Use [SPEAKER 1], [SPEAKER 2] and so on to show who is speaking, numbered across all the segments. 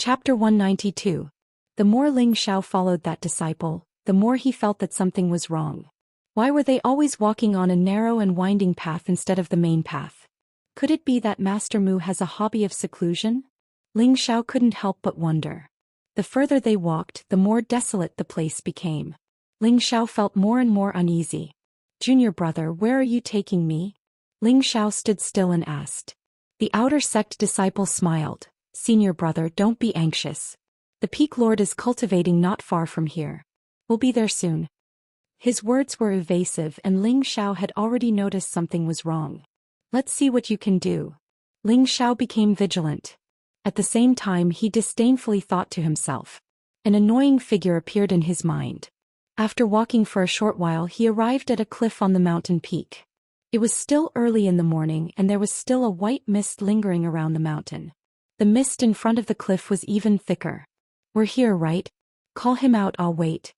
[SPEAKER 1] Chapter 192. The more Ling Xiao followed that disciple, the more he felt that something was wrong. Why were they always walking on a narrow and winding path instead of the main path? Could it be that Master Mu has a hobby of seclusion? Ling Xiao couldn't help but wonder. The further they walked, the more desolate the place became. Ling Xiao felt more and more uneasy. "Junior brother, where are you taking me?" Ling Xiao stood still and asked. The outer sect disciple smiled. "Senior brother, don't be anxious. The Peak Lord is cultivating not far from here. We'll be there soon." His words were evasive and Ling Xiao had already noticed something was wrong. "Let's see what you can do." Ling Xiao became vigilant. At the same time he disdainfully thought to himself. An annoying figure appeared in his mind. After walking for a short while he arrived at a cliff on the mountain peak. It was still early in the morning and there was still a white mist lingering around the mountain. The mist in front of the cliff was even thicker. "We're here, right? Call him out, I'll wait."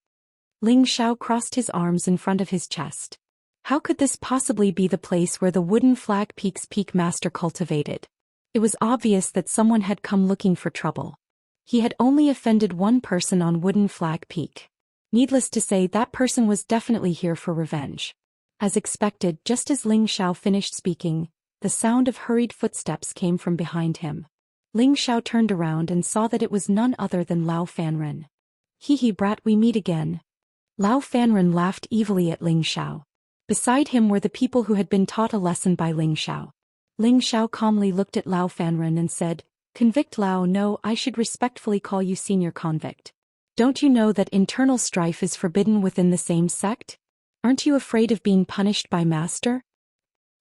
[SPEAKER 1] Ling Xiao crossed his arms in front of his chest. How could this possibly be the place where the wooden flag peak's peak master cultivated? It was obvious that someone had come looking for trouble. He had only offended one person on Wooden Flag Peak. Needless to say, that person was definitely here for revenge. As expected, just as Ling Xiao finished speaking, the sound of hurried footsteps came from behind him. Ling Xiao turned around and saw that it was none other than Lao Fanren. "Hee brat, we meet again." Lao Fanren laughed evilly at Ling Xiao. Beside him were the people who had been taught a lesson by Ling Xiao. Ling Xiao calmly looked at Lao Fanren and said, "Convict Lao, no, I should respectfully call you senior convict. Don't you know that internal strife is forbidden within the same sect? Aren't you afraid of being punished by Master?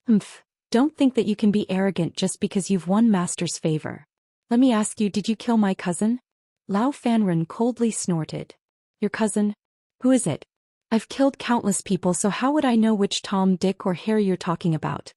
[SPEAKER 1] Don't think that you can be arrogant just because you've won Master's favor. Let me ask you, did you kill my cousin?" Lao Fanren coldly snorted. "Your cousin? Who is it? I've killed countless people, so how would I know which Tom, Dick or Harry you're talking about?"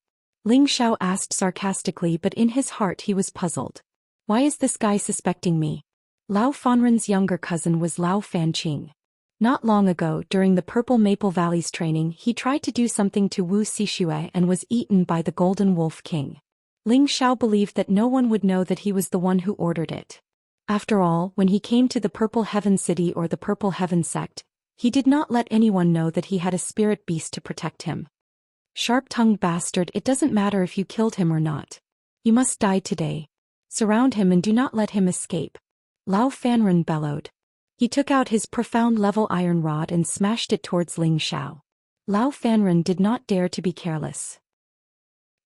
[SPEAKER 1] Ling Xiao asked sarcastically, but in his heart he was puzzled. Why is this guy suspecting me? Lao Fanren's younger cousin was Lao Fanqing. Not long ago, during the Purple Maple Valley's training, he tried to do something to Wu Xixue and was eaten by the Golden Wolf King. Ling Xiao believed that no one would know that he was the one who ordered it. After all, when he came to the Purple Heaven City or the Purple Heaven Sect, he did not let anyone know that he had a spirit beast to protect him. "Sharp-tongued bastard, it doesn't matter if you killed him or not. You must die today. Surround him and do not let him escape." Lao Fanren bellowed. He took out his profound level iron rod and smashed it towards Ling Xiao. Lao Fanren did not dare to be careless.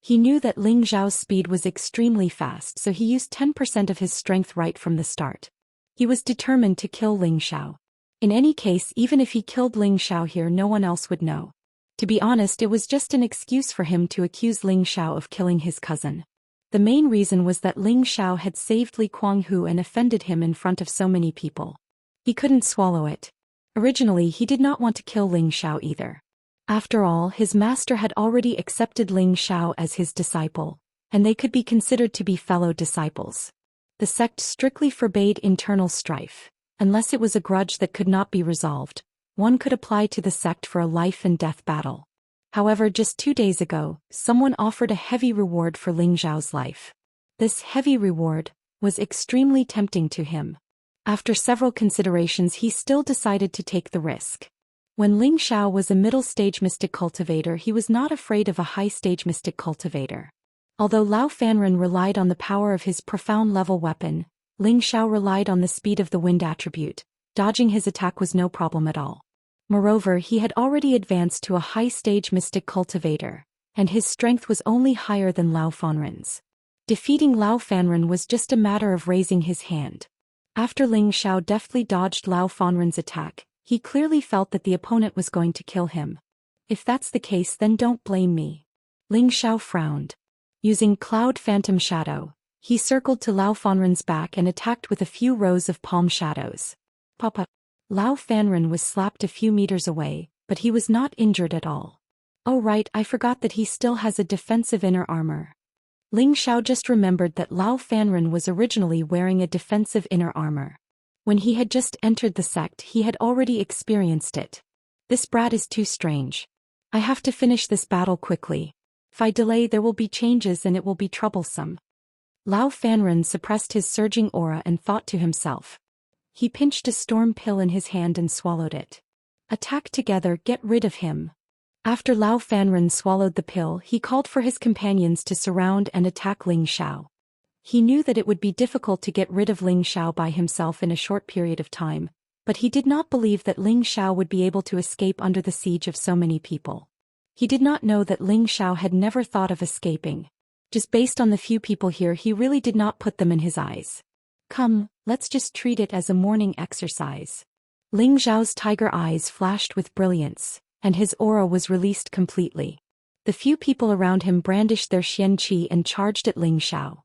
[SPEAKER 1] He knew that Ling Xiao's speed was extremely fast, so he used 10% of his strength right from the start. He was determined to kill Ling Xiao. In any case, even if he killed Ling Xiao here, no one else would know. To be honest, it was just an excuse for him to accuse Ling Xiao of killing his cousin. The main reason was that Ling Xiao had saved Li Kuanghu and offended him in front of so many people. He couldn't swallow it. Originally, he did not want to kill Ling Xiao either. After all, his master had already accepted Ling Xiao as his disciple, and they could be considered to be fellow disciples. The sect strictly forbade internal strife. Unless it was a grudge that could not be resolved, one could apply to the sect for a life-and-death battle. However, just 2 days ago, someone offered a heavy reward for Ling Xiao's life. This heavy reward was extremely tempting to him. After several considerations, he still decided to take the risk. When Ling Xiao was a middle-stage mystic cultivator, he was not afraid of a high-stage mystic cultivator. Although Lao Fanren relied on the power of his profound level weapon, Ling Xiao relied on the speed of the wind attribute. Dodging his attack was no problem at all. Moreover, he had already advanced to a high-stage mystic cultivator, and his strength was only higher than Lao Fanren's. Defeating Lao Fanren was just a matter of raising his hand. After Ling Xiao deftly dodged Lao Fanren's attack, he clearly felt that the opponent was going to kill him. "If that's the case, then don't blame me." Ling Xiao frowned. Using Cloud Phantom Shadow, he circled to Lao Fanren's back and attacked with a few rows of palm shadows. Papa. Lao Fanren was slapped a few meters away, but he was not injured at all. "Oh right, I forgot that he still has a defensive inner armor." Ling Xiao just remembered that Lao Fanren was originally wearing a defensive inner armor. When he had just entered the sect, he had already experienced it. "This brat is too strange. I have to finish this battle quickly. If I delay, there will be changes and it will be troublesome." Lao Fanren suppressed his surging aura and thought to himself. He pinched a storm pill in his hand and swallowed it. Attack together, get rid of him. After Lao Fanren swallowed the pill, he called for his companions to surround and attack Ling Xiao. He knew that it would be difficult to get rid of Ling Xiao by himself in a short period of time, but he did not believe that Ling Xiao would be able to escape under the siege of so many people. He did not know that Ling Xiao had never thought of escaping. Just based on the few people here, he really did not put them in his eyes. Come, let's just treat it as a morning exercise. Ling Xiao's tiger eyes flashed with brilliance, and his aura was released completely. The few people around him brandished their Xianxia and charged at Ling Xiao.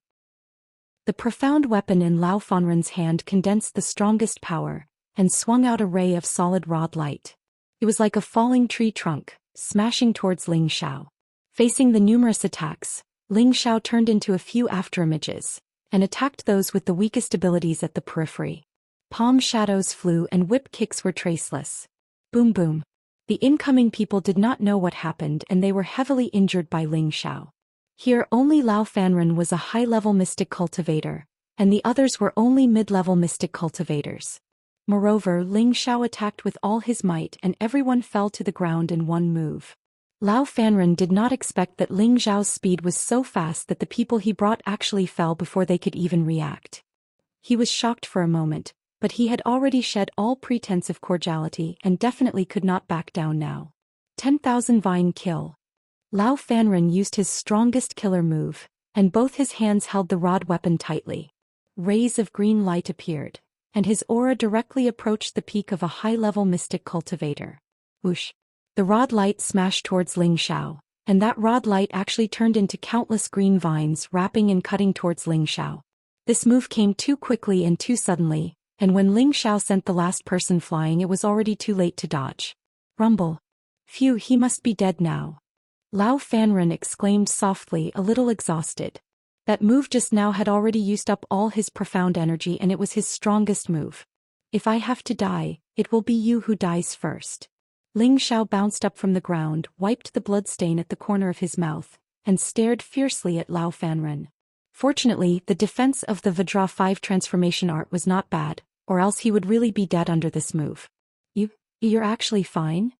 [SPEAKER 1] The profound weapon in Lao Fanren's hand condensed the strongest power, and swung out a ray of solid rod light. It was like a falling tree trunk, smashing towards Ling Xiao. Facing the numerous attacks, Ling Xiao turned into a few afterimages, and attacked those with the weakest abilities at the periphery. Palm shadows flew and whip kicks were traceless. Boom boom. The incoming people did not know what happened and they were heavily injured by Ling Xiao. Here only Lao Fanren was a high-level mystic cultivator, and the others were only mid-level mystic cultivators. Moreover, Ling Xiao attacked with all his might and everyone fell to the ground in one move. Lao Fanren did not expect that Ling Xiao's speed was so fast that the people he brought actually fell before they could even react. He was shocked for a moment, but he had already shed all pretense of cordiality and definitely could not back down now. 10,000 Vine Kill. Lao Fanren used his strongest killer move, and both his hands held the rod weapon tightly. Rays of green light appeared, and his aura directly approached the peak of a high-level mystic cultivator. Whoosh! The rod light smashed towards Ling Xiao, and that rod light actually turned into countless green vines wrapping and cutting towards Ling Xiao. This move came too quickly and too suddenly, and when Ling Xiao sent the last person flying it was already too late to dodge. Rumble. Phew, he must be dead now. Lao Fanren exclaimed softly, a little exhausted. That move just now had already used up all his profound energy and it was his strongest move. If I have to die, it will be you who dies first. Ling Xiao bounced up from the ground, wiped the bloodstain at the corner of his mouth, and stared fiercely at Lao Fanren. Fortunately, the defense of the Vajra 5 transformation art was not bad, or else he would really be dead under this move. You're actually fine?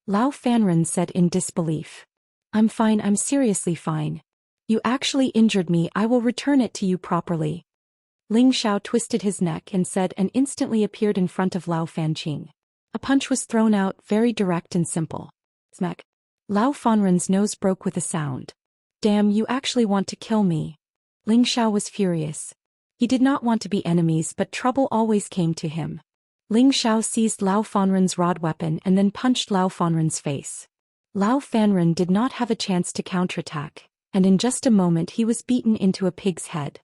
[SPEAKER 1] Lao Fanren said in disbelief. I'm fine, I'm seriously fine. You actually injured me, I will return it to you properly. Ling Xiao twisted his neck and said and instantly appeared in front of Lao Fanqing. A punch was thrown out, very direct and simple. Smack. Lao Fanren's nose broke with a sound. Damn, you actually want to kill me. Ling Xiao was furious. He did not want to be enemies but trouble always came to him. Ling Xiao seized Lao Fanren's rod weapon and then punched Lao Fanren's face. Lao Fanren did not have a chance to counterattack, and in just a moment he was beaten into a pig's head.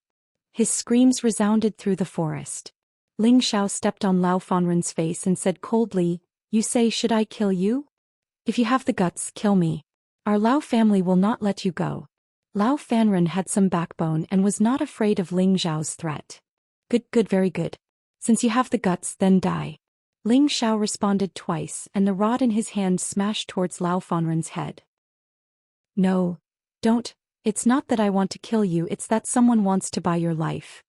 [SPEAKER 1] His screams resounded through the forest. Ling Xiao stepped on Lao Fanren's face and said coldly, You say should I kill you? If you have the guts, kill me. Our Lao family will not let you go. Lao Fanren had some backbone and was not afraid of Ling Xiao's threat. Good, very good. Since you have the guts, then die. Ling Xiao responded twice and the rod in his hand smashed towards Lao Fanren's head. No. Don't. It's not that I want to kill you, it's that someone wants to buy your life.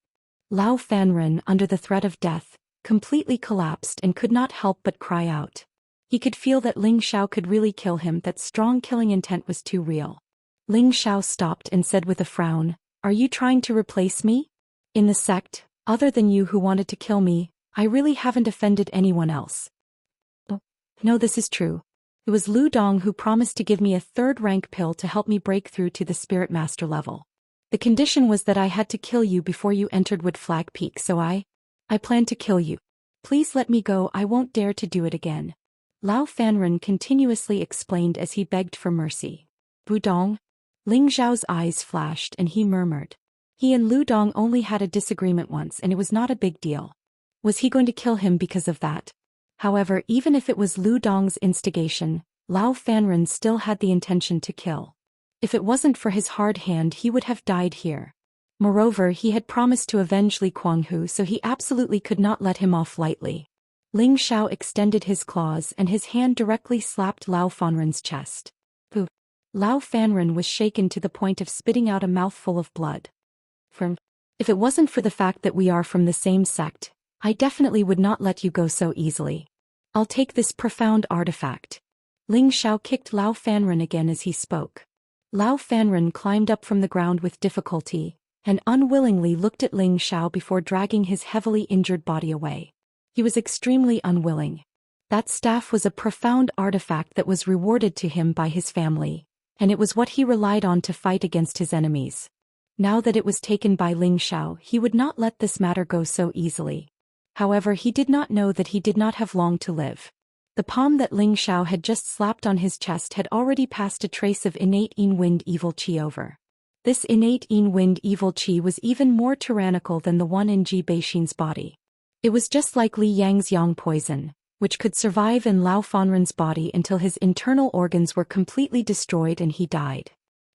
[SPEAKER 1] Lao Fanren, under the threat of death, completely collapsed and could not help but cry out. He could feel that Ling Xiao could really kill him, that strong killing intent was too real. Ling Xiao stopped and said with a frown, Are you trying to replace me? In the sect, other than you who wanted to kill me, I really haven't offended anyone else. No, this is true. It was Lu Dong who promised to give me a 3rd rank pill to help me break through to the Spirit Master level. The condition was that I had to kill you before you entered Wood Flag Peak, so I plan to kill you. Please let me go, I won't dare to do it again. Lao Fanren continuously explained as he begged for mercy. Lu Dong? Ling Xiao's eyes flashed and he murmured. He and Lu Dong only had a disagreement once and it was not a big deal. Was he going to kill him because of that? However, even if it was Lu Dong's instigation, Lao Fanren still had the intention to kill. If it wasn't for his hard hand he would have died here. Moreover, he had promised to avenge Li Kuanghu, so he absolutely could not let him off lightly. Ling Xiao extended his claws and his hand directly slapped Lao Fanren's chest. Pooh! Lao Fanren was shaken to the point of spitting out a mouthful of blood. If it wasn't for the fact that we are from the same sect, I definitely would not let you go so easily. I'll take this profound artifact. Ling Xiao kicked Lao Fanren again as he spoke. Lao Fanren climbed up from the ground with difficulty, and unwillingly looked at Ling Xiao before dragging his heavily injured body away. He was extremely unwilling. That staff was a profound artifact that was rewarded to him by his family, and it was what he relied on to fight against his enemies. Now that it was taken by Ling Xiao, he would not let this matter go so easily. However, he did not know that he did not have long to live. The palm that Ling Xiao had just slapped on his chest had already passed a trace of innate Yin-Wind evil qi over. This innate Yin-Wind evil qi was even more tyrannical than the one in Ji Beixin's body. It was just like Li Yang's yang poison, which could survive in Lao Fanren's body until his internal organs were completely destroyed and he died.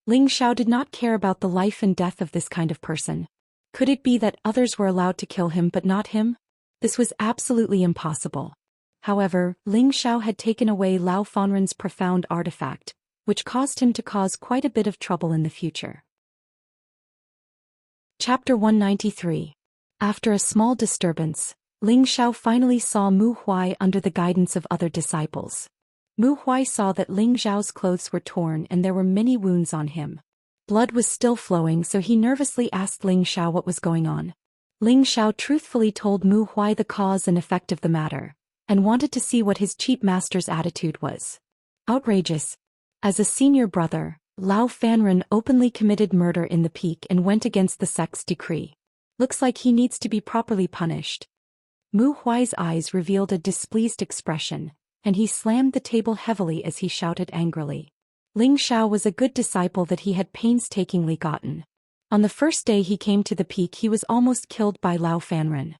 [SPEAKER 1] Ling Xiao did not care about the life and death of this kind of person. Could it be that others were allowed to kill him but not him? This was absolutely impossible. However, Ling Xiao had taken away Lao Fanren's profound artifact, which caused him to cause quite a bit of trouble in the future. Chapter 193. After a small disturbance, Ling Xiao finally saw Mu Huai under the guidance of other disciples. Mu Huai saw that Ling Xiao's clothes were torn and there were many wounds on him. Blood was still flowing, so he nervously asked Ling Xiao what was going on. Ling Xiao truthfully told Mu Huai the cause and effect of the matter, and wanted to see what his cheap master's attitude was. Outrageous. As a senior brother, Lao Fanren openly committed murder in the peak and went against the sect's decree. Looks like he needs to be properly punished. Mu Huai's eyes revealed a displeased expression, and he slammed the table heavily as he shouted angrily. Ling Xiao was a good disciple that he had painstakingly gotten. On the first day he came to the peak, he was almost killed by Lao Fanren.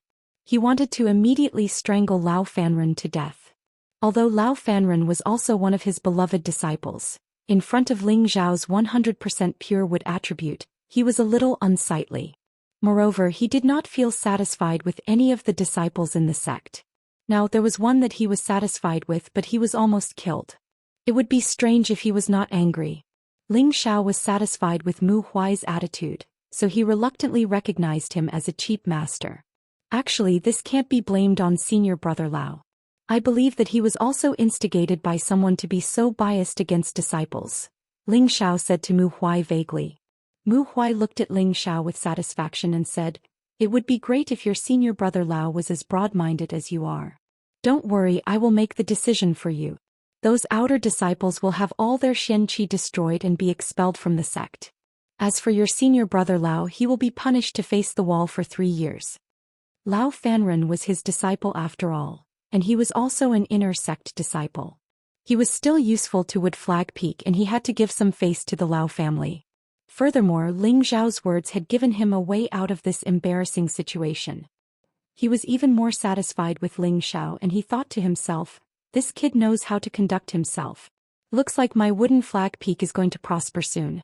[SPEAKER 1] He wanted to immediately strangle Lao Fanren to death. Although Lao Fanren was also one of his beloved disciples, in front of Ling Xiao's 100% pure wood attribute, he was a little unsightly. Moreover, he did not feel satisfied with any of the disciples in the sect. Now, there was one that he was satisfied with, but he was almost killed. It would be strange if he was not angry. Ling Xiao was satisfied with Mu Huai's attitude, so he reluctantly recognized him as a cheap master. Actually, this can't be blamed on senior brother Lao. I believe that he was also instigated by someone to be so biased against disciples, Ling Xiao said to Mu Huai vaguely. Mu Huai looked at Ling Xiao with satisfaction and said, "It would be great if your senior brother Lao was as broad-minded as you are. Don't worry, I will make the decision for you. Those outer disciples will have all their Xianxia destroyed and be expelled from the sect. As for your senior brother Lao, he will be punished to face the wall for 3 years." Lao Fanren was his disciple after all, and he was also an inner sect disciple. He was still useful to Wood Flag Peak and he had to give some face to the Lao family. Furthermore, Ling Xiao's words had given him a way out of this embarrassing situation. He was even more satisfied with Ling Xiao and he thought to himself, this kid knows how to conduct himself. Looks like my wooden flag peak is going to prosper soon.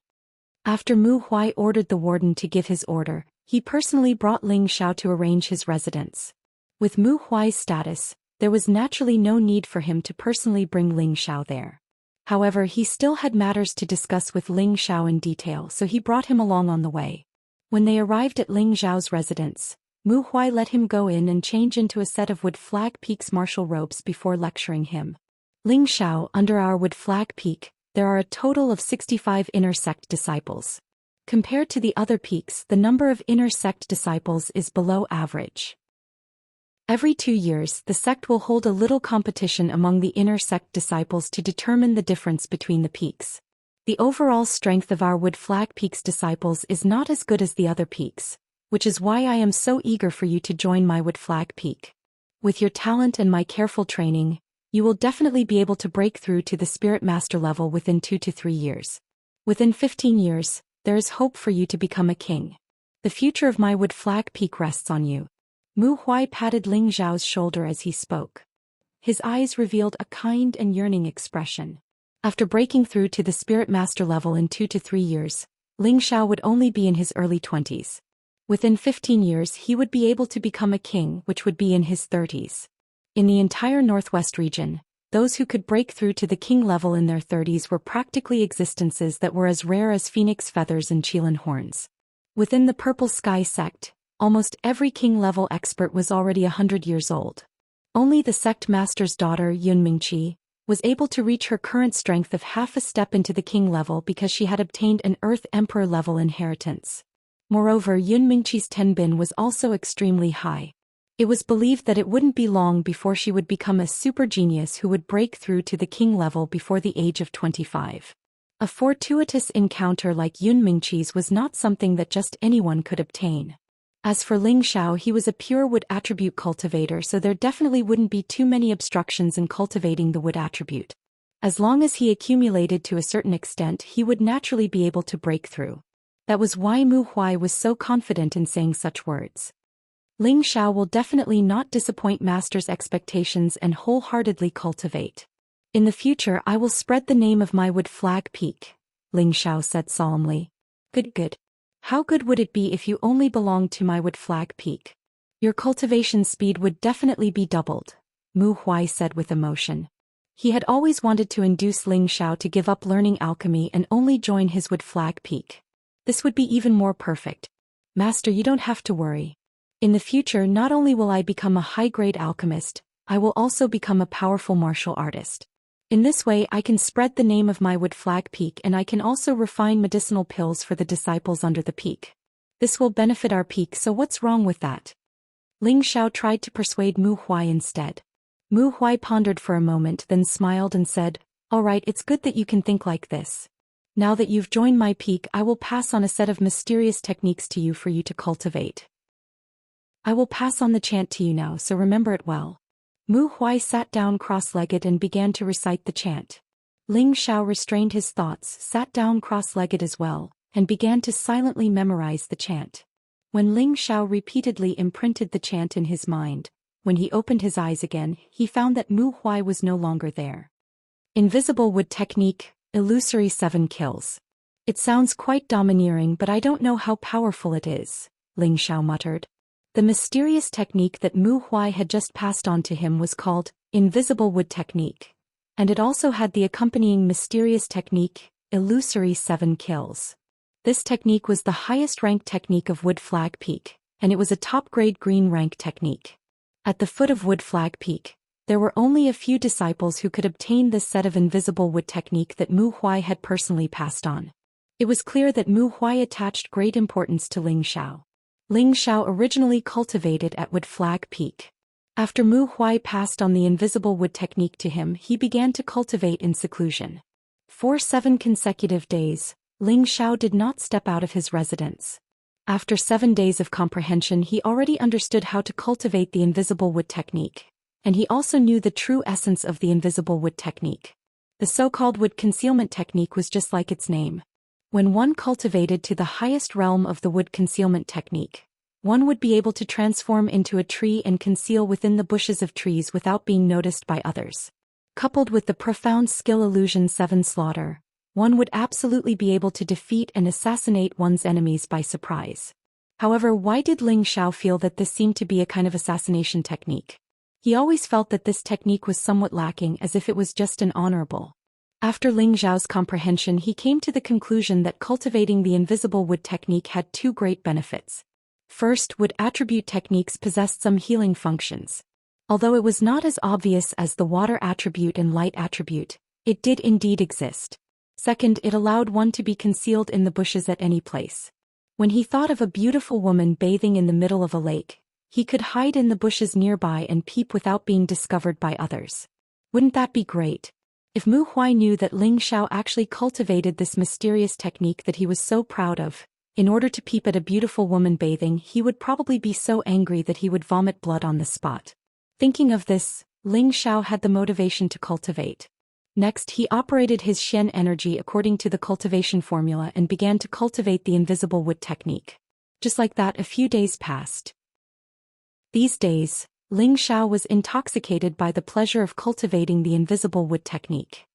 [SPEAKER 1] After Mu Huai ordered the warden to give his order, he personally brought Ling Xiao to arrange his residence. With Mu Huai's status, there was naturally no need for him to personally bring Ling Xiao there. However, he still had matters to discuss with Ling Xiao in detail, so he brought him along on the way. When they arrived at Ling Xiao's residence, Mu Huai let him go in and change into a set of Wood Flag Peak's martial robes before lecturing him. Ling Xiao, under our Wood Flag Peak, there are a total of 65 inner sect disciples. Compared to the other peaks, the number of inner sect disciples is below average. Every 2 years, the sect will hold a little competition among the inner sect disciples to determine the difference between the peaks. The overall strength of our Wood Flag Peak's disciples is not as good as the other peaks, which is why I am so eager for you to join my Wood Flag Peak. With your talent and my careful training, you will definitely be able to break through to the Spirit Master level within 2 to 3 years. Within 15 years, there is hope for you to become a king. The future of my Wood Flag Peak rests on you. Mu Huai patted Ling Xiao's shoulder as he spoke. His eyes revealed a kind and yearning expression. After breaking through to the Spirit Master level in 2 to 3 years, Ling Xiao would only be in his early 20s. Within 15 years he would be able to become a king, which would be in his 30s. In the entire Northwest region, those who could break through to the king level in their 30s were practically existences that were as rare as phoenix feathers and Qilin horns. Within the Purple Sky sect, almost every king-level expert was already 100 years old. Only the sect master's daughter, Yunmingqi, was able to reach her current strength of half a step into the king level because she had obtained an Earth Emperor level inheritance. Moreover, Yunmingqi's tenbin was also extremely high. It was believed that it wouldn't be long before she would become a super genius who would break through to the king level before the age of 25. A fortuitous encounter like Yunmingqi's was not something that just anyone could obtain. As for Ling Xiao, he was a pure wood attribute cultivator, so there definitely wouldn't be too many obstructions in cultivating the wood attribute. As long as he accumulated to a certain extent, he would naturally be able to break through. That was why Mu Huai was so confident in saying such words. Ling Xiao will definitely not disappoint master's expectations and wholeheartedly cultivate. In the future I will spread the name of my wood flag peak, Ling Xiao said solemnly. Good. How good would it be if you only belonged to my wood flag peak? Your cultivation speed would definitely be doubled, Mu Huai said with emotion. He had always wanted to induce Ling Xiao to give up learning alchemy and only join his wood flag peak. This would be even more perfect. Master, you don't have to worry. In the future, not only will I become a high-grade alchemist, I will also become a powerful martial artist. In this way I can spread the name of my wood flag peak, and I can also refine medicinal pills for the disciples under the peak. This will benefit our peak, so what's wrong with that? Ling Xiao tried to persuade Mu Huai instead. Mu Huai pondered for a moment, then smiled and said, "All right, it's good that you can think like this. Now that you've joined my peak, I will pass on a set of mysterious techniques to you for you to cultivate. I will pass on the chant to you now, so remember it well." Mu Huai sat down cross-legged and began to recite the chant. Ling Xiao restrained his thoughts, sat down cross-legged as well, and began to silently memorize the chant. When Ling Xiao repeatedly imprinted the chant in his mind, when he opened his eyes again, he found that Mu Huai was no longer there. Invisible Wood Technique, Illusory 7 Kills. It sounds quite domineering, but I don't know how powerful it is, Ling Xiao muttered. The mysterious technique that Mu Huai had just passed on to him was called Invisible Wood Technique, and it also had the accompanying mysterious technique, Illusory 7 Kills. This technique was the highest ranked technique of Wood Flag Peak, and it was a top-grade green rank technique. At the foot of Wood Flag Peak, there were only a few disciples who could obtain this set of Invisible Wood Technique that Mu Huai had personally passed on. It was clear that Mu Huai attached great importance to Ling Xiao. Ling Xiao originally cultivated at Wood Flag Peak. After Mu Huai passed on the Invisible Wood Technique to him, he began to cultivate in seclusion. For 7 consecutive days, Ling Xiao did not step out of his residence. After 7 days of comprehension, he already understood how to cultivate the Invisible Wood Technique, and he also knew the true essence of the Invisible Wood Technique. The so-called Wood Concealment Technique was just like its name. When one cultivated to the highest realm of the Wood Concealment Technique, one would be able to transform into a tree and conceal within the bushes of trees without being noticed by others. Coupled with the profound skill Illusion 7 Slaughter, one would absolutely be able to defeat and assassinate one's enemies by surprise. However, why did Ling Xiao feel that this seemed to be a kind of assassination technique? He always felt that this technique was somewhat lacking, as if it was just an honorable. After Ling Xiao's comprehension, he came to the conclusion that cultivating the Invisible Wood Technique had 2 great benefits. First, wood attribute techniques possessed some healing functions. Although it was not as obvious as the water attribute and light attribute, it did indeed exist. Second, it allowed one to be concealed in the bushes at any place. When he thought of a beautiful woman bathing in the middle of a lake, he could hide in the bushes nearby and peep without being discovered by others. Wouldn't that be great? If Mu Huai knew that Ling Xiao actually cultivated this mysterious technique that he was so proud of, in order to peep at a beautiful woman bathing, he would probably be so angry that he would vomit blood on the spot. Thinking of this, Ling Xiao had the motivation to cultivate. Next, he operated his Xian energy according to the cultivation formula and began to cultivate the Invisible Wood Technique. Just like that, a few days passed. These days, Ling Xiao was intoxicated by the pleasure of cultivating the Invisible Wood Technique.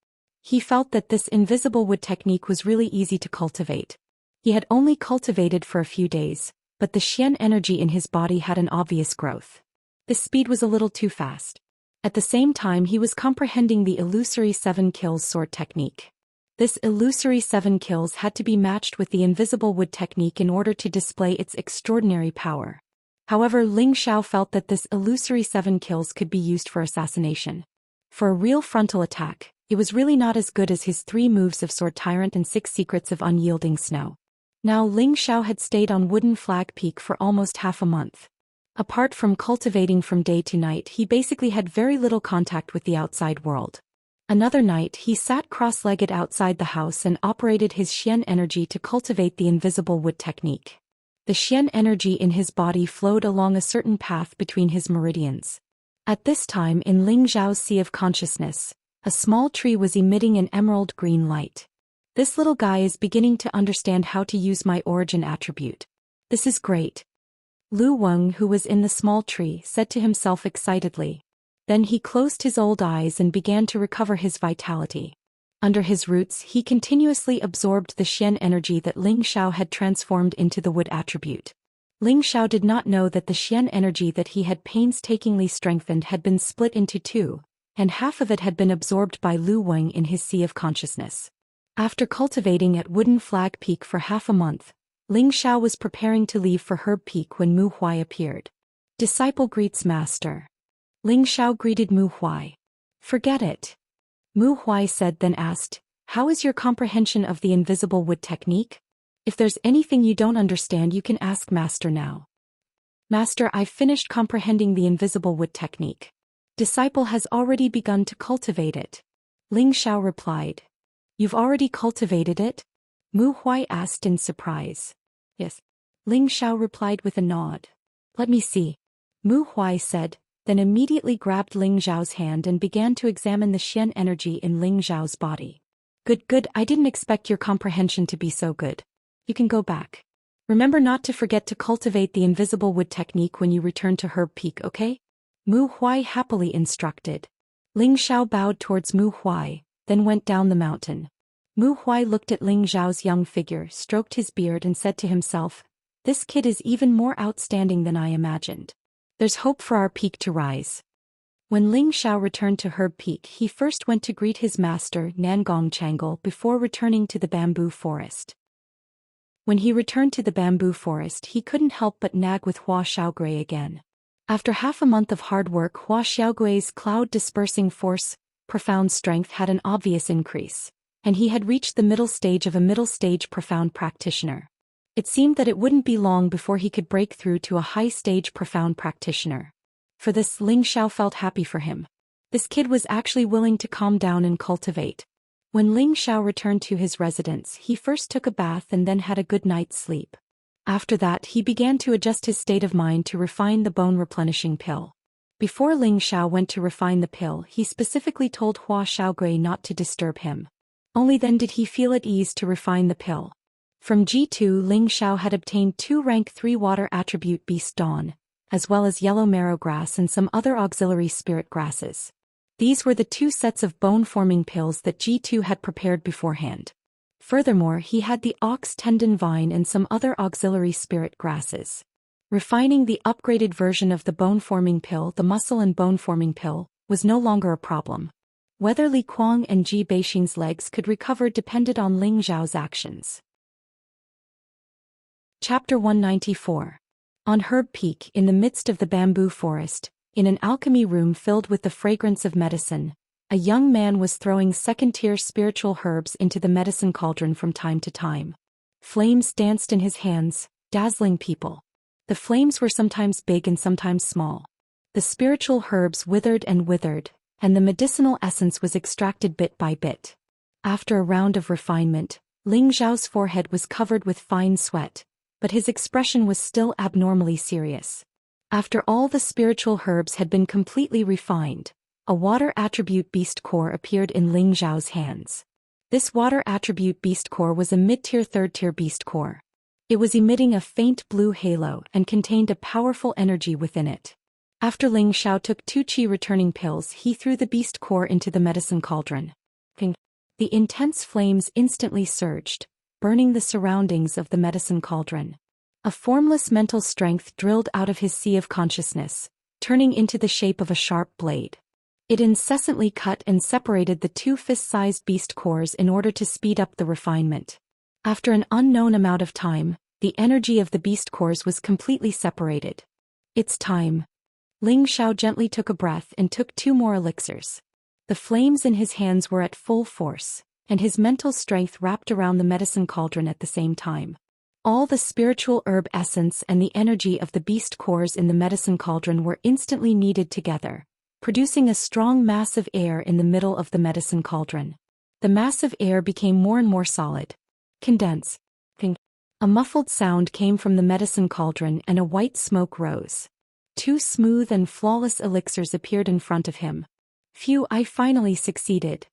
[SPEAKER 1] He felt that this Invisible Wood Technique was really easy to cultivate. He had only cultivated for a few days, but the Xian energy in his body had an obvious growth. This speed was a little too fast. At the same time, he was comprehending the Illusory 7 Kills sword technique. This illusory 7 kills had to be matched with the invisible wood technique in order to display its extraordinary power. However, Ling Xiao felt that this illusory 7 kills could be used for assassination. For a real frontal attack, it was really not as good as his 3 moves of Sword Tyrant and 6 secrets of unyielding snow. Now Ling Xiao had stayed on Wooden Flag Peak for almost half a month. Apart from cultivating from day to night, he basically had very little contact with the outside world. Another night he sat cross-legged outside the house and operated his Xian energy to cultivate the invisible wood technique. The Xian energy in his body flowed along a certain path between his meridians. At this time in Ling Xiao's sea of consciousness, a small tree was emitting an emerald green light. This little guy is beginning to understand how to use my origin attribute. This is great. Lu Weng, who was in the small tree, said to himself excitedly. Then he closed his old eyes and began to recover his vitality. Under his roots he continuously absorbed the Xian energy that Ling Xiao had transformed into the wood attribute. Ling Xiao did not know that the Xian energy that he had painstakingly strengthened had been split into 2, and half of it had been absorbed by Lu Weng in his sea of consciousness. After cultivating at Wooden Flag Peak for half a month, Ling Xiao was preparing to leave for Herb Peak when Mu Huai appeared. Disciple greets master. Ling Xiao greeted Mu Huai. Forget it. Mu Huai said, then asked, how is your comprehension of the invisible wood technique? If there's anything you don't understand, you can ask master now. Master, I've finished comprehending the invisible wood technique. Disciple has already begun to cultivate it. Ling Xiao replied. You've already cultivated it? Mu Huai asked in surprise. Yes. Ling Xiao replied with a nod. Let me see. Mu Huai said, then immediately grabbed Ling Xiao's hand and began to examine the Xian energy in Ling Xiao's body. Good, I didn't expect your comprehension to be so good. You can go back. Remember not to forget to cultivate the invisible wood technique when you return to Herb Peak, okay? Mu Huai happily instructed. Ling Xiao bowed towards Mu Huai, then went down the mountain. Mu Huai looked at Ling Xiao's young figure, stroked his beard and said to himself, this kid is even more outstanding than I imagined. There's hope for our peak to rise. When Ling Xiao returned to Herb Peak, he first went to greet his master Nangong Changle before returning to the bamboo forest. When he returned to the bamboo forest, he couldn't help but nag with Hua Xiaogui again. After half a month of hard work, Hua Xiaogui's cloud-dispersing force, profound strength had an obvious increase, and he had reached the middle stage of a middle-stage profound practitioner. It seemed that it wouldn't be long before he could break through to a high-stage profound practitioner. For this, Ling Xiao felt happy for him. This kid was actually willing to calm down and cultivate. When Ling Xiao returned to his residence, he first took a bath and then had a good night's sleep. After that, he began to adjust his state of mind to refine the bone-replenishing pill. Before Ling Xiao went to refine the pill, he specifically told Hua Xiaogui not to disturb him. Only then did he feel at ease to refine the pill. From G2, Ling Xiao had obtained 2 rank 3 water attribute beast dawn, as well as yellow marrow grass and some other auxiliary spirit grasses. These were the 2 sets of bone-forming pills that G2 had prepared beforehand. Furthermore, he had the ox tendon vine and some other auxiliary spirit grasses. Refining the upgraded version of the bone-forming pill, the muscle and bone-forming pill, was no longer a problem. Whether Li Kuang and Ji Beixin's legs could recover depended on Ling Xiao's actions. Chapter 194. On Herb Peak, in the midst of the bamboo forest, in an alchemy room filled with the fragrance of medicine, a young man was throwing second-tier spiritual herbs into the medicine cauldron from time to time. Flames danced in his hands, dazzling people. The flames were sometimes big and sometimes small. The spiritual herbs withered, and the medicinal essence was extracted bit by bit. After a round of refinement, Ling Xiao's forehead was covered with fine sweat, but his expression was still abnormally serious. After all the spiritual herbs had been completely refined, a water attribute beast core appeared in Ling Xiao's hands. This water attribute beast core was a mid-tier third-tier beast core. It was emitting a faint blue halo and contained a powerful energy within it. After Ling Xiao took 2 qi returning pills, he threw the beast core into the medicine cauldron. The intense flames instantly surged, burning the surroundings of the medicine cauldron. A formless mental strength drilled out of his sea of consciousness, turning into the shape of a sharp blade. It incessantly cut and separated the two fist-sized beast cores in order to speed up the refinement. After an unknown amount of time, the energy of the beast cores was completely separated. It's time. Ling Xiao gently took a breath and took 2 more elixirs. The flames in his hands were at full force, and his mental strength wrapped around the medicine cauldron at the same time. All the spiritual herb essence and the energy of the beast cores in the medicine cauldron were instantly kneaded together, producing a strong mass of air in the middle of the medicine cauldron. The mass of air became more and more solid. Condense. A muffled sound came from the medicine cauldron and a white smoke rose. 2 smooth and flawless elixirs appeared in front of him. Phew, I finally succeeded.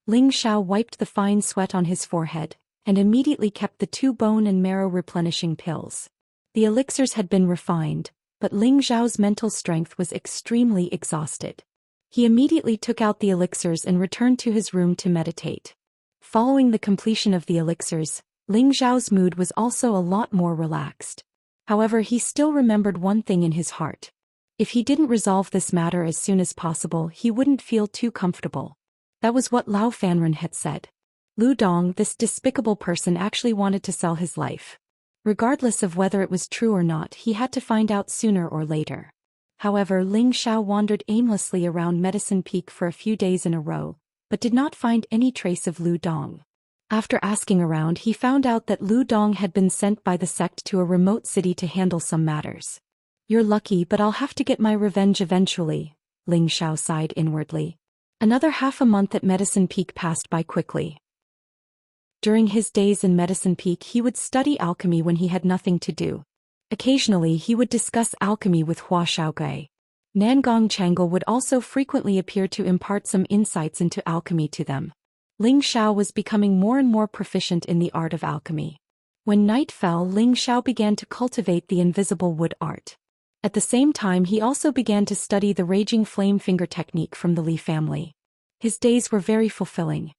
[SPEAKER 1] Ling Xiao wiped the fine sweat on his forehead, and immediately kept the 2 bone and marrow replenishing pills. The elixirs had been refined, but Ling Xiao's mental strength was extremely exhausted. He immediately took out the elixirs and returned to his room to meditate. Following the completion of the elixirs, Ling Xiao's mood was also a lot more relaxed. However, he still remembered one thing in his heart. If he didn't resolve this matter as soon as possible, he wouldn't feel too comfortable. That was what Lao Fanren had said. Lu Dong, this despicable person, actually wanted to sell his life. Regardless of whether it was true or not, he had to find out sooner or later. However, Ling Xiao wandered aimlessly around Medicine Peak for a few days in a row, but did not find any trace of Lu Dong. After asking around, he found out that Lu Dong had been sent by the sect to a remote city to handle some matters. You're lucky, but I'll have to get my revenge eventually, Ling Xiao sighed inwardly. Another half a month at Medicine Peak passed by quickly. During his days in Medicine Peak, he would study alchemy when he had nothing to do. Occasionally, he would discuss alchemy with Hua Xiaogui. Nangong Changle would also frequently appear to impart some insights into alchemy to them. Ling Xiao was becoming more and more proficient in the art of alchemy. When night fell, Ling Xiao began to cultivate the invisible wood art. At the same time, he also began to study the raging flame finger technique from the Li family. His days were very fulfilling.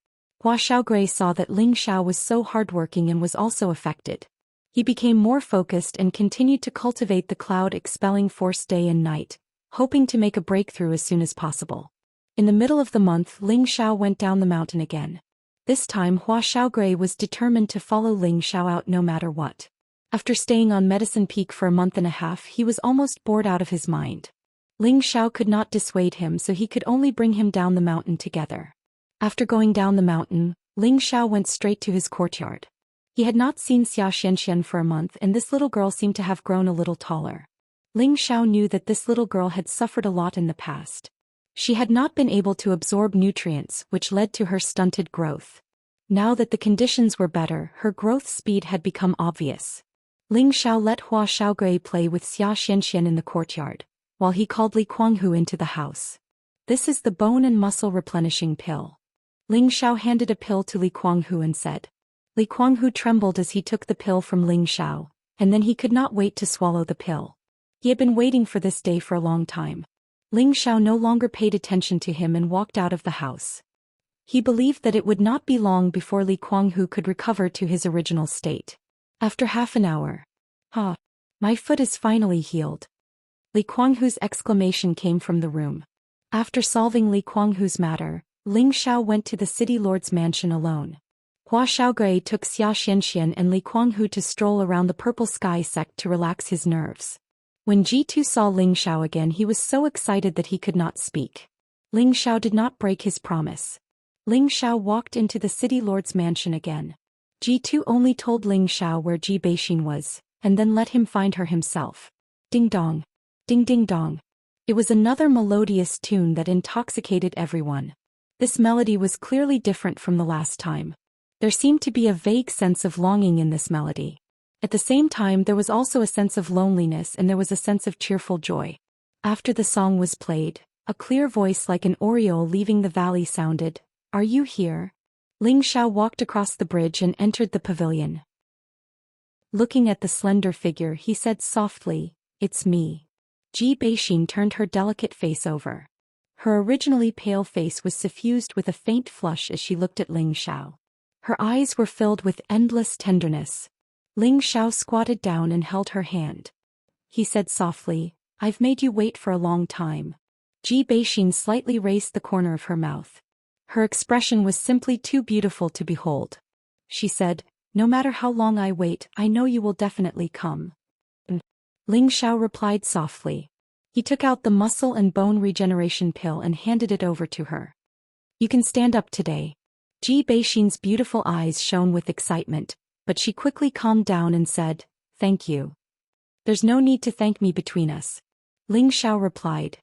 [SPEAKER 1] Hua Xiaogui saw that Ling Xiao was so hardworking and was also affected. He became more focused and continued to cultivate the cloud-expelling force day and night, hoping to make a breakthrough as soon as possible. In the middle of the month, Ling Xiao went down the mountain again. This time, Hua Xiaogui was determined to follow Ling Xiao out no matter what. After staying on Medicine Peak for a month and a half, he was almost bored out of his mind. Ling Xiao could not dissuade him, so he could only bring him down the mountain together. After going down the mountain, Ling Xiao went straight to his courtyard. He had not seen Xianxia for a month, and this little girl seemed to have grown a little taller. Ling Xiao knew that this little girl had suffered a lot in the past. She had not been able to absorb nutrients, which led to her stunted growth. Now that the conditions were better, her growth speed had become obvious. Ling Xiao let Hua Xiaogui play with Xianxia in the courtyard, while he called Li Kuanghu into the house. This is the bone and muscle replenishing pill. Ling Xiao handed a pill to Li Kuanghu and said. Li Kuanghu trembled as he took the pill from Ling Xiao, and then he could not wait to swallow the pill. He had been waiting for this day for a long time. Ling Xiao no longer paid attention to him and walked out of the house. He believed that it would not be long before Li Kuanghu could recover to his original state. After half an hour. My foot is finally healed. Li Kuanghu's exclamation came from the room. After solving Li Kuanghu's matter, Ling Xiao went to the city lord's mansion alone. Hua Xiaogui took Xianxia and Li Kuanghu to stroll around the Purple Sky sect to relax his nerves. When G2 saw Ling Xiao again, he was so excited that he could not speak. Ling Xiao did not break his promise. Ling Xiao walked into the city lord's mansion again. G2 only told Ling Xiao where Ji Beixin was, and then let him find her himself. Ding dong. Ding ding dong. It was another melodious tune that intoxicated everyone. This melody was clearly different from the last time. There seemed to be a vague sense of longing in this melody. At the same time, there was also a sense of loneliness, and there was a sense of cheerful joy. After the song was played, a clear voice like an oriole leaving the valley sounded. Are you here? Ling Xiao walked across the bridge and entered the pavilion. Looking at the slender figure, he said softly, It's me. Ji Beixin turned her delicate face over. Her originally pale face was suffused with a faint flush as she looked at Ling Xiao. Her eyes were filled with endless tenderness. Ling Xiao squatted down and held her hand. He said softly, I've made you wait for a long time. Ji Beixin slightly raised the corner of her mouth. Her expression was simply too beautiful to behold. She said, "No matter how long I wait, I know you will definitely come." Ling Xiao replied softly. He took out the muscle and bone regeneration pill and handed it over to her. "You can stand up today." Ji Beixin's beautiful eyes shone with excitement, but she quickly calmed down and said, "Thank you. There's no need to thank me between us." Ling Xiao replied.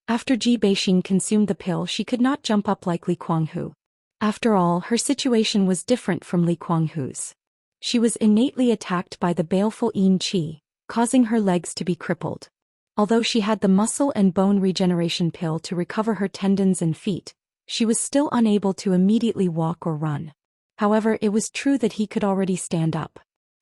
[SPEAKER 1] After Ji Beixin consumed the pill, she could not jump up like Li Kuanghu. After all, her situation was different from Li Kuanghu's. She was innately attacked by the baleful yin qi, causing her legs to be crippled. Although she had the muscle and bone regeneration pill to recover her tendons and feet, she was still unable to immediately walk or run. However, it was true that he could already stand up.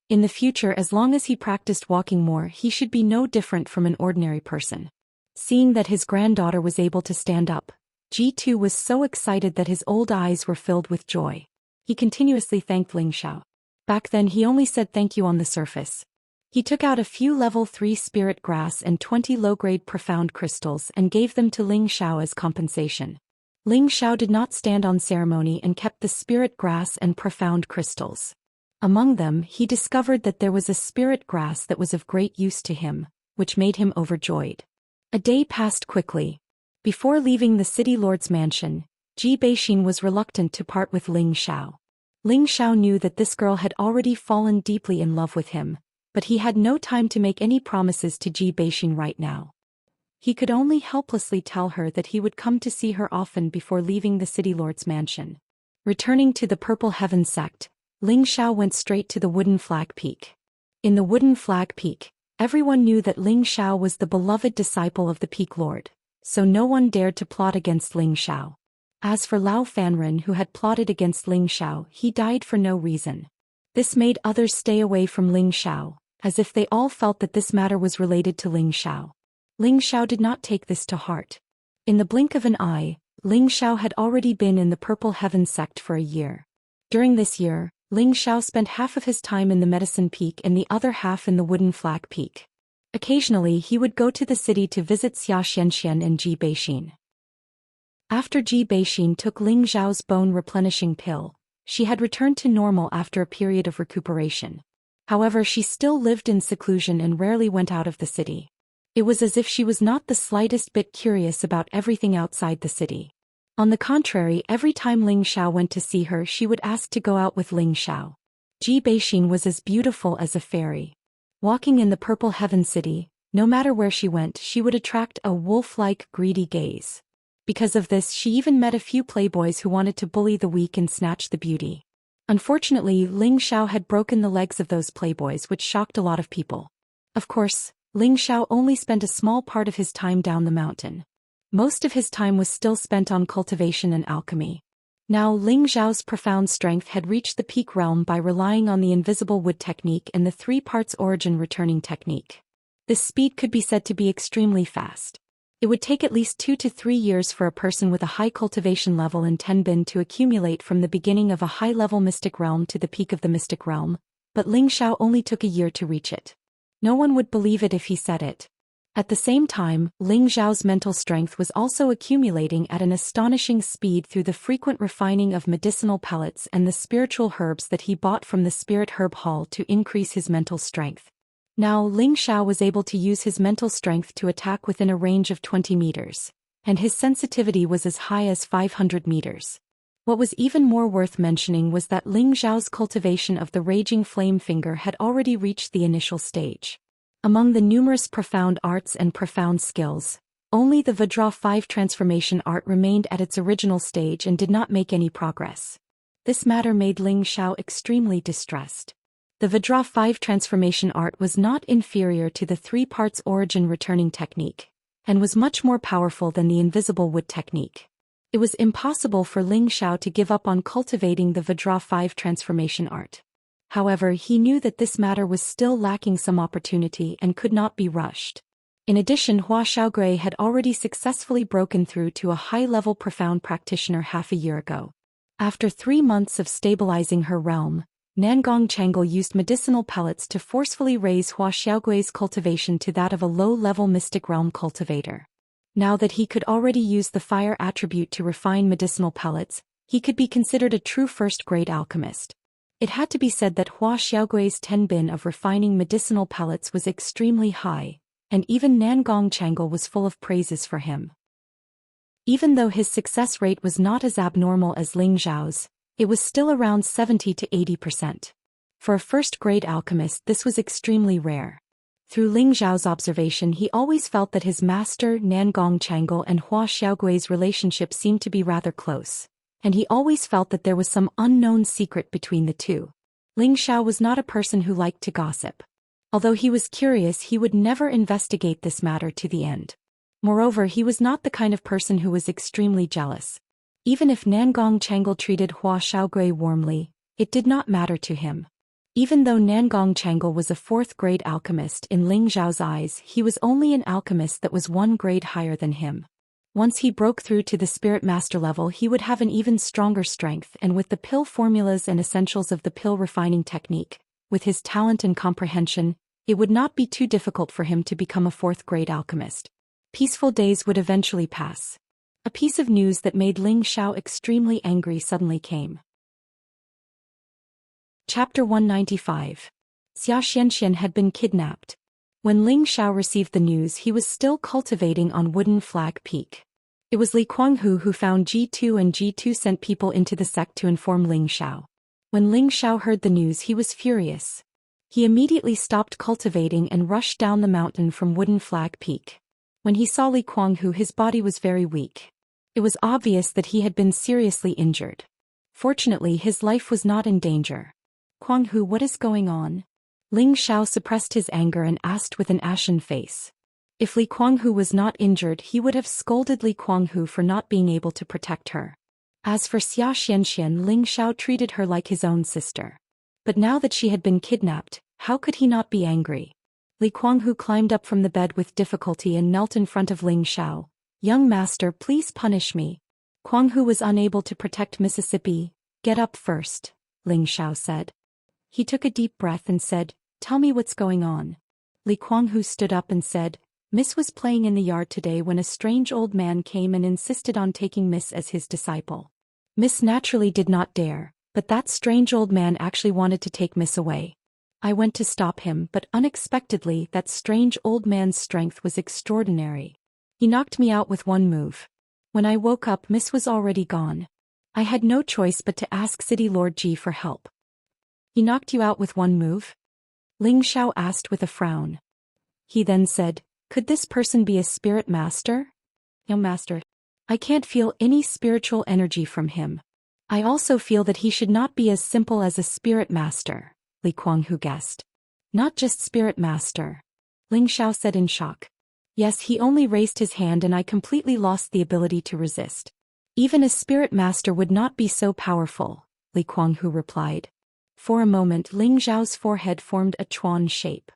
[SPEAKER 1] In the future, as long as he practiced walking more, he should be no different from an ordinary person. Seeing that his granddaughter was able to stand up, Ji2 was so excited that his old eyes were filled with joy. He continuously thanked Ling Xiao. Back then he only said thank you on the surface. He took out a few level 3 spirit grass and 20 low-grade profound crystals and gave them to Ling Xiao as compensation. Ling Xiao did not stand on ceremony and kept the spirit grass and profound crystals. Among them, he discovered that there was a spirit grass that was of great use to him, which made him overjoyed. A day passed quickly. Before leaving the city lord's mansion, Ji Beixin was reluctant to part with Ling Xiao. Ling Xiao knew that this girl had already fallen deeply in love with him, but he had no time to make any promises to Ji Beixin right now. He could only helplessly tell her that he would come to see her often before leaving the city lord's mansion. Returning to the Purple Heaven sect, Ling Xiao went straight to the Wooden Flag Peak. In the Wooden Flag Peak, everyone knew that Ling Xiao was the beloved disciple of the Peak Lord, so no one dared to plot against Ling Xiao. As for Lao Fanren, who had plotted against Ling Xiao, he died for no reason. This made others stay away from Ling Xiao, as if they all felt that this matter was related to Ling Xiao. Ling Xiao did not take this to heart. In the blink of an eye, Ling Xiao had already been in the Purple Heaven sect for a year. During this year, Ling Xiao spent half of his time in the Medicine Peak and the other half in the Wooden Flag Peak. Occasionally he would go to the city to visit Xianxia and Ji Beixin. After Ji Beixin took Ling Xiao's bone replenishing pill, she had returned to normal after a period of recuperation. However, she still lived in seclusion and rarely went out of the city. It was as if she was not the slightest bit curious about everything outside the city. On the contrary, every time Ling Xiao went to see her, she would ask to go out with Ling Xiao. Ji Beixin was as beautiful as a fairy. Walking in the Purple Heaven City, no matter where she went, she would attract a wolf-like greedy gaze. Because of this, she even met a few playboys who wanted to bully the weak and snatch the beauty. Unfortunately, Ling Xiao had broken the legs of those playboys, which shocked a lot of people. Of course, Ling Xiao only spent a small part of his time down the mountain. Most of his time was still spent on cultivation and alchemy. Now Ling Xiao's profound strength had reached the peak realm by relying on the invisible wood technique and the 3 parts origin returning technique. This speed could be said to be extremely fast. It would take at least 2 to 3 years for a person with a high cultivation level in Tenbin to accumulate from the beginning of a high-level mystic realm to the peak of the mystic realm, but Ling Xiao only took a year to reach it. No one would believe it if he said it. At the same time, Ling Xiao's mental strength was also accumulating at an astonishing speed through the frequent refining of medicinal pellets and the spiritual herbs that he bought from the Spirit Herb Hall to increase his mental strength. Now Ling Xiao was able to use his mental strength to attack within a range of 20 meters, and his sensitivity was as high as 500 meters. What was even more worth mentioning was that Ling Xiao's cultivation of the Raging Flame Finger had already reached the initial stage. Among the numerous profound arts and profound skills, only the Vajra 5 transformation art remained at its original stage and did not make any progress. This matter made Ling Xiao extremely distressed. The Vajra 5 transformation art was not inferior to the 3 parts origin returning technique, and was much more powerful than the invisible wood technique. It was impossible for Ling Xiao to give up on cultivating the Vajra 5 transformation art. However, he knew that this matter was still lacking some opportunity and could not be rushed. In addition, Hua Xiaogui had already successfully broken through to a high-level profound practitioner half a year ago. After 3 months of stabilizing her realm, Nangong Changle used medicinal pellets to forcefully raise Hua Xiaogui's cultivation to that of a low-level mystic realm cultivator. Now that he could already use the fire attribute to refine medicinal pellets, he could be considered a true first-grade alchemist. It had to be said that Hua Xiaogui's tenbin of refining medicinal pellets was extremely high, and even Nangong Changle was full of praises for him. Even though his success rate was not as abnormal as Ling Zhao's, it was still around 70 to 80%. For a first-grade alchemist, this was extremely rare. Through Ling Zhao's observation, he always felt that his master Nangong Changle and Hua Xiaogui's relationship seemed to be rather close, and he always felt that there was some unknown secret between the two. Ling Xiao was not a person who liked to gossip. Although he was curious, he would never investigate this matter to the end. Moreover, he was not the kind of person who was extremely jealous. Even if Nangong Changle treated Hua Xiaogui warmly, it did not matter to him. Even though Nangong Changle was a fourth-grade alchemist in Ling Zhao's eyes, he was only an alchemist that was one grade higher than him. Once he broke through to the Spirit Master level, he would have an even stronger strength, and with the pill formulas and essentials of the pill refining technique, with his talent and comprehension, it would not be too difficult for him to become a fourth-grade alchemist. Peaceful days would eventually pass. A piece of news that made Ling Xiao extremely angry suddenly came. Chapter 195. Xianxia had been kidnapped. When Ling Xiao received the news, he was still cultivating on Wooden Flag Peak. It was Li Kuanghu who found G2, and G2 sent people into the sect to inform Ling Xiao. When Ling Xiao heard the news, he was furious. He immediately stopped cultivating and rushed down the mountain from Wooden Flag Peak. When he saw Li Kuanghu, his body was very weak. It was obvious that he had been seriously injured. Fortunately, his life was not in danger. Kuanghu, what is going on? Ling Xiao suppressed his anger and asked with an ashen face. If Li Kuanghu was not injured, he would have scolded Li Kuanghu for not being able to protect her. As for Xianxia, Ling Xiao treated her like his own sister. But now that she had been kidnapped, how could he not be angry? Li Kuanghu climbed up from the bed with difficulty and knelt in front of Ling Xiao. Young master, please punish me. Kuanghu was unable to protect Mississippi. Get up first, Ling Xiao said. He took a deep breath and said, tell me what's going on. Li Kuanghu stood up and said, Miss was playing in the yard today when a strange old man came and insisted on taking Miss as his disciple. Miss naturally did not dare, but that strange old man actually wanted to take Miss away. I went to stop him, but unexpectedly that strange old man's strength was extraordinary. He knocked me out with one move. When I woke up, Miss was already gone. I had no choice but to ask City Lord Ji for help. He knocked you out with one move? Ling Xiao asked with a frown. He then said, could this person be a spirit master? No, master. I can't feel any spiritual energy from him. I also feel that he should not be as simple as a spirit master, Li Kuanghu guessed. Not just spirit master, Ling Xiao said in shock. Yes, he only raised his hand and I completely lost the ability to resist. Even a spirit master would not be so powerful, Li Kuanghu replied. For a moment, Ling Zhao's forehead formed a chuan shape.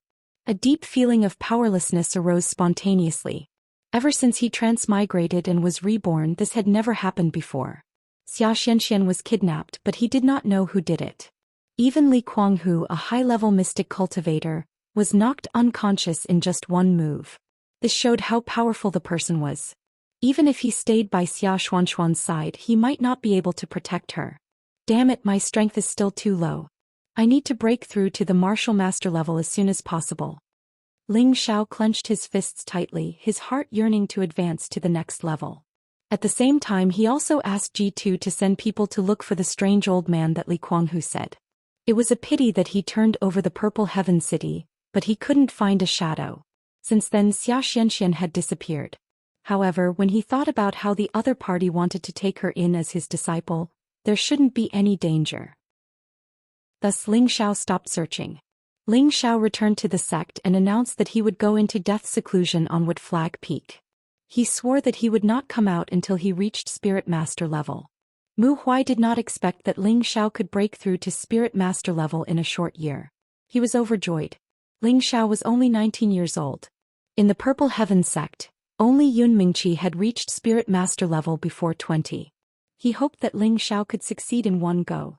[SPEAKER 1] A deep feeling of powerlessness arose spontaneously. Ever since he transmigrated and was reborn, this had never happened before. Xianxia was kidnapped, but he did not know who did it. Even Li Kuanghu, a high-level mystic cultivator, was knocked unconscious in just one move. This showed how powerful the person was. Even if he stayed by Xianxuan's side, he might not be able to protect her. Damn it, my strength is still too low. I need to break through to the martial master level as soon as possible. Ling Xiao clenched his fists tightly, his heart yearning to advance to the next level. At the same time, he also asked G2 to send people to look for the strange old man that Li Kuanghu said. It was a pity that he turned over the Purple Heaven City, but he couldn't find a shadow. Since then, Xianxia had disappeared. However, when he thought about how the other party wanted to take her in as his disciple, there shouldn't be any danger. Thus Ling Xiao stopped searching. Ling Xiao returned to the sect and announced that he would go into death seclusion on Wood Flag Peak. He swore that he would not come out until he reached Spirit Master level. Mu Huai did not expect that Ling Xiao could break through to Spirit Master level in a short year. He was overjoyed. Ling Xiao was only 19 years old. In the Purple Heaven sect, only Yun Mingqi had reached Spirit Master level before 20. He hoped that Ling Xiao could succeed in one go.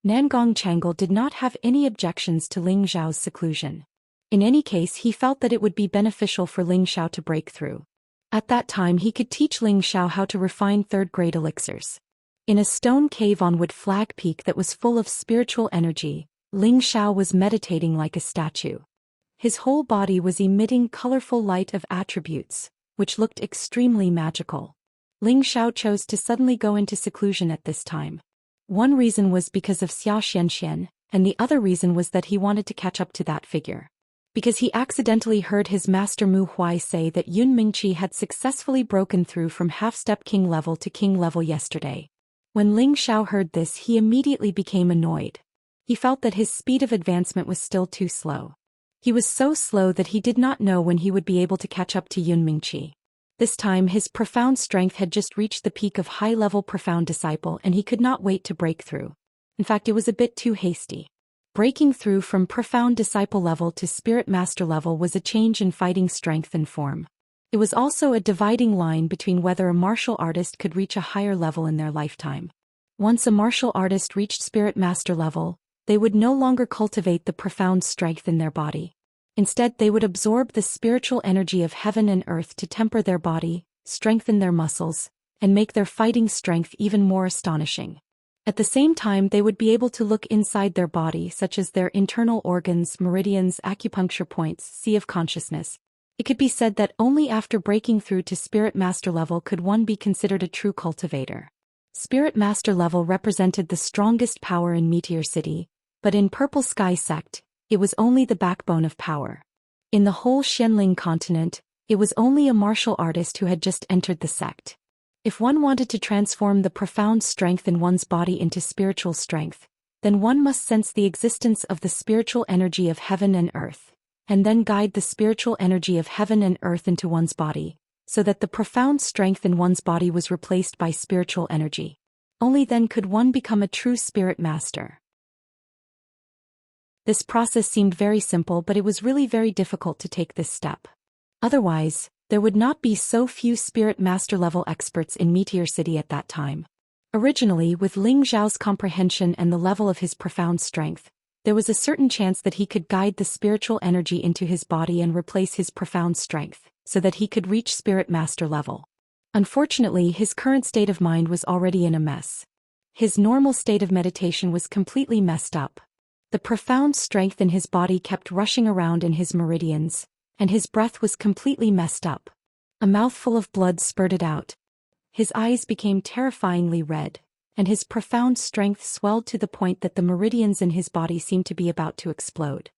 [SPEAKER 1] Nangong Changle did not have any objections to Ling Xiao's seclusion. In any case, he felt that it would be beneficial for Ling Xiao to break through. At that time he could teach Ling Xiao how to refine third-grade elixirs. In a stone cave on Wood Flag Peak that was full of spiritual energy, Ling Xiao was meditating like a statue. His whole body was emitting colorful light of attributes, which looked extremely magical. Ling Xiao chose to suddenly go into seclusion at this time. One reason was because of Xianxia, and the other reason was that he wanted to catch up to that figure. Because he accidentally heard his master Mu Huai say that Yun Mingqi had successfully broken through from half-step king level to king level yesterday. When Ling Xiao heard this, he immediately became annoyed. He felt that his speed of advancement was still too slow. He was so slow that he did not know when he would be able to catch up to Yun Mingqi. This time his profound strength had just reached the peak of high-level profound disciple and he could not wait to break through. In fact, it was a bit too hasty. Breaking through from profound disciple level to spirit master level was a change in fighting strength and form. It was also a dividing line between whether a martial artist could reach a higher level in their lifetime. Once a martial artist reached spirit master level, they would no longer cultivate the profound strength in their body. Instead, they would absorb the spiritual energy of heaven and earth to temper their body, strengthen their muscles, and make their fighting strength even more astonishing. At the same time, they would be able to look inside their body, such as their internal organs, meridians, acupuncture points, sea of consciousness. It could be said that only after breaking through to spirit master level could one be considered a true cultivator. Spirit master level represented the strongest power in Meteor City, but in Purple Sky Sect, it was only the backbone of power. In the whole Xianling continent, it was only a martial artist who had just entered the sect. If one wanted to transform the profound strength in one's body into spiritual strength, then one must sense the existence of the spiritual energy of heaven and earth, and then guide the spiritual energy of heaven and earth into one's body, so that the profound strength in one's body was replaced by spiritual energy. Only then could one become a true spirit master. This process seemed very simple, but it was really very difficult to take this step. Otherwise, there would not be so few spirit master level experts in Meteor City at that time. Originally, with Ling Xiao's comprehension and the level of his profound strength, there was a certain chance that he could guide the spiritual energy into his body and replace his profound strength, so that he could reach spirit master level. Unfortunately, his current state of mind was already in a mess. His normal state of meditation was completely messed up. The profound strength in his body kept rushing around in his meridians, and his breath was completely messed up. A mouthful of blood spurted out. His eyes became terrifyingly red, and his profound strength swelled to the point that the meridians in his body seemed to be about to explode.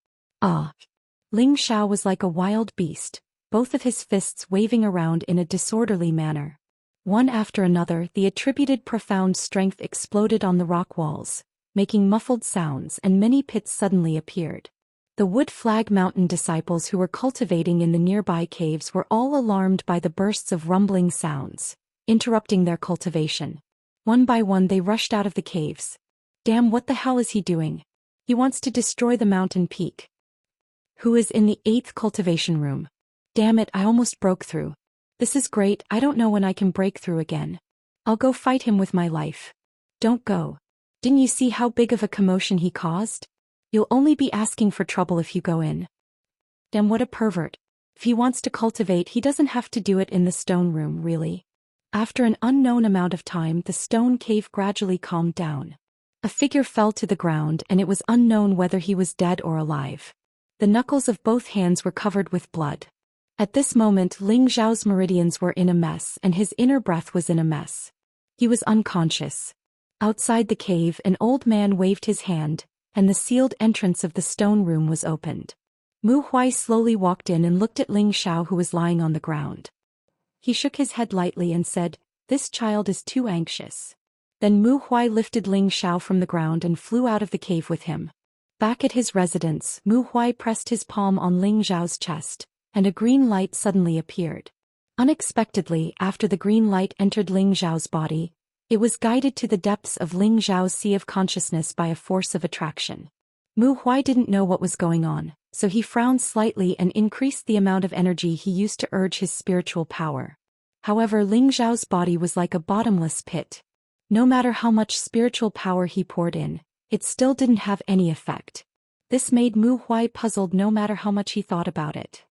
[SPEAKER 1] Ling Xiao was like a wild beast, both of his fists waving around in a disorderly manner. One after another, the attributed profound strength exploded on the rock walls, making muffled sounds, and many pits suddenly appeared. The Wood Flag Mountain disciples who were cultivating in the nearby caves were all alarmed by the bursts of rumbling sounds, interrupting their cultivation. One by one they rushed out of the caves. Damn, what the hell is he doing? He wants to destroy the mountain peak. Who is in the 8th cultivation room? Damn it, I almost broke through. This is great, I don't know when I can break through again. I'll go fight him with my life. Don't go. Didn't you see how big of a commotion he caused? You'll only be asking for trouble if you go in. Damn, what a pervert. If he wants to cultivate, he doesn't have to do it in the stone room, really. After an unknown amount of time, the stone cave gradually calmed down. A figure fell to the ground, and it was unknown whether he was dead or alive. The knuckles of both hands were covered with blood. At this moment, Ling Xiao's meridians were in a mess, and his inner breath was in a mess. He was unconscious. Outside the cave, an old man waved his hand, and the sealed entrance of the stone room was opened. Mu Huai slowly walked in and looked at Ling Xiao, who was lying on the ground. He shook his head lightly and said, "This child is too anxious." Then Mu Huai lifted Ling Xiao from the ground and flew out of the cave with him. Back at his residence, Mu Huai pressed his palm on Ling Xiao's chest, and a green light suddenly appeared. Unexpectedly, after the green light entered Ling Xiao's body, it was guided to the depths of Ling Xiao's sea of consciousness by a force of attraction. Mu Huai didn't know what was going on, so he frowned slightly and increased the amount of energy he used to urge his spiritual power. However, Ling Xiao's body was like a bottomless pit. No matter how much spiritual power he poured in, it still didn't have any effect. This made Mu Huai puzzled no matter how much he thought about it.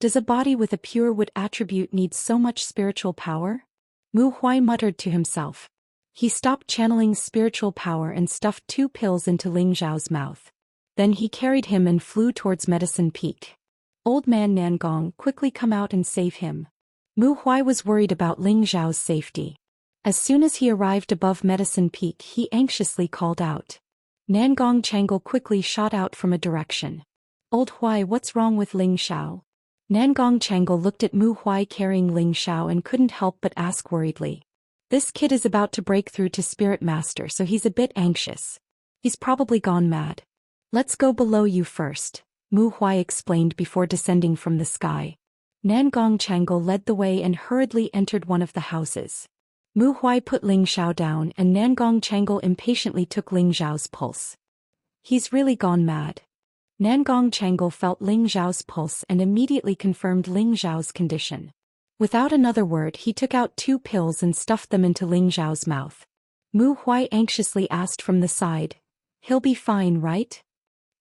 [SPEAKER 1] Does a body with a pure wood attribute need so much spiritual power? Mu Huai muttered to himself. He stopped channeling spiritual power and stuffed 2 pills into Ling Zhao's mouth. Then he carried him and flew towards Medicine Peak. Old man Nangong, quickly come out and save him. Mu Huai was worried about Ling Zhao's safety. As soon as he arrived above Medicine Peak, he anxiously called out. Nangong Changle quickly shot out from a direction. Old Huai, what's wrong with Ling Xiao? Nangong Changle looked at Mu Huai carrying Ling Xiao and couldn't help but ask worriedly. This kid is about to break through to Spirit Master, so he's a bit anxious. He's probably gone mad. Let's go below you first, Mu Huai explained before descending from the sky. Nangong Changle led the way and hurriedly entered one of the houses. Mu Huai put Ling Xiao down and Nangong Changle impatiently took Ling Zhao's pulse. He's really gone mad. Nangong Changle felt Ling Zhao's pulse and immediately confirmed Ling Zhao's condition. Without another word, he took out 2 pills and stuffed them into Ling Zhao's mouth. Mu Huai anxiously asked from the side, "He'll be fine, right?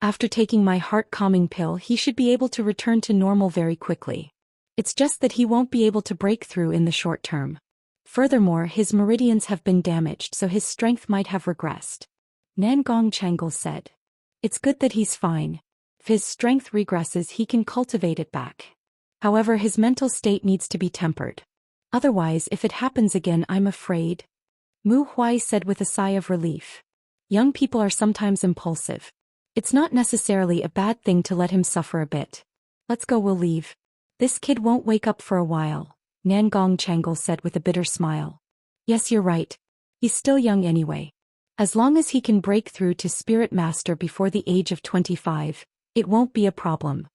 [SPEAKER 1] After taking my heart-calming pill, he should be able to return to normal very quickly. It's just that he won't be able to break through in the short term. Furthermore, his meridians have been damaged, so his strength might have regressed." Nangong Changle said. "It's good that he's fine. If his strength regresses, he can cultivate it back. However, his mental state needs to be tempered. Otherwise, if it happens again, I'm afraid." Mu Huai said with a sigh of relief. Young people are sometimes impulsive. It's not necessarily a bad thing to let him suffer a bit. Let's go, we'll leave. This kid won't wake up for a while, Nangong Changle said with a bitter smile. Yes, you're right. He's still young anyway. As long as he can break through to Spirit Master before the age of 25, it won't be a problem.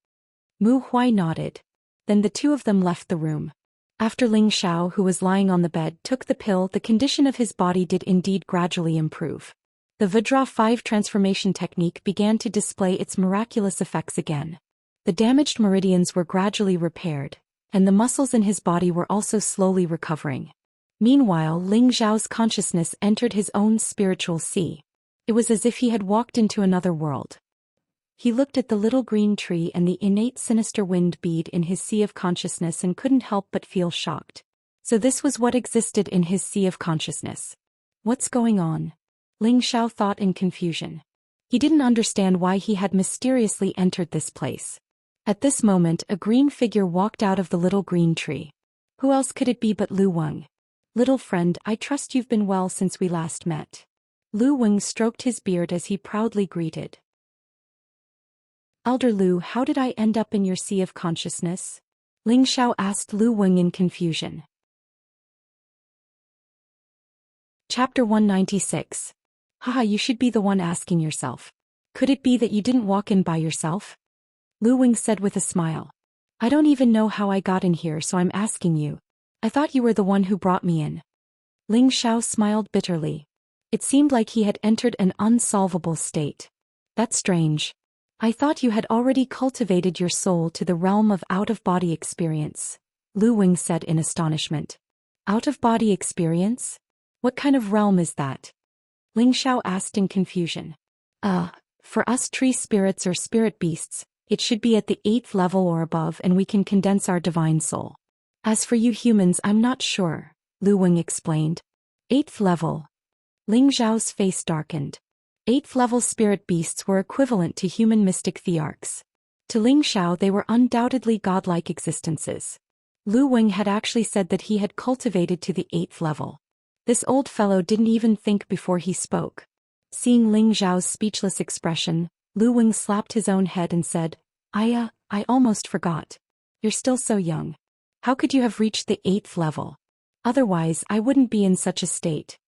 [SPEAKER 1] Mu Huai nodded. Then the 2 of them left the room. After Ling Xiao, who was lying on the bed, took the pill, the condition of his body did indeed gradually improve. The Vidra 5 transformation technique began to display its miraculous effects again. The damaged meridians were gradually repaired, and the muscles in his body were also slowly recovering. Meanwhile, Ling Zhao's consciousness entered his own spiritual sea. It was as if he had walked into another world. He looked at the little green tree and the innate sinister wind bead in his sea of consciousness and couldn't help but feel shocked. So this was what existed in his sea of consciousness. What's going on? Ling Xiao thought in confusion. He didn't understand why he had mysteriously entered this place. At this moment, a green figure walked out of the little green tree. Who else could it be but Lu Weng? Little friend, I trust you've been well since we last met. Lu Weng stroked his beard as he proudly greeted. Elder Lu, how did I end up in your sea of consciousness? Ling Xiao asked Lu Weng in confusion. Chapter 196. Haha, you should be the one asking yourself. Could it be that you didn't walk in by yourself? Lu Weng said with a smile. I don't even know how I got in here, so I'm asking you. I thought you were the one who brought me in. Ling Xiao smiled bitterly. It seemed like he had entered an unsolvable state. That's strange. I thought you had already cultivated your soul to the realm of out-of-body experience, Lu Weng said in astonishment. Out-of-body experience? What kind of realm is that? Ling Xiao asked in confusion. For us tree spirits or spirit beasts, it should be at the 8th level or above and we can condense our divine soul. As for you humans, I'm not sure, Lu Weng explained. 8th level. Ling Zhao's face darkened. 8th level spirit beasts were equivalent to human mystic thearchs. To Ling Xiao they were undoubtedly godlike existences. Lu Weng had actually said that he had cultivated to the 8th level. This old fellow didn't even think before he spoke. Seeing Ling Zhao's speechless expression, Lu Weng slapped his own head and said, I almost forgot. You're still so young. How could you have reached the 8th level? Otherwise, I wouldn't be in such a state.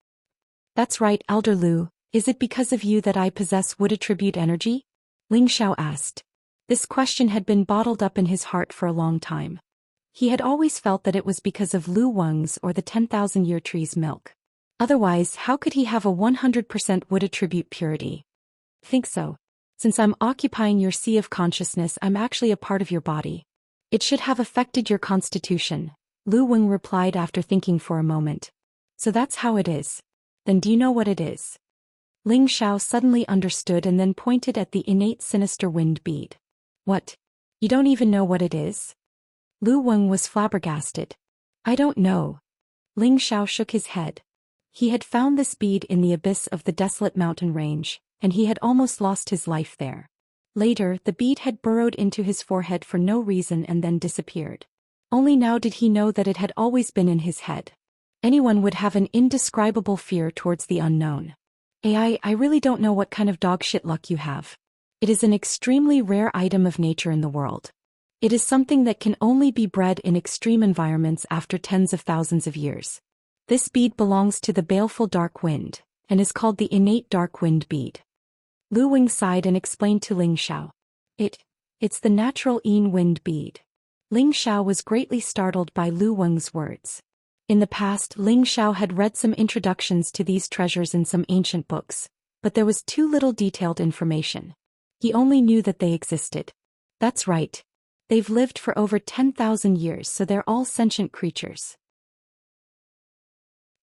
[SPEAKER 1] That's right, Elder Lu. Is it because of you that I possess wood attribute energy? Ling Xiao asked. This question had been bottled up in his heart for a long time. He had always felt that it was because of Lu Weng's or the 10,000-year tree's milk. Otherwise, how could he have a 100% wood attribute purity? Think so. Since I'm occupying your sea of consciousness, I'm actually a part of your body. It should have affected your constitution, Lu Weng replied after thinking for a moment. So that's how it is. Then do you know what it is? Ling Xiao suddenly understood and then pointed at the innate sinister wind bead. What? You don't even know what it is? Lu Weng was flabbergasted. I don't know. Ling Xiao shook his head. He had found this bead in the abyss of the desolate mountain range, and he had almost lost his life there. Later, the bead had burrowed into his forehead for no reason and then disappeared. Only now did he know that it had always been in his head. Anyone would have an indescribable fear towards the unknown. I really don't know what kind of dog shit luck you have. It is an extremely rare item of nature in the world. It is something that can only be bred in extreme environments after tens of thousands of years. This bead belongs to the baleful dark wind, and is called the innate dark wind bead. Lu Weng sighed and explained to Ling Xiao. It's the natural Yin wind bead. Ling Xiao was greatly startled by Lu Weng's words. In the past, Ling Xiao had read some introductions to these treasures in some ancient books, but there was too little detailed information. He only knew that they existed. That's right. They've lived for over 10,000 years, so they're all sentient creatures.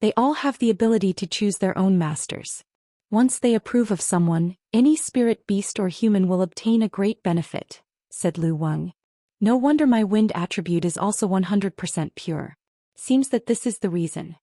[SPEAKER 1] They all have the ability to choose their own masters. Once they approve of someone, any spirit, beast or human will obtain a great benefit, said Lu Weng. No wonder my wind attribute is also 100% pure. Seems that this is the reason.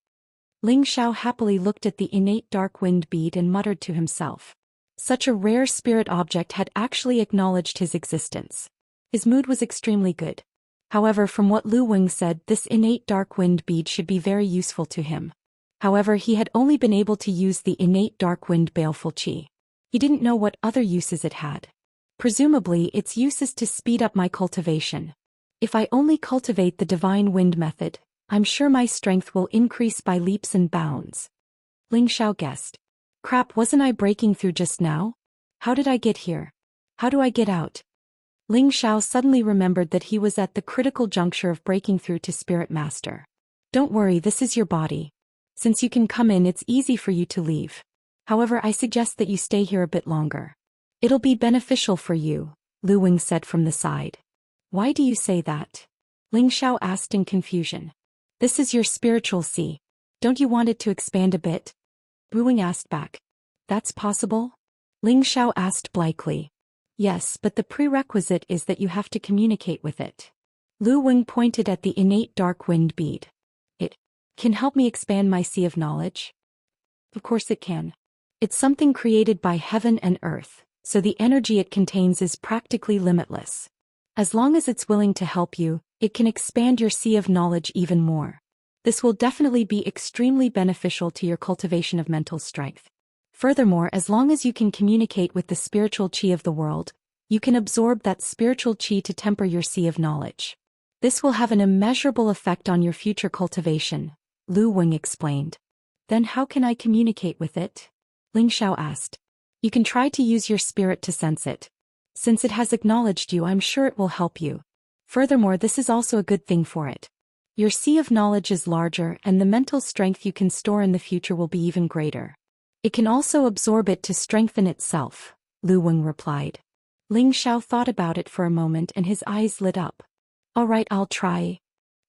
[SPEAKER 1] Ling Xiao happily looked at the innate dark wind bead and muttered to himself. Such a rare spirit object had actually acknowledged his existence. His mood was extremely good. However, from what Lu Weng said, this innate dark wind bead should be very useful to him. However, he had only been able to use the innate dark wind baleful qi. He didn't know what other uses it had. Presumably, its use is to speed up my cultivation. If I only cultivate the divine wind method, I'm sure my strength will increase by leaps and bounds. Ling Xiao guessed. Crap, wasn't I breaking through just now? How did I get here? How do I get out? Ling Xiao suddenly remembered that he was at the critical juncture of breaking through to Spirit Master. Don't worry, this is your body. Since you can come in, it's easy for you to leave. However, I suggest that you stay here a bit longer. It'll be beneficial for you, Lu Weng said from the side. Why do you say that? Ling Xiao asked in confusion. This is your spiritual sea. Don't you want it to expand a bit? Lu Weng asked back. That's possible? Ling Xiao asked blithely. Yes, but the prerequisite is that you have to communicate with it. Lu Weng pointed at the innate dark wind bead. It can help me expand my sea of knowledge? Of course it can. It's something created by heaven and earth, so the energy it contains is practically limitless. As long as it's willing to help you, it can expand your sea of knowledge even more. This will definitely be extremely beneficial to your cultivation of mental strength. Furthermore, as long as you can communicate with the spiritual qi of the world, you can absorb that spiritual qi to temper your sea of knowledge. This will have an immeasurable effect on your future cultivation, Lu Weng explained. Then how can I communicate with it? Ling Xiao asked. You can try to use your spirit to sense it. Since it has acknowledged you, I'm sure it will help you. Furthermore, this is also a good thing for it. Your sea of knowledge is larger, and the mental strength you can store in the future will be even greater. It can also absorb it to strengthen itself, Lu Weng replied. Ling Xiao thought about it for a moment and his eyes lit up. All right, I'll try.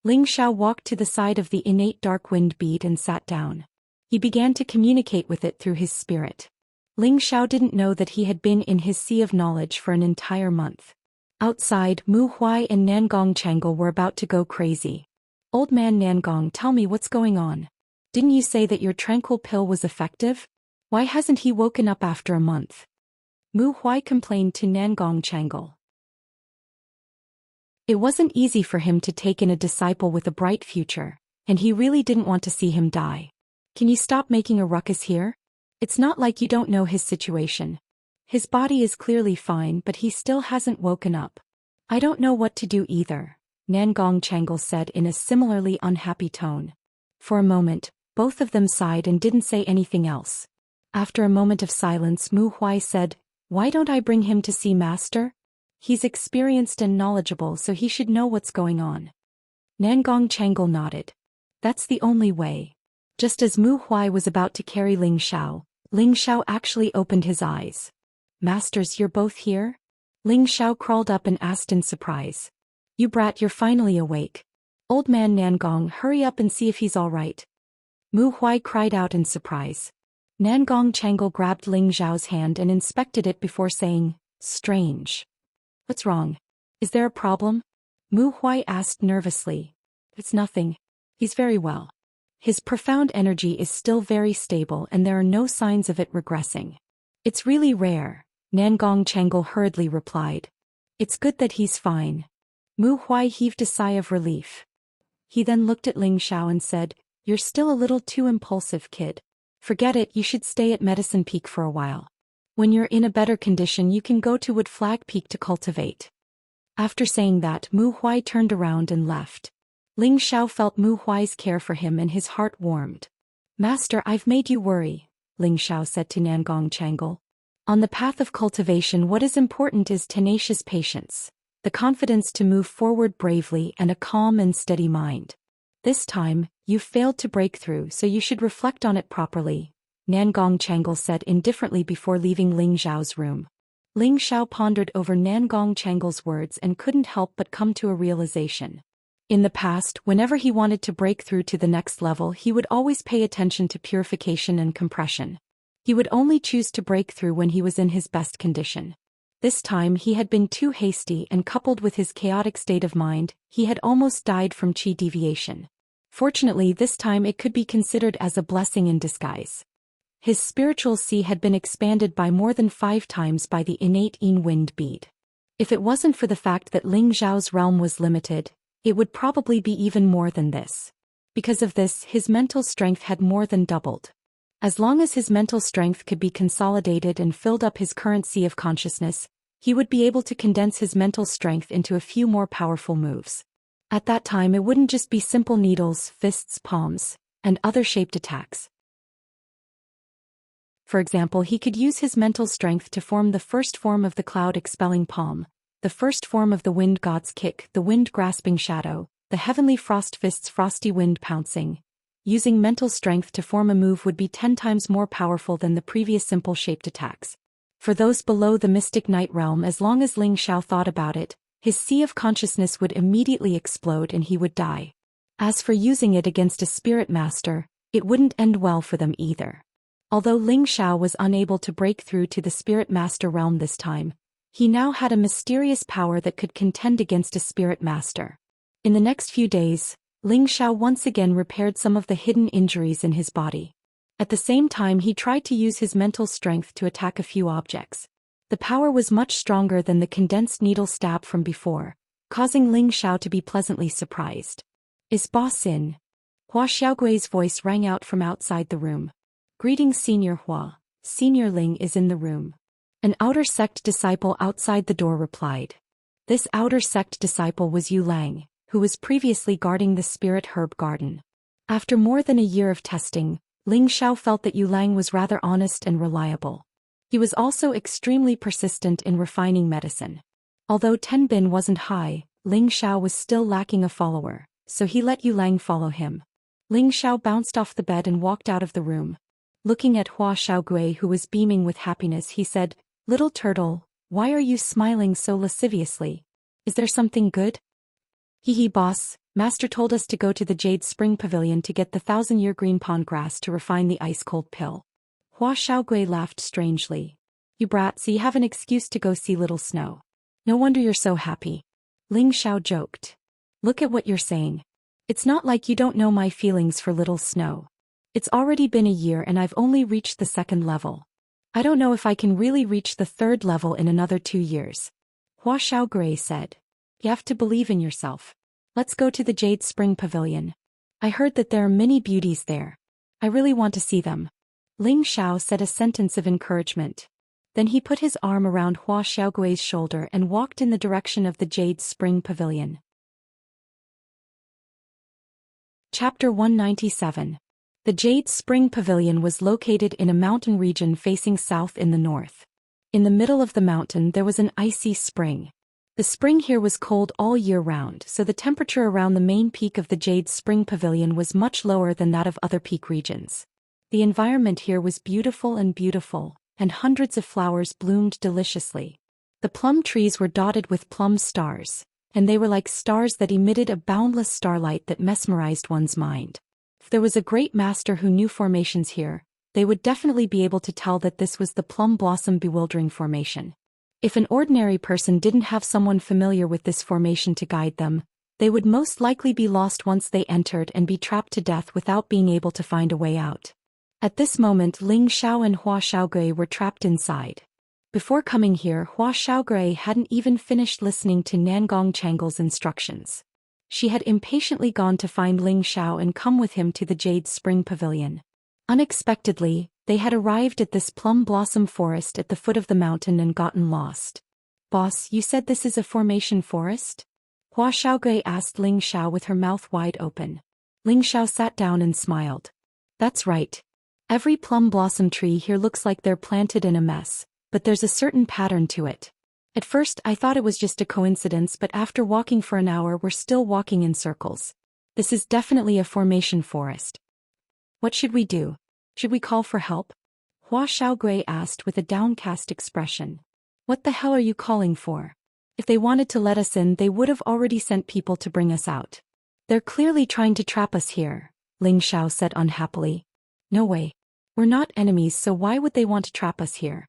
[SPEAKER 1] Ling Xiao walked to the side of the innate dark wind bead and sat down. He began to communicate with it through his spirit. Ling Xiao didn't know that he had been in his sea of knowledge for an entire month. Outside, Mu Huai and Nangong Changle were about to go crazy. Old man Nangong, tell me what's going on. Didn't you say that your tranquil pill was effective? Why hasn't he woken up after a month? Mu Huai complained to Nangong Changle. It wasn't easy for him to take in a disciple with a bright future, and he really didn't want to see him die. Can you stop making a ruckus here? It's not like you don't know his situation. His body is clearly fine, but he still hasn't woken up. I don't know what to do either, Nangong Changle said in a similarly unhappy tone. For a moment, both of them sighed and didn't say anything else. After a moment of silence, Mu Huai said, Why don't I bring him to see Master? He's experienced and knowledgeable, so he should know what's going on. Nangong Changle nodded. That's the only way. Just as Mu Huai was about to carry Ling Xiao actually opened his eyes. Masters, you're both here? Ling Xiao crawled up and asked in surprise. You brat, you're finally awake. Old man Nangong, hurry up and see if he's all right. Mu Huai cried out in surprise. Nangong Changle grabbed Ling Xiao's hand and inspected it before saying, Strange. What's wrong? Is there a problem? Mu Huai asked nervously. It's nothing. He's very well. His profound energy is still very stable and there are no signs of it regressing. It's really rare, Nangong Changle hurriedly replied. It's good that he's fine. Mu Huai heaved a sigh of relief. He then looked at Ling Xiao and said, You're still a little too impulsive, kid. Forget it, you should stay at Medicine Peak for a while. When you're in a better condition you can go to Wood Flag Peak to cultivate. After saying that, Mu Huai turned around and left. Ling Xiao felt Mu Huai's care for him and his heart warmed. Master, I've made you worry, Ling Xiao said to Nangong Changle. On the path of cultivation what is important is tenacious patience, the confidence to move forward bravely and a calm and steady mind. This time, you've failed to break through so you should reflect on it properly, Nangong Changle said indifferently before leaving Ling Xiao's room. Ling Xiao pondered over Nangong Changle's words and couldn't help but come to a realization. In the past, whenever he wanted to break through to the next level he would always pay attention to purification and compression. He would only choose to break through when he was in his best condition. This time he had been too hasty and coupled with his chaotic state of mind, he had almost died from chi deviation. Fortunately this time it could be considered as a blessing in disguise. His spiritual sea had been expanded by more than 5 times by the innate Yin wind bead. If it wasn't for the fact that Ling Xiao's realm was limited, it would probably be even more than this. Because of this, his mental strength had more than doubled. As long as his mental strength could be consolidated and filled up his current sea of consciousness, he would be able to condense his mental strength into a few more powerful moves. At that time it wouldn't just be simple needles, fists, palms, and other shaped attacks. For example, he could use his mental strength to form the first form of the cloud-expelling palm, the first form of the wind god's kick, the wind-grasping shadow, the heavenly frost fist's frosty wind pouncing. Using mental strength to form a move would be 10 times more powerful than the previous simple shaped attacks. For those below the mystic night realm, as long as Ling Xiao thought about it, his sea of consciousness would immediately explode and he would die. As for using it against a spirit master, it wouldn't end well for them either. Although Ling Xiao was unable to break through to the spirit master realm this time, he now had a mysterious power that could contend against a spirit master. In the next few days, Ling Xiao once again repaired some of the hidden injuries in his body. At the same time he tried to use his mental strength to attack a few objects. The power was much stronger than the condensed needle stab from before, causing Ling Xiao to be pleasantly surprised. Is boss in? Hua Xiaogui's voice rang out from outside the room. Greetings Senior Hua, Senior Ling is in the room. An outer sect disciple outside the door replied. This outer sect disciple was Yu Lang, who was previously guarding the spirit herb garden. After more than a year of testing, Ling Xiao felt that Yu Lang was rather honest and reliable. He was also extremely persistent in refining medicine. Although Tenbin wasn't high, Ling Xiao was still lacking a follower, so he let Yu Lang follow him. Ling Xiao bounced off the bed and walked out of the room. Looking at Hua Xiaogui who was beaming with happiness he said, Little turtle, why are you smiling so lasciviously? Is there something good? Hee boss, Master told us to go to the Jade Spring Pavilion to get the 1,000-year green pond grass to refine the ice-cold pill. Hua Xiaogui laughed strangely. You brat, so you have an excuse to go see Little Snow. No wonder you're so happy. Ling Xiao joked. Look at what you're saying. It's not like you don't know my feelings for Little Snow. It's already been a year and I've only reached the 2nd level. I don't know if I can really reach the 3rd level in another 2 years. Hua Xiaogui said. You have to believe in yourself. Let's go to the Jade Spring Pavilion. I heard that there are many beauties there. I really want to see them. Ling Xiao said a sentence of encouragement. Then he put his arm around Hua Xiaogui's shoulder and walked in the direction of the Jade Spring Pavilion. Chapter 197. The Jade Spring Pavilion was located in a mountain region facing south in the north. In the middle of the mountain there was an icy spring. The spring here was cold all year round, so the temperature around the main peak of the Jade Spring Pavilion was much lower than that of other peak regions. The environment here was beautiful, and hundreds of flowers bloomed deliciously. The plum trees were dotted with plum stars, and they were like stars that emitted a boundless starlight that mesmerized one's mind. If there was a great master who knew formations here, they would definitely be able to tell that this was the plum blossom bewildering formation. If an ordinary person didn't have someone familiar with this formation to guide them, they would most likely be lost once they entered and be trapped to death without being able to find a way out. At this moment Ling Xiao and Hua Xiaogui were trapped inside. Before coming here, Hua Xiaogui hadn't even finished listening to Nangong Changle's instructions. She had impatiently gone to find Ling Xiao and come with him to the Jade Spring Pavilion. Unexpectedly, they had arrived at this plum blossom forest at the foot of the mountain and gotten lost. "Boss, you said this is a formation forest?" Hua Xiaogui asked Ling Xiao with her mouth wide open. Ling Xiao sat down and smiled. "That's right. Every plum blossom tree here looks like they're planted in a mess, but there's a certain pattern to it. At first I thought it was just a coincidence, but after walking for an hour we're still walking in circles. This is definitely a formation forest. What should we do? Should we call for help?" Hua Xiaogui asked with a downcast expression. "What the hell are you calling for? If they wanted to let us in, they would have already sent people to bring us out. They're clearly trying to trap us here," Ling Xiao said unhappily. "No way. We're not enemies, so why would they want to trap us here?"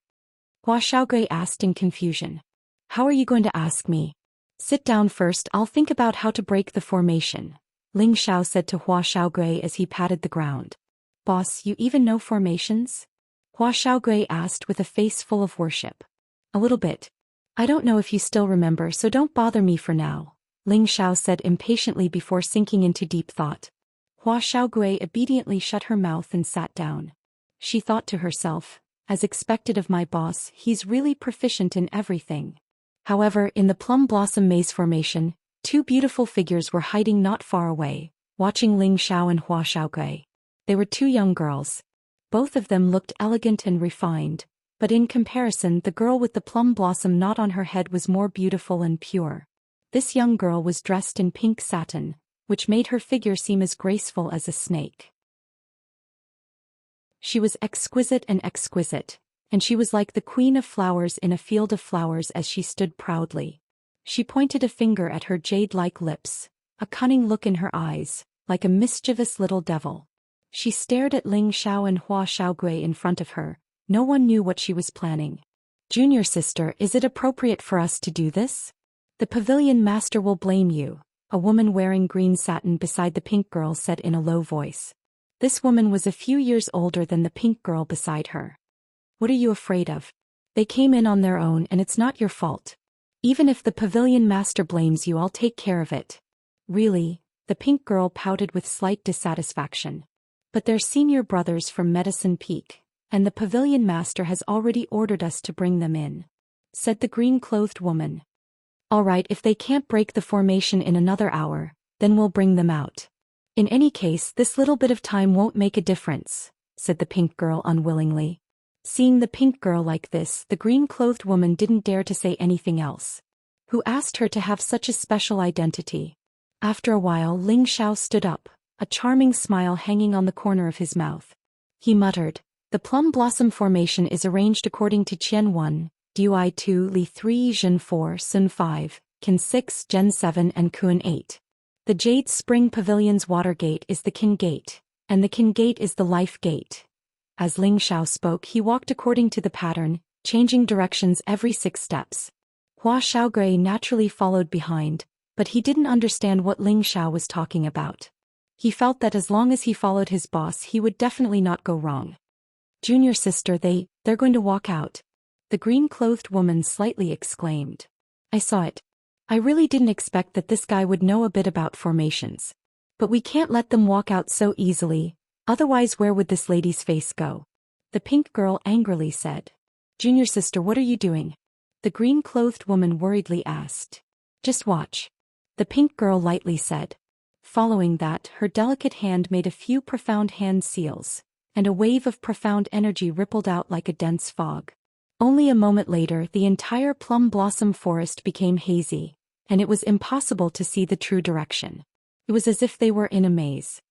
[SPEAKER 1] Hua Xiaogui asked in confusion. "How are you going to ask me? Sit down first, I'll think about how to break the formation," Ling Xiao said to Hua Xiaogui as he patted the ground. "Boss, you even know formations?" Hua Xiaogui asked with a face full of worship. "A little bit. I don't know if you still remember, so don't bother me for now," Ling Xiao said impatiently before sinking into deep thought. Hua Xiaogui obediently shut her mouth and sat down. She thought to herself, "As expected of my boss, he's really proficient in everything." However, in the plum blossom maze formation, two beautiful figures were hiding not far away, watching Ling Xiao and Hua Xiaogui. They were two young girls. Both of them looked elegant and refined, but in comparison the girl with the plum blossom knot on her head was more beautiful and pure. This young girl was dressed in pink satin, which made her figure seem as graceful as a snake. She was exquisite, and she was like the queen of flowers in a field of flowers as she stood proudly. She pointed a finger at her jade-like lips, a cunning look in her eyes, like a mischievous little devil. She stared at Ling Xiao and Hua Xiaogui in front of her. No one knew what she was planning. "Junior sister, is it appropriate for us to do this? The pavilion master will blame you," a woman wearing green satin beside the pink girl said in a low voice. This woman was a few years older than the pink girl beside her. "What are you afraid of? They came in on their own and it's not your fault. Even if the pavilion master blames you, I'll take care of it." "Really?" The pink girl pouted with slight dissatisfaction. "But they're senior brothers from Medicine Peak, and the pavilion master has already ordered us to bring them in," said the green-clothed woman. "All right, if they can't break the formation in another hour, then we'll bring them out. In any case, this little bit of time won't make a difference," said the pink girl unwillingly. Seeing the pink girl like this, the green-clothed woman didn't dare to say anything else. Who asked her to have such a special identity? After a while, Ling Xiao stood up, a charming smile hanging on the corner of his mouth. He muttered, "The plum blossom formation is arranged according to Qian 1, Dui 2, Li 3, Zhen 4, Sun 5, Qin 6, Gen 7 and Kun 8. The Jade Spring Pavilion's water gate is the Qin gate, and the Qin gate is the life gate." As Ling Xiao spoke, he walked according to the pattern, changing directions every 6 steps. Hua Xiaogui naturally followed behind, but he didn't understand what Ling Xiao was talking about. He felt that as long as he followed his boss, he would definitely not go wrong. "Junior sister, they're going to walk out," the green-clothed woman slightly exclaimed. "I saw it. I really didn't expect that this guy would know a bit about formations. But we can't let them walk out so easily, otherwise where would this lady's face go?" the pink girl angrily said. "Junior sister, what are you doing?" the green-clothed woman worriedly asked. "Just watch," the pink girl lightly said. Following that, her delicate hand made a few profound hand seals, and a wave of profound energy rippled out like a dense fog. Only a moment later, the entire plum blossom forest became hazy, and it was impossible to see the true direction. It was as if they were in a maze.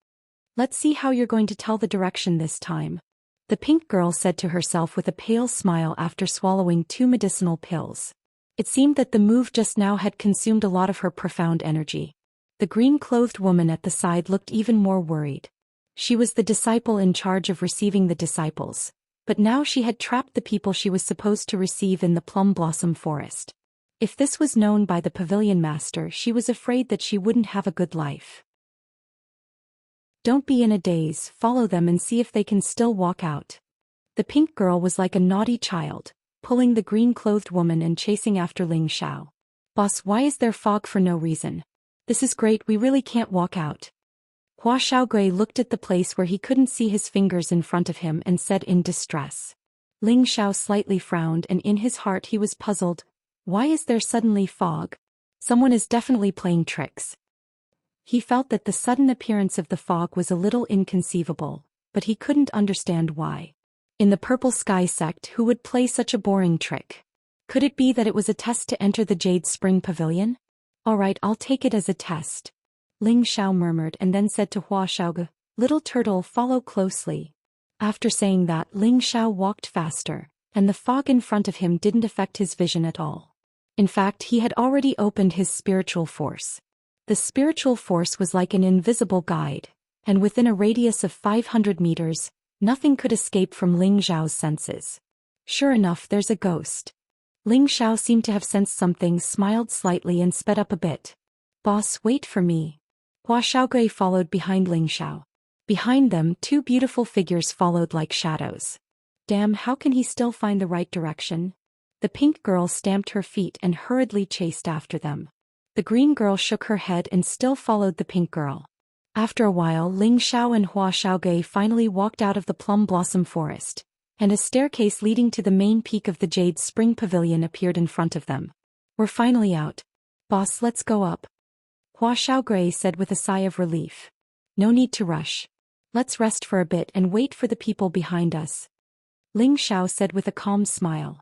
[SPEAKER 1] "Let's see how you're going to tell the direction this time," the pink girl said to herself with a pale smile after swallowing 2 medicinal pills. It seemed that the move just now had consumed a lot of her profound energy. The green-clothed woman at the side looked even more worried. She was the disciple in charge of receiving the disciples, But now she had trapped the people she was supposed to receive in the plum blossom forest. If this was known by the pavilion master, she was afraid that she wouldn't have a good life. Don't be in a daze, follow them and see if they can still walk out. The pink girl was like a naughty child, pulling the green-clothed woman and chasing after Ling Xiao. Boss, why is there fog for no reason? This is great, we really can't walk out. Hua Xiaogui looked at the place where he couldn't see his fingers in front of him and said in distress. Ling Xiao slightly frowned and in his heart he was puzzled. Why is there suddenly fog? Someone is definitely playing tricks. He felt that the sudden appearance of the fog was a little inconceivable, but he couldn't understand why. In the Purple Sky sect, who would play such a boring trick? Could it be that it was a test to enter the Jade Spring Pavilion? All right, I'll take it as a test. Ling Xiao murmured and then said to Hua Xiaoge, Little turtle, follow closely. After saying that, Ling Xiao walked faster, and the fog in front of him didn't affect his vision at all. In fact, he had already opened his spiritual force. The spiritual force was like an invisible guide, and within a radius of 500 meters, nothing could escape from Ling Xiao's senses. Sure enough, there's a ghost. Ling Xiao seemed to have sensed something, smiled slightly and sped up a bit. Boss, wait for me. Hua Xiaogui followed behind Ling Xiao. Behind them, two beautiful figures followed like shadows. Damn, how can he still find the right direction? The pink girl stamped her feet and hurriedly chased after them. The green girl shook her head and still followed the pink girl. After a while, Ling Xiao and Hua Xiaogui finally walked out of the plum blossom forest, and a staircase leading to the main peak of the Jade Spring Pavilion appeared in front of them. We're finally out. Boss, let's go up. Hua Xiaogui said with a sigh of relief. No need to rush. Let's rest for a bit and wait for the people behind us. Ling Xiao said with a calm smile.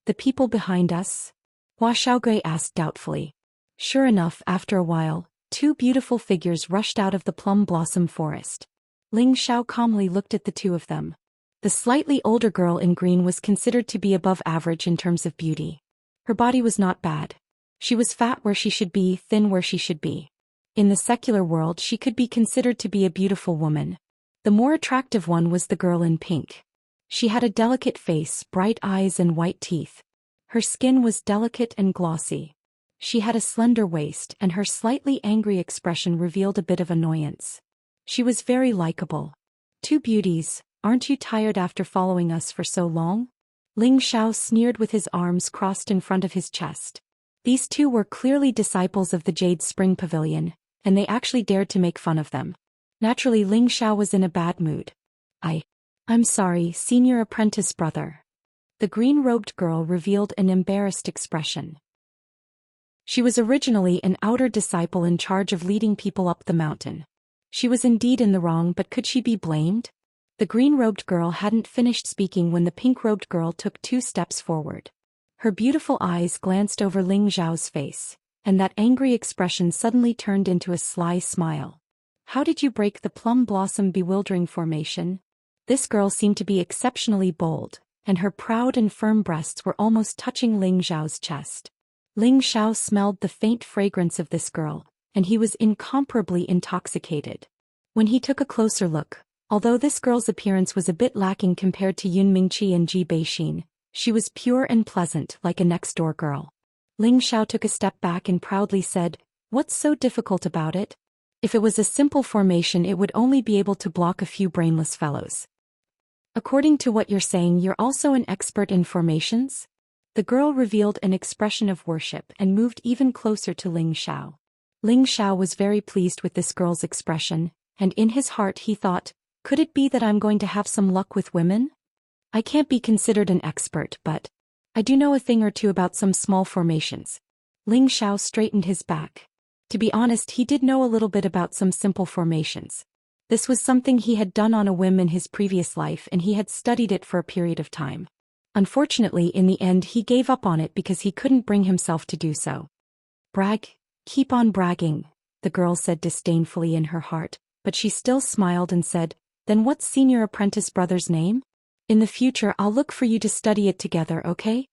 [SPEAKER 1] The people behind us? Hua Xiaogui asked doubtfully. Sure enough, after a while, two beautiful figures rushed out of the plum blossom forest. Ling Xiao calmly looked at the two of them. The slightly older girl in green was considered to be above average in terms of beauty. Her body was not bad. She was fat where she should be, thin where she should be. In the secular world, she could be considered to be a beautiful woman. The more attractive one was the girl in pink. She had a delicate face, bright eyes and white teeth. Her skin was delicate and glossy. She had a slender waist and her slightly angry expression revealed a bit of annoyance. She was very likable. Two beauties, aren't you tired after following us for so long? Ling Xiao sneered with his arms crossed in front of his chest. These two were clearly disciples of the Jade Spring Pavilion, and they actually dared to make fun of them. Naturally, Ling Xiao was in a bad mood. I'm sorry, senior apprentice brother. The green-robed girl revealed an embarrassed expression. She was originally an outer disciple in charge of leading people up the mountain. She was indeed in the wrong, but could she be blamed? The green-robed girl hadn't finished speaking when the pink-robed girl took 2 steps forward. Her beautiful eyes glanced over Ling Xiao's face, and that angry expression suddenly turned into a sly smile. How did you break the plum blossom bewildering formation? This girl seemed to be exceptionally bold, and her proud and firm breasts were almost touching Ling Xiao's chest. Ling Xiao smelled the faint fragrance of this girl, and he was incomparably intoxicated. When he took a closer look, although this girl's appearance was a bit lacking compared to Yun Mingqi and Ji Beixin, she was pure and pleasant like a next-door girl. Ling Xiao took a step back and proudly said, "What's so difficult about it? If it was a simple formation, it would only be able to block a few brainless fellows. According to what you're saying, you're also an expert in formations?" The girl revealed an expression of worship and moved even closer to Ling Xiao. Ling Xiao was very pleased with this girl's expression, and in his heart he thought, could it be that I'm going to have some luck with women? I can't be considered an expert, but I do know a thing or two about some small formations. Ling Xiao straightened his back. To be honest, he did know a little bit about some simple formations. This was something he had done on a whim in his previous life, and he had studied it for a period of time. Unfortunately, in the end he gave up on it because he couldn't bring himself to do so. Brag, keep on bragging, the girl said disdainfully in her heart, but she still smiled and said, then what's senior apprentice brother's name? In the future I'll look for you to study it together, okay?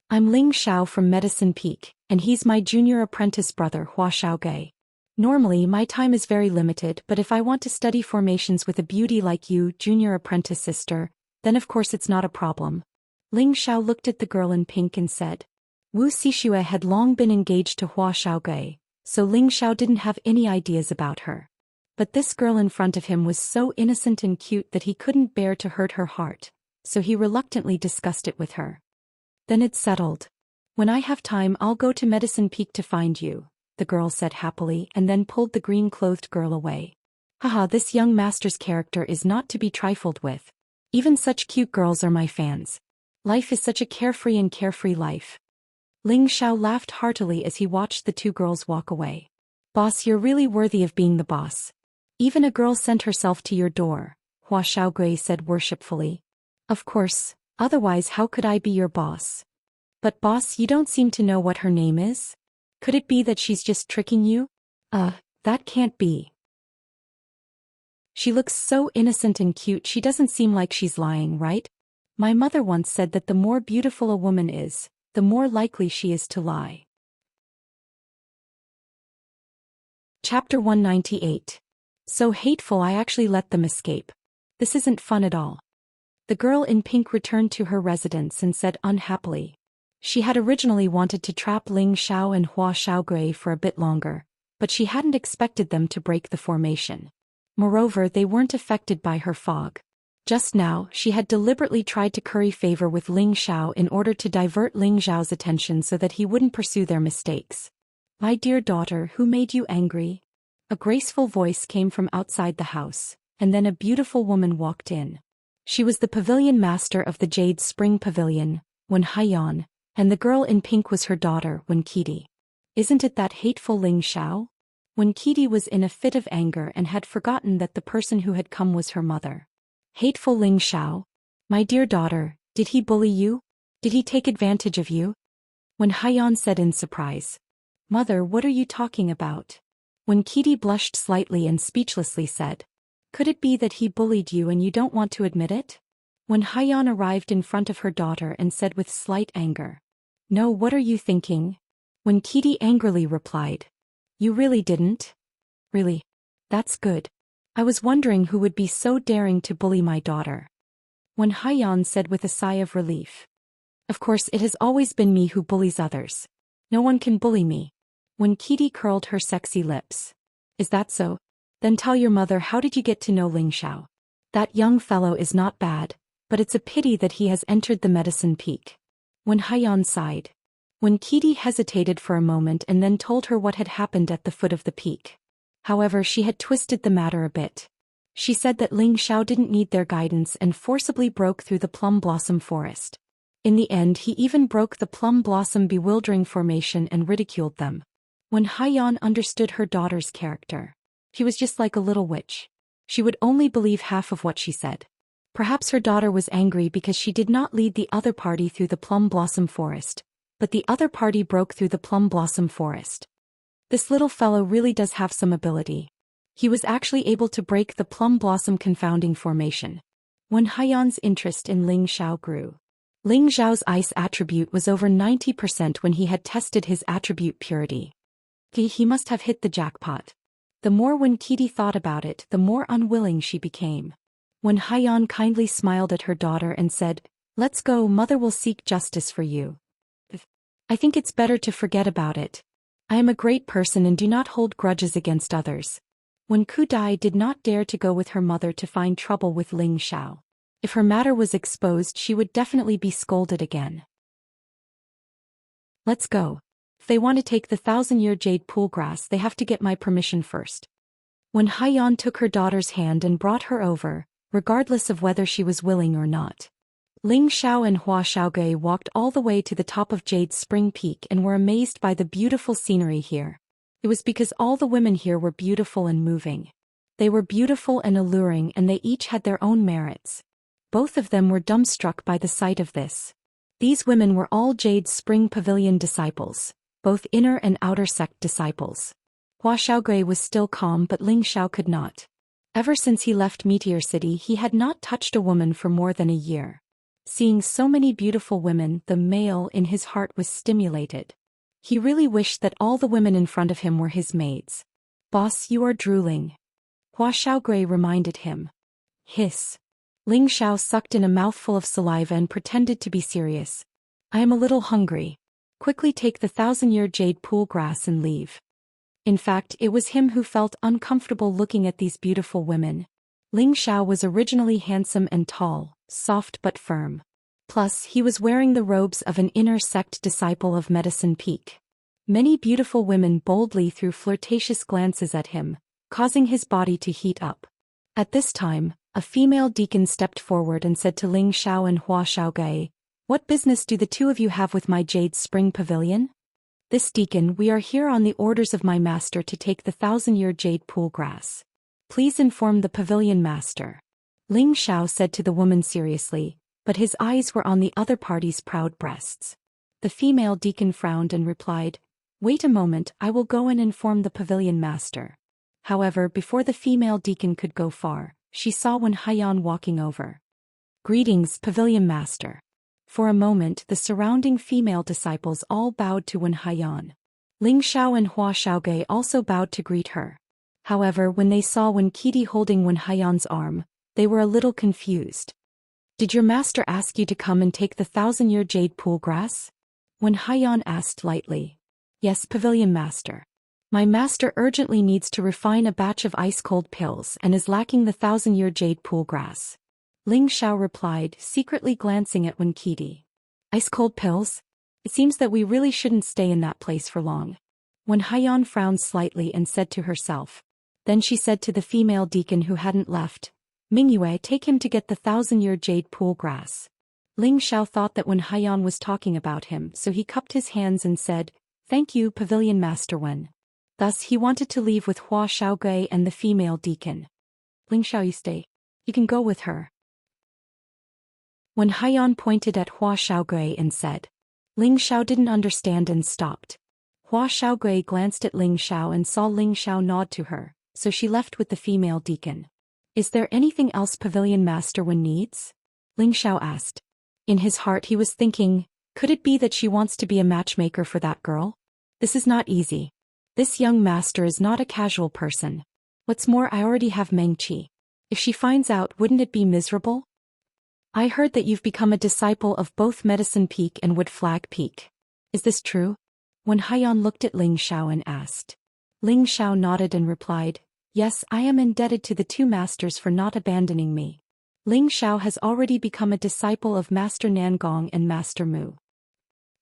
[SPEAKER 1] I'm Ling Xiao from Medicine Peak, and he's my junior apprentice brother Hua Xiaogui. Normally my time is very limited, but if I want to study formations with a beauty like you, junior apprentice sister, Then of course it's not a problem. Ling Xiao looked at the girl in pink and said. Wu Xixue had long been engaged to Hua Xiaogui, so Ling Xiao didn't have any ideas about her. But this girl in front of him was so innocent and cute that he couldn't bear to hurt her heart, so he reluctantly discussed it with her. Then it's settled. When I have time I'll go to Medicine Peak to find you, the girl said happily and then pulled the green-clothed girl away. Haha, this young master's character is not to be trifled with. Even such cute girls are my fans. Life is such a carefree life. Ling Xiao laughed heartily as he watched the two girls walk away. Boss, you're really worthy of being the boss. Even a girl sent herself to your door, Hua Xiaogui said worshipfully. Of course, otherwise how could I be your boss? But boss, you don't seem to know what her name is? Could it be that she's just tricking you? That can't be. She looks so innocent and cute, she doesn't seem like she's lying, right? My mother once said that the more beautiful a woman is, the more likely she is to lie. Chapter 198. So hateful I actually let them escape. This isn't fun at all. The girl in pink returned to her residence and said unhappily. She had originally wanted to trap Ling Xiao and Hua Xiaogui for a bit longer, but she hadn't expected them to break the formation. Moreover, they weren't affected by her fog. Just now, she had deliberately tried to curry favor with Ling Xiao in order to divert Ling Xiao's attention so that he wouldn't pursue their mistakes. My dear daughter, who made you angry? A graceful voice came from outside the house, and then a beautiful woman walked in. She was the pavilion master of the Jade Spring Pavilion, Wen Haiyan, and the girl in pink was her daughter, Wen Qidi. Isn't it that hateful Ling Xiao? Wen Qidi was in a fit of anger and had forgotten that the person who had come was her mother. Hateful Ling Xiao? My dear daughter, did he bully you? Did he take advantage of you? Wen Haiyan said in surprise. Mother, what are you talking about? Wen Qidi blushed slightly and speechlessly said. Could it be that he bullied you and you don't want to admit it? Wen Haiyan arrived in front of her daughter and said with slight anger. No, what are you thinking? Wen Qidi angrily replied. You really didn't? Really? That's good. I was wondering who would be so daring to bully my daughter. Wen Haiyan said with a sigh of relief. Of course, it has always been me who bullies others. No one can bully me. Wen Qidi curled her sexy lips. Is that so? Then tell your mother, how did you get to know Ling Xiao? That young fellow is not bad, but it's a pity that he has entered the Medicine Peak. Wen Haiyan sighed. Wen Qidi hesitated for a moment and then told her what had happened at the foot of the peak. However, she had twisted the matter a bit. She said that Ling Xiao didn't need their guidance and forcibly broke through the plum blossom forest. In the end, he even broke the plum blossom bewildering formation and ridiculed them. Wen Haiyan understood her daughter's character. She was just like a little witch. She would only believe half of what she said. Perhaps her daughter was angry because she did not lead the other party through the plum blossom forest, but the other party broke through the plum blossom forest. This little fellow really does have some ability. He was actually able to break the plum blossom confounding formation. Wen Haiyan's interest in Ling Xiao grew. Ling Xiao's ice attribute was over 90% when he had tested his attribute purity. He must have hit the jackpot. The more Wen Qidi thought about it, the more unwilling she became. Wen Haiyan kindly smiled at her daughter and said, Let's go, mother will seek justice for you. I think it's better to forget about it. I am a great person and do not hold grudges against others. Wen Kudai did not dare to go with her mother to find trouble with Ling Xiao. If her matter was exposed, she would definitely be scolded again. Let's go. If they want to take the 1,000-year jade pool grass, they have to get my permission first. Wen Haiyan took her daughter's hand and brought her over, regardless of whether she was willing or not. Ling Xiao and Hua Xiaogui walked all the way to the top of Jade Spring Peak and were amazed by the beautiful scenery here. It was because all the women here were beautiful and moving. They were beautiful and alluring, and they each had their own merits. Both of them were dumbstruck by the sight of this. These women were all Jade Spring Pavilion disciples, both inner and outer sect disciples. Hua Xiaogui was still calm, but Ling Xiao could not. Ever since he left Meteor City, he had not touched a woman for more than a year. Seeing so many beautiful women, the male in his heart was stimulated. He really wished that all the women in front of him were his maids. Boss, you are drooling. Hua Xiaogui reminded him. Hiss. Ling Xiao sucked in a mouthful of saliva and pretended to be serious. I am a little hungry. Quickly take the 1,000-year jade pool grass and leave. In fact, it was him who felt uncomfortable looking at these beautiful women. Ling Xiao was originally handsome and tall, soft but firm. Plus, he was wearing the robes of an inner sect disciple of Medicine Peak. Many beautiful women boldly threw flirtatious glances at him, causing his body to heat up. At this time, a female deacon stepped forward and said to Ling Xiao and Hua Xiaogai, "What business do the two of you have with my Jade Spring Pavilion?" "This deacon, we are here on the orders of my master to take the 1,000-year jade pool grass. Please inform the pavilion master." Ling Xiao said to the woman seriously, but his eyes were on the other party's proud breasts. The female deacon frowned and replied, "Wait a moment, I will go and inform the pavilion master." However, before the female deacon could go far, she saw Wen Haiyan walking over. "Greetings, pavilion master." For a moment, the surrounding female disciples all bowed to Wen Haiyan. Ling Xiao and Hua Xiaogai also bowed to greet her. However, when they saw Wen Qidi holding Wen Haiyan's arm, they were a little confused. "Did your master ask you to come and take the 1,000-year jade pool grass?" Wen Haiyan asked lightly. "Yes, pavilion master. My master urgently needs to refine a batch of ice-cold pills and is lacking the 1,000-year jade pool grass." Ling Xiao replied, secretly glancing at Wen Qidi. "Ice-cold pills? It seems that we really shouldn't stay in that place for long." Wen Haiyan frowned slightly and said to herself. Then she said to the female deacon who hadn't left, "Mingyue, take him to get the 1,000-year jade pool grass." Ling Xiao thought that Wen Haiyan was talking about him, so he cupped his hands and said, "Thank you, pavilion master Wen." Thus he wanted to leave with Hua Xiaogai and the female deacon. "Ling Xiao, you stay. You can go with her." When Haiyan pointed at Hua Xiaogai and said. Ling Xiao didn't understand and stopped. Hua Xiaogai glanced at Ling Xiao and saw Ling Xiao nod to her, so she left with the female deacon. "Is there anything else pavilion master Wen needs?" Ling Xiao asked. In his heart he was thinking, could it be that she wants to be a matchmaker for that girl? This is not easy. This young master is not a casual person. What's more, I already have Mengqi. If she finds out, wouldn't it be miserable? "I heard that you've become a disciple of both Medicine Peak and Wood Flag Peak. Is this true?" When Haiyan looked at Ling Xiao and asked. Ling Xiao nodded and replied, "Yes, I am indebted to the two masters for not abandoning me." Ling Xiao has already become a disciple of Master Nangong and Master Mu.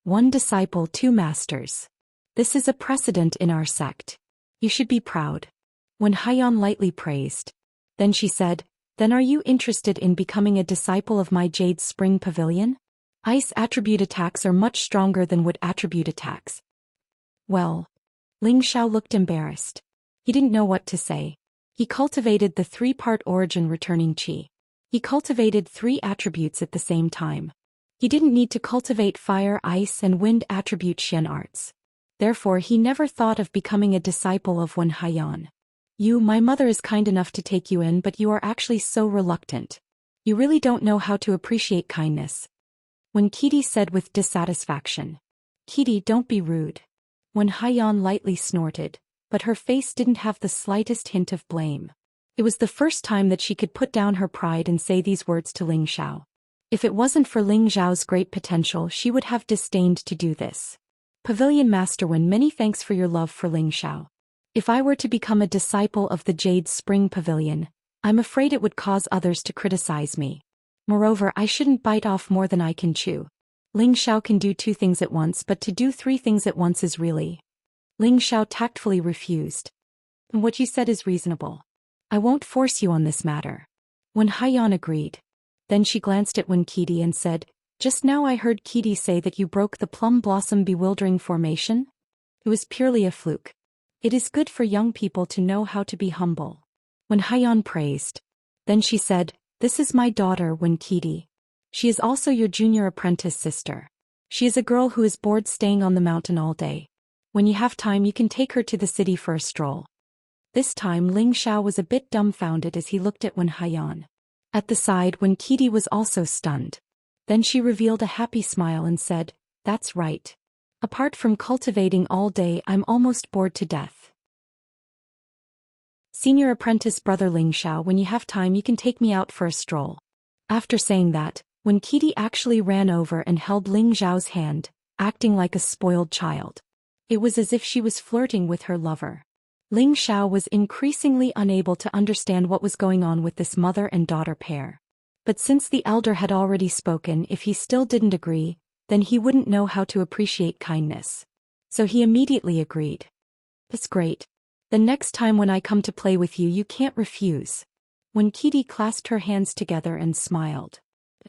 [SPEAKER 1] One disciple, two masters. This is a precedent in our sect. You should be proud. When Haiyan lightly praised. Then she said, "Then are you interested in becoming a disciple of my Jade Spring Pavilion? Ice attribute attacks are much stronger than wood attribute attacks." Well. Ling Xiao looked embarrassed. He didn't know what to say. He cultivated the three-part origin returning qi. He cultivated three attributes at the same time. He didn't need to cultivate fire, ice and wind attribute Xian arts. Therefore he never thought of becoming a disciple of Wen Haiyan. My mother is kind enough to take you in, but you are actually so reluctant. You really don't know how to appreciate kindness." When Qidi said with dissatisfaction. "Qidi, don't be rude." When Haiyan lightly snorted, but her face didn't have the slightest hint of blame. It was the first time that she could put down her pride and say these words to Ling Xiao. If it wasn't for Ling Xiao's great potential, she would have disdained to do this. "Pavilion Master Wen, many thanks for your love for Ling Xiao. If I were to become a disciple of the Jade Spring Pavilion, I'm afraid it would cause others to criticize me. Moreover, I shouldn't bite off more than I can chew. Ling Xiao can do two things at once, but to do three things at once is really..." Ling Xiao tactfully refused. "What you said is reasonable. I won't force you on this matter." When Haiyan agreed. Then she glanced at Wen Qidi and said, "Just now I heard Qidi say that you broke the plum blossom bewildering formation? It was purely a fluke. It is good for young people to know how to be humble." When Haiyan praised. Then she said, "This is my daughter Wen Qidi. She is also your junior apprentice sister. She is a girl who is bored staying on the mountain all day. When you have time you can take her to the city for a stroll." This time Ling Xiao was a bit dumbfounded as he looked at Wen Haiyan. At the side Wen Qidi was also stunned. Then she revealed a happy smile and said, "That's right. Apart from cultivating all day, I'm almost bored to death. Senior apprentice brother Ling Xiao, when you have time you can take me out for a stroll." After saying that, when Kitty actually ran over and held Ling Zhao's hand, acting like a spoiled child. It was as if she was flirting with her lover. Ling Xiao was increasingly unable to understand what was going on with this mother and daughter pair. But since the elder had already spoken, if he still didn't agree, then he wouldn't know how to appreciate kindness. So he immediately agreed. That's great. The next time when I come to play with you, you can't refuse. When Kitty clasped her hands together and smiled.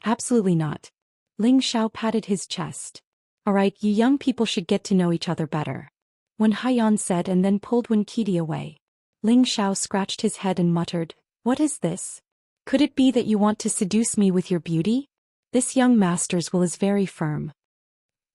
[SPEAKER 1] Absolutely not. Ling Xiao patted his chest. All right, you young people should get to know each other better. When Haiyan said and then pulled Wen Kitty away. Ling Xiao scratched his head and muttered, "What is this? Could it be that you want to seduce me with your beauty? This young master's will is very firm."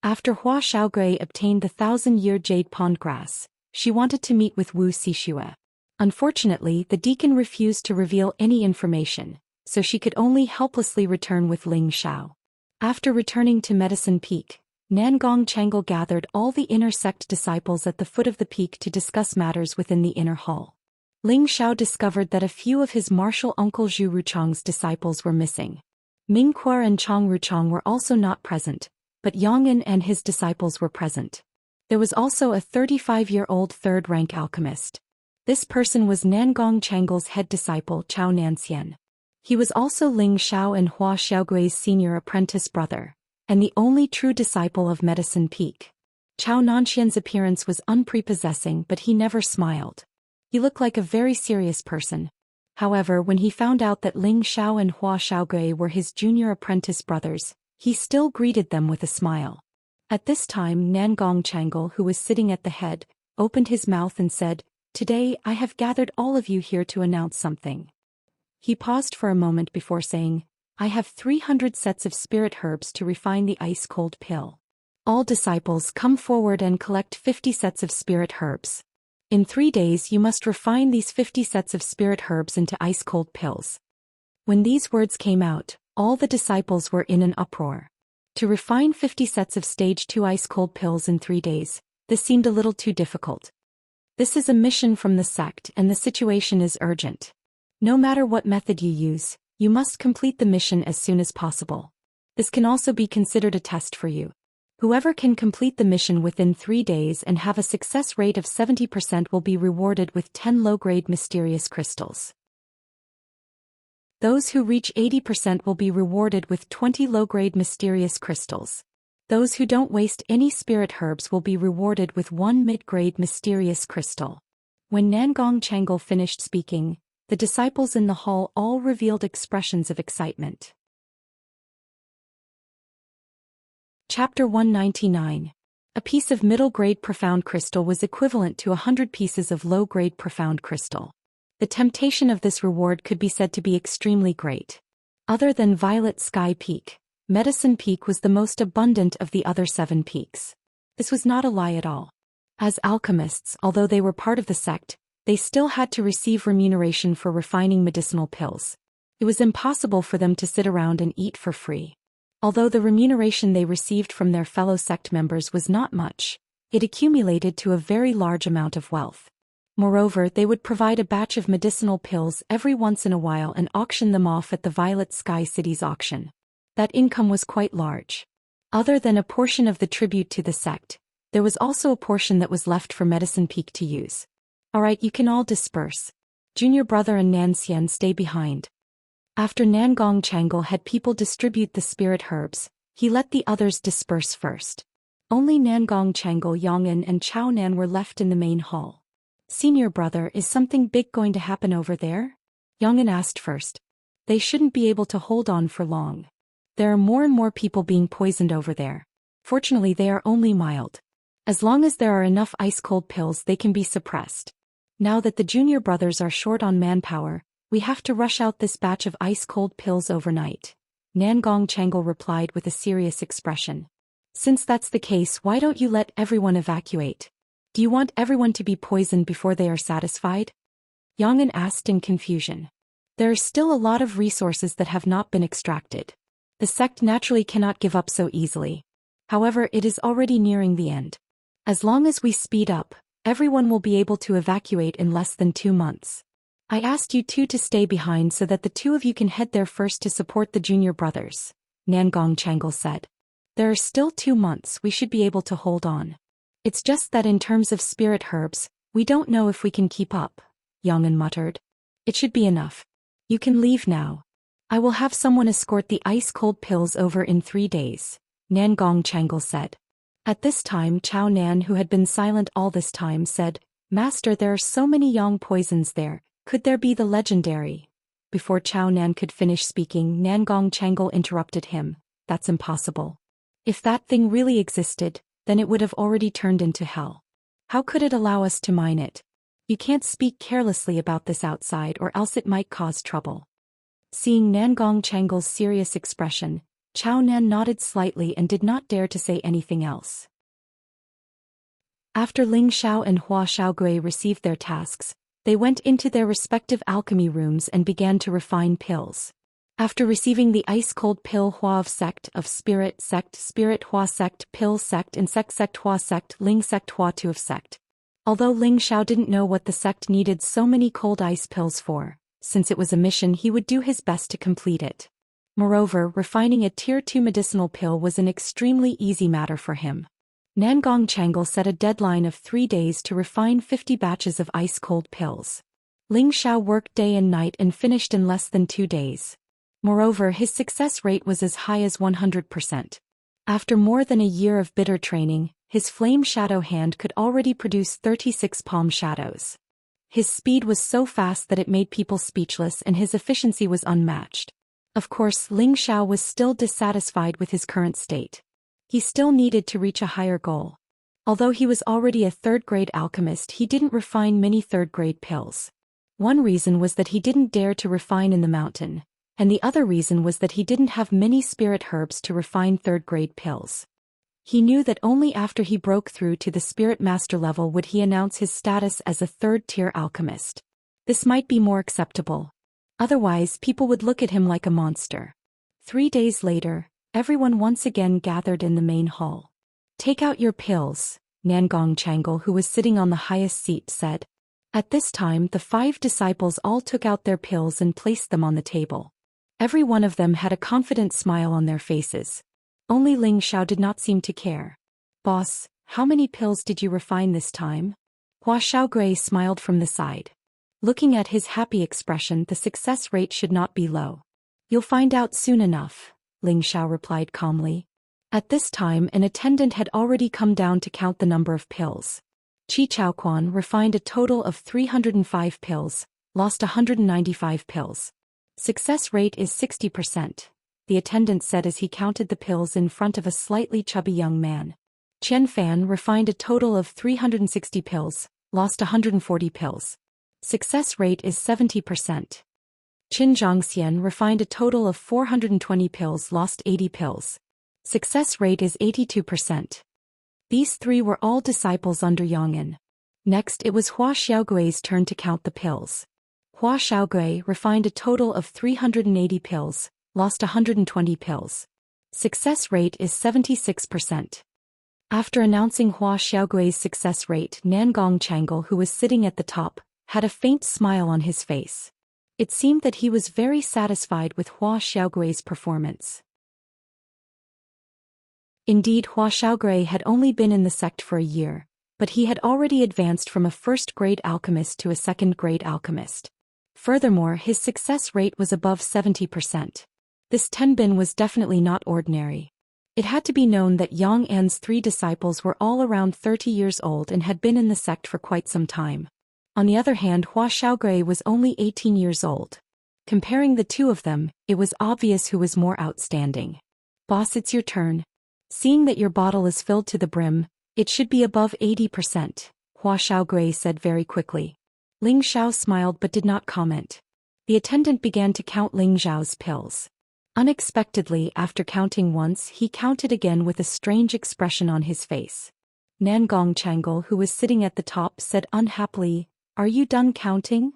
[SPEAKER 1] After Hua Xiaogui obtained the 1,000-year jade pond grass, she wanted to meet with Wu Xixue. Unfortunately, the deacon refused to reveal any information, so she could only helplessly return with Ling Xiao. After returning to Medicine Peak, Nangong Changle gathered all the inner sect disciples at the foot of the peak to discuss matters within the inner hall. Ling Xiao discovered that a few of his martial uncle Zhu Ruchang's disciples were missing. Ming Kuer and Chang Ruchang were also not present, but Yong'an and his disciples were present. There was also a 35-year-old third-rank alchemist. This person was Nangong Changle's head disciple Chao Nanxian. He was also Ling Xiao and Hua Xiaogui's senior apprentice brother, and the only true disciple of Medicine Peak. Chao Nanxian's appearance was unprepossessing, but he never smiled. He looked like a very serious person. However, when he found out that Ling Xiao and Hua Xiaogui were his junior apprentice brothers, he still greeted them with a smile. At this time, Nangong Changle, who was sitting at the head, opened his mouth and said, "Today I have gathered all of you here to announce something." He paused for a moment before saying, "I have 300 sets of spirit herbs to refine the ice-cold pill. All disciples come forward and collect 50 sets of spirit herbs. In 3 days you must refine these 50 sets of spirit herbs into ice-cold pills." When these words came out, all the disciples were in an uproar. To refine 50 sets of stage 2 ice-cold pills in 3 days, this seemed a little too difficult. This is a mission from the sect and the situation is urgent. No matter what method you use, you must complete the mission as soon as possible. This can also be considered a test for you. Whoever can complete the mission within 3 days and have a success rate of 70% will be rewarded with 10 low-grade mysterious crystals. Those who reach 80% will be rewarded with 20 low-grade mysterious crystals. Those who don't waste any spirit herbs will be rewarded with 1 mid-grade mysterious crystal. When Nangong Changle finished speaking, the disciples in the hall all revealed expressions of excitement. Chapter 199. A piece of middle-grade profound crystal was equivalent to 100 pieces of low-grade profound crystal. The temptation of this reward could be said to be extremely great. Other than Violet Sky Peak, Medicine Peak was the most abundant of the other 7 peaks. This was not a lie at all. As alchemists, although they were part of the sect, they still had to receive remuneration for refining medicinal pills. It was impossible for them to sit around and eat for free. Although the remuneration they received from their fellow sect members was not much, it accumulated to a very large amount of wealth. Moreover, they would provide a batch of medicinal pills every once in a while and auction them off at the Violet Sky City's auction. That income was quite large. Other than a portion of the tribute to the sect, there was also a portion that was left for Medicine Peak to use. Alright, you can all disperse. Junior brother and Nanxian stay behind. After Nangong Changle had people distribute the spirit herbs, he let the others disperse first. Only Nangong Changle, Yong'an and Chao Nan were left in the main hall. "Senior brother, is something big going to happen over there?" Yong'an asked first. "They shouldn't be able to hold on for long. There are more and more people being poisoned over there. Fortunately, they are only mild. As long as there are enough ice-cold pills, they can be suppressed. Now that the junior brothers are short on manpower, we have to rush out this batch of ice-cold pills overnight." Nangong Changle replied with a serious expression. "Since that's the case, why don't you let everyone evacuate? Do you want everyone to be poisoned before they are satisfied?" Yong'an asked in confusion. There are still a lot of resources that have not been extracted. The sect naturally cannot give up so easily. However, it is already nearing the end. As long as we speed up, everyone will be able to evacuate in less than 2 months. I asked you two to stay behind so that the two of you can head there first to support the junior brothers, Nangong Changle said. There are still 2 months, we should be able to hold on. It's just that in terms of spirit herbs, we don't know if we can keep up, Yong'an muttered. It should be enough. You can leave now. I will have someone escort the ice-cold pills over in 3 days, Nangong Changle said. At this time Chao Nan, who had been silent all this time, said, Master, there are so many yang poisons there, could there be the legendary? Before Chao Nan could finish speaking, Nangong Changle interrupted him. That's impossible. If that thing really existed, then it would have already turned into hell. How could it allow us to mine it? You can't speak carelessly about this outside or else it might cause trouble. Seeing Nangong Changle's serious expression, Chao Nan nodded slightly and did not dare to say anything else. After Ling Xiao and Hua Xiaogui received their tasks, they went into their respective alchemy rooms and began to refine pills. After receiving the ice-cold pill Hua of Spirit Hua sect, Pill sect and sect Hua sect, Ling sect Hua 2 of sect. Although Ling Xiao didn't know what the sect needed so many cold ice pills for, since it was a mission he would do his best to complete it. Moreover, refining a Tier 2 medicinal pill was an extremely easy matter for him. Nangong Changle set a deadline of 3 days to refine 50 batches of ice-cold pills. Ling Xiao worked day and night and finished in less than 2 days. Moreover, his success rate was as high as 100%. After more than a year of bitter training, his flame shadow hand could already produce 36 palm shadows. His speed was so fast that it made people speechless and his efficiency was unmatched. Of course, Ling Xiao was still dissatisfied with his current state. He still needed to reach a higher goal. Although he was already a third-grade alchemist, he didn't refine many third-grade pills. One reason was that he didn't dare to refine in the mountain, and the other reason was that he didn't have many spirit herbs to refine third-grade pills. He knew that only after he broke through to the spirit master level would he announce his status as a third-tier alchemist. This might be more acceptable. Otherwise, people would look at him like a monster. 3 days later, everyone once again gathered in the main hall. Take out your pills, Nangong Changle, who was sitting on the highest seat, said. At this time the 5 disciples all took out their pills and placed them on the table. Every one of them had a confident smile on their faces. Only Ling Xiao did not seem to care. Boss, how many pills did you refine this time? Hua Xiaogui smiled from the side. Looking at his happy expression, the success rate should not be low. You'll find out soon enough, Ling Xiao replied calmly. At this time an attendant had already come down to count the number of pills. Qi Chaoquan refined a total of 305 pills, lost 195 pills. Success rate is 60%, the attendant said as he counted the pills in front of a slightly chubby young man. Qian Fan refined a total of 360 pills, lost 140 pills. Success rate is 70%. Qin Zhangxian refined a total of 420 pills, lost 80 pills. Success rate is 82%. These 3 were all disciples under Yong'an. Next it was Hua Xiaogui's turn to count the pills. Hua Xiaogui refined a total of 380 pills, lost 120 pills. Success rate is 76%. After announcing Hua Xiaogui's success rate, Nangong Changle, who was sitting at the top, had a faint smile on his face. It seemed that he was very satisfied with Hua Xiaogui's performance. Indeed, Hua Xiaogui had only been in the sect for a year, but he had already advanced from a first-grade alchemist to a second-grade alchemist. Furthermore, his success rate was above 70%. This Tenbin was definitely not ordinary. It had to be known that Yang An's 3 disciples were all around 30 years old and had been in the sect for quite some time. On the other hand, Hua Xiaogui was only 18 years old. Comparing the 2 of them, it was obvious who was more outstanding. Boss, it's your turn. Seeing that your bottle is filled to the brim, it should be above 80%, Hua Xiaogui said very quickly. Ling Xiao smiled but did not comment. The attendant began to count Ling Xiao's pills. Unexpectedly, after counting once, he counted again with a strange expression on his face. Nangong Changle, who was sitting at the top, said unhappily, "Are you done counting?"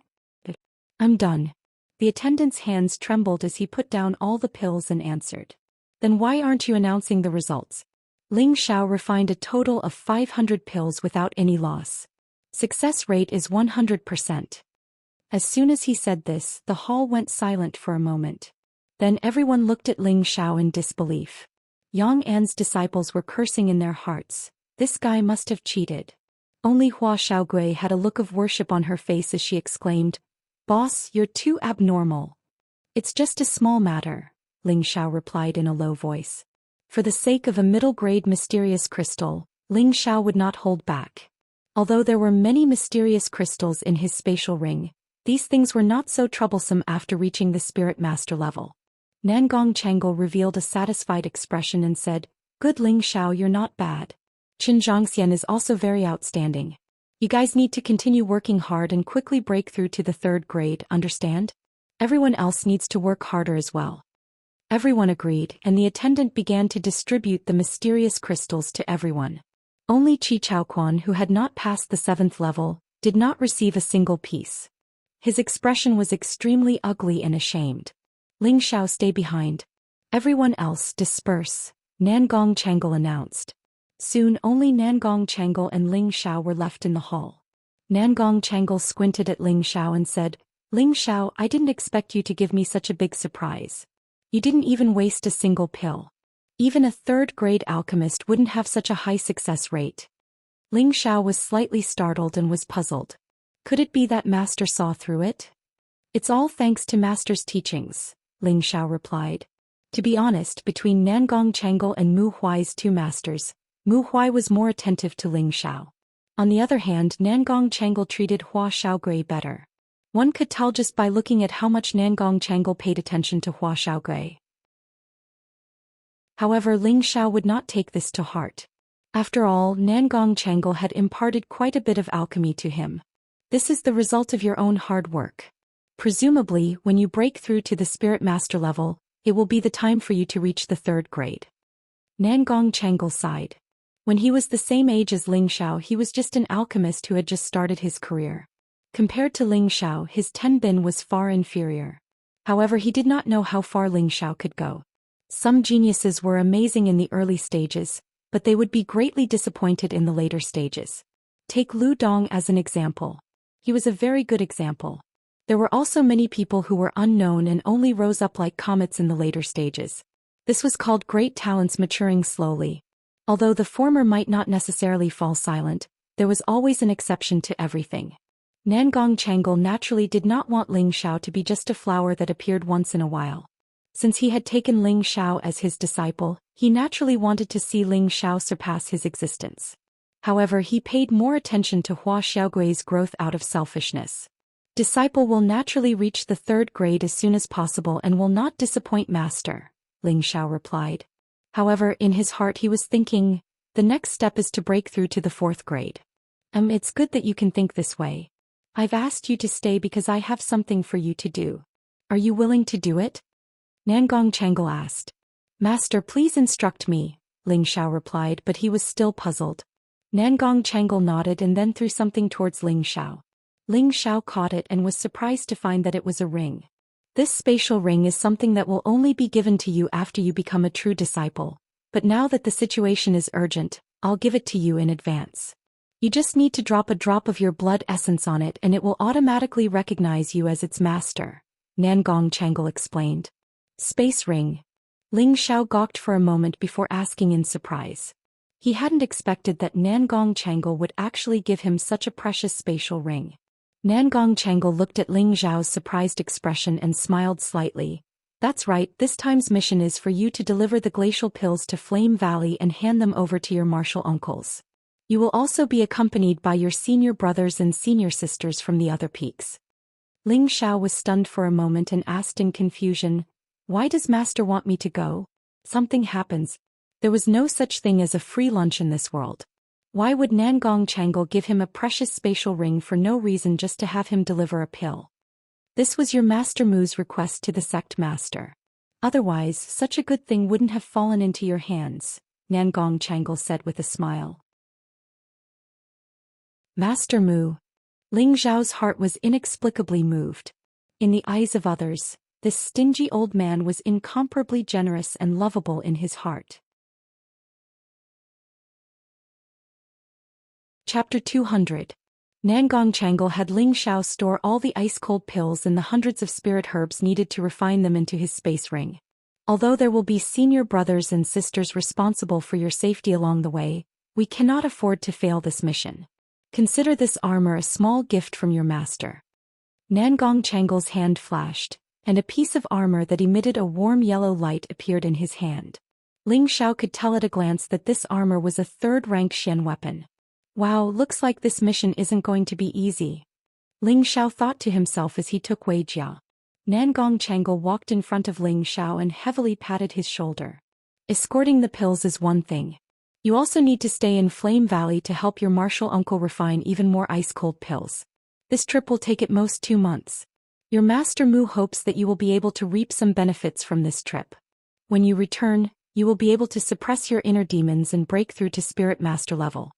[SPEAKER 1] "I'm done." The attendant's hands trembled as he put down all the pills and answered. "Then why aren't you announcing the results?" Ling Xiao refined a total of 500 pills without any loss. Success rate is 100%. As soon as he said this, the hall went silent for a moment. Then everyone looked at Ling Xiao in disbelief. Yang An's disciples were cursing in their hearts. This guy must have cheated. Only Hua Xiaogui had a look of worship on her face as she exclaimed, "Boss, you're too abnormal." "It's just a small matter," Ling Xiao replied in a low voice. For the sake of a middle-grade mysterious crystal, Ling Xiao would not hold back. Although there were many mysterious crystals in his spatial ring, these things were not so troublesome after reaching the Spirit Master level. Nangong Changle revealed a satisfied expression and said, "Good Ling Xiao, you're not bad. Zhou Xian is also very outstanding. You guys need to continue working hard and quickly break through to the 3rd grade, understand? Everyone else needs to work harder as well." Everyone agreed, and the attendant began to distribute the mysterious crystals to everyone. Only Qi Chaoquan, who had not passed the 7th level, did not receive a single piece. His expression was extremely ugly and ashamed. "Ling Xiao, stay behind. Everyone else disperse," Nangong Changle announced. Soon only Nangong Changle and Ling Xiao were left in the hall. Nangong Changle squinted at Ling Xiao and said, "Ling Xiao, I didn't expect you to give me such a big surprise. You didn't even waste a single pill. Even a 3rd-grade alchemist wouldn't have such a high success rate." Ling Xiao was slightly startled and was puzzled. Could it be that Master saw through it? "It's all thanks to Master's teachings," Ling Xiao replied. To be honest, between Nangong Changle and Mu Huai's 2 masters, Mu Huai was more attentive to Ling Xiao. On the other hand, Nangong Changle treated Hua Xiaogui better. One could tell just by looking at how much Nangong Changle paid attention to Hua Xiaogui. However, Ling Xiao would not take this to heart. After all, Nangong Changle had imparted quite a bit of alchemy to him. This is the result of your own hard work. Presumably, when you break through to the Spirit Master level, it will be the time for you to reach the 3rd grade. Nangong Changle sighed. When he was the same age as Ling Xiao, he was just an alchemist who had just started his career. Compared to Ling Xiao, his tenbin was far inferior. However, he did not know how far Ling Xiao could go. Some geniuses were amazing in the early stages, but they would be greatly disappointed in the later stages. Take Lu Dong as an example. He was a very good example. There were also many people who were unknown and only rose up like comets in the later stages. This was called great talents maturing slowly. Although the former might not necessarily fall silent, there was always an exception to everything. Nangong Changle naturally did not want Ling Xiao to be just a flower that appeared once in a while. Since he had taken Ling Xiao as his disciple, he naturally wanted to see Ling Xiao surpass his existence. However, he paid more attention to Hua Xiaogui's growth out of selfishness. Disciple will naturally reach the 3rd grade as soon as possible and will not disappoint Master, Ling Xiao replied. However, in his heart he was thinking, the next step is to break through to the 4th grade. It's good that you can think this way. I've asked you to stay because I have something for you to do. Are you willing to do it? Nangong Changle asked. Master, please instruct me, Ling Xiao replied, but he was still puzzled. Nangong Changle nodded and then threw something towards Ling Xiao. Ling Xiao caught it and was surprised to find that it was a ring. This spatial ring is something that will only be given to you after you become a true disciple, but now that the situation is urgent, I'll give it to you in advance. You just need to drop a drop of your blood essence on it and it will automatically recognize you as its master, Nangong Changle explained. Space ring. Ling Xiao gawked for a moment before asking in surprise. He hadn't expected that Nangong Changle would actually give him such a precious spatial ring. Nangong Changle looked at Ling Xiao's surprised expression and smiled slightly. That's right, this time's mission is for you to deliver the glacial pills to Flame Valley and hand them over to your martial uncles. You will also be accompanied by your senior brothers and senior sisters from the other peaks. Ling Xiao was stunned for a moment and asked in confusion, why does Master want me to go? Something happens. There was no such thing as a free lunch in this world. Why would Nangong Changle give him a precious spatial ring for no reason just to have him deliver a pill? This was your Master Mu's request to the sect master. Otherwise, such a good thing wouldn't have fallen into your hands, Nangong Changle said with a smile. Master Mu. Ling Xiao's heart was inexplicably moved. In the eyes of others, this stingy old man was incomparably generous and lovable in his heart. Chapter 200. Nangong Changle had Ling Xiao store all the ice-cold pills and the hundreds of spirit herbs needed to refine them into his space ring. Although there will be senior brothers and sisters responsible for your safety along the way, we cannot afford to fail this mission. Consider this armor a small gift from your master. Nangong Changle's hand flashed, and a piece of armor that emitted a warm yellow light appeared in his hand. Ling Xiao could tell at a glance that this armor was a third-rank Xian weapon. Wow, looks like this mission isn't going to be easy. Ling Xiao thought to himself as he took Wei Jia. Nangong Changle walked in front of Ling Xiao and heavily patted his shoulder. Escorting the pills is one thing. You also need to stay in Flame Valley to help your martial uncle refine even more ice-cold pills. This trip will take at most 2 months. Your Master Mu hopes that you will be able to reap some benefits from this trip. When you return, you will be able to suppress your inner demons and break through to Spirit Master level.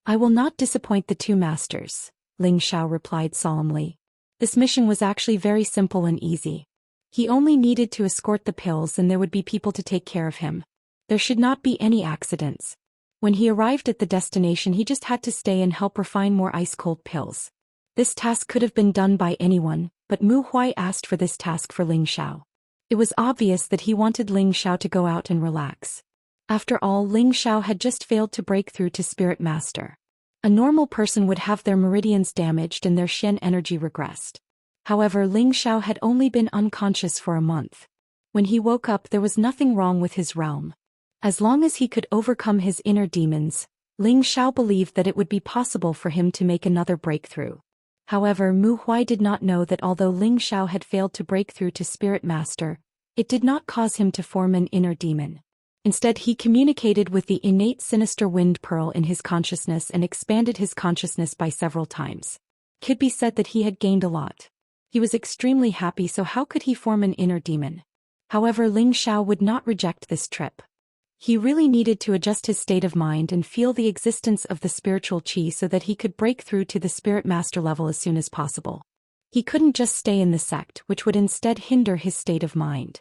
[SPEAKER 1] I will not disappoint the 2 masters, Ling Xiao replied solemnly. This mission was actually very simple and easy. He only needed to escort the pills and there would be people to take care of him. There should not be any accidents. When he arrived at the destination he just had to stay and help refine more ice-cold pills. This task could have been done by anyone, but Mu Huai asked for this task for Ling Xiao. It was obvious that he wanted Ling Xiao to go out and relax. After all, Ling Xiao had just failed to break through to Spirit Master. A normal person would have their meridians damaged and their Xian energy regressed. However, Ling Xiao had only been unconscious for a month. When he woke up there was nothing wrong with his realm. As long as he could overcome his inner demons, Ling Xiao believed that it would be possible for him to make another breakthrough. However, Mu Huai did not know that although Ling Xiao had failed to break through to Spirit Master, it did not cause him to form an inner demon. Instead, he communicated with the innate sinister wind pearl in his consciousness and expanded his consciousness by several times. Could be said that he had gained a lot. He was extremely happy, so how could he form an inner demon? However, Ling Xiao would not reject this trip. He really needed to adjust his state of mind and feel the existence of the spiritual qi so that he could break through to the Spirit Master level as soon as possible. He couldn't just stay in the sect, which would instead hinder his state of mind.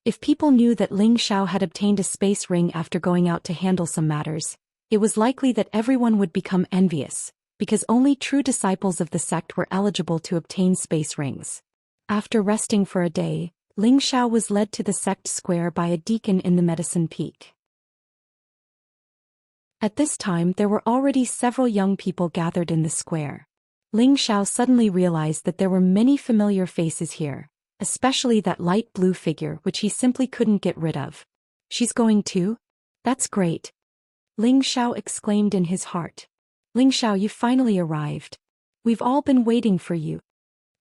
[SPEAKER 1] If people knew that Ling Xiao had obtained a space ring after going out to handle some matters, it was likely that everyone would become envious, because only true disciples of the sect were eligible to obtain space rings. After resting for a day, Ling Xiao was led to the sect square by a deacon in the Medicine Peak. At this time there were already several young people gathered in the square. Ling Xiao suddenly realized that there were many familiar faces here, especially that light blue figure which he simply couldn't get rid of. She's going too? That's great. Ling Xiao exclaimed in his heart. Ling Xiao, you finally arrived. We've all been waiting for you.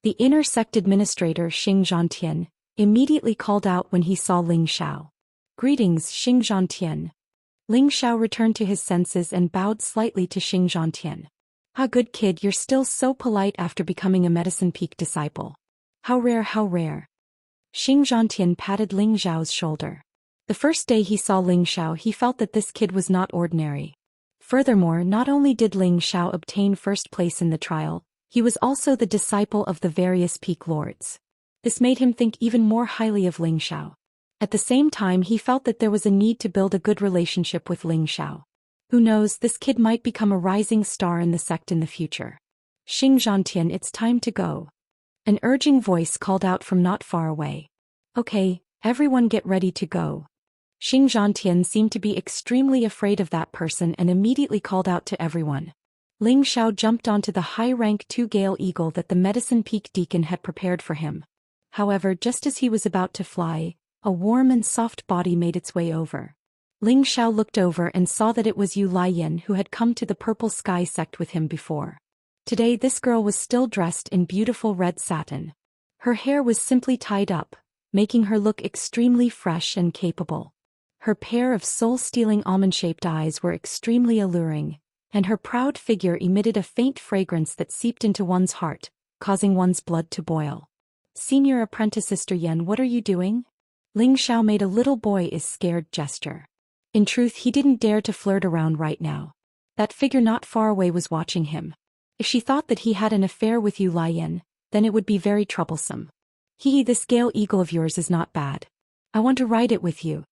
[SPEAKER 1] The inner sect administrator Xianxia immediately called out when he saw Ling Xiao. Greetings, Xianxia. Ling Xiao returned to his senses and bowed slightly to Xianxia. Ah, good kid, you're still so polite after becoming a Medicine Peak disciple. How rare, how rare. Xianxia patted Ling Xiao's shoulder. The first day he saw Ling Xiao he felt that this kid was not ordinary. Furthermore, not only did Ling Xiao obtain first place in the trial, he was also the disciple of the various peak lords. This made him think even more highly of Ling Xiao. At the same time he felt that there was a need to build a good relationship with Ling Xiao. Who knows, this kid might become a rising star in the sect in the future. Xianxia, it's time to go. An urging voice called out from not far away. Okay, everyone get ready to go. Xianxia seemed to be extremely afraid of that person and immediately called out to everyone. Ling Xiao jumped onto the high-rank 2-gale eagle that the Medicine Peak deacon had prepared for him. However, just as he was about to fly, a warm and soft body made its way over. Ling Xiao looked over and saw that it was Yu Laiyan who had come to the Purple Sky sect with him before. Today this girl was still dressed in beautiful red satin. Her hair was simply tied up, making her look extremely fresh and capable. Her pair of soul-stealing almond-shaped eyes were extremely alluring, and her proud figure emitted a faint fragrance that seeped into one's heart, causing one's blood to boil. Senior Apprentice Sister Yan, what are you doing? Ling Xiao made a little boy is scared gesture. In truth, he didn't dare to flirt around right now. That figure not far away was watching him. If she thought that he had an affair with Yu Laiyan, then it would be very troublesome. This gale eagle of yours is not bad. I want to ride it with you.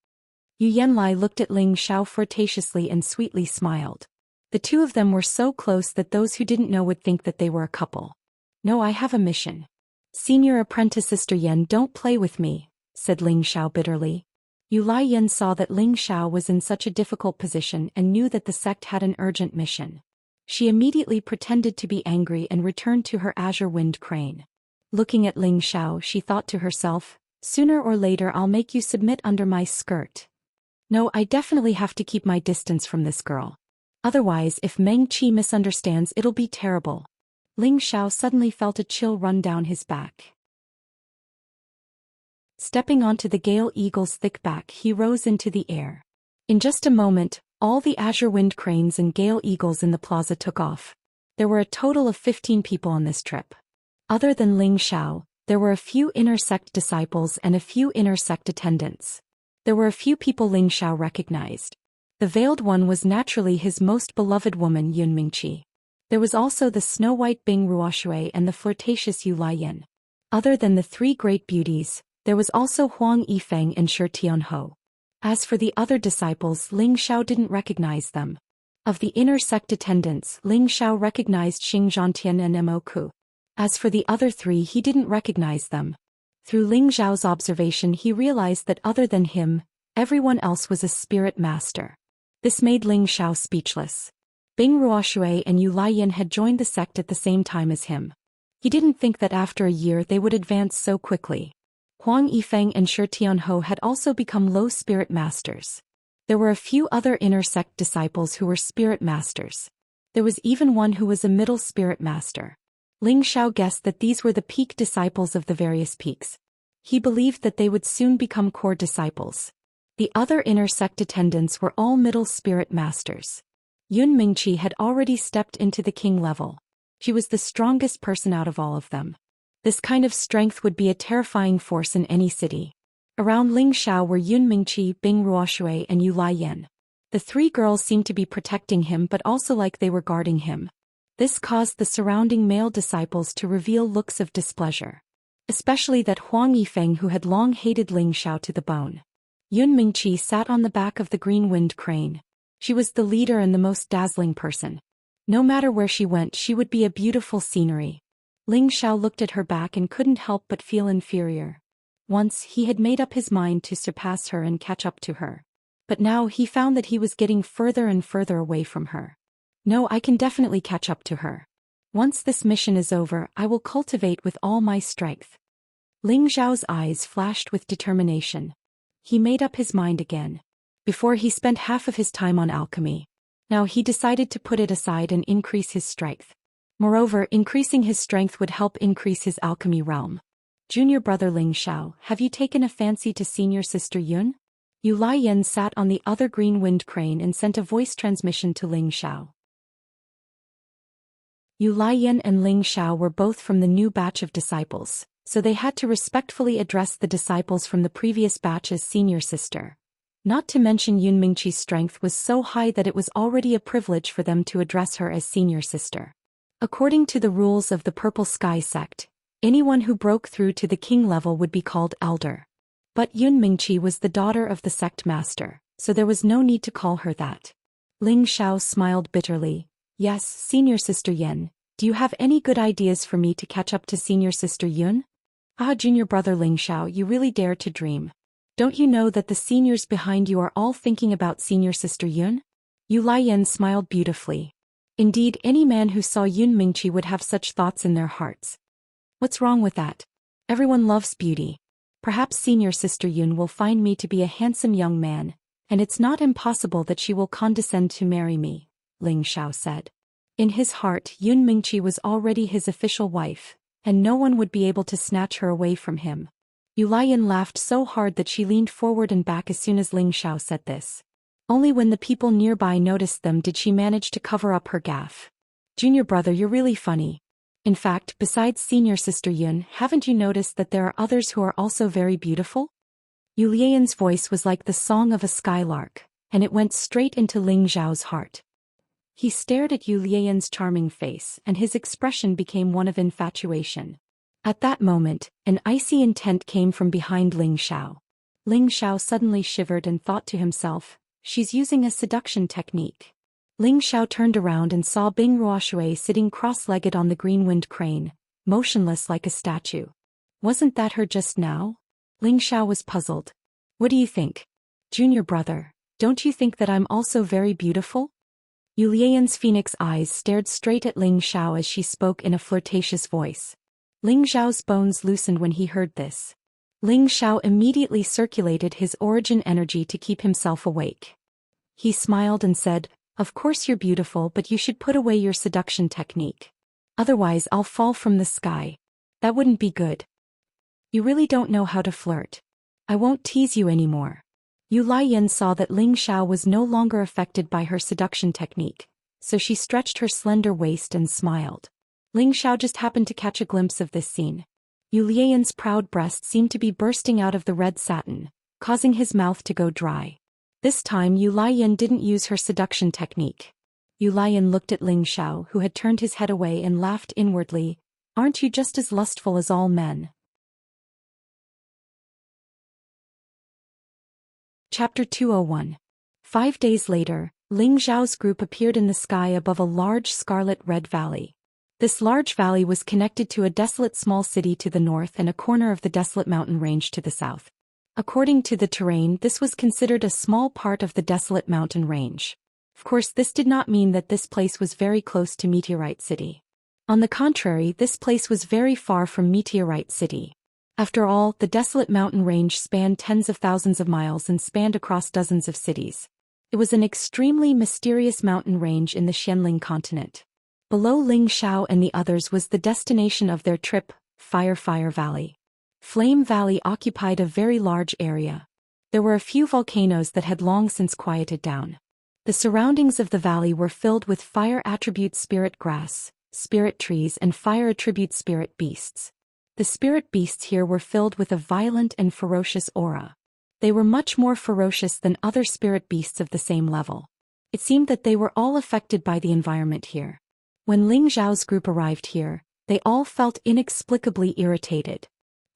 [SPEAKER 1] Yu Yanlai looked at Ling Xiao flirtatiously and sweetly smiled. The two of them were so close that those who didn't know would think that they were a couple. No, I have a mission. Senior apprentice Sister Yan, don't play with me, said Ling Xiao bitterly. Yu Yan saw that Ling Xiao was in such a difficult position and knew that the sect had an urgent mission. She immediately pretended to be angry and returned to her azure winged crane. Looking at Ling Xiao, she thought to herself, sooner or later I'll make you submit under my skirt. No, I definitely have to keep my distance from this girl. Otherwise, if Meng Qi misunderstands, it'll be terrible. Ling Xiao suddenly felt a chill run down his back. Stepping onto the Gale Eagle's thick back, he rose into the air. In just a moment, all the azure wind cranes and Gale Eagles in the plaza took off. There were a total of 15 people on this trip. Other than Ling Xiao, there were a few inner sect disciples and a few inner sect attendants. There were a few people Ling Xiao recognized. The veiled one was naturally his most beloved woman Yun Mingqi. There was also the snow-white Bing Ruoshui and the flirtatious Yu Lian. Other than the three great beauties, there was also Huang Yifeng and Shi Tianhou. As for the other disciples, Ling Xiao didn't recognize them. Of the inner sect attendants, Ling Xiao recognized Xing Zhantian and Mo Ku. As for the other three, he didn't recognize them. Through Ling Xiao's observation, he realized that other than him, everyone else was a spirit master. This made Ling Xiao speechless. Bing Ruoshui and Yu Lian had joined the sect at the same time as him. He didn't think that after a year they would advance so quickly. Huang Yifeng and Shi Tianhou had also become low spirit masters. There were a few other inner sect disciples who were spirit masters. There was even one who was a middle spirit master. Ling Xiao guessed that these were the peak disciples of the various peaks. He believed that they would soon become core disciples. The other inner sect attendants were all middle spirit masters. Yun Mingqi had already stepped into the king level. She was the strongest person out of all of them. This kind of strength would be a terrifying force in any city. Around Ling Xiao were Yun Mingqi, Bing Ruoshui and Yu Lian. The three girls seemed to be protecting him but also like they were guarding him. This caused the surrounding male disciples to reveal looks of displeasure. Especially that Huang Yifeng who had long hated Ling Xiao to the bone. Yun Mingqi sat on the back of the green wind crane. She was the leader and the most dazzling person. No matter where she went, she would be a beautiful scenery. Ling Xiao looked at her back and couldn't help but feel inferior. Once, he had made up his mind to surpass her and catch up to her. But now he found that he was getting further and further away from her. No, I can definitely catch up to her. Once this mission is over, I will cultivate with all my strength. Ling Xiao's eyes flashed with determination. He made up his mind again. Before he spent half of his time on alchemy. Now he decided to put it aside and increase his strength. Moreover, increasing his strength would help increase his alchemy realm. Junior brother Ling Xiao, have you taken a fancy to senior sister Yun? Yu Lian sat on the other green wind crane and sent a voice transmission to Ling Xiao. Yu Lian and Ling Xiao were both from the new batch of disciples, so they had to respectfully address the disciples from the previous batch as senior sister. Not to mention Yun Mingqi's strength was so high that it was already a privilege for them to address her as senior sister. According to the rules of the Purple Sky sect, anyone who broke through to the king level would be called elder. But Yun Mingqi was the daughter of the sect master, so there was no need to call her that. Ling Xiao smiled bitterly. Yes, senior sister Yan, do you have any good ideas for me to catch up to senior sister Yun? Ah, junior brother Ling Xiao, you really dare to dream. Don't you know that the seniors behind you are all thinking about senior sister Yun? Yu Lian smiled beautifully. Indeed, any man who saw Yun Mingqi would have such thoughts in their hearts. What's wrong with that? Everyone loves beauty. Perhaps senior sister Yun will find me to be a handsome young man, and it's not impossible that she will condescend to marry me, Ling Xiao said. In his heart, Yun Mingqi was already his official wife, and no one would be able to snatch her away from him. Yu Lian laughed so hard that she leaned forward and back as soon as Ling Xiao said this. Only when the people nearby noticed them did she manage to cover up her gaffe. Junior brother, you're really funny. In fact, besides senior sister Yun, haven't you noticed that there are others who are also very beautiful? Yu Lian's voice was like the song of a skylark, and it went straight into Ling Xiao's heart. He stared at Yu Lian's charming face, and his expression became one of infatuation. At that moment, an icy intent came from behind Ling Xiao. Ling Xiao suddenly shivered and thought to himself, she's using a seduction technique. Ling Xiao turned around and saw Bing Ruoshui sitting cross-legged on the green-winged crane, motionless like a statue. Wasn't that her just now? Ling Xiao was puzzled. What do you think? Junior brother, don't you think that I'm also very beautiful? Yu Lian's phoenix eyes stared straight at Ling Xiao as she spoke in a flirtatious voice. Ling Xiao's bones loosened when he heard this. Ling Xiao immediately circulated his origin energy to keep himself awake. He smiled and said, "Of course you're beautiful, but you should put away your seduction technique. Otherwise I'll fall from the sky. That wouldn't be good. You really don't know how to flirt. I won't tease you anymore." Yu Lian saw that Ling Xiao was no longer affected by her seduction technique, so she stretched her slender waist and smiled. Ling Xiao just happened to catch a glimpse of this scene. Yu Lian's proud breast seemed to be bursting out of the red satin, causing his mouth to go dry. This time Yu Lian didn't use her seduction technique. Yu Lian looked at Ling Xiao, who had turned his head away, and laughed inwardly. "Aren't you just as lustful as all men?" Chapter 201. 5 days later, Ling Xiao's group appeared in the sky above a large scarlet-red valley. This large valley was connected to a desolate small city to the north and a corner of the desolate mountain range to the south. According to the terrain, this was considered a small part of the desolate mountain range. Of course, this did not mean that this place was very close to Meteorite City. On the contrary, this place was very far from Meteorite City. After all, the desolate mountain range spanned tens of thousands of miles and spanned across dozens of cities. It was an extremely mysterious mountain range in the Xianling continent. Below Ling Xiao and the others was the destination of their trip, Fire Valley. Flame Valley occupied a very large area. There were a few volcanoes that had long since quieted down. The surroundings of the valley were filled with fire attribute spirit grass, spirit trees, and fire attribute spirit beasts. The spirit beasts here were filled with a violent and ferocious aura. They were much more ferocious than other spirit beasts of the same level. It seemed that they were all affected by the environment here. When Ling Xiao's group arrived here, they all felt inexplicably irritated.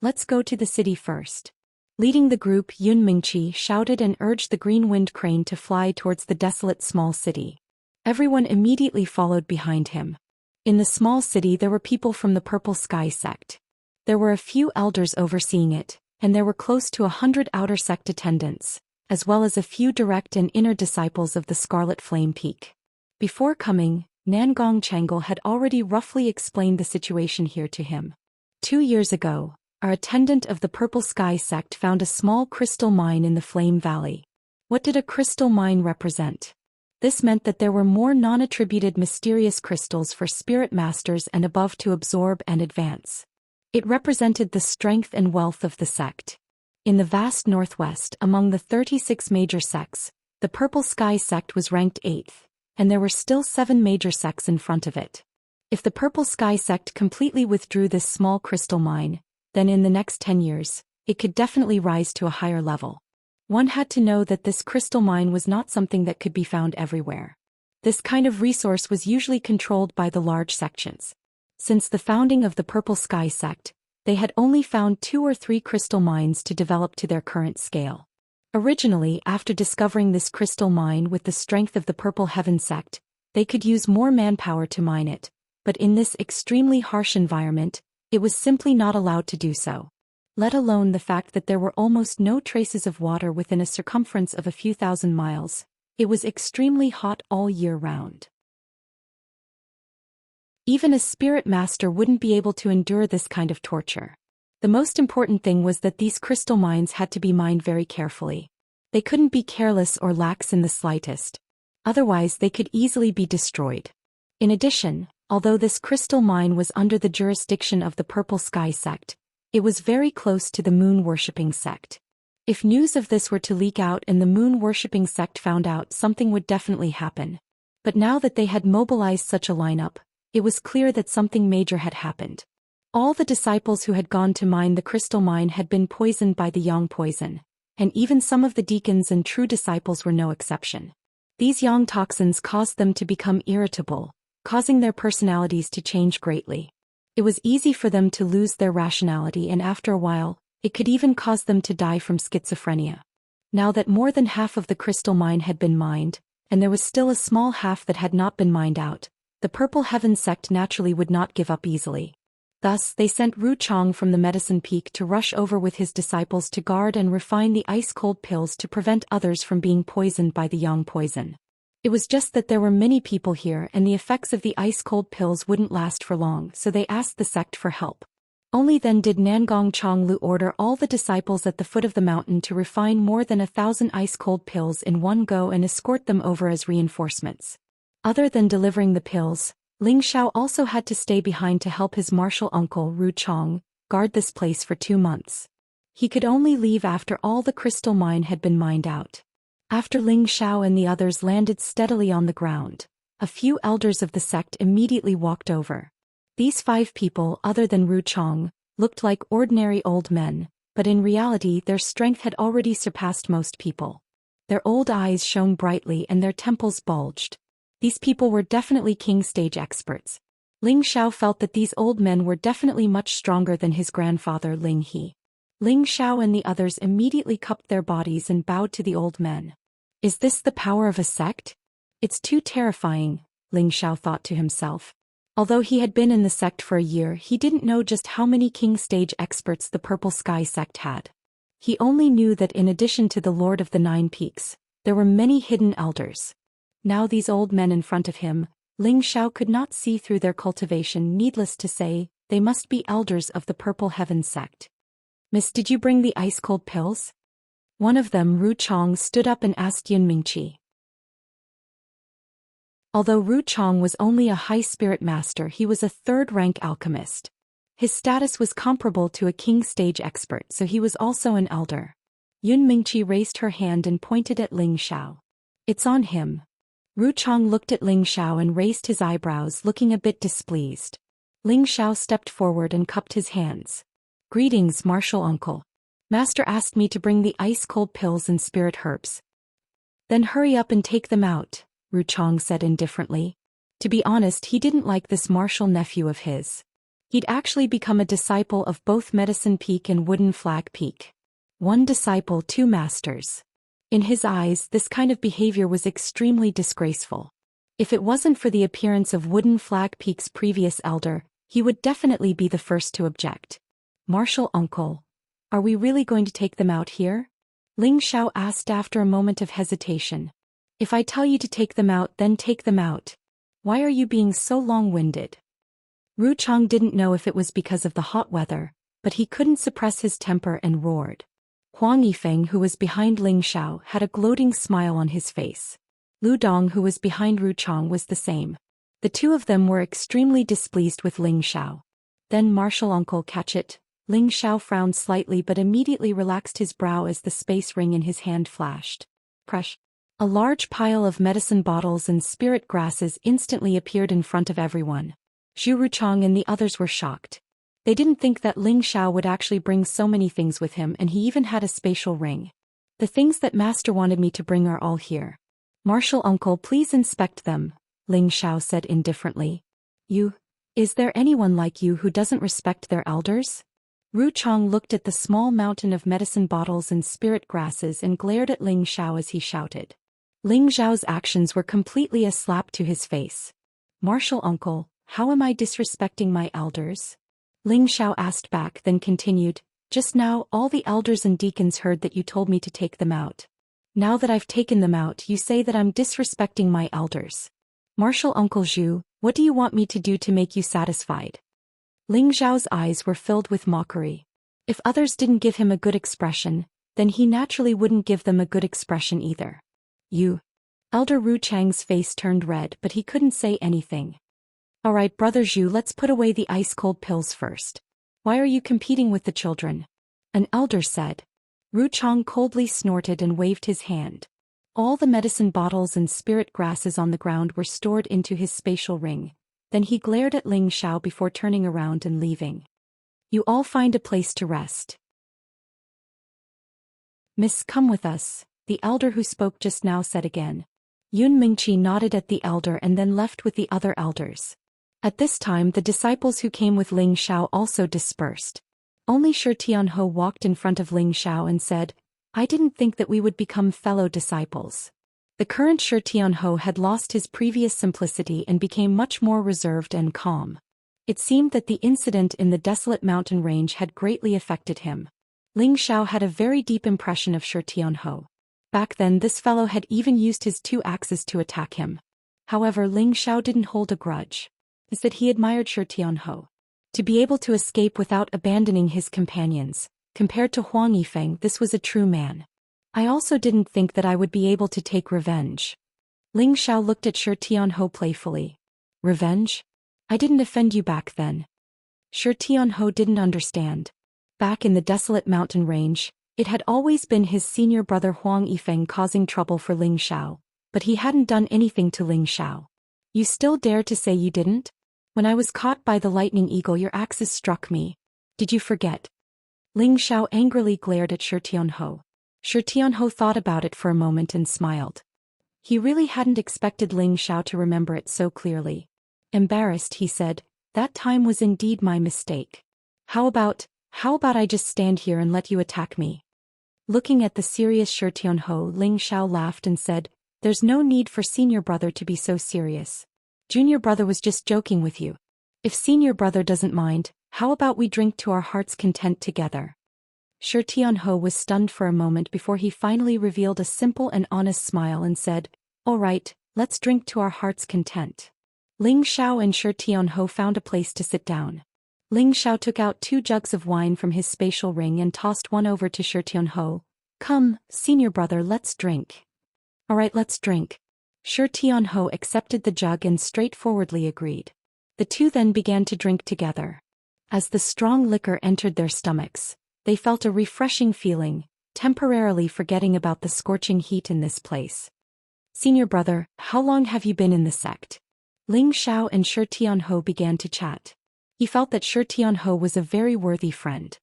[SPEAKER 1] "Let's go to the city first." Leading the group, Yun Mingqi shouted and urged the green-winged crane to fly towards the desolate small city. Everyone immediately followed behind him. In the small city there were people from the Purple Sky sect. There were a few elders overseeing it, and there were close to 100 outer sect attendants, as well as a few direct and inner disciples of the Scarlet Flame Peak. Before coming, Nangong Changle had already roughly explained the situation here to him. 2 years ago, our attendant of the Purple Sky sect found a small crystal mine in the Flame Valley. What did a crystal mine represent? This meant that there were more non-attributed mysterious crystals for spirit masters and above to absorb and advance. It represented the strength and wealth of the sect. In the vast northwest, among the 36 major sects, the Purple Sky sect was ranked 8th, and there were still 7 major sects in front of it. If the Purple Sky sect completely withdrew this small crystal mine, then in the next 10 years, it could definitely rise to a higher level. One had to know that this crystal mine was not something that could be found everywhere. This kind of resource was usually controlled by the large sections. Since the founding of the Purple Sky sect, they had only found 2 or 3 crystal mines to develop to their current scale. Originally, after discovering this crystal mine with the strength of the Purple Heaven sect, they could use more manpower to mine it, but in this extremely harsh environment, it was simply not allowed to do so. Let alone the fact that there were almost no traces of water within a circumference of a few thousand miles. It was extremely hot all year round. Even a spirit master wouldn't be able to endure this kind of torture. The most important thing was that these crystal mines had to be mined very carefully. They couldn't be careless or lax in the slightest. Otherwise they could easily be destroyed. In addition, although this crystal mine was under the jurisdiction of the Purple Sky sect, it was very close to the moon-worshipping sect. If news of this were to leak out and the moon-worshipping sect found out, something would definitely happen. But now that they had mobilized such a lineup, it was clear that something major had happened. All the disciples who had gone to mine the crystal mine had been poisoned by the yang poison, and even some of the deacons and true disciples were no exception. These yang toxins caused them to become irritable, causing their personalities to change greatly. It was easy for them to lose their rationality, and after a while, it could even cause them to die from schizophrenia. Now that more than half of the crystal mine had been mined, and there was still a small half that had not been mined out. The Purple Heaven sect naturally would not give up easily. Thus, they sent Ru Chong from the Medicine Peak to rush over with his disciples to guard and refine the ice-cold pills to prevent others from being poisoned by the yang poison. It was just that there were many people here and the effects of the ice-cold pills wouldn't last for long, so they asked the sect for help. Only then did Nangong Chonglu order all the disciples at the foot of the mountain to refine more than 1,000 ice-cold pills in one go and escort them over as reinforcements. Other than delivering the pills, Ling Xiao also had to stay behind to help his martial uncle Ru Chong guard this place for 2 months. He could only leave after all the crystal mine had been mined out. After Ling Xiao and the others landed steadily on the ground, a few elders of the sect immediately walked over. These 5 people, other than Ru Chong, looked like ordinary old men, but in reality their strength had already surpassed most people. Their old eyes shone brightly and their temples bulged. These people were definitely king stage experts. Ling Xiao felt that these old men were definitely much stronger than his grandfather Ling He. Ling Xiao and the others immediately cupped their bodies and bowed to the old men. Is this the power of a sect? It's too terrifying, Ling Xiao thought to himself. Although he had been in the sect for a year, he didn't know just how many king stage experts the Purple Sky sect had. He only knew that in addition to the Lord of the Nine Peaks, there were many hidden elders. Now these old men in front of him, Ling Xiao could not see through their cultivation. Needless to say, they must be elders of the Purple Heaven sect. Miss, did you bring the ice-cold pills? One of them, Ru Chong, stood up and asked Yun Mingqi. Although Ru Chong was only a high spirit master, he was a third-rank alchemist. His status was comparable to a king stage expert, so he was also an elder. Yun Mingqi raised her hand and pointed at Ling Xiao. It's on him. Ru Chong looked at Ling Xiao and raised his eyebrows, looking a bit displeased. Ling Xiao stepped forward and cupped his hands. Greetings, martial uncle. Master asked me to bring the ice-cold pills and spirit herbs. Then hurry up and take them out, Ru Chong said indifferently. To be honest, he didn't like this martial nephew of his. He'd actually become a disciple of both Medicine Peak and Wooden Flag Peak. 1 disciple, 2 masters. In his eyes, this kind of behavior was extremely disgraceful. If it wasn't for the appearance of Wooden Flag Peak's previous elder, he would definitely be the first to object. Martial uncle, are we really going to take them out here? Ling Xiao asked after a moment of hesitation. If I tell you to take them out, then take them out. Why are you being so long-winded? Ru Chong didn't know if it was because of the hot weather, but he couldn't suppress his temper and roared. Huang Yifeng, who was behind Ling Xiao, had a gloating smile on his face. Lu Dong, who was behind Ru Chong, was the same. The 2 of them were extremely displeased with Ling Xiao. Then martial uncle, catch it. Ling Xiao frowned slightly but immediately relaxed his brow as the space ring in his hand flashed. Crush. A large pile of medicine bottles and spirit grasses instantly appeared in front of everyone. Zhu Ruchong and the others were shocked. They didn't think that Ling Xiao would actually bring so many things with him, and he even had a spatial ring. The things that Master wanted me to bring are all here. Martial uncle, please inspect them, Ling Xiao said indifferently. Is there anyone like you who doesn't respect their elders? Ru Chong looked at the small mountain of medicine bottles and spirit grasses and glared at Ling Xiao as he shouted. Ling Xiao's actions were completely a slap to his face. Martial uncle, how am I disrespecting my elders? Ling Xiao asked back, then continued, just now all the elders and deacons heard that you told me to take them out. Now that I've taken them out, you say that I'm disrespecting my elders. Martial uncle Zhu, what do you want me to do to make you satisfied? Ling Xiao's eyes were filled with mockery. If others didn't give him a good expression, then he naturally wouldn't give them a good expression either. Elder Ru Chang's face turned red, but he couldn't say anything. Alright, brother Zhu, let's put away the ice-cold pills first. Why are you competing with the children? An elder said. Ru Chang coldly snorted and waved his hand. All the medicine bottles and spirit grasses on the ground were stored into his spatial ring. Then he glared at Ling Xiao before turning around and leaving. You all find a place to rest. Miss, come with us, the elder who spoke just now said again. Yun Mingqi nodded at the elder and then left with the other elders. At this time the disciples who came with Ling Xiao also dispersed. Only Shi Tianhe walked in front of Ling Xiao and said, I didn't think that we would become fellow disciples. The current Shi Tianhou had lost his previous simplicity and became much more reserved and calm. It seemed that the incident in the desolate mountain range had greatly affected him. Ling Xiao had a very deep impression of Shi Tianhou. Back then this fellow had even used his 2 axes to attack him. However, Ling Xiao didn't hold a grudge. Instead he admired Shi Tianhou. To be able to escape without abandoning his companions, compared to Huang Yifeng, this was a true man. I also didn't think that I would be able to take revenge. Ling Xiao looked at Shi Tianhou playfully. Revenge? I didn't offend you back then. Shi Tianhou didn't understand. Back in the desolate mountain range, it had always been his senior brother Huang Yifeng causing trouble for Ling Xiao, but he hadn't done anything to Ling Xiao. You still dare to say you didn't? When I was caught by the lightning eagle, your axes struck me. Did you forget? Ling Xiao angrily glared at Shi Tianhou. Shi Tianhou thought about it for a moment and smiled. He really hadn't expected Ling Xiao to remember it so clearly. Embarrassed, he said, that time was indeed my mistake. How about I just stand here and let you attack me? Looking at the serious Shi Tianhou, Ling Xiao laughed and said, there's no need for senior brother to be so serious. Junior brother was just joking with you. If senior brother doesn't mind, how about we drink to our heart's content together? Shi Tianhou was stunned for a moment before he finally revealed a simple and honest smile and said, all right, let's drink to our heart's content. Ling Xiao and Shi Tianhou found a place to sit down. Ling Xiao took out 2 jugs of wine from his spatial ring and tossed one over to Shi Tianhou. Come, senior brother, let's drink. All right, let's drink. Shi Tianhou accepted the jug and straightforwardly agreed. The two then began to drink together. As the strong liquor entered their stomachs, they felt a refreshing feeling, temporarily forgetting about the scorching heat in this place. Senior brother, how long have you been in the sect? Ling Xiao and Shi Tianhou began to chat. He felt that Shi Tianhou was a very worthy friend.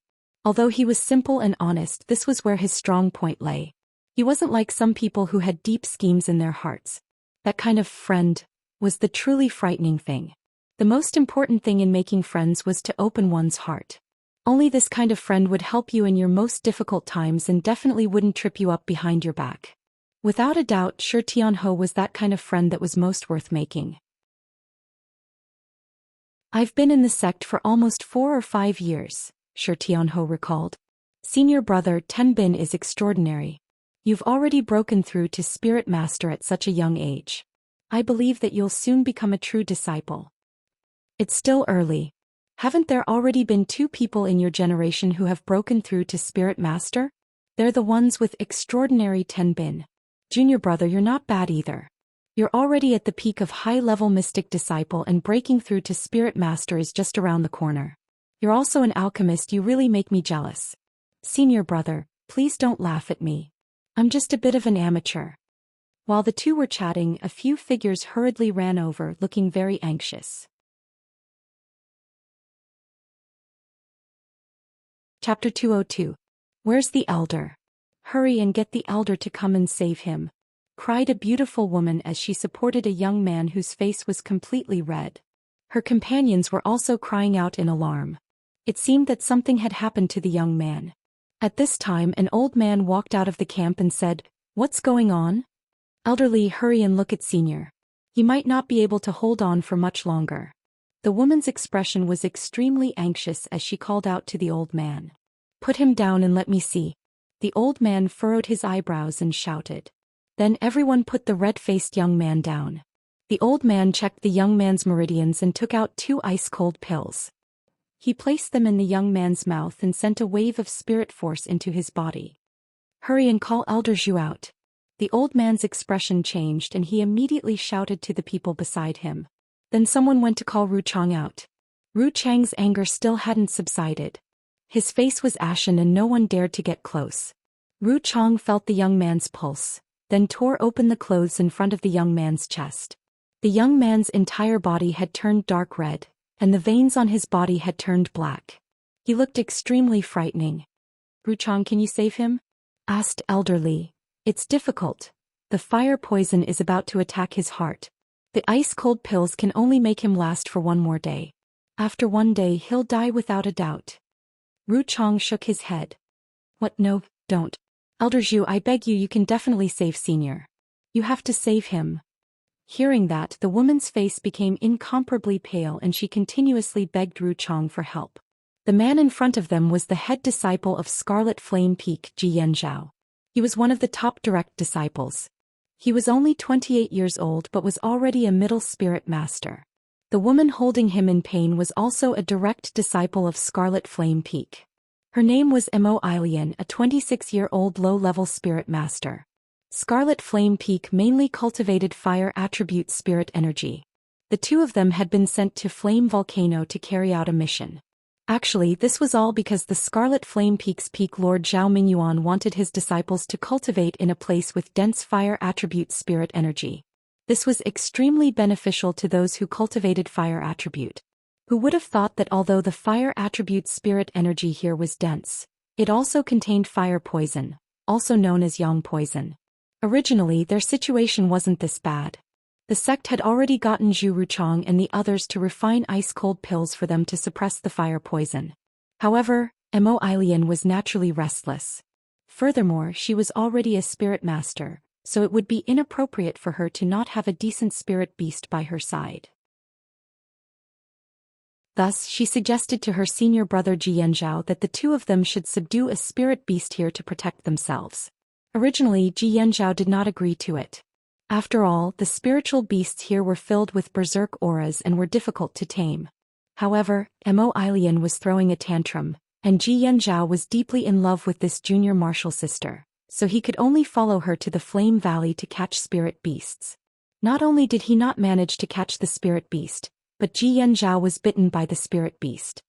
[SPEAKER 1] Although he was simple and honest, this was where his strong point lay. He wasn't like some people who had deep schemes in their hearts. That kind of friend was the truly frightening thing. The most important thing in making friends was to open one's heart. Only this kind of friend would help you in your most difficult times and definitely wouldn't trip you up behind your back. Without a doubt, Shi Tianhou was that kind of friend that was most worth making. I've been in the sect for almost 4 or 5 years, Shi Tianhou recalled. Senior brother Tenbin is extraordinary. You've already broken through to Spirit Master at such a young age. I believe that you'll soon become a true disciple. It's still early. Haven't there already been 2 people in your generation who have broken through to Spirit Master? They're the ones with extraordinary Tenbin. Junior brother, you're not bad either. You're already at the peak of high-level mystic disciple, and breaking through to Spirit Master is just around the corner. You're also an alchemist. You really make me jealous. Senior brother, please don't laugh at me. I'm just a bit of an amateur. While the two were chatting, a few figures hurriedly ran over, looking very anxious. Chapter 202. Where's the elder? Hurry and get the elder to come and save him, cried a beautiful woman as she supported a young man whose face was completely red. Her companions were also crying out in alarm. It seemed that something had happened to the young man. At this time, an old man walked out of the camp and said, "What's going on?" "Elderly, hurry and look at Senior. He might not be able to hold on for much longer." The woman's expression was extremely anxious as she called out to the old man. "Put him down and let me see." The old man furrowed his eyebrows and shouted. Then everyone put the red-faced young man down. The old man checked the young man's meridians and took out 2 ice-cold pills. He placed them in the young man's mouth and sent a wave of spirit force into his body. "Hurry and call Elder Zhou out." The old man's expression changed and he immediately shouted to the people beside him. Then someone went to call Ru Chang out. Ru Chang's anger still hadn't subsided. His face was ashen and no one dared to get close. Ru Chang felt the young man's pulse, then tore open the clothes in front of the young man's chest. The young man's entire body had turned dark red, and the veins on his body had turned black. He looked extremely frightening. "Ru Chang, can you save him?" asked Elder Li. "It's difficult. The fire poison is about to attack his heart. The ice-cold pills can only make him last for 1 more day. After 1 day he'll die without a doubt." Ru Chang shook his head. "What? No, don't. Elder Zhu, I beg you, you can definitely save Senior. You have to save him. Hearing that, the woman's face became incomparably pale and she continuously begged Wuchang for help. The man in front of them was the head disciple of Scarlet Flame Peak, Zhou. He was one of the top direct disciples. He was only 28 years old but was already a middle spirit master. The woman holding him in pain was also a direct disciple of Scarlet Flame Peak. Her name was Mo Ilian, a 26-year-old low-level spirit master. Scarlet Flame Peak mainly cultivated fire attribute spirit energy. The two of them had been sent to Flame Volcano to carry out a mission. Actually, this was all because the Scarlet Flame Peak's peak lord Zhao Mingyuan wanted his disciples to cultivate in a place with dense fire attribute spirit energy. This was extremely beneficial to those who cultivated fire attribute. Who would have thought that although the fire attribute spirit energy here was dense, it also contained fire poison, also known as yang poison. Originally, their situation wasn't this bad. The sect had already gotten Zhu Ruchang and the others to refine ice-cold pills for them to suppress the fire poison. However, Mo Ilian was naturally restless. Furthermore, she was already a spirit master, so it would be inappropriate for her to not have a decent spirit beast by her side. Thus, she suggested to her senior brother Xianxia that the two of them should subdue a spirit beast here to protect themselves. Originally, Xianxia did not agree to it. After all, the spiritual beasts here were filled with berserk auras and were difficult to tame. However, Mo Ilian was throwing a tantrum, and Xianxia was deeply in love with this junior martial sister, so he could only follow her to the Flame Valley to catch spirit beasts. Not only did he not manage to catch the spirit beast, but Xianxia was bitten by the spirit beast.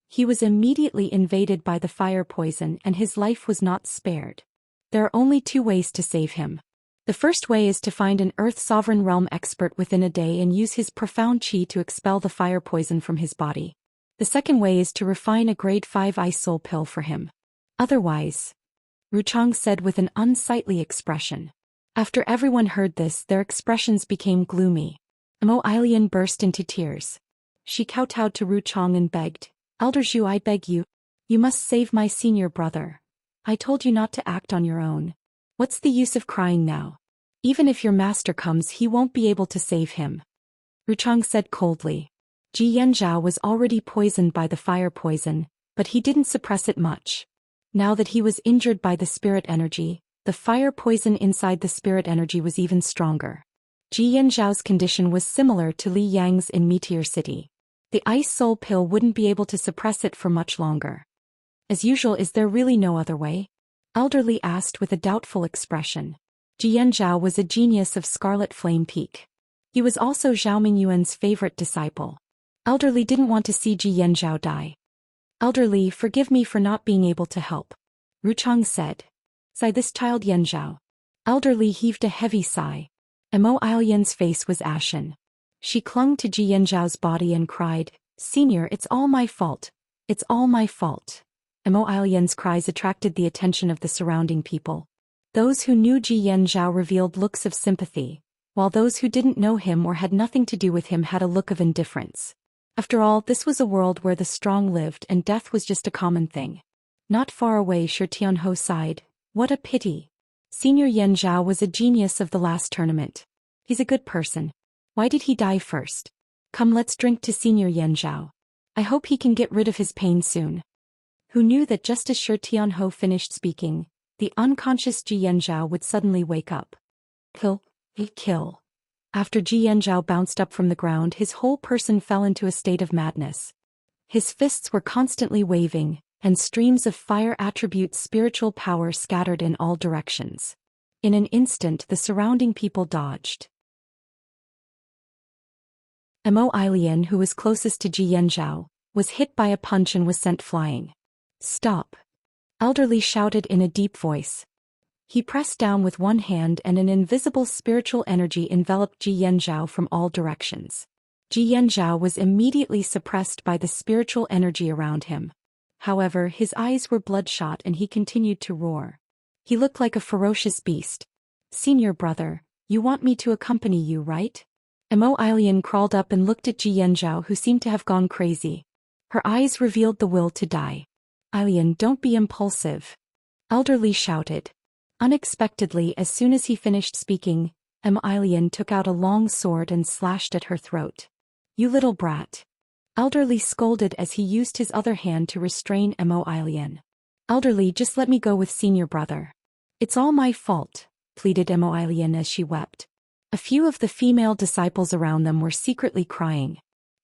[SPEAKER 1] He was immediately invaded by the fire poison and his life was not spared. There are only two ways to save him. The first way is to find an Earth Sovereign Realm expert within a day and use his profound chi to expel the fire poison from his body. The second way is to refine a grade 5 ice soul pill for him. Otherwise, Wuchang said with an unsightly expression. After everyone heard this, their expressions became gloomy. Mo Ilian burst into tears. She kowtowed to Wuchang and begged, "Elder Zhu, I beg you. You must save my senior brother. I told you not to act on your own. What's the use of crying now? Even if your master comes, he won't be able to save him." Wuchang said coldly. Xianxia was already poisoned by the fire poison, but he didn't suppress it much. Now that he was injured by the spirit energy, the fire poison inside the spirit energy was even stronger. Xianxiao's condition was similar to Li Yang's in Meteor City. The ice soul pill wouldn't be able to suppress it for much longer. As usual, is there really no other way? Elderly asked with a doubtful expression. Xianxia was a genius of Scarlet Flame Peak. He was also Zhao Mingyuan's favorite disciple. Elderly didn't want to see Xianxia die. "Elderly, forgive me for not being able to help," Wuchang said. "Sigh this child Yanzhao." Elderly heaved a heavy sigh. Mo Ilian's face was ashen. She clung to Xianxiao's body and cried, "Senior, it's all my fault. It's all my fault." Mo Ilian's cries attracted the attention of the surrounding people. Those who knew Xianxia revealed looks of sympathy, while those who didn't know him or had nothing to do with him had a look of indifference. After all, this was a world where the strong lived and death was just a common thing. Not far away, Shi Tianho sighed. "What a pity. Senior Yanzhao was a genius of the last tournament. He's a good person. Why did he die first? Come, let's drink to Senior Yanzhao. I hope he can get rid of his pain soon." Who knew that just as Shi Tianho finished speaking, the unconscious Xianzhao would suddenly wake up. Kill. Kill. After Xianzhao bounced up from the ground, his whole person fell into a state of madness. His fists were constantly waving, and streams of fire attribute spiritual power scattered in all directions. In an instant, the surrounding people dodged. Mo Ilian, who was closest to Xianzhao, was hit by a punch and was sent flying. "Stop!" Elderly shouted in a deep voice. He pressed down with one hand and an invisible spiritual energy enveloped Xianzhao from all directions. Xianzhao was immediately suppressed by the spiritual energy around him. However, his eyes were bloodshot and he continued to roar. He looked like a ferocious beast. "Senior brother, you want me to accompany you, right?" Mo Ilian crawled up and looked at Xianzhao, who seemed to have gone crazy. Her eyes revealed the will to die. "Ilian, don't be impulsive," Elderly shouted. Unexpectedly, as soon as he finished speaking, Emilian took out a long sword and slashed at her throat. You little brat. Elderly scolded as he used his other hand to restrain Emilian. Elderly, just let me go with senior brother. It's all my fault, pleaded Emilian as she wept. A few of the female disciples around them were secretly crying.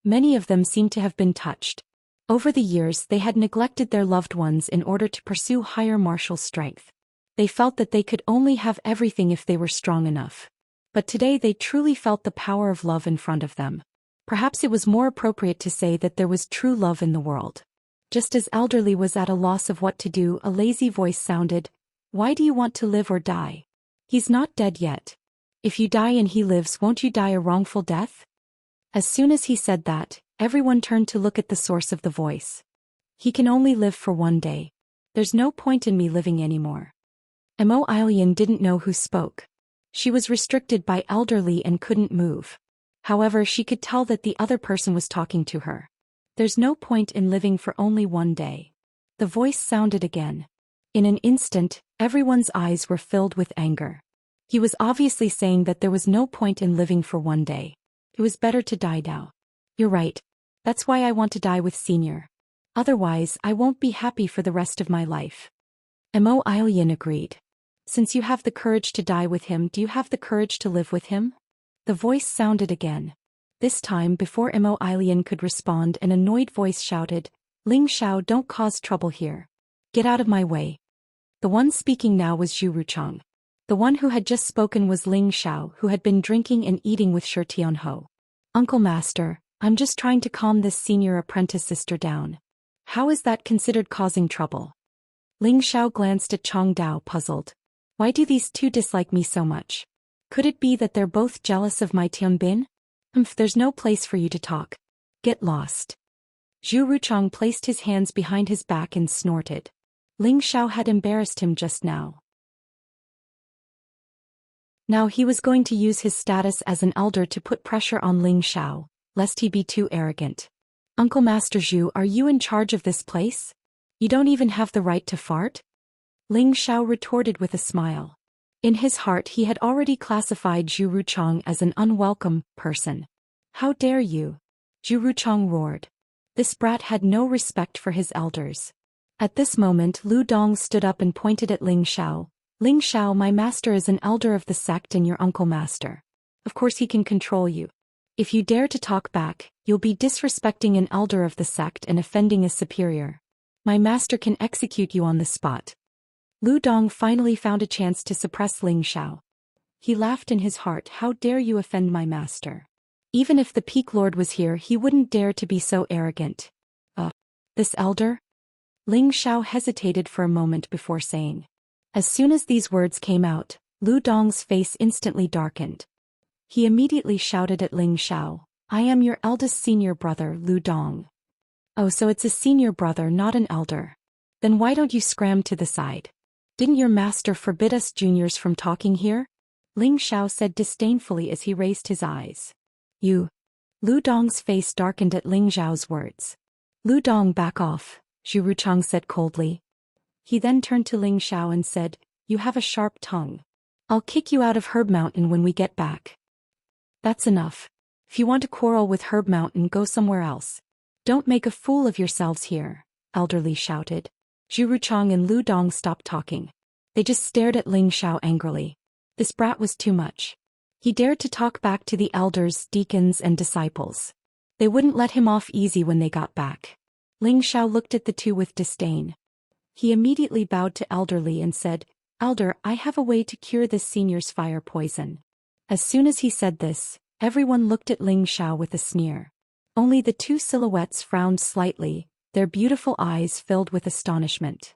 [SPEAKER 1] Many of them seemed to have been touched. Over the years they had neglected their loved ones in order to pursue higher martial strength. They felt that they could only have everything if they were strong enough. But today they truly felt the power of love in front of them. Perhaps it was more appropriate to say that there was true love in the world. Just as Elderly was at a loss of what to do, a lazy voice sounded, "Why do you want to live or die? He's not dead yet. If you die and he lives, won't you die a wrongful death?" As soon as he said that, everyone turned to look at the source of the voice. He can only live for one day. There's no point in me living anymore. Emilian didn't know who spoke. She was restricted by Elderly and couldn't move. However, she could tell that the other person was talking to her. There's no point in living for only one day. The voice sounded again. In an instant, everyone's eyes were filled with anger. He was obviously saying that there was no point in living for one day. It was better to die now. You're right. That's why I want to die with Senior. Otherwise, I won't be happy for the rest of my life. Emilian agreed. Since you have the courage to die with him, do you have the courage to live with him? The voice sounded again. This time, before Emilian could respond, an annoyed voice shouted, Ling Xiao, don't cause trouble here. Get out of my way. The one speaking now was Zhu Xian. The one who had just spoken was Ling Xiao, who had been drinking and eating with Shi Tianhou. Uncle Master, I'm just trying to calm this senior apprentice sister down. How is that considered causing trouble? Ling Xiao glanced at Chang Dao, puzzled. Why do these two dislike me so much? Could it be that they're both jealous of my Tianbin? There's no place for you to talk. Get lost. Zhu Ruchang placed his hands behind his back and snorted. Ling Xiao had embarrassed him just now. Now he was going to use his status as an elder to put pressure on Ling Xiao, lest he be too arrogant. Uncle Master Zhu, are you in charge of this place? You don't even have the right to fart? Ling Xiao retorted with a smile. In his heart he had already classified Zhu Ruchang as an unwelcome person. How dare you? Zhu Ruchang roared. This brat had no respect for his elders. At this moment Lu Dong stood up and pointed at Ling Xiao. Ling Xiao, my master is an elder of the sect and your uncle master. Of course he can control you. If you dare to talk back, you'll be disrespecting an elder of the sect and offending a superior. My master can execute you on the spot. Lu Dong finally found a chance to suppress Ling Xiao. He laughed in his heart. How dare you offend my master? Even if the Peak Lord was here, he wouldn't dare to be so arrogant. This elder? Ling Xiao hesitated for a moment before saying. As soon as these words came out, Lu Dong's face instantly darkened. He immediately shouted at Ling Xiao, I am your eldest senior brother, Lu Dong. Oh, so it's a senior brother, not an elder. Then why don't you scram to the side? Didn't your master forbid us juniors from talking here? Ling Xiao said disdainfully as he raised his eyes. You. Lu Dong's face darkened at Ling Xiao's words. Lu Dong, back off, Zhu Ruchang said coldly. He then turned to Ling Xiao and said, You have a sharp tongue. I'll kick you out of Herb Mountain when we get back. That's enough. If you want to quarrel with Herb Mountain, go somewhere else. Don't make a fool of yourselves here, Elderly shouted. Zhu Ruchang and Lu Dong stopped talking. They just stared at Ling Xiao angrily. This brat was too much. He dared to talk back to the elders, deacons and disciples. They wouldn't let him off easy when they got back. Ling Xiao looked at the two with disdain. He immediately bowed to Elderly and said, Elder, I have a way to cure this senior's fire poison. As soon as he said this, everyone looked at Ling Xiao with a sneer. Only the two silhouettes frowned slightly, their beautiful eyes filled with astonishment.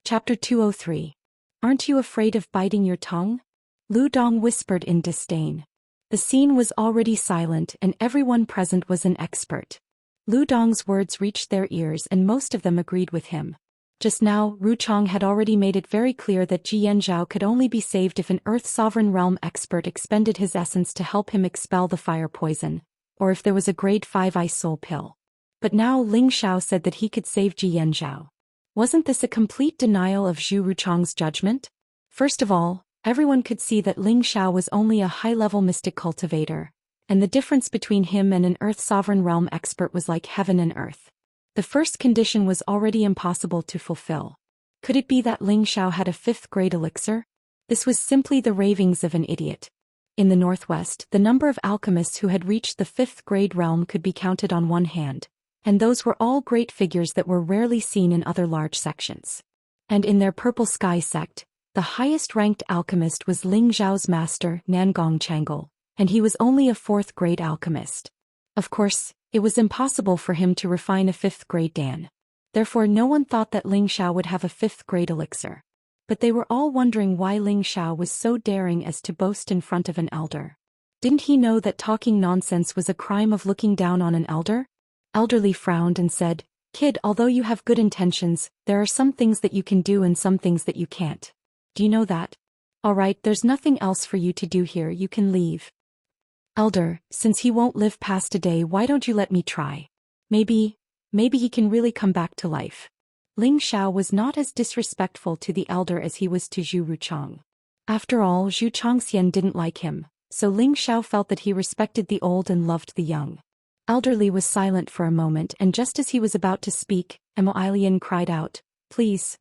[SPEAKER 1] Chapter 203. Aren't you afraid of biting your tongue? Lu Dong whispered in disdain. The scene was already silent and everyone present was an expert. Lu Dong's words reached their ears and most of them agreed with him. Just now, Ruchang had already made it very clear that Jianzhao could only be saved if an Earth Sovereign Realm expert expended his essence to help him expel the fire poison, or if there was a grade 5 ice soul pill. But now Ling Xiao said that he could save Jianzhao. Wasn't this a complete denial of Zhu Ruchang's judgment? First of all, everyone could see that Ling Xiao was only a high-level mystic cultivator, and the difference between him and an Earth Sovereign Realm expert was like heaven and earth. The first condition was already impossible to fulfill. Could it be that Ling Xiao had a 5th-grade elixir? This was simply the ravings of an idiot. In the Northwest, the number of alchemists who had reached the 5th-grade realm could be counted on one hand, and those were all great figures that were rarely seen in other large sections. And in their Purple Sky sect, the highest-ranked alchemist was Ling Xiao's master, Nangong Changle, and he was only a 4th-grade alchemist. Of course, it was impossible for him to refine a 5th-grade Dan. Therefore no one thought that Ling Xiao would have a 5th-grade elixir. But they were all wondering why Ling Xiao was so daring as to boast in front of an elder. Didn't he know that talking nonsense was a crime of looking down on an elder? Elderly frowned and said, "Kid, although you have good intentions, there are some things that you can do and some things that you can't. Do you know that? Alright, there's nothing else for you to do here, you can leave." "Elder, since he won't live past a day, why don't you let me try? Maybe he can really come back to life." Ling Xiao was not as disrespectful to the elder as he was to Zhu Ruchang. After all, Zhu Xian didn't like him, so Ling Xiao felt that he respected the old and loved the young. Elderly was silent for a moment, and just as he was about to speak, Mo Ilian cried out, "Please,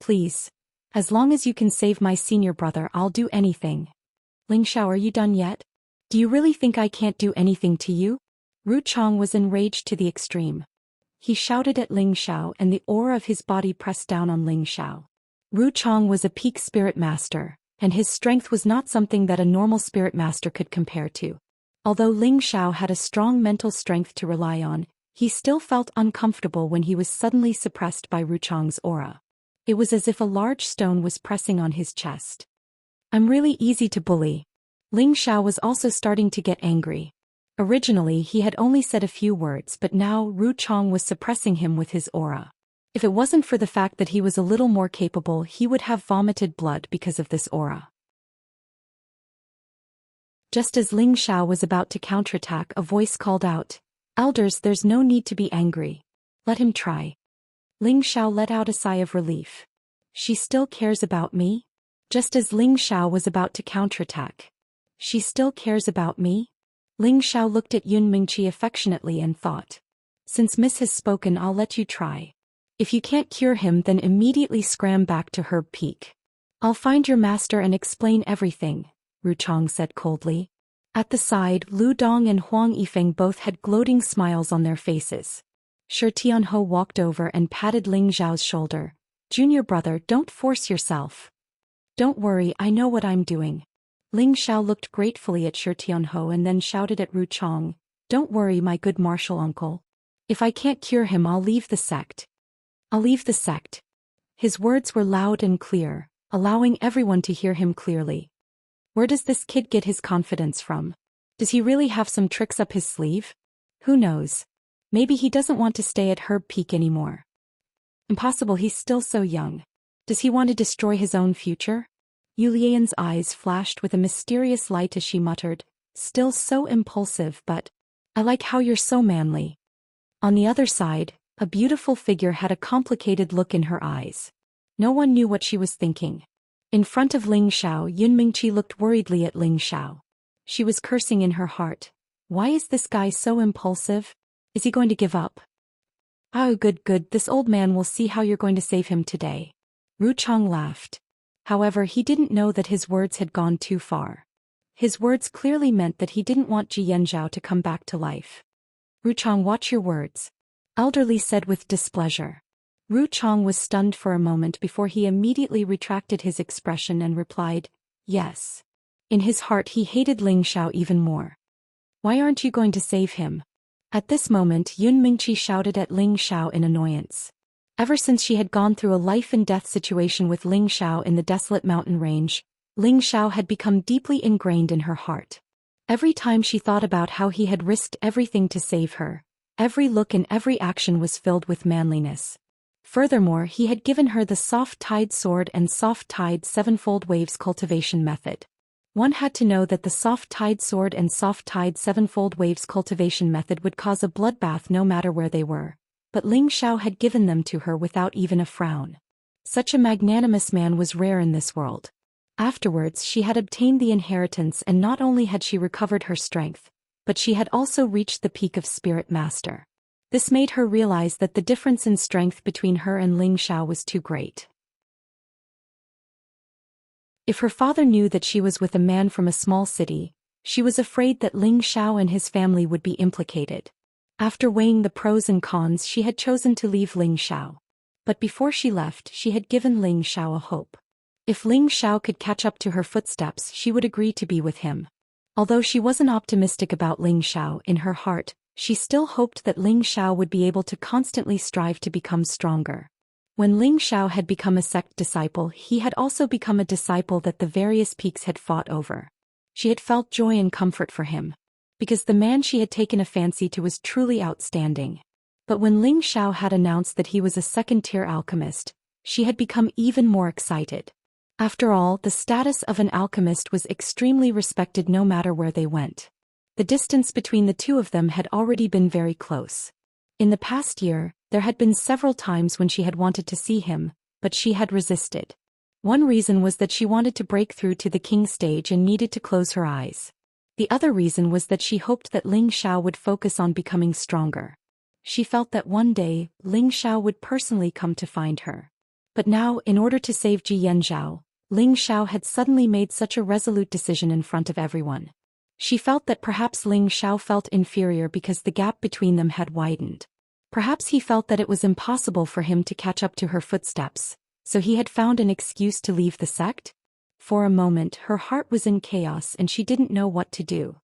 [SPEAKER 1] please. As long as you can save my senior brother, I'll do anything." "Ling Xiao, are you done yet? Do you really think I can't do anything to you?" Ruchang was enraged to the extreme. He shouted at Ling Xiao, and the aura of his body pressed down on Ling Xiao. Ruchang was a peak spirit master, and his strength was not something that a normal spirit master could compare to. Although Ling Xiao had a strong mental strength to rely on, he still felt uncomfortable when he was suddenly suppressed by Ruchang's aura. It was as if a large stone was pressing on his chest. "I'm really easy to bully." Ling Xiao was also starting to get angry. Originally he had only said a few words, but now Ruchang was suppressing him with his aura. If it wasn't for the fact that he was a little more capable, he would have vomited blood because of this aura. Just as Ling Xiao was about to counterattack, a voice called out, "Elders, there's no need to be angry. Let him try." Ling Xiao let out a sigh of relief. She still cares about me? Just as Ling Xiao was about to counterattack. She still cares about me? Ling Xiao looked at Yun Mingqi affectionately and thought, "Since Miss has spoken, I'll let you try. If you can't cure him, then immediately scram back to Herb Peak. I'll find your master and explain everything," Ruchang said coldly. At the side, Lu Dong and Huang Yifeng both had gloating smiles on their faces. Shi Tianhe walked over and patted Ling Xiao's shoulder. "Junior brother, don't force yourself. Don't worry, I know what I'm doing." Ling Xiao looked gratefully at Shi Tianhe and then shouted at Ruchang, "Don't worry, my good martial uncle. If I can't cure him, I'll leave the sect. I'll leave the sect." His words were loud and clear, allowing everyone to hear him clearly. Where does this kid get his confidence from? Does he really have some tricks up his sleeve? Who knows? Maybe he doesn't want to stay at Herb Peak anymore. Impossible, he's still so young. Does he want to destroy his own future? Yu Lian's eyes flashed with a mysterious light as she muttered, "Still so impulsive, but I like how you're so manly." On the other side, a beautiful figure had a complicated look in her eyes. No one knew what she was thinking. In front of Ling Xiao, Yun Mingqi looked worriedly at Ling Xiao. She was cursing in her heart. Why is this guy so impulsive? Is he going to give up? "Oh, good, this old man will see how you're going to save him today." Ruchang laughed. However, he didn't know that his words had gone too far. His words clearly meant that he didn't want Ji Yanzhao to come back to life. "Ruchang, watch your words," Elderly said with displeasure. Ruchang was stunned for a moment before he immediately retracted his expression and replied, "Yes." In his heart he hated Ling Xiao even more. "Why aren't you going to save him?" At this moment Yun Mingqi shouted at Ling Xiao in annoyance. Ever since she had gone through a life-and-death situation with Ling Xiao in the desolate mountain range, Ling Xiao had become deeply ingrained in her heart. Every time she thought about how he had risked everything to save her, every look and every action was filled with manliness. Furthermore, he had given her the soft-tide sword and soft-tide sevenfold waves cultivation method. One had to know that the soft-tide sword and soft-tide sevenfold waves cultivation method would cause a bloodbath no matter where they were. but Ling Xiao had given them to her without even a frown. Such a magnanimous man was rare in this world. Afterwards she had obtained the inheritance, and not only had she recovered her strength, but she had also reached the peak of Spirit Master. This made her realize that the difference in strength between her and Ling Xiao was too great. If her father knew that she was with a man from a small city, she was afraid that Ling Xiao and his family would be implicated. After weighing the pros and cons, she had chosen to leave Ling Xiao. But before she left, she had given Ling Xiao a hope. If Ling Xiao could catch up to her footsteps, she would agree to be with him. Although she wasn't optimistic about Ling Xiao, in her heart, she still hoped that Ling Xiao would be able to constantly strive to become stronger. When Ling Xiao had become a sect disciple, he had also become a disciple that the various peaks had fought over. She had felt joy and comfort for him, because the man she had taken a fancy to was truly outstanding. But when Ling Xiao had announced that he was a second-tier alchemist, she had become even more excited. After all, the status of an alchemist was extremely respected no matter where they went. The distance between the two of them had already been very close. In the past year, there had been several times when she had wanted to see him, but she had resisted. One reason was that she wanted to break through to the king stage and needed to close her eyes. The other reason was that she hoped that Ling Xiao would focus on becoming stronger. She felt that one day, Ling Xiao would personally come to find her. But now, in order to save Xianxia, Ling Xiao had suddenly made such a resolute decision in front of everyone. She felt that perhaps Ling Xiao felt inferior because the gap between them had widened. Perhaps he felt that it was impossible for him to catch up to her footsteps, so he had found an excuse to leave the sect? For a moment her heart was in chaos and she didn't know what to do.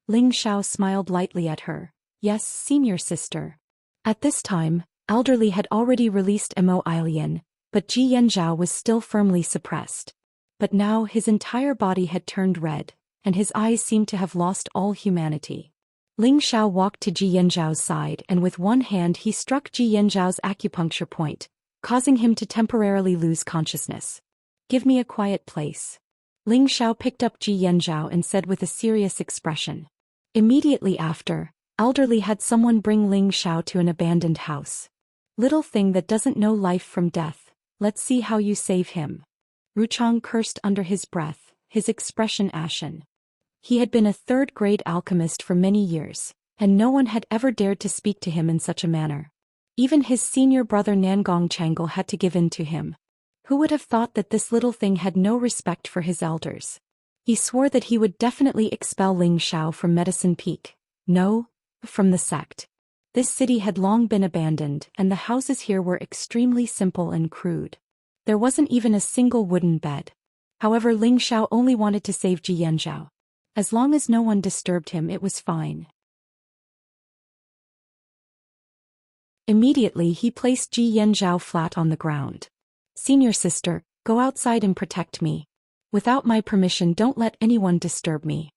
[SPEAKER 1] Ling Xiao smiled lightly at her. Yes, senior sister. At this time, Elderly had already released Immortal, but Xianxia was still firmly suppressed. But now his entire body had turned red, and his eyes seemed to have lost all humanity. Ling Xiao walked to Xianxia's side and with one hand he struck Xianxia's acupuncture point, causing him to temporarily lose consciousness. Give me a quiet place. Ling Xiao picked up Xianxia and said with a serious expression. Immediately after, Elderly had someone bring Ling Xiao to an abandoned house. Little thing that doesn't know life from death, let's see how you save him. Ruchang cursed under his breath, his expression ashen. He had been a third-grade alchemist for many years, and no one had ever dared to speak to him in such a manner. Even his senior brother Nangong Changle had to give in to him. Who would have thought that this little thing had no respect for his elders? He swore that he would definitely expel Ling Xiao from Medicine Peak. No, from the sect. This city had long been abandoned, and the houses here were extremely simple and crude. There wasn't even a single wooden bed. However, Ling Xiao only wanted to save Xianxia. As long as no one disturbed him, it was fine. Immediately he placed Xianxia flat on the ground. Senior sister, go outside and protect me. Without my permission, don't let anyone disturb me.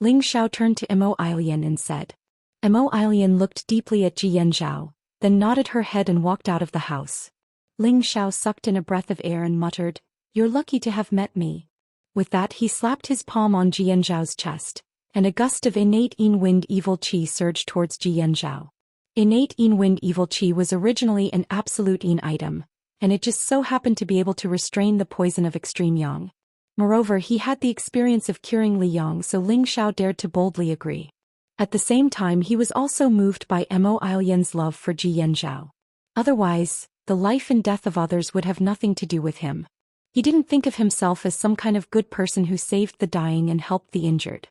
[SPEAKER 1] Ling Xiao turned to Immortal and said. Immortal looked deeply at Xianxia, then nodded her head and walked out of the house. Ling Xiao sucked in a breath of air and muttered, "You're lucky to have met me." With that he slapped his palm on Xianxia's chest, and a gust of innate wind evil qi surged towards Xianxia. Innate wind evil qi was originally an absolute item, and it just so happened to be able to restrain the poison of extreme yang. Moreover, he had the experience of curing Li Yang, so Ling Xiao dared to boldly agree. At the same time he was also moved by Immortal's love for Xianxia. Otherwise, the life and death of others would have nothing to do with him. He didn't think of himself as some kind of good person who saved the dying and helped the injured.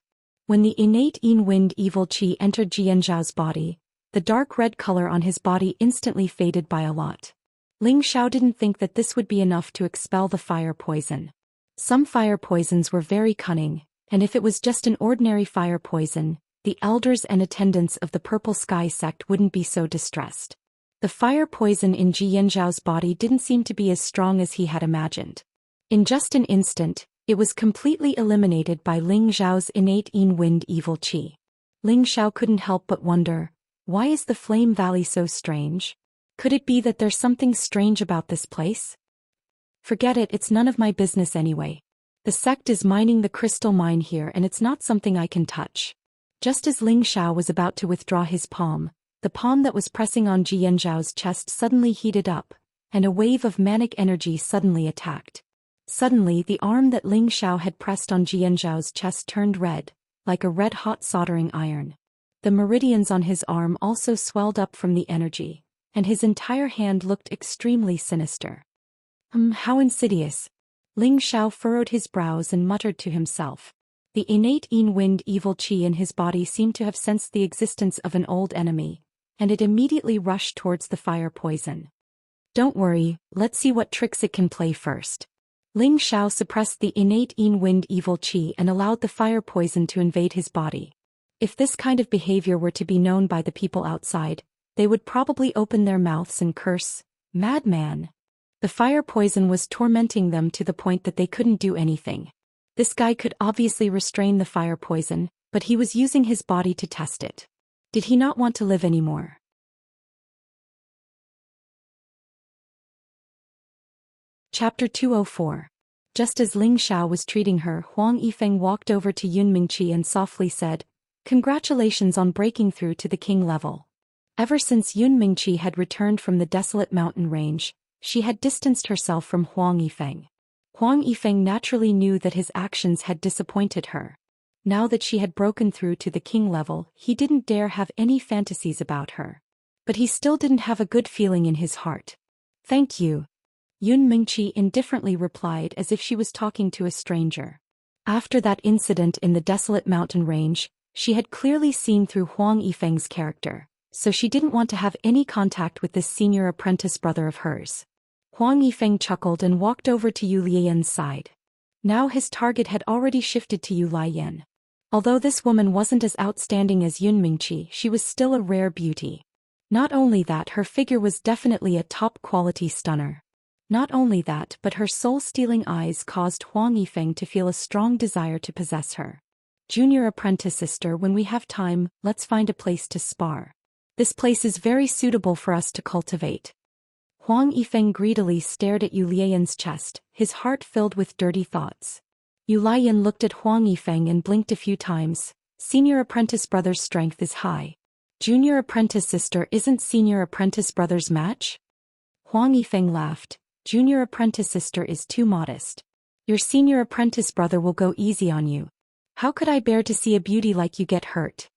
[SPEAKER 1] When the innate wind evil qi entered Xianxia's body, the dark red color on his body instantly faded by a lot. Ling Xiao didn't think that this would be enough to expel the fire poison. Some fire poisons were very cunning, and if it was just an ordinary fire poison, the elders and attendants of the Purple Sky sect wouldn't be so distressed. The fire poison in Xianxia's body didn't seem to be as strong as he had imagined. In just an instant, it was completely eliminated by Ling Xiao's innate wind evil qi. Ling Xiao couldn't help but wonder, why is the Flame Valley so strange? Could it be that there's something strange about this place? Forget it, it's none of my business anyway. The sect is mining the crystal mine here and it's not something I can touch. Just as Ling Xiao was about to withdraw his palm, The palm that was pressing on Xianxiao's chest suddenly heated up, and a wave of manic energy suddenly attacked. Suddenly the arm that Ling Xiao had pressed on Xianxiao's chest turned red, like a red-hot soldering iron. The meridians on his arm also swelled up from the energy, and his entire hand looked extremely sinister. How insidious. Ling Xiao furrowed his brows and muttered to himself. The innate wind evil qi in his body seemed to have sensed the existence of an old enemy, and it immediately rushed towards the fire poison. Don't worry, let's see what tricks it can play first. Ling Xiao suppressed the innate wind evil qi and allowed the fire poison to invade his body. If this kind of behavior were to be known by the people outside, they would probably open their mouths and curse, "Madman!" The fire poison was tormenting them to the point that they couldn't do anything. This guy could obviously restrain the fire poison, but he was using his body to test it. Did he not want to live anymore? Chapter 204. Just as Ling Xiao was treating her, Huang Yifeng walked over to Yun Mingqi and softly said, "Congratulations on breaking through to the king level." Ever since Yun Mingqi had returned from the desolate mountain range, she had distanced herself from Huang Yifeng. Huang Yifeng naturally knew that his actions had disappointed her. Now that she had broken through to the king level, he didn't dare have any fantasies about her. But he still didn't have a good feeling in his heart. "Thank you," Yun Mingqi indifferently replied as if she was talking to a stranger. After that incident in the desolate mountain range, she had clearly seen through Huang Yifeng's character, so she didn't want to have any contact with this senior apprentice brother of hers. Huang Yifeng chuckled and walked over to Yu Lian's side. Now his target had already shifted to Yu Lian. Although this woman wasn't as outstanding as Yun Mingqi, she was still a rare beauty. Not only that, her figure was definitely a top-quality stunner. Not only that, but her soul-stealing eyes caused Huang Yifeng to feel a strong desire to possess her. "Junior apprentice sister, when we have time, let's find a place to spar. This place is very suitable for us to cultivate." Huang Yifeng greedily stared at Yu Lian's chest, his heart filled with dirty thoughts. Yu Lian looked at Huang Yifeng and blinked a few times. Senior apprentice brother's strength is high. Junior apprentice sister isn't senior apprentice brother's match? Huang Yifeng laughed. Junior apprentice sister is too modest. Your senior apprentice brother will go easy on you. How could I bear to see a beauty like you get hurt?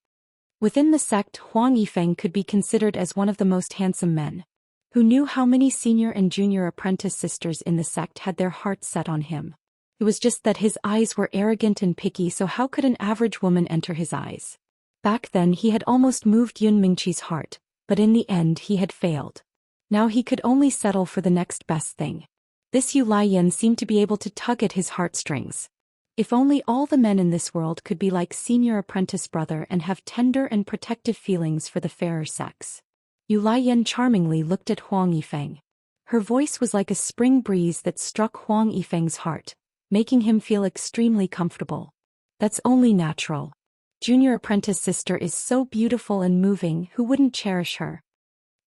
[SPEAKER 1] Within the sect, Huang Yifeng could be considered as one of the most handsome men. Who knew how many senior and junior apprentice sisters in the sect had their hearts set on him? It was just that his eyes were arrogant and picky, so how could an average woman enter his eyes? Back then he had almost moved Yun Mingqi's heart, but in the end he had failed. Now he could only settle for the next best thing. This Yu Lian seemed to be able to tug at his heartstrings. If only all the men in this world could be like senior apprentice brother and have tender and protective feelings for the fairer sex. Yu Lian charmingly looked at Huang Yifeng. Her voice was like a spring breeze that struck Huang Yifeng's heart, making him feel extremely comfortable. That's only natural. Junior apprentice sister is so beautiful and moving, who wouldn't cherish her?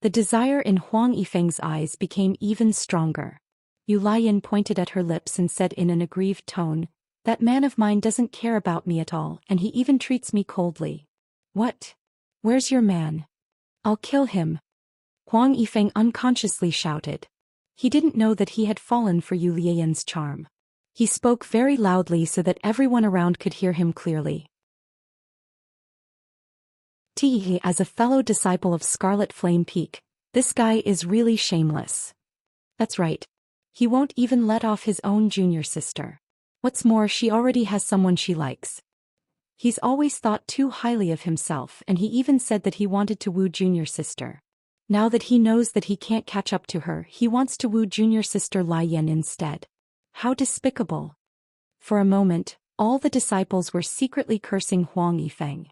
[SPEAKER 1] The desire in Huang Yifeng's eyes became even stronger. Yu Lian pointed at her lips and said in an aggrieved tone, "That man of mine doesn't care about me at all, and he even treats me coldly." "What? Where's your man? I'll kill him," Huang Yifeng unconsciously shouted. He didn't know that he had fallen for Yu Lian's charm. He spoke very loudly so that everyone around could hear him clearly. As a fellow disciple of Scarlet Flame Peak, this guy is really shameless. That's right. He won't even let off his own junior sister. What's more, she already has someone she likes. He's always thought too highly of himself, and he even said that he wanted to woo junior sister. Now that he knows that he can't catch up to her, he wants to woo junior sister Lian instead. How despicable. For a moment, all the disciples were secretly cursing Huang Yifeng.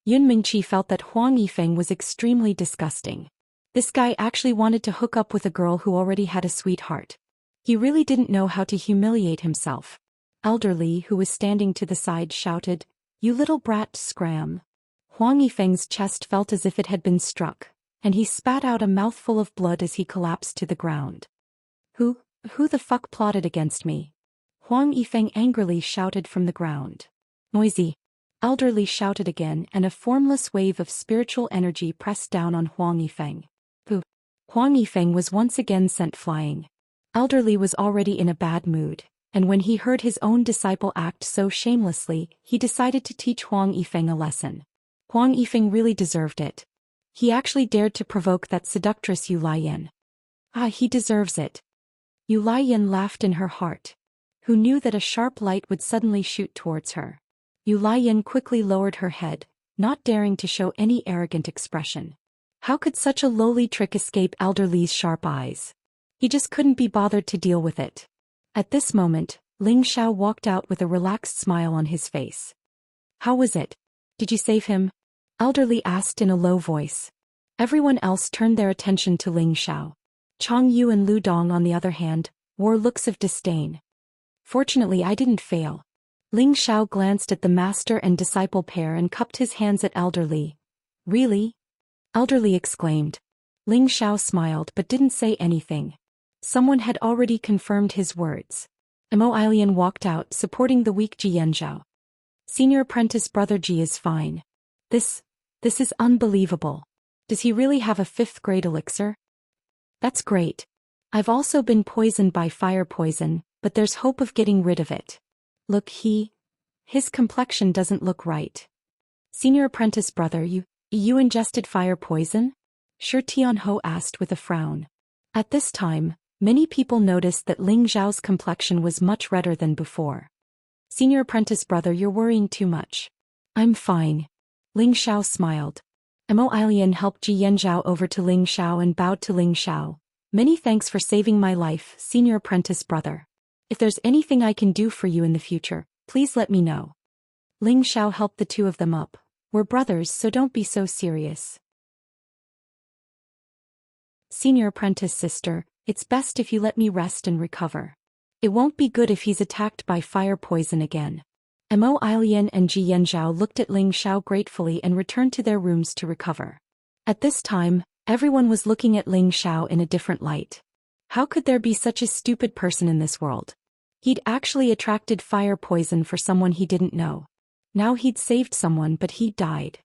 [SPEAKER 1] Yun Mingqi felt that Huang Yifeng was extremely disgusting. This guy actually wanted to hook up with a girl who already had a sweetheart. He really didn't know how to humiliate himself. Elderly, who was standing to the side, shouted, "You little brat, scram." Huang Yifeng's chest felt as if it had been struck, and he spat out a mouthful of blood as he collapsed to the ground. Who the fuck plotted against me?" Huang Yifeng angrily shouted from the ground. "Noisy. Elderly shouted again, and a formless wave of spiritual energy pressed down on Huang Yifeng. Huang Yifeng was once again sent flying. Elderly was already in a bad mood, and when he heard his own disciple act so shamelessly, he decided to teach Huang Yifeng a lesson. Huang Yifeng really deserved it. He actually dared to provoke that seductress Yu Lian. He deserves it. Yu Lian laughed in her heart. Who knew that a sharp light would suddenly shoot towards her? Yu Lian quickly lowered her head, not daring to show any arrogant expression. How could such a lowly trick escape Elderly's sharp eyes? He just couldn't be bothered to deal with it. At this moment, Ling Xiao walked out with a relaxed smile on his face. How was it? Did you save him? Elderly asked in a low voice. Everyone else turned their attention to Ling Xiao. Chang Yu and Lu Dong, on the other hand, wore looks of disdain. Fortunately, I didn't fail. Ling Xiao glanced at the master and disciple pair and cupped his hands at Elderly. Really? Elderly exclaimed. Ling Xiao smiled but didn't say anything. Someone had already confirmed his words. Imo walked out, supporting the weak Xianxia. Senior apprentice brother Ji is fine. This is unbelievable. Does he really have a 5th grade elixir? That's great. I've also been poisoned by fire poison, but there's hope of getting rid of it. Look, his complexion doesn't look right. Senior apprentice brother, you ingested fire poison? Shi Tianho asked with a frown. At this time, many people noticed that Ling Xiao's complexion was much redder than before. Senior apprentice brother, you're worrying too much. I'm fine. Ling Xiao smiled. Mo Ilian helped Ji Yanzhao over to Ling Xiao and bowed to Ling Xiao. Many thanks for saving my life, senior apprentice brother. If there's anything I can do for you in the future, please let me know. Ling Xiao helped the two of them up. We're brothers, so don't be so serious. Senior apprentice sister, it's best if you let me rest and recover. It won't be good if he's attacked by fire poison again. Mo Ilian and Ji Yanzhao looked at Ling Xiao gratefully and returned to their rooms to recover. At this time, everyone was looking at Ling Xiao in a different light. How could there be such a stupid person in this world? He'd actually attracted fire poison for someone he didn't know. Now he'd saved someone, but he died.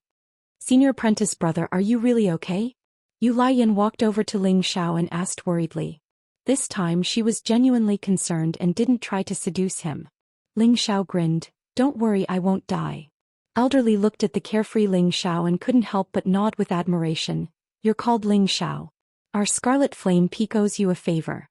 [SPEAKER 1] Senior apprentice brother, are you really okay? Yu Lian walked over to Ling Xiao and asked worriedly. This time she was genuinely concerned and didn't try to seduce him. Ling Xiao grinned. Don't worry, I won't die. Elderly looked at the carefree Ling Xiao and couldn't help but nod with admiration. You're called Ling Xiao. Our Scarlet Flame Peak owes you a favor.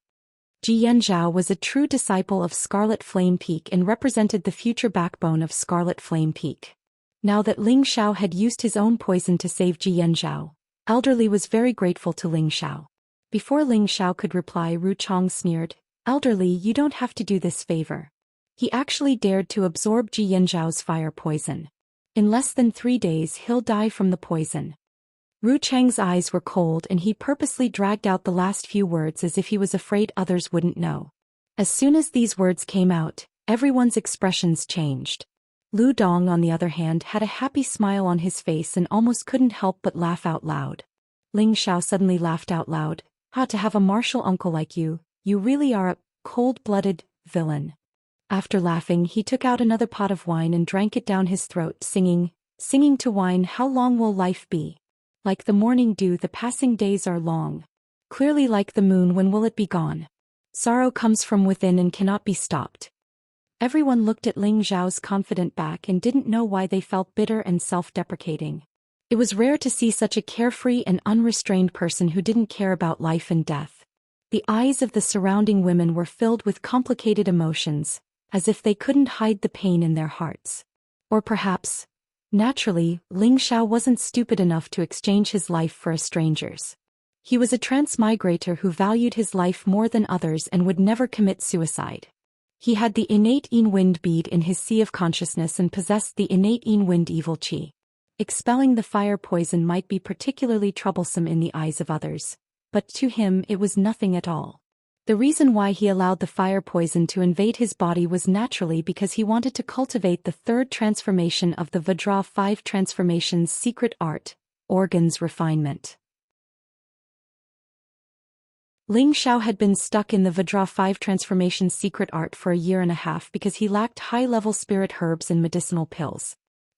[SPEAKER 1] Ji Yanzhao was a true disciple of Scarlet Flame Peak and represented the future backbone of Scarlet Flame Peak. Now that Ling Xiao had used his own poison to save Ji Yanzhao, Elderly was very grateful to Ling Xiao. Before Ling Xiao could reply, Ru Chong sneered, Elderly, you don't have to do this favor. He actually dared to absorb Ji Yanzhao's fire poison. In less than 3 days he'll die from the poison. Ru Chang's eyes were cold and he purposely dragged out the last few words as if he was afraid others wouldn't know. As soon as these words came out, everyone's expressions changed. Lu Dong, on the other hand, had a happy smile on his face and almost couldn't help but laugh out loud. Ling Xiao suddenly laughed out loud. To have a martial uncle like you really are a cold-blooded villain. After laughing, he took out another pot of wine and drank it down his throat, singing to wine, how long will life be? Like the morning dew, the passing days are long. Clearly like the moon, when will it be gone? Sorrow comes from within and cannot be stopped. Everyone looked at Ling Xiao's confident back and didn't know why they felt bitter and self-deprecating. It was rare to see such a carefree and unrestrained person who didn't care about life and death. The eyes of the surrounding women were filled with complicated emotions, as if they couldn't hide the pain in their hearts. Or perhaps, naturally, Ling Xiao wasn't stupid enough to exchange his life for a stranger's. He was a transmigrator who valued his life more than others and would never commit suicide. He had the innate Yin Wind bead in his sea of consciousness and possessed the innate Yin Wind evil qi. Expelling the fire poison might be particularly troublesome in the eyes of others, but to him it was nothing at all. The reason why he allowed the fire poison to invade his body was naturally because he wanted to cultivate the 3rd transformation of the Vajra 5 transformation's secret art, organs refinement. Ling Xiao had been stuck in the Vajra 5 transformation's secret art for a year and a half because he lacked high-level spirit herbs and medicinal pills.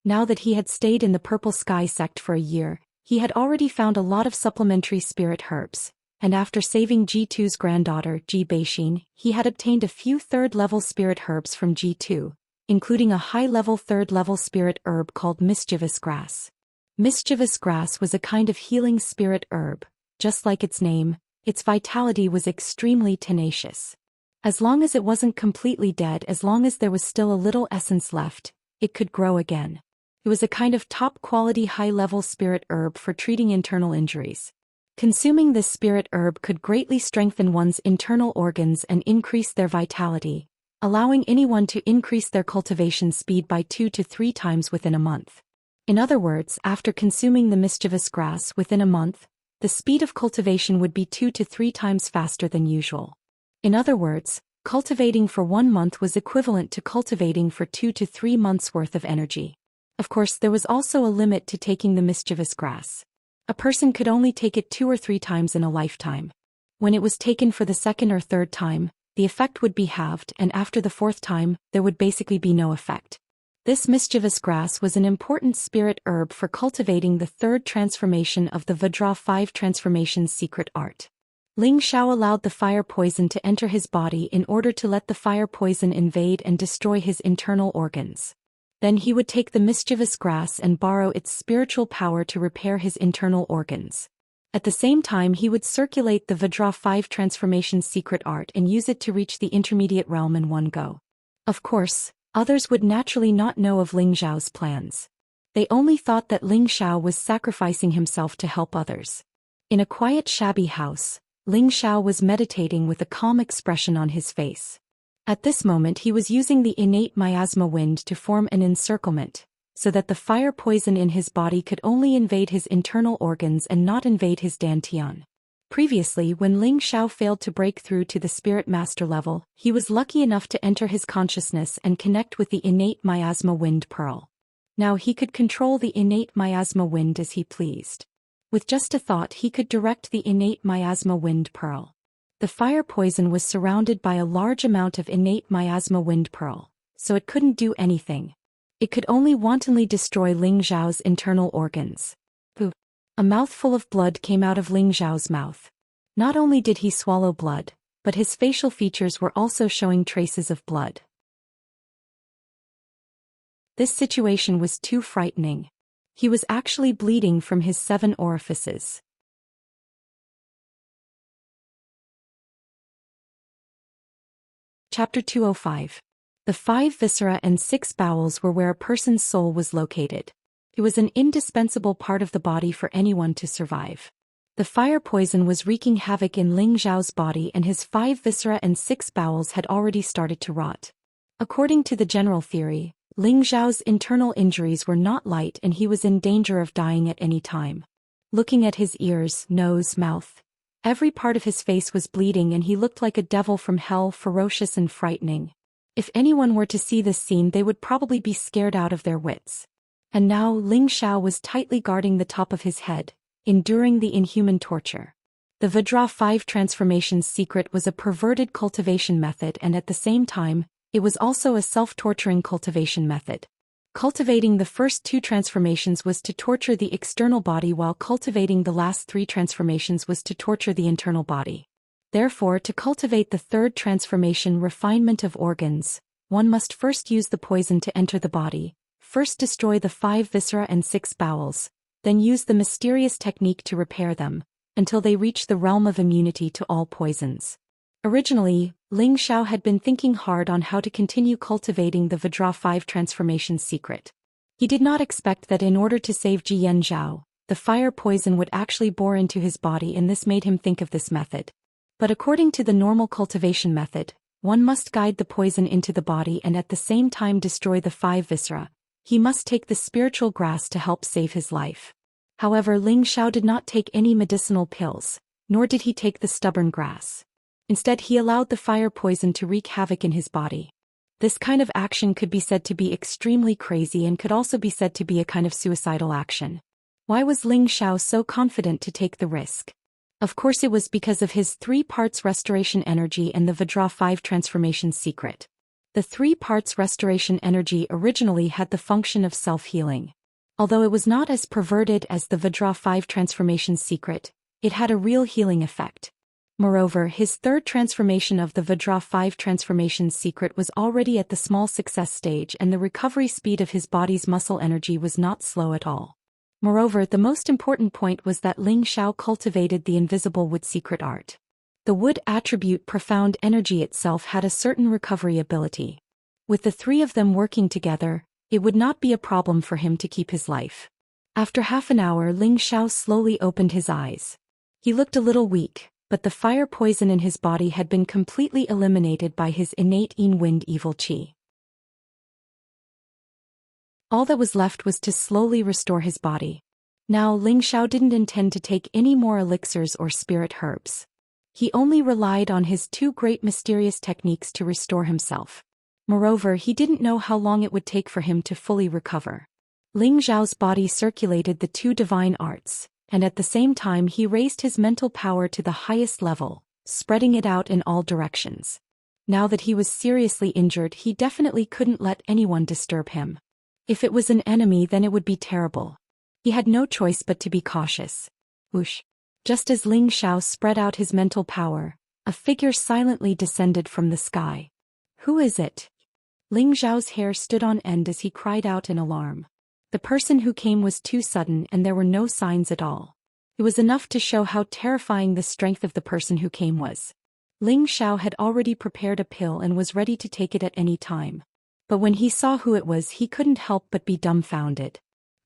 [SPEAKER 1] Now that he had stayed in the Purple Sky sect for a year, he had already found a lot of supplementary spirit herbs, and after saving G2's granddaughter, Ji Beixin, he had obtained a few third-level spirit herbs from G2, including a high-level third-level spirit herb called Mischievous Grass. Mischievous Grass was a kind of healing spirit herb. Just like its name, its vitality was extremely tenacious. As long as it wasn't completely dead, as long as there was still a little essence left, it could grow again. It was a kind of top-quality high-level spirit herb for treating internal injuries. Consuming this spirit herb could greatly strengthen one's internal organs and increase their vitality, allowing anyone to increase their cultivation speed by 2 to 3 times within a month. In other words, after consuming the mischievous grass within a month, the speed of cultivation would be 2 to 3 times faster than usual. In other words, cultivating for 1 month was equivalent to cultivating for 2 to 3 months' worth of energy. Of course, there was also a limit to taking the mischievous grass. A person could only take it 2 or 3 times in a lifetime. When it was taken for the second or third time, the effect would be halved, and after the 4th time, there would basically be no effect. This mischievous grass was an important spirit herb for cultivating the 3rd transformation of the Vajra 5 transformation's secret art. Ling Xiao allowed the fire poison to enter his body in order to let the fire poison invade and destroy his internal organs. Then he would take the mischievous grass and borrow its spiritual power to repair his internal organs. At the same time, he would circulate the Vajra 5 transformation's secret art and use it to reach the intermediate realm in one go. Of course, others would naturally not know of Ling Xiao's plans. They only thought that Ling Xiao was sacrificing himself to help others. In a quiet, shabby house, Ling Xiao was meditating with a calm expression on his face. At this moment he was using the innate miasma wind to form an encirclement, so that the fire poison in his body could only invade his internal organs and not invade his dantian. Previously, when Ling Xiao failed to break through to the spirit master level, he was lucky enough to enter his consciousness and connect with the innate miasma wind pearl. Now he could control the innate miasma wind as he pleased. With just a thought he could direct the innate miasma wind pearl. The fire poison was surrounded by a large amount of innate miasma wind pearl, so it couldn't do anything. It could only wantonly destroy Ling Xiao's internal organs. A mouthful of blood came out of Ling Xiao's mouth. Not only did he swallow blood, but his facial features were also showing traces of blood. This situation was too frightening. He was actually bleeding from his 7 orifices. Chapter 205. The 5 viscera and 6 bowels were where a person's soul was located. It was an indispensable part of the body for anyone to survive. The fire poison was wreaking havoc in Ling Xiao's body, and his 5 viscera and 6 bowels had already started to rot. According to the general theory, Ling Xiao's internal injuries were not light and he was in danger of dying at any time. Looking at his ears, nose, mouth, every part of his face was bleeding and he looked like a devil from hell, ferocious and frightening. If anyone were to see this scene, they would probably be scared out of their wits. And now Ling Xiao was tightly guarding the top of his head, enduring the inhuman torture. The Vajra 5 transformation's secret was a perverted cultivation method, and at the same time, it was also a self-torturing cultivation method. Cultivating the first 2 transformations was to torture the external body, while cultivating the last 3 transformations was to torture the internal body. Therefore, to cultivate the 3rd transformation, refinement of organs, one must first use the poison to enter the body, first destroy the 5 viscera and 6 bowels, then use the mysterious technique to repair them, until they reach the realm of immunity to all poisons. Originally, Ling Xiao had been thinking hard on how to continue cultivating the Vajra 5 transformation secret. He did not expect that in order to save Jiyan Zhao, the fire poison would actually bore into his body, and this made him think of this method. But according to the normal cultivation method, one must guide the poison into the body and at the same time destroy the 5 viscera. He must take the spiritual grass to help save his life. However, Ling Xiao did not take any medicinal pills, nor did he take the stubborn grass. Instead, he allowed the fire poison to wreak havoc in his body. This kind of action could be said to be extremely crazy and could also be said to be a kind of suicidal action. Why was Ling Xiao so confident to take the risk? Of course it was because of his 3 parts restoration energy and the Vajra 5 transformation secret. The 3 parts restoration energy originally had the function of self-healing. Although it was not as perverted as the Vajra 5 transformation secret, it had a real healing effect. Moreover, his 3rd transformation of the Vajra 5 transformation secret was already at the small success stage, and the recovery speed of his body's muscle energy was not slow at all. Moreover, the most important point was that Ling Xiao cultivated the invisible wood secret art. The wood attribute profound energy itself had a certain recovery ability. With the 3 of them working together, it would not be a problem for him to keep his life. After half an hour, Ling Xiao slowly opened his eyes. He looked a little weak, but the fire poison in his body had been completely eliminated by his innate Yin Wind evil qi. All that was left was to slowly restore his body. Now Ling Xiao didn't intend to take any more elixirs or spirit herbs. He only relied on his 2 great mysterious techniques to restore himself. Moreover, he didn't know how long it would take for him to fully recover. Ling Xiao's body circulated the 2 divine arts, and at the same time he raised his mental power to the highest level, spreading it out in all directions. Now that he was seriously injured, he definitely couldn't let anyone disturb him. If it was an enemy, then it would be terrible. He had no choice but to be cautious. Whoosh! Just as Ling Xiao spread out his mental power, a figure silently descended from the sky. Who is it? Ling Xiao's hair stood on end as he cried out in alarm. The person who came was too sudden, and there were no signs at all. It was enough to show how terrifying the strength of the person who came was. Ling Xiao had already prepared a pill and was ready to take it at any time. But when he saw who it was, he couldn't help but be dumbfounded.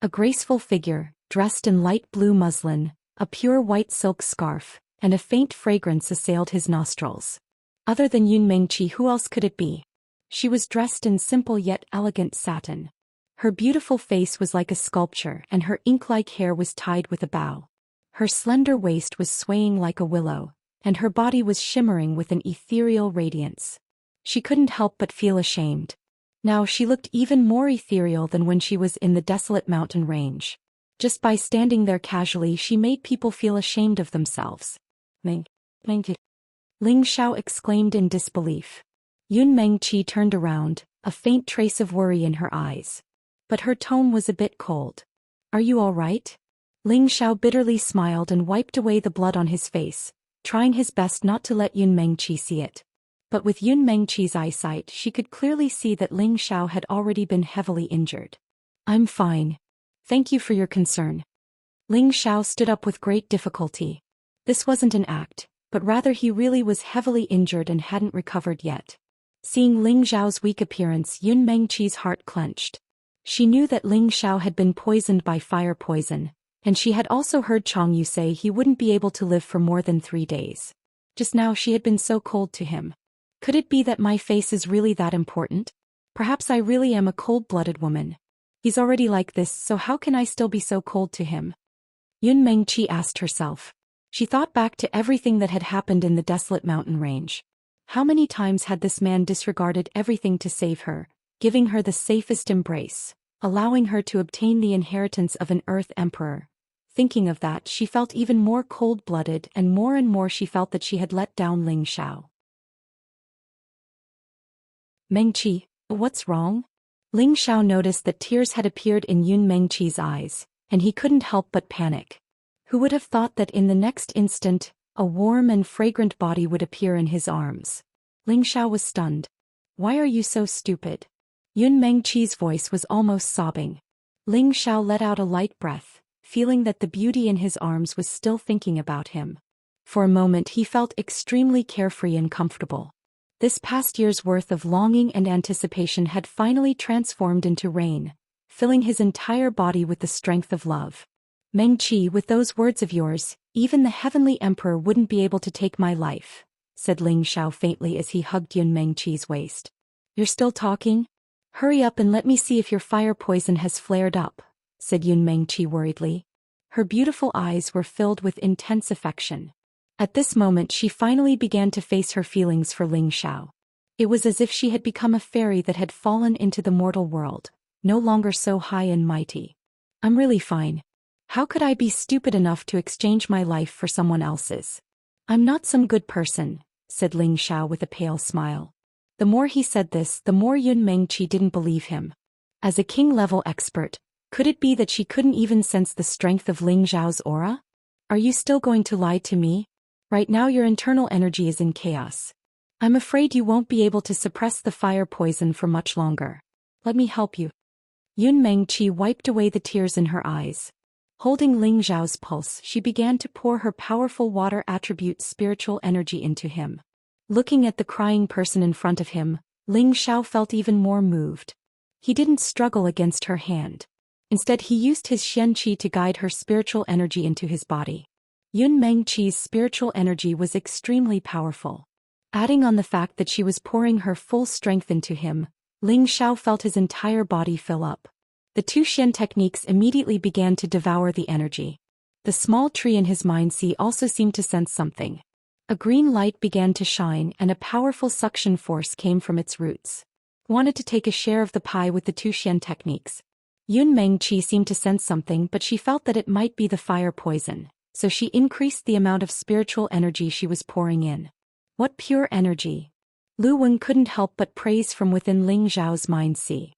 [SPEAKER 1] A graceful figure, dressed in light blue muslin, a pure white silk scarf, and a faint fragrance assailed his nostrils. Other than Yun Mengqi, who else could it be? She was dressed in simple yet elegant satin. Her beautiful face was like a sculpture, and her ink-like hair was tied with a bow. Her slender waist was swaying like a willow, and her body was shimmering with an ethereal radiance. She couldn't help but feel ashamed. Now she looked even more ethereal than when she was in the desolate mountain range. Just by standing there casually, she made people feel ashamed of themselves. Ling Xiao exclaimed in disbelief. Yun Mengqi turned around, a faint trace of worry in her eyes. But her tone was a bit cold. Are you all right? Ling Xiao bitterly smiled and wiped away the blood on his face, trying his best not to let Yun Mengqi see it. But with Yun Mengqi's eyesight, she could clearly see that Ling Xiao had already been heavily injured. I'm fine. Thank you for your concern. Ling Xiao stood up with great difficulty. This wasn't an act, but rather he really was heavily injured and hadn't recovered yet. Seeing Ling Xiao's weak appearance, Yun Mengqi's heart clenched. She knew that Ling Xiao had been poisoned by fire poison, and she had also heard Chong Yu say he wouldn't be able to live for more than 3 days. Just now she had been so cold to him. Could it be that my face is really that important? Perhaps I really am a cold-blooded woman. He's already like this, so how can I still be so cold to him? Yun Mengqi asked herself. She thought back to everything that had happened in the desolate mountain range. How many times had this man disregarded everything to save her, giving her the safest embrace, allowing her to obtain the inheritance of an Earth Emperor? Thinking of that, she felt even more cold-blooded, and more she felt that she had let down Ling Xiao. Mengqi, what's wrong? Ling Xiao noticed that tears had appeared in Yun Mengqi's eyes, and he couldn't help but panic. Who would have thought that in the next instant, a warm and fragrant body would appear in his arms? Ling Xiao was stunned. Why are you so stupid? Yun Mengqi's voice was almost sobbing. Ling Xiao let out a light breath, feeling that the beauty in his arms was still thinking about him. For a moment he felt extremely carefree and comfortable. This past year's worth of longing and anticipation had finally transformed into rain, filling his entire body with the strength of love. Mengqi, with those words of yours, even the Heavenly Emperor wouldn't be able to take my life, said Ling Xiao faintly as he hugged Yun Mengqi's waist. You're still talking? Hurry up and let me see if your fire poison has flared up, said Yun Mengqi worriedly. Her beautiful eyes were filled with intense affection. At this moment she finally began to face her feelings for Ling Xiao. It was as if she had become a fairy that had fallen into the mortal world, no longer so high and mighty. I'm really fine. How could I be stupid enough to exchange my life for someone else's? I'm not some good person, said Ling Xiao with a pale smile. The more he said this, the more Yun Mengqi didn't believe him. As a king-level expert, could it be that she couldn't even sense the strength of Ling Zhao's aura? Are you still going to lie to me? Right now your internal energy is in chaos. I'm afraid you won't be able to suppress the fire poison for much longer. Let me help you. Yun Mengqi wiped away the tears in her eyes. Holding Ling Zhao's pulse, she began to pour her powerful water attribute spiritual energy into him. Looking at the crying person in front of him, Ling Zhao felt even more moved. He didn't struggle against her hand. Instead he used his Xianxia to guide her spiritual energy into his body. Yun Mengqi's spiritual energy was extremely powerful. Adding on the fact that she was pouring her full strength into him, Ling Zhao felt his entire body fill up. The two Xian techniques immediately began to devour the energy. The small tree in his mind-sea also seemed to sense something. A green light began to shine and a powerful suction force came from its roots. Wanted to take a share of the pie with the two Xian techniques. Yun Mengqi seemed to sense something, but she felt that it might be the fire poison, so she increased the amount of spiritual energy she was pouring in. What pure energy! Lu Wen couldn't help but praise from within Ling Zhao's mind-sea.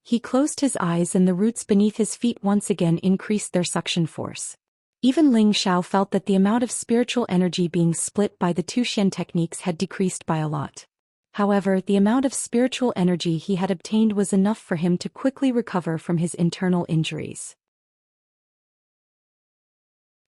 [SPEAKER 1] He closed his eyes and the roots beneath his feet once again increased their suction force. Even Ling Zhao felt that the amount of spiritual energy being split by the two Xian techniques had decreased by a lot. However, the amount of spiritual energy he had obtained was enough for him to quickly recover from his internal injuries.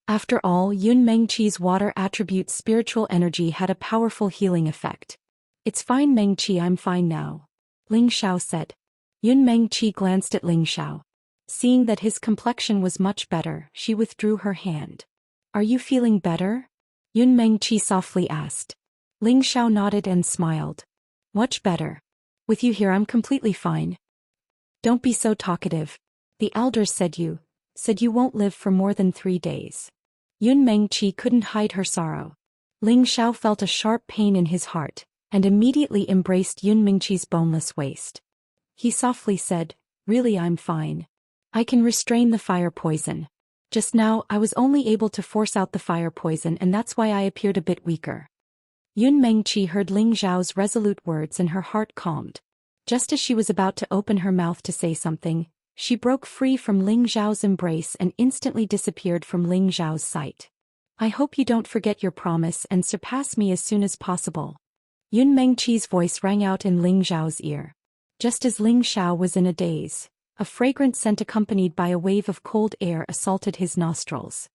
[SPEAKER 1] After all, Yun Mengqi's water attribute spiritual energy had a powerful healing effect. It's fine Mengqi, I'm fine now. Ling Zhao said. Yun Mengqi glanced at Ling Zhao. Seeing that his complexion was much better, she withdrew her hand. Are you feeling better? Yun Mengqi softly asked. Ling Zhao nodded and smiled. Much better. With you here I'm completely fine. Don't be so talkative. The elders said you won't live for more than 3 days. Yun Mengqi couldn't hide her sorrow. Ling Zhao felt a sharp pain in his heart, and immediately embraced Yun Mengqi's boneless waist. He softly said, really I'm fine. I can restrain the fire poison. Just now I was only able to force out the fire poison and that's why I appeared a bit weaker. Yun Mengqi heard Ling Zhao's resolute words and her heart calmed. Just as she was about to open her mouth to say something, she broke free from Ling Zhao's embrace and instantly disappeared from Ling Zhao's sight. I hope you don't forget your promise and surpass me as soon as possible. Yun Mengqi's voice rang out in Ling Zhao's ear. Just as Ling Zhao was in a daze, a fragrant scent accompanied by a wave of cold air assaulted his nostrils.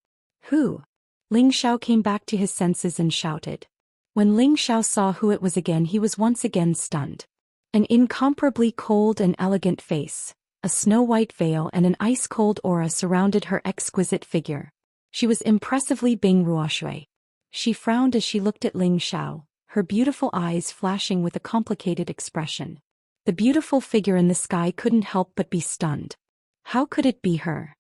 [SPEAKER 1] Who? Ling Zhao came back to his senses and shouted. When Ling Zhao saw who it was again, he was once again stunned. An incomparably cold and elegant face, a snow-white veil and an ice-cold aura surrounded her exquisite figure. She was impressively Bing Ruoshui. She frowned as she looked at Ling Zhao, her beautiful eyes flashing with a complicated expression. The beautiful figure in the sky couldn't help but be stunned. How could it be her?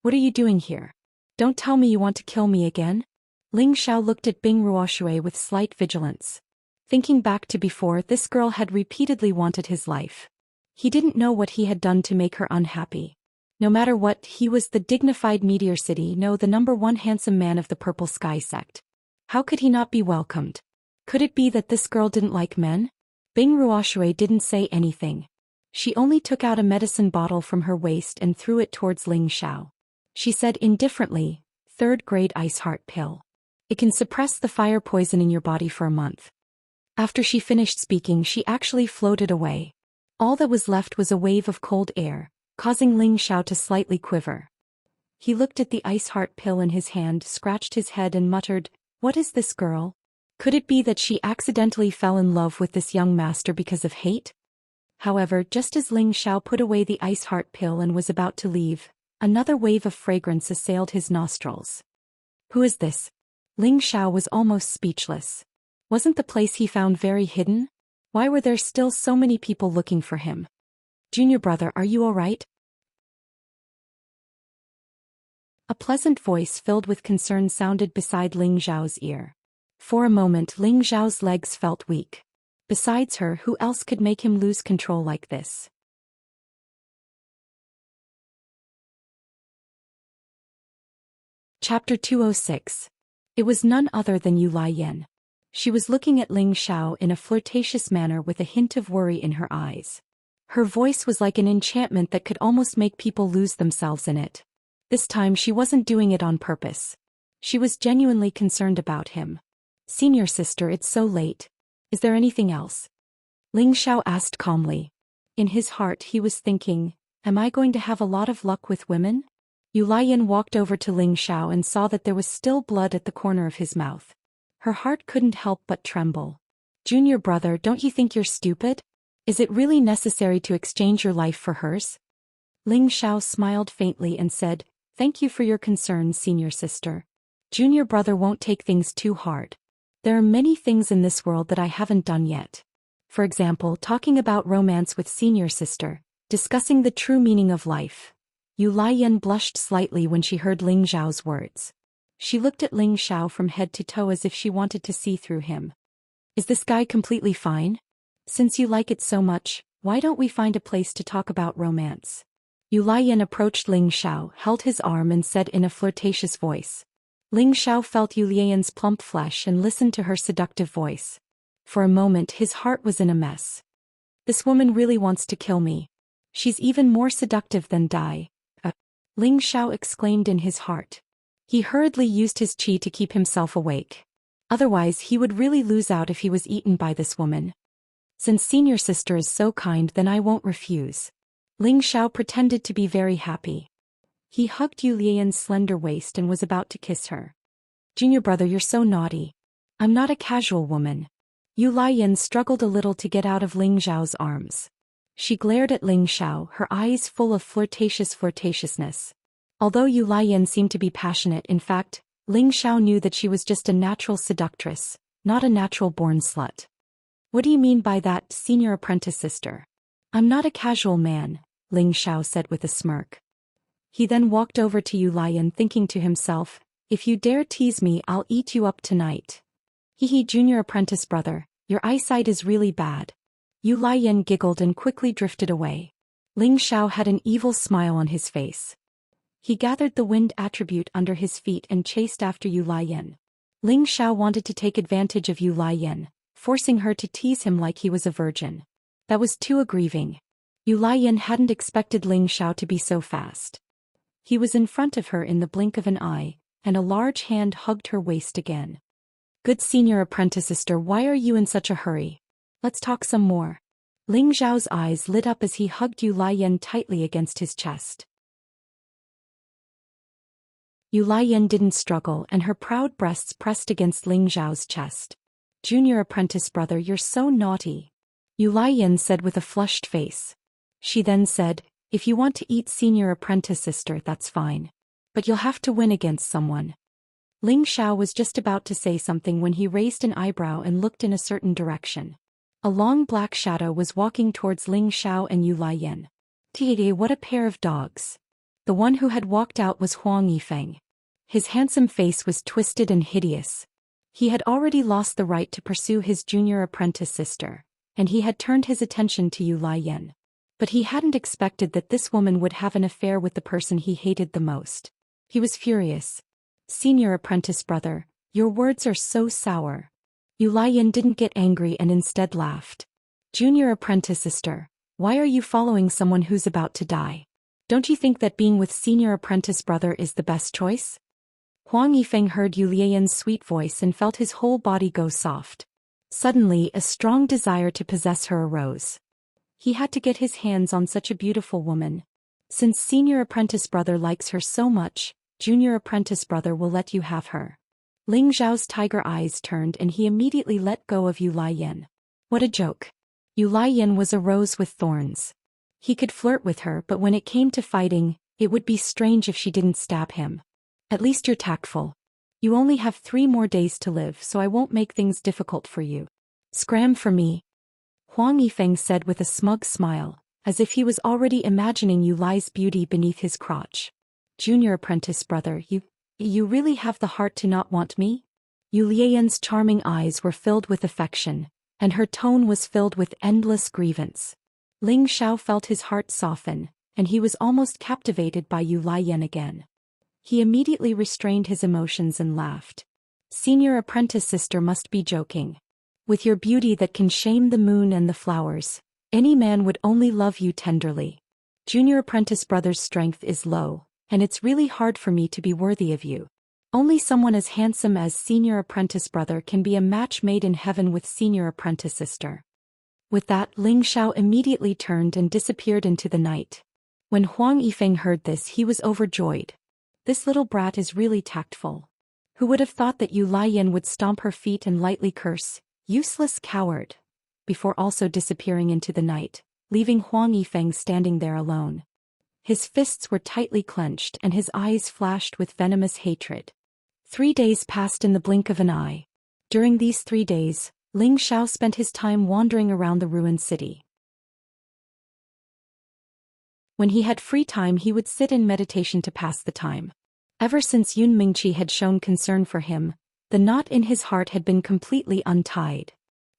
[SPEAKER 1] What are you doing here? Don't tell me you want to kill me again? Ling Zhao looked at Bing Ruoshui with slight vigilance. Thinking back to before, this girl had repeatedly wanted his life. He didn't know what he had done to make her unhappy. No matter what, he was the dignified Meteor City, no, the #1 handsome man of the Purple Sky sect. How could he not be welcomed? Could it be that this girl didn't like men? Bing Ruoshui didn't say anything. She only took out a medicine bottle from her waist and threw it towards Ling Zhao. She said indifferently, 3rd grade ice heart pill. It can suppress the fire poison in your body for a month. After she finished speaking, she actually floated away. All that was left was a wave of cold air, causing Ling Zhao to slightly quiver. He looked at the ice heart pill in his hand, scratched his head and muttered, what is this girl? Could it be that she accidentally fell in love with this young master because of hate? However, just as Ling Zhao put away the ice heart pill and was about to leave, another wave of fragrance assailed his nostrils. Who is this? Ling Zhao was almost speechless. Wasn't the place he found very hidden? Why were there still so many people looking for him? Junior brother, are you all right? A pleasant voice filled with concern sounded beside Ling Zhao's ear. For a moment Ling Zhao's legs felt weak. Besides her, who else could make him lose control like this? Chapter 206. It was none other than Yu Lai Yan. She was looking at Ling Xiao in a flirtatious manner with a hint of worry in her eyes. Her voice was like an enchantment that could almost make people lose themselves in it. This time she wasn't doing it on purpose. She was genuinely concerned about him. "Senior sister, it's so late. Is there anything else?" Ling Xiao asked calmly. In his heart he was thinking, am I going to have a lot of luck with women? Yu Lian walked over to Ling Xiao and saw that there was still blood at the corner of his mouth. Her heart couldn't help but tremble. "Junior brother, don't you think you're stupid? Is it really necessary to exchange your life for hers?" Ling Xiao smiled faintly and said, "Thank you for your concern, senior sister. Junior brother won't take things too hard. There are many things in this world that I haven't done yet. For example, talking about romance with senior sister, discussing the true meaning of life." Yu Lian blushed slightly when she heard Ling Xiao's words. She looked at Ling Xiao from head to toe as if she wanted to see through him. "Is this guy completely fine? Since you like it so much, why don't we find a place to talk about romance?" Yu Lian approached Ling Xiao, held his arm and said in a flirtatious voice. Ling Xiao felt Yu Lian's plump flesh and listened to her seductive voice. For a moment his heart was in a mess. This woman really wants to kill me. She's even more seductive than Dai. Ling Xiao exclaimed in his heart. He hurriedly used his qi to keep himself awake. Otherwise he would really lose out if he was eaten by this woman. "Since senior sister is so kind, then I won't refuse." Ling Xiao pretended to be very happy. He hugged Yu Lian's slender waist and was about to kiss her. "Junior brother, you're so naughty. I'm not a casual woman." Yu Lian struggled a little to get out of Ling Xiao's arms. She glared at Ling Xiao, her eyes full of flirtatiousness. Although Yu Lian seemed to be passionate, in fact, Ling Xiao knew that she was just a natural seductress, not a natural-born slut. "What do you mean by that, senior apprentice sister?" "I'm not a casual man," Ling Xiao said with a smirk. He then walked over to Yu Lian thinking to himself, "If you dare tease me, I'll eat you up tonight." "Hee junior apprentice brother, your eyesight is really bad." Yu Lian giggled and quickly drifted away. Ling Xiao had an evil smile on his face. He gathered the wind attribute under his feet and chased after Yu Lian. Ling Xiao wanted to take advantage of Yu Lian, forcing her to tease him like he was a virgin. That was too aggrieving. Yu Lian hadn't expected Ling Xiao to be so fast. He was in front of her in the blink of an eye, and a large hand hugged her waist again. "Good senior apprentice sister, why are you in such a hurry? Let's talk some more." Ling Xiao's eyes lit up as he hugged Yu Lian tightly against his chest. Yu Lian didn't struggle and her proud breasts pressed against Ling Xiao's chest. "Junior apprentice brother, you're so naughty," Yu Lian said with a flushed face. She then said, "If you want to eat senior apprentice sister, that's fine. But you'll have to win against someone." Ling Xiao was just about to say something when he raised an eyebrow and looked in a certain direction. A long black shadow was walking towards Ling Xiao and Yu Lian. "Tie, what a pair of dogs." The one who had walked out was Huang Yifeng. His handsome face was twisted and hideous. He had already lost the right to pursue his junior apprentice sister, and he had turned his attention to Yu Lian. But he hadn't expected that this woman would have an affair with the person he hated the most. He was furious. "Senior apprentice brother, your words are so sour." Yu Lian didn't get angry and instead laughed. "Junior apprentice sister, why are you following someone who's about to die? Don't you think that being with senior apprentice brother is the best choice?" Huang Yifeng heard Yu Lian's sweet voice and felt his whole body go soft. Suddenly, a strong desire to possess her arose. He had to get his hands on such a beautiful woman. Since senior apprentice brother likes her so much, junior apprentice brother will let you have her. Ling Xiao's tiger eyes turned and he immediately let go of Yu Lian. What a joke. Yu Lian was a rose with thorns. He could flirt with her, but when it came to fighting, it would be strange if she didn't stab him. "At least you're tactful. You only have 3 more days to live, so I won't make things difficult for you. Scram for me," Huang Yifeng said with a smug smile, as if he was already imagining Yu Li's beauty beneath his crotch. "Junior apprentice brother, you really have the heart to not want me?" Yu Lian's charming eyes were filled with affection, and her tone was filled with endless grievance. Ling Xiao felt his heart soften, and he was almost captivated by Yu Lian again. He immediately restrained his emotions and laughed. Senior apprentice sister must be joking. With your beauty that can shame the moon and the flowers, any man would only love you tenderly. Junior apprentice brother's strength is low, and it's really hard for me to be worthy of you. Only someone as handsome as senior apprentice brother can be a match made in heaven with senior apprentice sister. With that, Ling Xiao immediately turned and disappeared into the night. When Huang Yifeng heard this, he was overjoyed. This little brat is really tactful. Who would have thought that Yu Laiyan would stomp her feet and lightly curse, "Useless coward," before also disappearing into the night, leaving Huang Yifeng standing there alone. His fists were tightly clenched and his eyes flashed with venomous hatred. 3 days passed in the blink of an eye. During these 3 days, Ling Xiao spent his time wandering around the ruined city. When he had free time, he would sit in meditation to pass the time. Ever since Yun Mingqi had shown concern for him, the knot in his heart had been completely untied.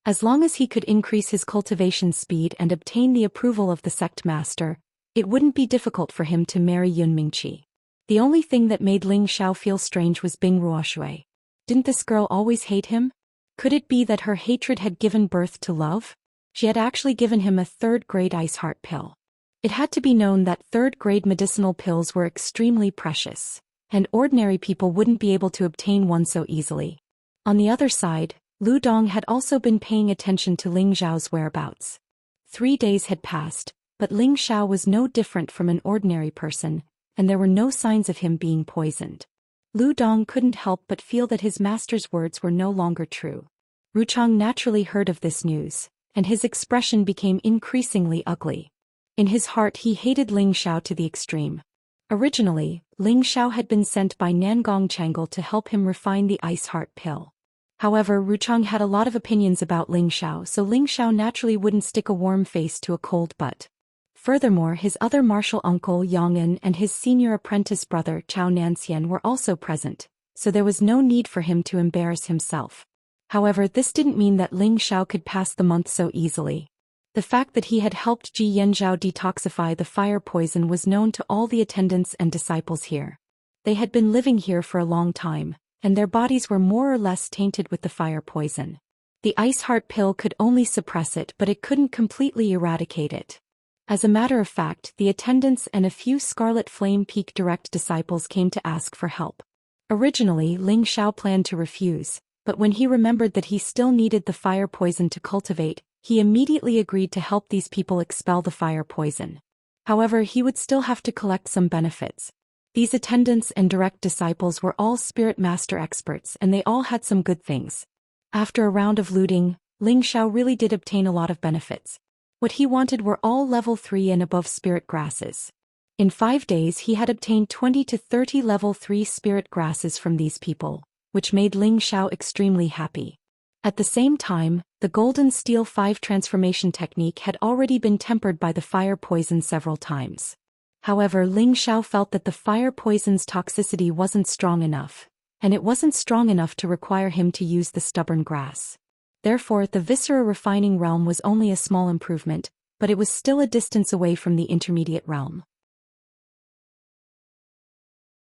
[SPEAKER 1] As long as he could increase his cultivation speed and obtain the approval of the sect master, it wouldn't be difficult for him to marry Yun Mingqi. The only thing that made Ling Xiao feel strange was Bing Ruoshui. Didn't this girl always hate him? Could it be that her hatred had given birth to love? She had actually given him a 3rd-grade ice heart pill. It had to be known that 3rd-grade medicinal pills were extremely precious, and ordinary people wouldn't be able to obtain one so easily. On the other side, Lu Dong had also been paying attention to Ling Xiao's whereabouts. 3 days had passed, but Ling Xiao was no different from an ordinary person, and there were no signs of him being poisoned. Lu Dong couldn't help but feel that his master's words were no longer true. Ruchang naturally heard of this news, and his expression became increasingly ugly. In his heart he hated Ling Xiao to the extreme. Originally, Ling Xiao had been sent by Nangong Changle to help him refine the ice heart pill. However, Ruchang had a lot of opinions about Ling Xiao, so Ling Xiao naturally wouldn't stick a warm face to a cold butt. Furthermore, his other martial uncle Yong'an and his senior apprentice brother Chao Nanxian were also present, so there was no need for him to embarrass himself. However, this didn't mean that Ling Xiao could pass the month so easily. The fact that he had helped Ji Yanzhao detoxify the fire poison was known to all the attendants and disciples here. They had been living here for a long time, and their bodies were more or less tainted with the fire poison. The ice heart pill could only suppress it, but it couldn't completely eradicate it. As a matter of fact, the attendants and a few Scarlet Flame Peak direct disciples came to ask for help. Originally, Ling Xiao planned to refuse, but when he remembered that he still needed the fire poison to cultivate, he immediately agreed to help these people expel the fire poison. However, he would still have to collect some benefits. These attendants and direct disciples were all spirit master experts, and they all had some good things. After a round of looting, Ling Xiao really did obtain a lot of benefits. What he wanted were all level 3 and above spirit grasses. In 5 days he had obtained 20 to 30 level 3 spirit grasses from these people, which made Ling Xiao extremely happy. At the same time, the Golden Steel 5 transformation technique had already been tempered by the fire poison several times. However, Ling Xiao felt that the fire poison's toxicity wasn't strong enough, and it wasn't strong enough to require him to use the stubborn grass. Therefore, the Viscera refining realm was only a small improvement, but it was still a distance away from the intermediate realm.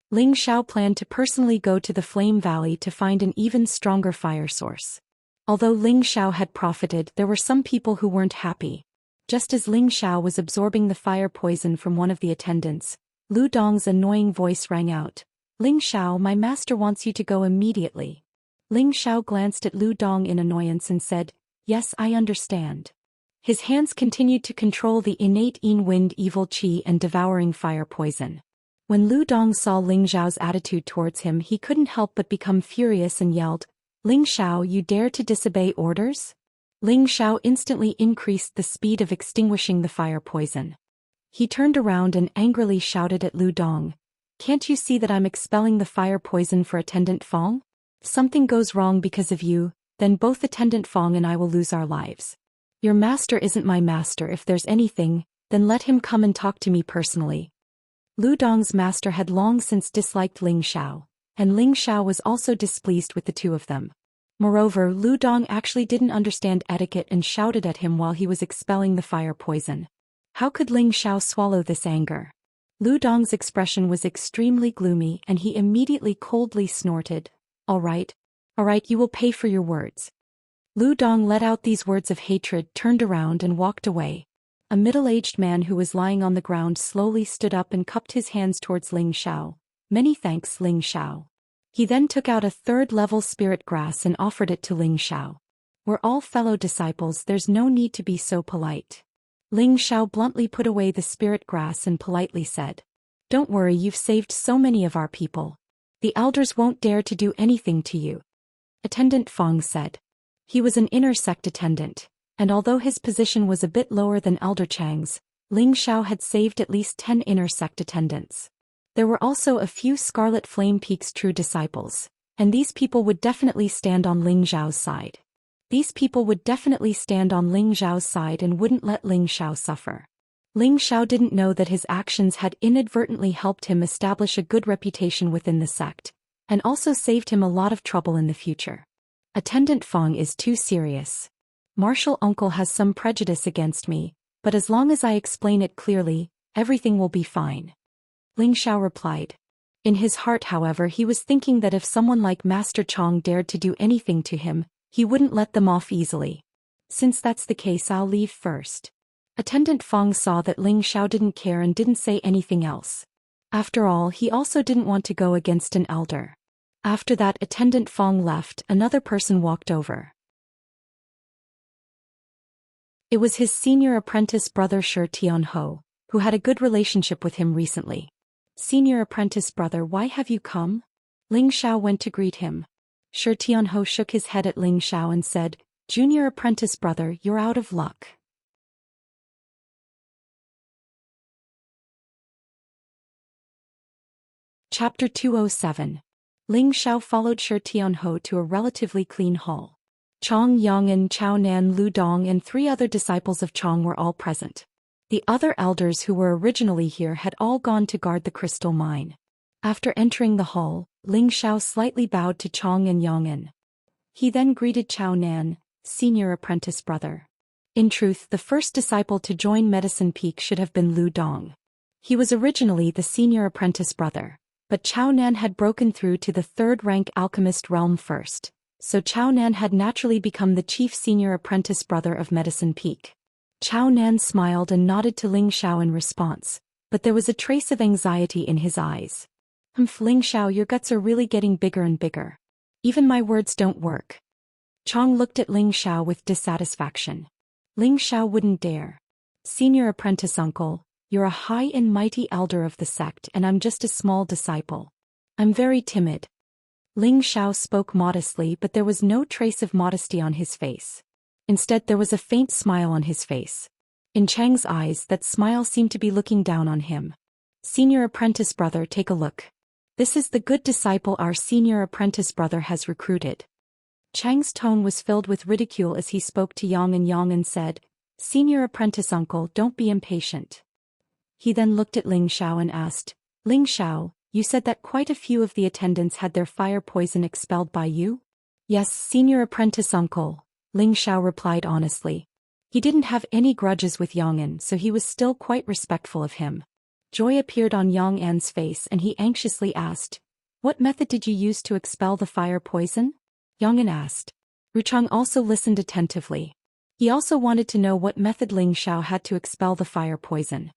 [SPEAKER 1] Ling Xiao planned to personally go to the Flame Valley to find an even stronger fire source. Although Ling Xiao had profited, there were some people who weren't happy. Just as Ling Xiao was absorbing the fire poison from one of the attendants, Lu Dong's annoying voice rang out, "Ling Xiao, my master wants you to go immediately." Ling Xiao glanced at Lu Dong in annoyance and said, "Yes, I understand." His hands continued to control the innate Yin Wind evil qi and devouring fire poison. When Lu Dong saw Ling Xiao's attitude towards him, he couldn't help but become furious and yelled, "Ling Xiao, you dare to disobey orders?" Ling Xiao instantly increased the speed of extinguishing the fire poison. He turned around and angrily shouted at Lu Dong, "Can't you see that I'm expelling the fire poison for Attendant Fong? Something goes wrong because of you, then both Attendant Fong and I will lose our lives. Your master isn't my master. If there's anything, then let him come and talk to me personally." Lu Dong's master had long since disliked Ling Xiao, and Ling Xiao was also displeased with the two of them. Moreover, Lu Dong actually didn't understand etiquette and shouted at him while he was expelling the fire poison. How could Ling Xiao swallow this anger? Lu Dong's expression was extremely gloomy and he immediately coldly snorted, "All right. Alright, you will pay for your words. Lu Dong let out these words of hatred, turned around and walked away. A middle-aged man who was lying on the ground slowly stood up and cupped his hands towards Ling Xiao. Many thanks, Ling Xiao. He then took out a third-level spirit grass and offered it to Ling Xiao. We're all fellow disciples, there's no need to be so polite. Ling Xiao bluntly put away the spirit grass and politely said, Don't worry, you've saved so many of our people. The elders won't dare to do anything to you. Attendant Fong said. He was an inner sect attendant, and although his position was a bit lower than Elder Chang's, Ling Xiao had saved at least 10 inner sect attendants. There were also a few Scarlet Flame Peak's true disciples, and these people would definitely stand on Ling Xiao's side. These people would definitely stand on Ling Xiao's side and wouldn't let Ling Xiao suffer. Ling Xiao didn't know that his actions had inadvertently helped him establish a good reputation within the sect, and also saved him a lot of trouble in the future. Attendant Fong is too serious. Martial uncle has some prejudice against me, but as long as I explain it clearly, everything will be fine. Ling Xiao replied. In his heart, however, he was thinking that if someone like Master Chong dared to do anything to him, he wouldn't let them off easily. Since that's the case, I'll leave first. Attendant Fong saw that Ling Xiao didn't care and didn't say anything else. After all, he also didn't want to go against an elder. After that, Attendant Fong left, another person walked over. It was his senior apprentice brother Shi Tianho, who had a good relationship with him recently. Senior apprentice brother, why have you come? Ling Xiao went to greet him. Shi Tianho shook his head at Ling Xiao and said, Junior apprentice brother, you're out of luck. Chapter 207. Ling Xiao followed Shi Tianho to a relatively clean hall. Chong Yong'an, Chao Nan, Lu Dong and 3 other disciples of Chong were all present. The other elders who were originally here had all gone to guard the crystal mine. After entering the hall, Ling Xiao slightly bowed to Chong and Yong'an. He then greeted Chao Nan, senior apprentice brother. In truth, the first disciple to join Medicine Peak should have been Lu Dong. He was originally the senior apprentice brother, but Chao Nan had broken through to the 3rd rank alchemist realm first, so Chao Nan had naturally become the chief senior apprentice brother of Medicine Peak. Chao Nan smiled and nodded to Ling Xiao in response, but there was a trace of anxiety in his eyes. Ling Xiao, your guts are really getting bigger and bigger. Even my words don't work. Chong looked at Ling Xiao with dissatisfaction. Ling Xiao wouldn't dare. Senior apprentice uncle, you're a high and mighty elder of the sect and I'm just a small disciple. I'm very timid. Ling Xiao spoke modestly, but there was no trace of modesty on his face. Instead, there was a faint smile on his face. In Chang's eyes, that smile seemed to be looking down on him. Senior apprentice brother, take a look. This is the good disciple our senior apprentice brother has recruited. Chang's tone was filled with ridicule as he spoke to Yang and said, Senior apprentice uncle, don't be impatient. He then looked at Ling Xiao and asked, Ling Xiao, you said that quite a few of the attendants had their fire poison expelled by you? Yes, senior apprentice uncle, Ling Xiao replied honestly. He didn't have any grudges with Yong'an, so he was still quite respectful of him. Joy appeared on Yong'an's face and he anxiously asked, What method did you use to expel the fire poison? Yong'an asked. Ruchang also listened attentively. He also wanted to know what method Ling Xiao had to expel the fire poison.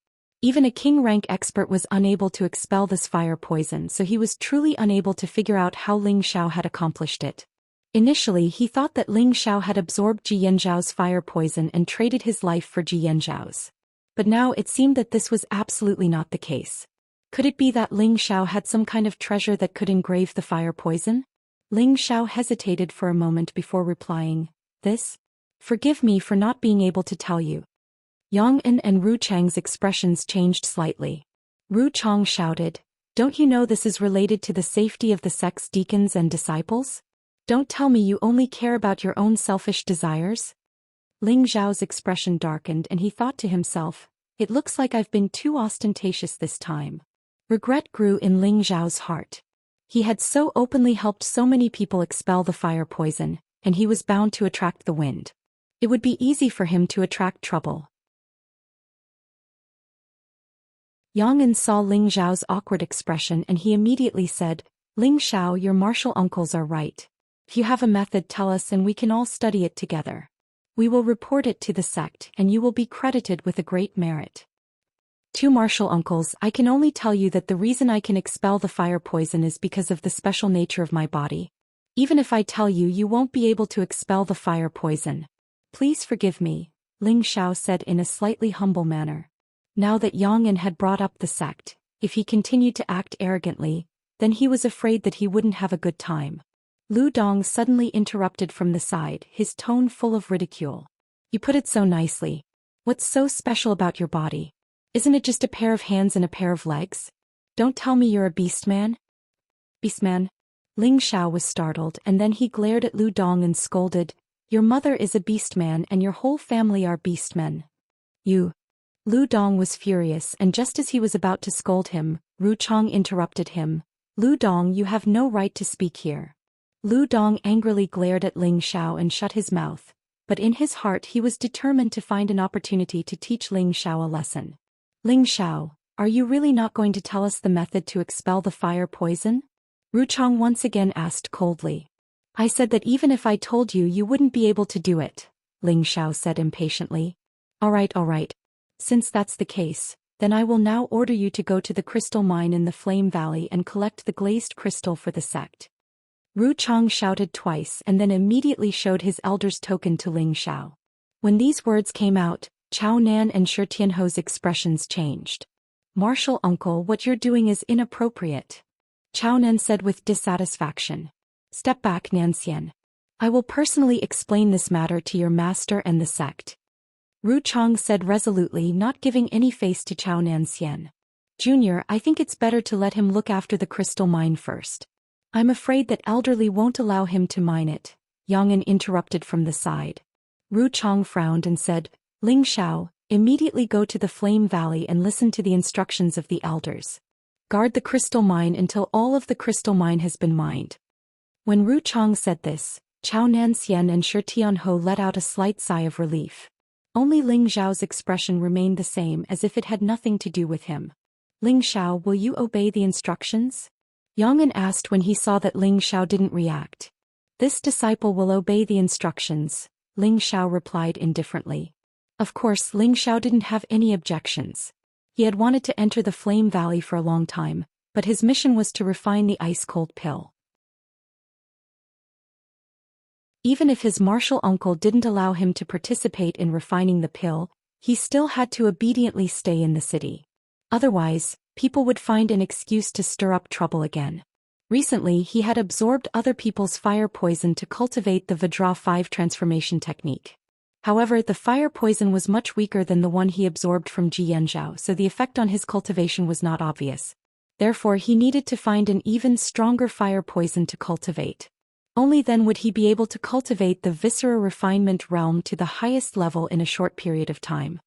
[SPEAKER 1] Even a king-rank expert was unable to expel this fire poison, so he was truly unable to figure out how Ling Xiao had accomplished it. Initially, he thought that Ling Xiao had absorbed Ji Yanzhao's fire poison and traded his life for Ji Yanzhao's. But now it seemed that this was absolutely not the case. Could it be that Ling Xiao had some kind of treasure that could engrave the fire poison? Ling Xiao hesitated for a moment before replying, This? Forgive me for not being able to tell you. Yong'an and Ru Chang's expressions changed slightly. Ru Chang shouted, Don't you know this is related to the safety of the sect's deacons and disciples? Don't tell me you only care about your own selfish desires? Ling Xiao's expression darkened and he thought to himself, It looks like I've been too ostentatious this time. Regret grew in Ling Xiao's heart. He had so openly helped so many people expel the fire poison, and he was bound to attract the wind. It would be easy for him to attract trouble. Yong'an saw Ling Xiao's awkward expression and he immediately said, Ling Xiao, your martial uncles are right. If you have a method, tell us and we can all study it together. We will report it to the sect and you will be credited with a great merit. Two martial uncles, I can only tell you that the reason I can expel the fire poison is because of the special nature of my body. Even if I tell you, you won't be able to expel the fire poison. Please forgive me, Ling Xiao said in a slightly humble manner. Now that Yang An had brought up the sect, if he continued to act arrogantly, then he was afraid that he wouldn't have a good time. Lu Dong suddenly interrupted from the side, his tone full of ridicule. You put it so nicely. What's so special about your body? Isn't it just a pair of hands and a pair of legs? Don't tell me you're a beastman? Beastman? Ling Xiao was startled and then he glared at Lu Dong and scolded, Your mother is a beastman and your whole family are beastmen. You. Lu Dong was furious and just as he was about to scold him, Ru Chong interrupted him. Lu Dong, you have no right to speak here. Lu Dong angrily glared at Ling Xiao and shut his mouth, but in his heart he was determined to find an opportunity to teach Ling Xiao a lesson. Ling Xiao, are you really not going to tell us the method to expel the fire poison? Ru Chong once again asked coldly. I said that even if I told you, you wouldn't be able to do it, Ling Xiao said impatiently. All right. Since that's the case, then I will now order you to go to the crystal mine in the Flame Valley and collect the glazed crystal for the sect. Ru Chong shouted twice and then immediately showed his elder's token to Ling Xiao. When these words came out, Chao Nan and Shi Tianho's expressions changed. Martial uncle, what you're doing is inappropriate. Chao Nan said with dissatisfaction. Step back, Xianxia. I will personally explain this matter to your master and the sect. Ru Chong said resolutely, not giving any face to Chao Xian. Junior, I think it's better to let him look after the crystal mine first. I'm afraid that elderly won't allow him to mine it, Yang An interrupted from the side. Ru Chong frowned and said, Ling Xiao, immediately go to the Flame Valley and listen to the instructions of the elders. Guard the crystal mine until all of the crystal mine has been mined. When Ru Chong said this, Chao Nanxian and Shi Tianho let out a slight sigh of relief. Only Ling Xiao's expression remained the same as if it had nothing to do with him. Ling Xiao, will you obey the instructions? Yang An asked when he saw that Ling Xiao didn't react. This disciple will obey the instructions, Ling Xiao replied indifferently. Of course, Ling Xiao didn't have any objections. He had wanted to enter the Flame Valley for a long time, but his mission was to refine the ice-cold pill. Even if his martial uncle didn't allow him to participate in refining the pill, he still had to obediently stay in the city. Otherwise, people would find an excuse to stir up trouble again. Recently, he had absorbed other people's fire poison to cultivate the Vajra 5 transformation technique. However, the fire poison was much weaker than the one he absorbed from Ji Yanzhao, so the effect on his cultivation was not obvious. Therefore, he needed to find an even stronger fire poison to cultivate. Only then would he be able to cultivate the viscera refinement realm to the highest level in a short period of time.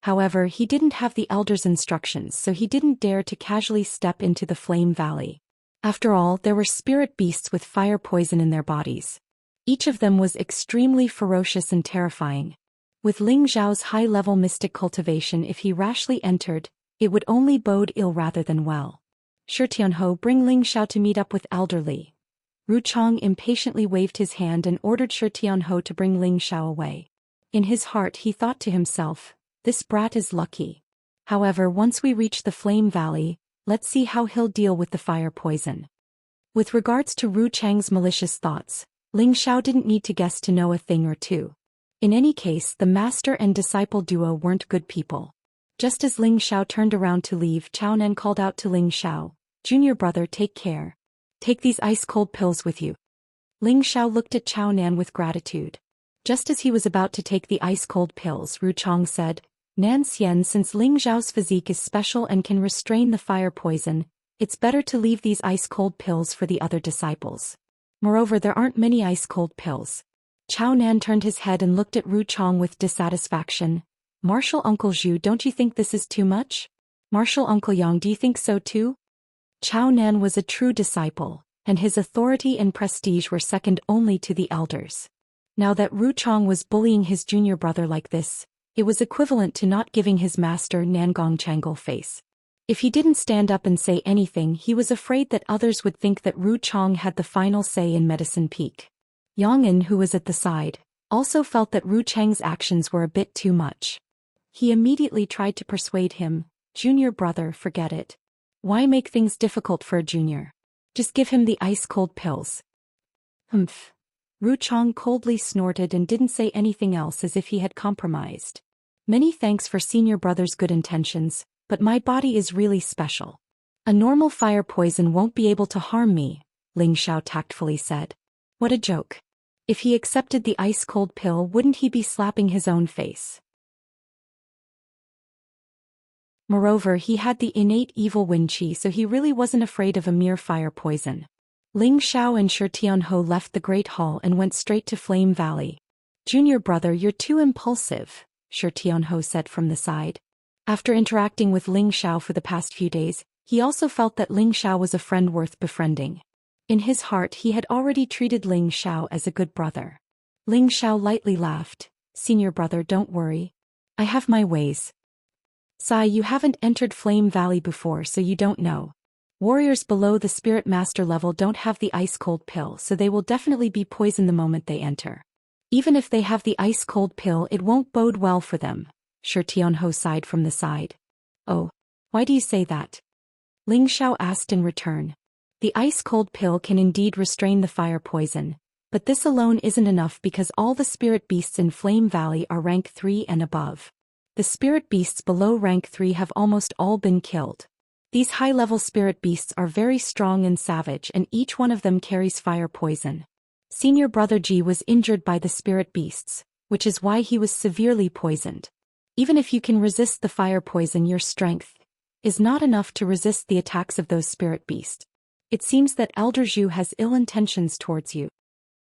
[SPEAKER 1] However, he didn't have the elder's instructions, so he didn't dare to casually step into the Flame Valley. After all, there were spirit beasts with fire poison in their bodies. Each of them was extremely ferocious and terrifying. With Ling Xiao's high-level mystic cultivation, if he rashly entered, it would only bode ill rather than well. Shi Tianho, bring Ling Xiao to meet up with elderly. Ru Chong impatiently waved his hand and ordered Shi Tianho to bring Ling Xiao away. In his heart he thought to himself, this brat is lucky. However, once we reach the Flame Valley, let's see how he'll deal with the fire poison. With regards to Ru Chang's malicious thoughts, Ling Xiao didn't need to guess to know a thing or two. In any case, the master and disciple duo weren't good people. Just as Ling Xiao turned around to leave, Chao Nan called out to Ling Xiao, Junior brother, take care. Take these ice-cold pills with you. Ling Xiao looked at Chao Nan with gratitude. Just as he was about to take the ice-cold pills, Ru Chong said, Nan Xian, since Ling Xiao's physique is special and can restrain the fire poison, it's better to leave these ice-cold pills for the other disciples. Moreover, there aren't many ice-cold pills. Chao Nan turned his head and looked at Ru Chong with dissatisfaction. Martial Uncle Zhu, don't you think this is too much? Martial Uncle Yang, do you think so too? Chao Nan was a true disciple, and his authority and prestige were second only to the elders. Now that Ru Chong was bullying his junior brother like this, it was equivalent to not giving his master Nangong Changle face. If he didn't stand up and say anything, he was afraid that others would think that Ru Chong had the final say in Medicine Peak. Yang, who was at the side, also felt that Ru Cheng's actions were a bit too much. He immediately tried to persuade him, "Junior brother, forget it. Why make things difficult for a junior? Just give him the ice-cold pills." Humph. Ru Cheng coldly snorted and didn't say anything else, as if he had compromised. "Many thanks for senior brother's good intentions, but my body is really special. A normal fire poison won't be able to harm me," Ling Xiao tactfully said. What a joke. If he accepted the ice-cold pill, wouldn't he be slapping his own face? Moreover, he had the innate evil wind qi, so he really wasn't afraid of a mere fire poison. Ling Xiao and Shi Tianhou left the Great Hall and went straight to Flame Valley. "Junior brother, you're too impulsive," Shi Tianhou said from the side. After interacting with Ling Xiao for the past few days, he also felt that Ling Xiao was a friend worth befriending. In his heart, he had already treated Ling Xiao as a good brother. Ling Xiao lightly laughed. "Senior brother, don't worry. I have my ways. Sai, you haven't entered Flame Valley before, so you don't know. Warriors below the Spirit Master level don't have the ice-cold pill, so they will definitely be poisoned the moment they enter. Even if they have the ice-cold pill, it won't bode well for them," Shi Tianhou sighed from the side. "Oh, why do you say that?" Ling Xiao asked in return. "The ice-cold pill can indeed restrain the fire poison, but this alone isn't enough because all the spirit beasts in Flame Valley are rank 3 and above. The spirit beasts below rank 3 have almost all been killed. These high-level spirit beasts are very strong and savage, and each one of them carries fire poison. Senior brother Ji was injured by the spirit beasts, which is why he was severely poisoned. Even if you can resist the fire poison, your strength is not enough to resist the attacks of those spirit beasts. It seems that Elder Zhu has ill intentions towards you,"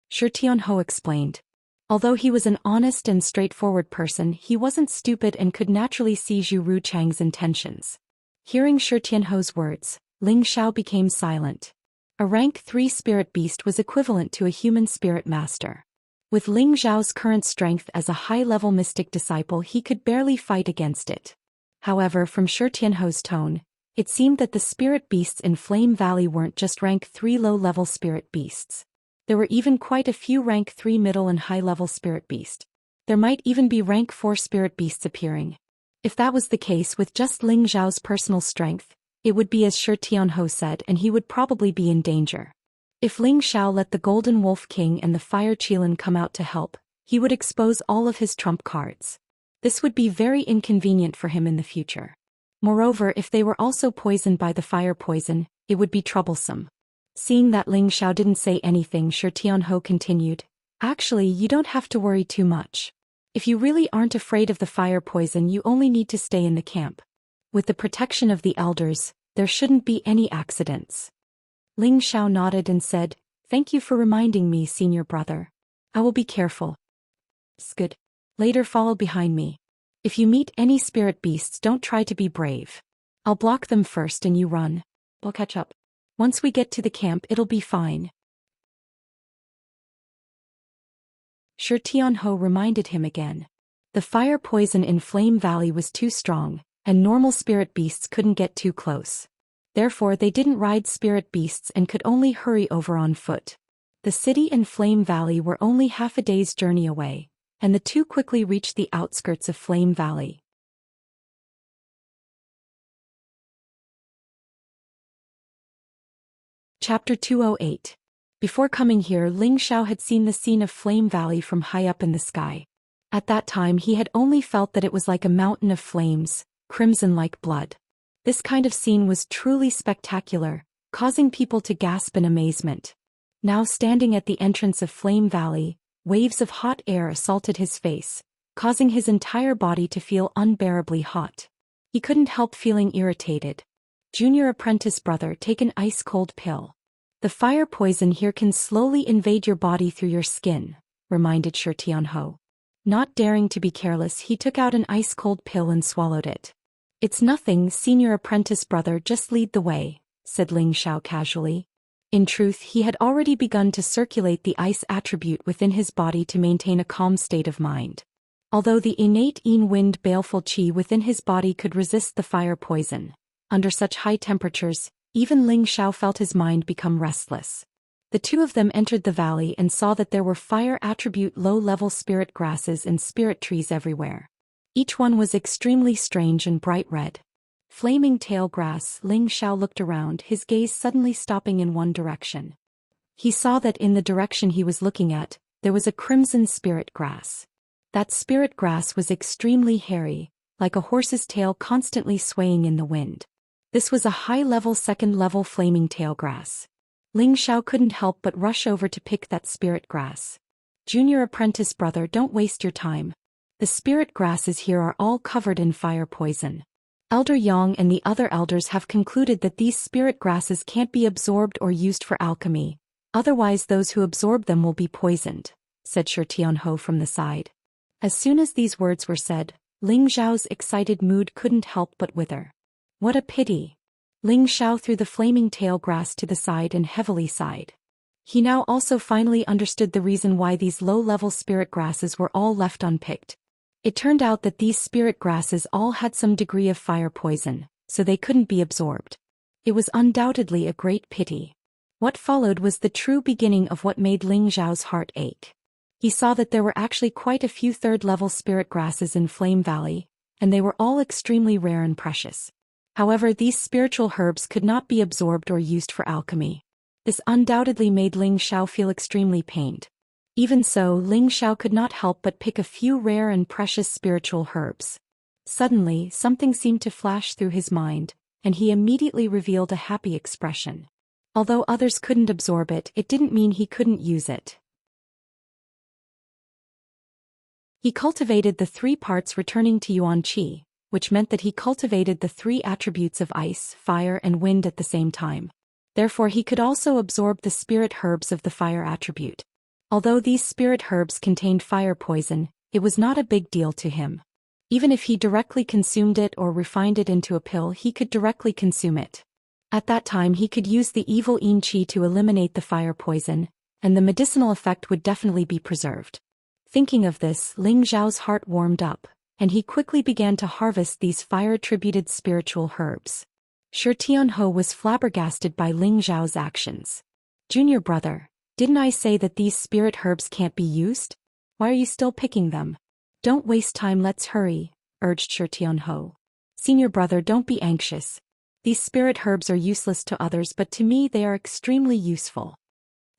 [SPEAKER 1] Shi Tianhou explained. Although he was an honest and straightforward person, he wasn't stupid and could naturally see Zhu Ru Chang's intentions. Hearing Shi Tianhou's words, Ling Xiao became silent. A rank 3 spirit beast was equivalent to a human spirit master. With Ling Xiao's current strength as a high-level mystic disciple, he could barely fight against it. However, from Shi Tianhou's tone, it seemed that the spirit beasts in Flame Valley weren't just rank 3 low-level spirit beasts. There were even quite a few rank 3 middle and high-level spirit beasts. There might even be rank 4 spirit beasts appearing. If that was the case with just Ling Xiao's personal strength, it would be as Shi Tianhou said, and he would probably be in danger. If Ling Xiao let the Golden Wolf King and the Fire Qilin come out to help, he would expose all of his trump cards. This would be very inconvenient for him in the future. Moreover, if they were also poisoned by the fire poison, it would be troublesome. Seeing that Ling Xiao didn't say anything, Shi Tianhou continued, "Actually, you don't have to worry too much. If you really aren't afraid of the fire poison, you only need to stay in the camp. With the protection of the elders, there shouldn't be any accidents." Ling Xiao nodded and said, "Thank you for reminding me, senior brother. I will be careful." "It's good. Later follow behind me. If you meet any spirit beasts, don't try to be brave. I'll block them first and you run. We'll catch up. Once we get to the camp, it'll be fine." Shi Tianhou reminded him again. The fire poison in Flame Valley was too strong, and normal spirit beasts couldn't get too close. Therefore, they didn't ride spirit beasts and could only hurry over on foot. The city and Flame Valley were only half a day's journey away, and the two quickly reached the outskirts of Flame Valley. Chapter 208. Before coming here, Ling Xiao had seen the scene of Flame Valley from high up in the sky. At that time, he had only felt that it was like a mountain of flames, crimson like blood. This kind of scene was truly spectacular, causing people to gasp in amazement. Now standing at the entrance of Flame Valley, waves of hot air assaulted his face, causing his entire body to feel unbearably hot. He couldn't help feeling irritated. "Junior apprentice brother, take an ice-cold pill. The fire poison here can slowly invade your body through your skin," reminded Shi Tianhou. Not daring to be careless, he took out an ice-cold pill and swallowed it. "It's nothing, senior apprentice brother, just lead the way," said Ling Xiao casually. In truth, he had already begun to circulate the ice attribute within his body to maintain a calm state of mind. Although the innate wind baleful qi within his body could resist the fire poison, under such high temperatures, even Ling Xiao felt his mind become restless. The The two of them entered the valley and saw that there were fire attribute low-level spirit grasses and spirit trees everywhere. Each one was extremely strange and bright red. Flaming tail grass. Ling Xiao looked around, his gaze suddenly stopping in one direction. He saw that in the direction he was looking at, there was a crimson spirit grass. That spirit grass was extremely hairy, like a horse's tail constantly swaying in the wind. This was a high-level second-level flaming tail grass. Ling Xiao couldn't help but rush over to pick that spirit grass. Junior apprentice brother, don't waste your time. The spirit grasses here are all covered in fire poison. Elder Yang and the other elders have concluded that these spirit grasses can't be absorbed or used for alchemy, otherwise those who absorb them will be poisoned, said Tianho from the side. As soon as these words were said, Ling Xiao's excited mood couldn't help but wither. What a pity! Ling Xiao threw the flaming tail grass to the side and heavily sighed. He now also finally understood the reason why these low-level spirit grasses were all left unpicked. It turned out that these spirit grasses all had some degree of fire poison, so they couldn't be absorbed. It was undoubtedly a great pity. What followed was the true beginning of what made Ling Xiao's heart ache. He saw that there were actually quite a few third-level spirit grasses in Flame Valley, and they were all extremely rare and precious. However, these spiritual herbs could not be absorbed or used for alchemy. This undoubtedly made Ling Xiao feel extremely pained. Even so, Ling Xiao could not help but pick a few rare and precious spiritual herbs. Suddenly, something seemed to flash through his mind, and he immediately revealed a happy expression. Although others couldn't absorb it, it didn't mean he couldn't use it. He cultivated the 3 parts returning to Yuan Qi, which meant that he cultivated the 3 attributes of ice, fire and wind at the same time. Therefore he could also absorb the spirit herbs of the fire attribute. Although these spirit herbs contained fire poison, it was not a big deal to him. Even if he directly consumed it or refined it into a pill, he could directly consume it. At that time he could use the evil Yin Qi to eliminate the fire poison, and the medicinal effect would definitely be preserved. Thinking of this, Ling Xiao's heart warmed up, and he quickly began to harvest these fire-attributed spiritual herbs. Tianho was flabbergasted by Ling Xiao's actions. Junior brother, didn't I say that these spirit herbs can't be used? Why are you still picking them? Don't waste time, let's hurry, urged Tianho. Senior brother, don't be anxious. These spirit herbs are useless to others, but to me they are extremely useful.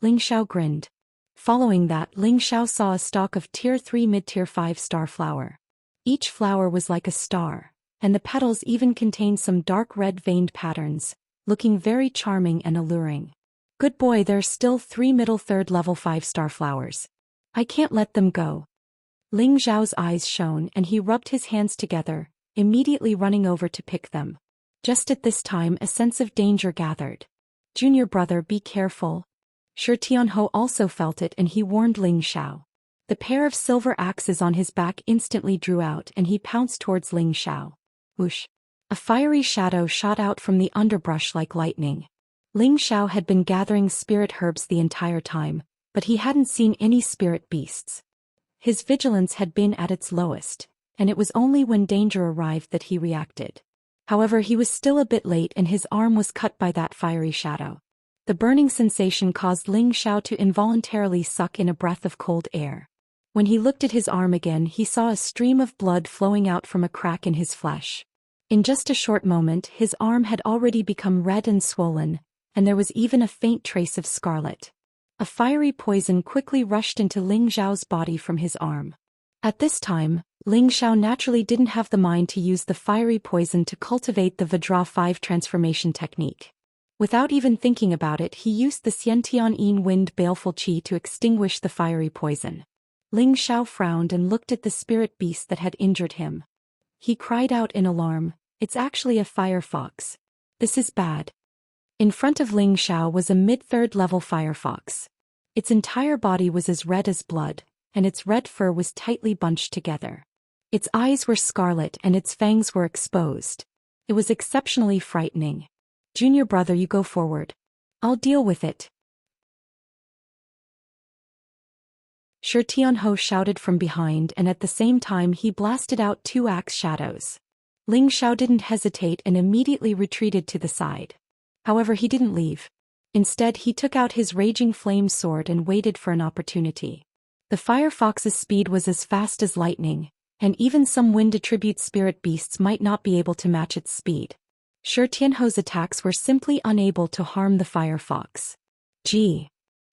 [SPEAKER 1] Ling Xiao grinned. Following that, Ling Xiao saw a stalk of Tier 3 mid-Tier 5 star flower. Each flower was like a star, and the petals even contained some dark red veined patterns, looking very charming and alluring. Good boy, there's still 3 middle 3rd level 5-star flowers. I can't let them go. Ling Xiao's eyes shone and he rubbed his hands together, immediately running over to pick them. Just at this time a sense of danger gathered. Junior brother, be careful. Tianho also felt it and he warned Ling Xiao. The pair of silver axes on his back instantly drew out and he pounced towards Ling Xiao. Whoosh! A fiery shadow shot out from the underbrush like lightning. Ling Xiao had been gathering spirit herbs the entire time, but he hadn't seen any spirit beasts. His vigilance had been at its lowest, and it was only when danger arrived that he reacted. However, he was still a bit late and his arm was cut by that fiery shadow. The burning sensation caused Ling Xiao to involuntarily suck in a breath of cold air. When he looked at his arm again, he saw a stream of blood flowing out from a crack in his flesh. In just a short moment, his arm had already become red and swollen, and there was even a faint trace of scarlet. A fiery poison quickly rushed into Ling Xiao's body from his arm. At this time, Ling Xiao naturally didn't have the mind to use the fiery poison to cultivate the Vajra 5 transformation technique. Without even thinking about it, he used the Xiantian Yin Wind Baleful Qi to extinguish the fiery poison. Ling Xiao frowned and looked at the spirit beast that had injured him. He cried out in alarm, "It's actually a fire fox. This is bad." In front of Ling Xiao was a mid-3rd level fire fox. Its entire body was as red as blood, and its red fur was tightly bunched together. Its eyes were scarlet and its fangs were exposed. It was exceptionally frightening. Junior brother, you go forward. I'll deal with it. Tianho shouted from behind, and at the same time he blasted out 2 axe shadows. Ling Xiao didn't hesitate and immediately retreated to the side. However, he didn't leave. Instead he took out his raging flame sword and waited for an opportunity. The firefox's speed was as fast as lightning, and even some wind-attribute spirit beasts might not be able to match its speed. Shi Tianho's attacks were simply unable to harm the firefox. Gee!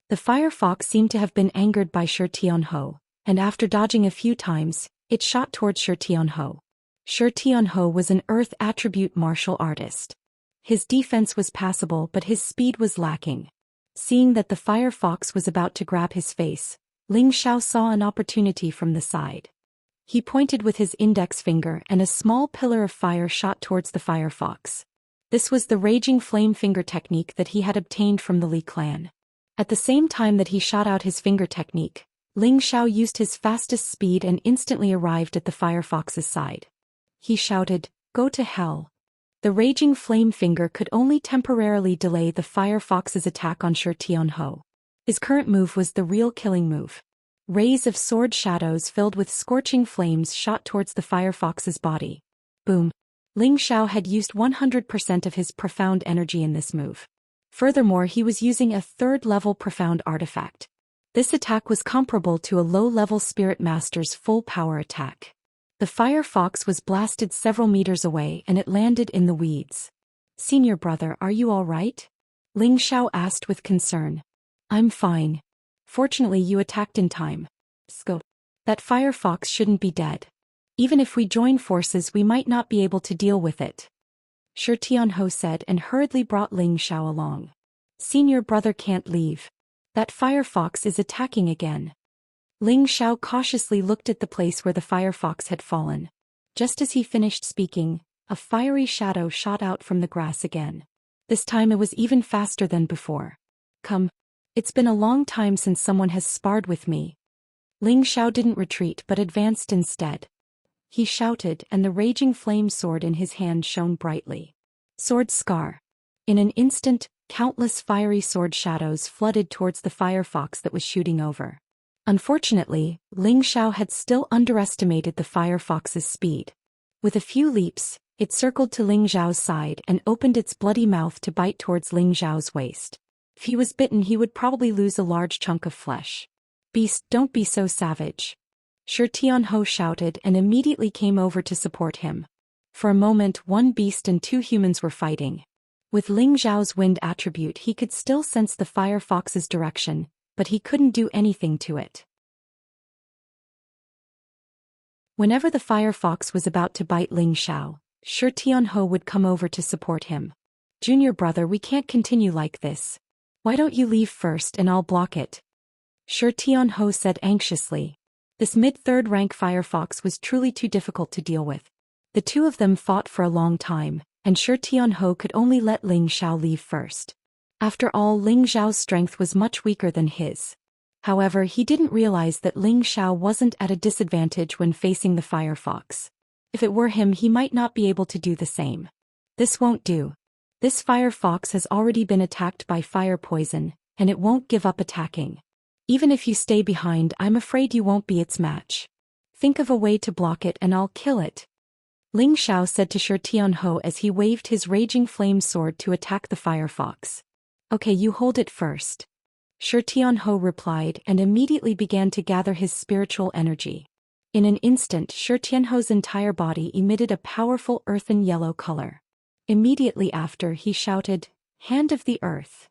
[SPEAKER 1] The firefox seemed to have been angered by Shi Tianho, and after dodging a few times, it shot towards Shi Tianho. Shi Tianho was an earth attribute martial artist. His defense was passable but his speed was lacking. Seeing that the firefox was about to grab his face, Ling Xiao saw an opportunity from the side. He pointed with his index finger and a small pillar of fire shot towards the firefox. This was the raging flame finger technique that he had obtained from the Li clan. At the same time that he shot out his finger technique, Ling Xiao used his fastest speed and instantly arrived at the firefox's side. He shouted, "Go to hell." The raging flame finger could only temporarily delay the firefox's attack on Shi Tianho. His current move was the real killing move. Rays of sword shadows filled with scorching flames shot towards the firefox's body. Boom! Ling Xiao had used 100% of his profound energy in this move. Furthermore, he was using a third-level profound artifact. This attack was comparable to a low-level spirit master's full-power attack. The firefox was blasted several meters away and it landed in the weeds. "Senior brother, are you all right?" Ling Xiao asked with concern. "I'm fine. Fortunately you attacked in time. Sco. That firefox shouldn't be dead. Even if we join forces we might not be able to deal with it," Shi Tianho said and hurriedly brought Ling Xiao along. "Senior brother can't leave. That firefox is attacking again." Ling Xiao cautiously looked at the place where the firefox had fallen. Just as he finished speaking, a fiery shadow shot out from the grass again. This time it was even faster than before. "Come. It's been a long time since someone has sparred with me." Ling Xiao didn't retreat but advanced instead. He shouted and the raging flame sword in his hand shone brightly. Sword scar. In an instant, countless fiery sword shadows flooded towards the firefox that was shooting over. Unfortunately, Ling Xiao had still underestimated the firefox's speed. With a few leaps, it circled to Ling Xiao's side and opened its bloody mouth to bite towards Ling Xiao's waist. If he was bitten he would probably lose a large chunk of flesh. "Beast, don't be so savage." Shi Tianho shouted and immediately came over to support him. For a moment one beast and two humans were fighting. With Ling Xiao's wind attribute he could still sense the firefox's direction, but he couldn't do anything to it. Whenever the firefox was about to bite Ling Xiao, Shi Tianho would come over to support him. "Junior brother, we can't continue like this. Why don't you leave first and I'll block it?" Shi Tianho said anxiously. This mid-third rank firefox was truly too difficult to deal with. The two of them fought for a long time, and Shi Tianho could only let Ling Xiao leave first. After all, Ling Xiao's strength was much weaker than his. However, he didn't realize that Ling Xiao wasn't at a disadvantage when facing the firefox. If it were him he might not be able to do the same. "This won't do. This firefox has already been attacked by fire poison, and it won't give up attacking. Even if you stay behind I'm afraid you won't be its match. Think of a way to block it and I'll kill it," Ling Xiao said to Shi Tianho as he waved his raging flame sword to attack the firefox. "Okay, you hold it first," Shi Tianho replied and immediately began to gather his spiritual energy. In an instant Shi Tianho's entire body emitted a powerful earthen yellow color. Immediately after he shouted, "Hand of the Earth."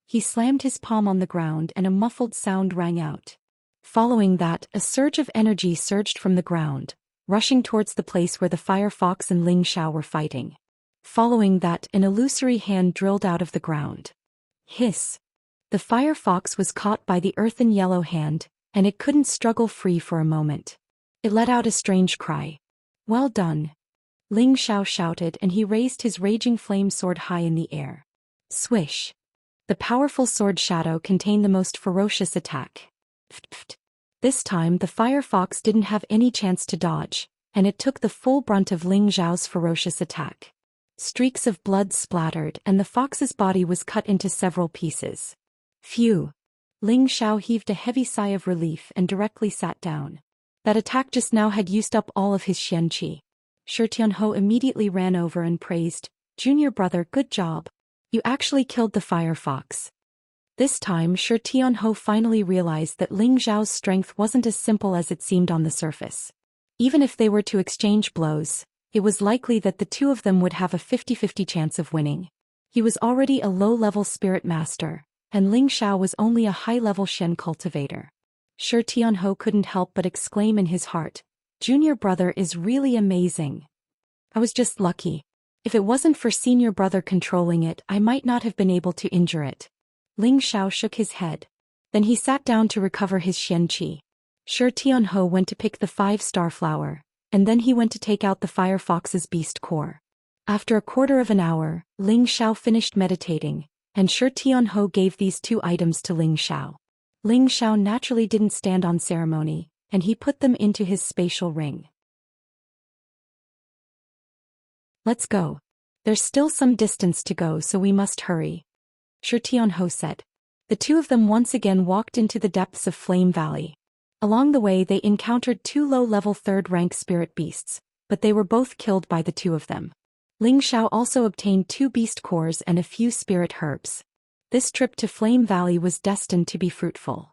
[SPEAKER 1] He slammed his palm on the ground and a muffled sound rang out. Following that, a surge of energy surged from the ground, rushing towards the place where the firefox and Ling Xiao were fighting. Following that, an illusory hand drilled out of the ground. Hiss! The firefox was caught by the earthen yellow hand, and it couldn't struggle free for a moment. It let out a strange cry. "Well done!" Ling Xiao shouted and he raised his raging flame sword high in the air. Swish! The powerful sword shadow contained the most ferocious attack. This time the firefox didn't have any chance to dodge, and it took the full brunt of Ling Xiao's ferocious attack. Streaks of blood splattered and the fox's body was cut into several pieces. Phew! Ling Xiao heaved a heavy sigh of relief and directly sat down. That attack just now had used up all of his Xianxia. Shi Tianho immediately ran over and praised, "Junior brother, good job. You actually killed the fire fox. This time Shi Tianhou finally realized that Ling Xiao's strength wasn't as simple as it seemed on the surface. Even if they were to exchange blows, it was likely that the two of them would have a 50-50 chance of winning. He was already a low-level spirit master, and Ling Xiao was only a high-level Shen cultivator. Shi Tianhou couldn't help but exclaim in his heart, "Junior brother is really amazing. I was just lucky. If it wasn't for senior brother controlling it, I might not have been able to injure it." Ling Xiao shook his head. Then he sat down to recover his Xianxia. Shi Tianhou went to pick the 5-star flower, and then he went to take out the fire fox's beast core. After a quarter of an hour, Ling Xiao finished meditating, and Shi Tianhou gave these 2 items to Ling Xiao. Ling Xiao naturally didn't stand on ceremony, and he put them into his spatial ring. "Let's go. There's still some distance to go, so we must hurry," Shi Tianhou said. The two of them once again walked into the depths of Flame Valley. Along the way they encountered 2 low-level 3rd-rank spirit beasts, but they were both killed by the 2 of them. Ling Xiao also obtained 2 beast cores and a few spirit herbs. This trip to Flame Valley was destined to be fruitful.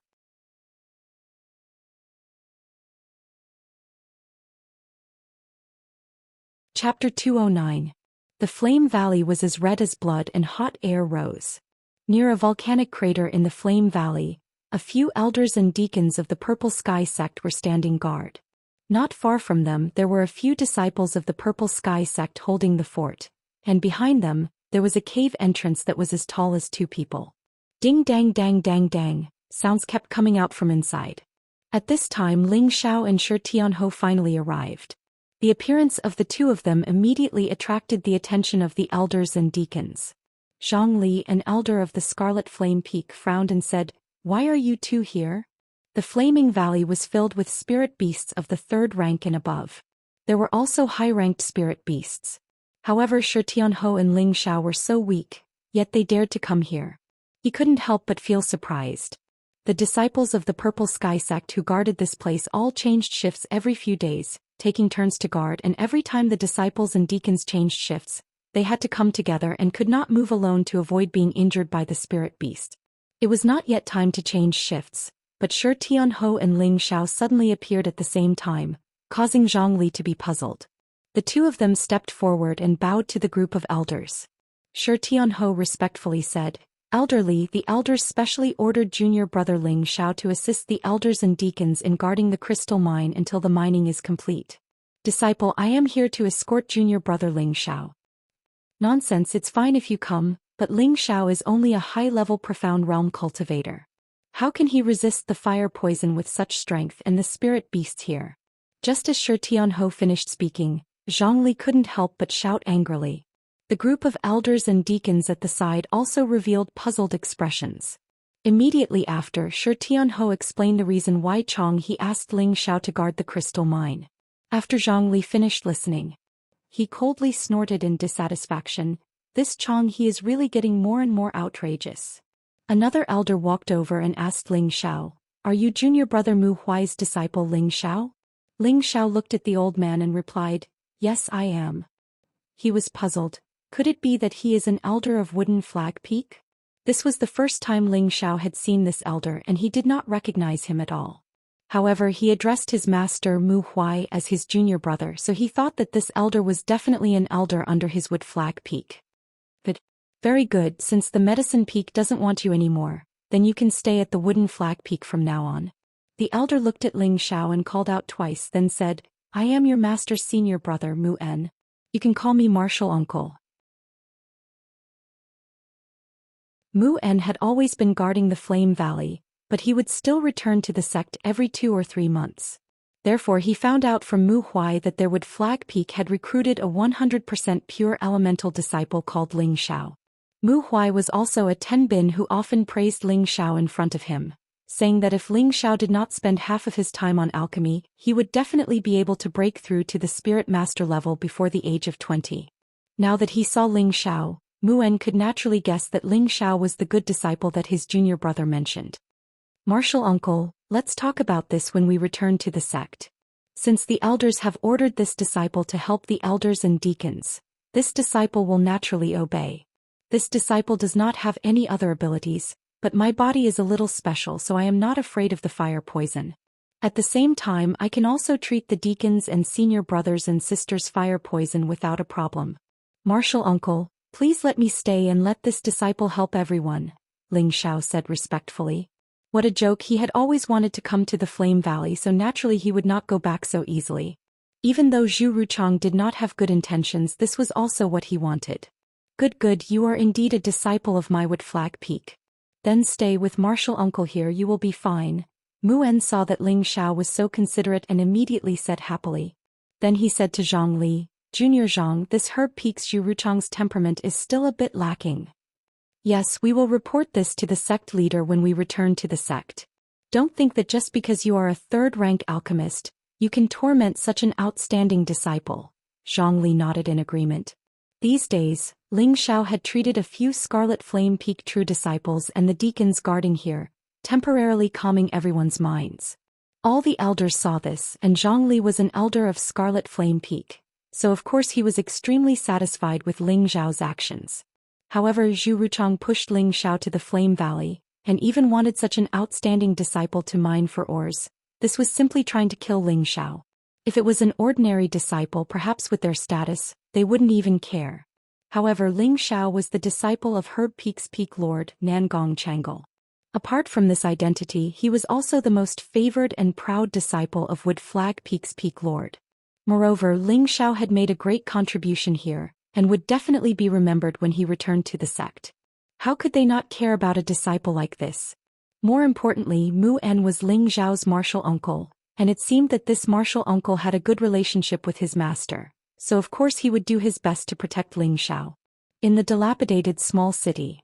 [SPEAKER 1] Chapter 209. The Flame Valley was as red as blood and hot air rose. Near a volcanic crater in the Flame Valley, a few elders and deacons of the Purple Sky sect were standing guard. Not far from them there were a few disciples of the Purple Sky sect holding the fort, and behind them, there was a cave entrance that was as tall as 2 people. Ding dang dang dang dang, sounds kept coming out from inside. At this time Ling Xiao and Shi Tianhou finally arrived. The appearance of the 2 of them immediately attracted the attention of the elders and deacons. Zhang Li, an elder of the Scarlet Flame Peak, frowned and said, "Why are you 2 here?" The Flaming Valley was filled with spirit beasts of the 3rd rank and above. There were also high-ranked spirit beasts. However, Shi Tianhou and Ling Xiao were so weak, yet they dared to come here. He couldn't help but feel surprised. The disciples of the Purple Sky sect who guarded this place all changed shifts every few days, taking turns to guard, and every time the disciples and deacons changed shifts, they had to come together and could not move alone to avoid being injured by the spirit beast. It was not yet time to change shifts, but Shi Tianhou and Ling Xiao suddenly appeared at the same time, causing Zhang Li to be puzzled. The 2 of them stepped forward and bowed to the group of elders. Shi Tianhou respectfully said, "Elder Li, the elders specially ordered junior brother Ling Xiao to assist the elders and deacons in guarding the crystal mine until the mining is complete. Disciple, I am here to escort junior brother Ling Xiao." "Nonsense, it's fine if you come, but Ling Xiao is only a high-level profound realm cultivator. How can he resist the fire poison with such strength and the spirit beasts here?" Just as Shi Tianhou finished speaking, Zhang Li couldn't help but shout angrily. The group of elders and deacons at the side also revealed puzzled expressions. Immediately after, Shi Tianhou explained the reason why he asked Ling Xiao to guard the crystal mine. After Zhang Li finished listening, he coldly snorted in dissatisfaction. This he is really getting more and more outrageous. Another elder walked over and asked Ling Xiao, "Are you junior brother Mu Huai's disciple Ling Xiao?" Ling Xiao looked at the old man and replied, "Yes, I am." He was puzzled. Could it be that he is an elder of Wooden Flag Peak? This was the first time Ling Xiao had seen this elder and he did not recognize him at all. However, he addressed his master Mu Huai as his junior brother, so he thought that this elder was definitely an elder under his Wood Flag Peak. But, very good, since the Medicine Peak doesn't want you anymore, then you can stay at the Wooden Flag Peak from now on. The elder looked at Ling Xiao and called out twice, then said, "I am your master's senior brother Mu En. You can call me Martial Uncle." Mu En had always been guarding the Flame Valley, but he would still return to the sect every 2 or 3 months. Therefore he found out from Mu Huai that their Wood Flag Peak had recruited a 100% pure elemental disciple called Ling Xiao. Mu Huai was also a Tenbin who often praised Ling Xiao in front of him, saying that if Ling Xiao did not spend half of his time on alchemy, he would definitely be able to break through to the Spirit Master level before the age of 20. Now that he saw Ling Xiao, Mu En could naturally guess that Ling Xiao was the good disciple that his junior brother mentioned. "Martial Uncle, let's talk about this when we return to the sect. Since the elders have ordered this disciple to help the elders and deacons, this disciple will naturally obey." This disciple does not have any other abilities, but my body is a little special, so I am not afraid of the fire poison. At the same time, I can also treat the deacons and senior brothers and sisters' fire poison without a problem. Martial uncle, please let me stay and let this disciple help everyone, Ling Xiao said respectfully. What a joke, he had always wanted to come to the Flame Valley, so naturally he would not go back so easily. Even though Zhu Ruchang did not have good intentions, this was also what he wanted. Good, you are indeed a disciple of my Wood Flag Peak. Then stay with Martial uncle here, you will be fine. Mu En saw that Ling Xiao was so considerate and immediately said happily. Then he said to Zhang Li, Junior Zhang, this Herb Peak's Zhu Ruchang's temperament is still a bit lacking. Yes, we will report this to the sect leader when we return to the sect. Don't think that just because you are a third-rank alchemist, you can torment such an outstanding disciple. Zhang Li nodded in agreement. These days, Ling Xiao had treated a few Scarlet Flame Peak true disciples and the deacons guarding here, temporarily calming everyone's minds. All the elders saw this, and Zhang Li was an elder of Scarlet Flame Peak, so of course he was extremely satisfied with Ling Xiao's actions. However, Zhu Ruchang pushed Ling Xiao to the Flame Valley, and even wanted such an outstanding disciple to mine for ores. This was simply trying to kill Ling Xiao. If it was an ordinary disciple, perhaps with their status, they wouldn't even care. However, Ling Xiao was the disciple of Herb Peak's Peak Lord, Nangong Changle. Apart from this identity, he was also the most favored and proud disciple of Wood Flag Peak's Peak Lord. Moreover, Ling Xiao had made a great contribution here, and would definitely be remembered when he returned to the sect. How could they not care about a disciple like this? More importantly, Mu En was Ling Xiao's martial uncle, and it seemed that this martial uncle had a good relationship with his master, so of course he would do his best to protect Ling Xiao. In the dilapidated small city,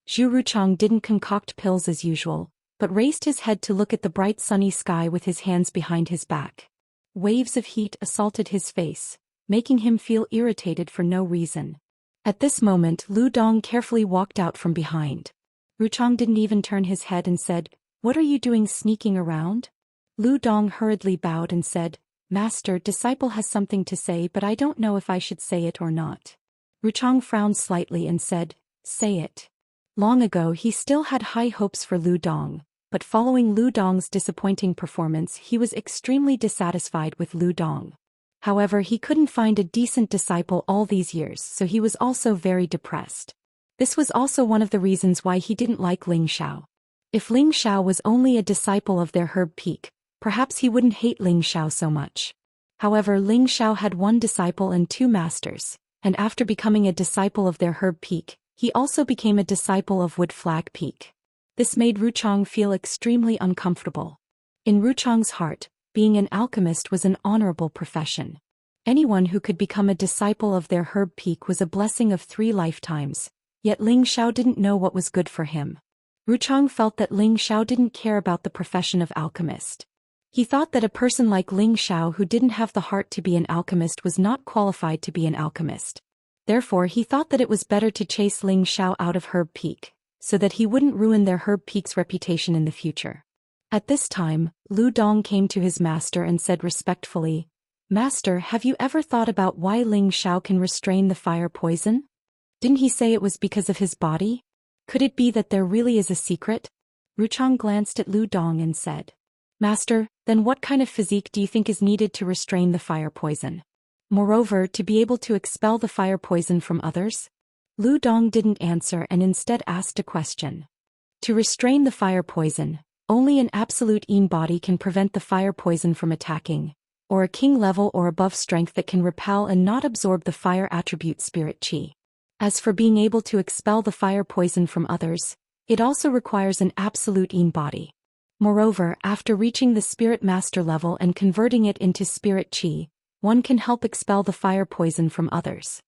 [SPEAKER 1] Zhu Ruchang didn't concoct pills as usual, but raised his head to look at the bright sunny sky with his hands behind his back. Waves of heat assaulted his face, making him feel irritated for no reason. At this moment, Lu Dong carefully walked out from behind. Ruchang didn't even turn his head and said, "What are you doing sneaking around?" Lu Dong hurriedly bowed and said, "Master, disciple has something to say, but I don't know if I should say it or not." Ruchang frowned slightly and said, "Say it." Long ago he still had high hopes for Lu Dong, but following Lu Dong's disappointing performance he was extremely dissatisfied with Lu Dong. However, he couldn't find a decent disciple all these years, so he was also very depressed. This was also one of the reasons why he didn't like Ling Xiao. If Ling Xiao was only a disciple of their Herb Peak, perhaps he wouldn't hate Ling Xiao so much. However, Ling Xiao had one disciple and two masters, and after becoming a disciple of their Herb Peak, he also became a disciple of Wood Flag Peak. This made Ruchang feel extremely uncomfortable. In Ruchang's heart, being an alchemist was an honorable profession. Anyone who could become a disciple of their Herb Peak was a blessing of 3 lifetimes, yet Ling Xiao didn't know what was good for him. Ruchang felt that Ling Xiao didn't care about the profession of alchemist. He thought that a person like Ling Xiao who didn't have the heart to be an alchemist was not qualified to be an alchemist. Therefore he thought that it was better to chase Ling Xiao out of Herb Peak, so that he wouldn't ruin their Herb Peak's reputation in the future. At this time, Lu Dong came to his master and said respectfully, "Master, have you ever thought about why Ling Xiao can restrain the fire poison? Didn't he say it was because of his body? Could it be that there really is a secret?" Ruchang glanced at Lu Dong and said, "Master, then what kind of physique do you think is needed to restrain the fire poison? Moreover, to be able to expel the fire poison from others?" Lu Dong didn't answer and instead asked a question. To restrain the fire poison, only an absolute Yin body can prevent the fire poison from attacking, or a king level or above strength that can repel and not absorb the fire attribute spirit qi. As for being able to expel the fire poison from others, it also requires an absolute Yin body. Moreover, after reaching the spirit master level and converting it into spirit qi, one can help expel the fire poison from others.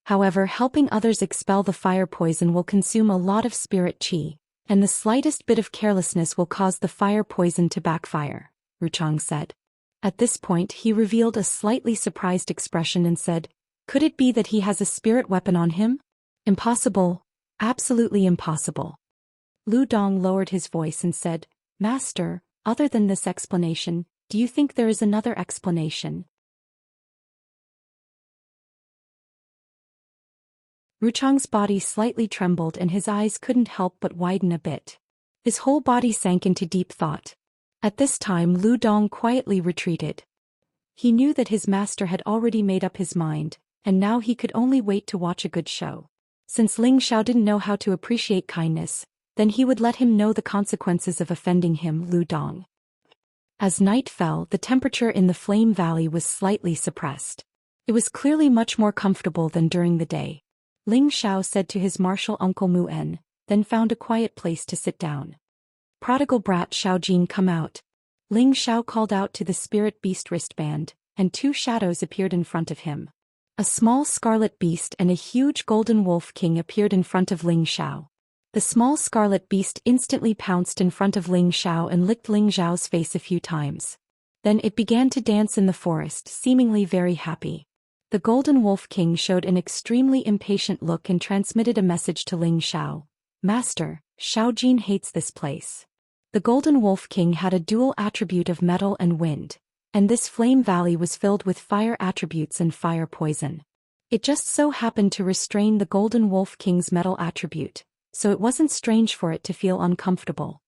[SPEAKER 1] However, helping others expel the fire poison will consume a lot of spirit qi, and the slightest bit of carelessness will cause the fire poison to backfire, Ruchang said. At this point he revealed a slightly surprised expression and said, "Could it be that he has a spirit weapon on him? Impossible, absolutely impossible." Lu Dong lowered his voice and said, "Master, other than this explanation, do you think there is another explanation?" Ruchang's body slightly trembled and his eyes couldn't help but widen a bit. His whole body sank into deep thought. At this time Lu Dong quietly retreated. He knew that his master had already made up his mind, and now he could only wait to watch a good show. Since Ling Xiao didn't know how to appreciate kindness, then he would let him know the consequences of offending him, Lu Dong. As night fell, the temperature in the Flame Valley was slightly suppressed. It was clearly much more comfortable than during the day. Ling Xiao said to his martial uncle Mu En, then found a quiet place to sit down. Prodigal brat Xiaojin, come out. Ling Xiao called out to the spirit beast wristband, and two shadows appeared in front of him. A small scarlet beast and a huge golden wolf king appeared in front of Ling Xiao. The small scarlet beast instantly pounced in front of Ling Xiao and licked Ling Xiao's face a few times. Then it began to dance in the forest, seemingly very happy. The golden wolf king showed an extremely impatient look and transmitted a message to Ling Xiao. Master, Xiaojin hates this place. The golden wolf king had a dual attribute of metal and wind, and this flame valley was filled with fire attributes and fire poison. It just so happened to restrain the golden wolf king's metal attribute, so it wasn't strange for it to feel uncomfortable.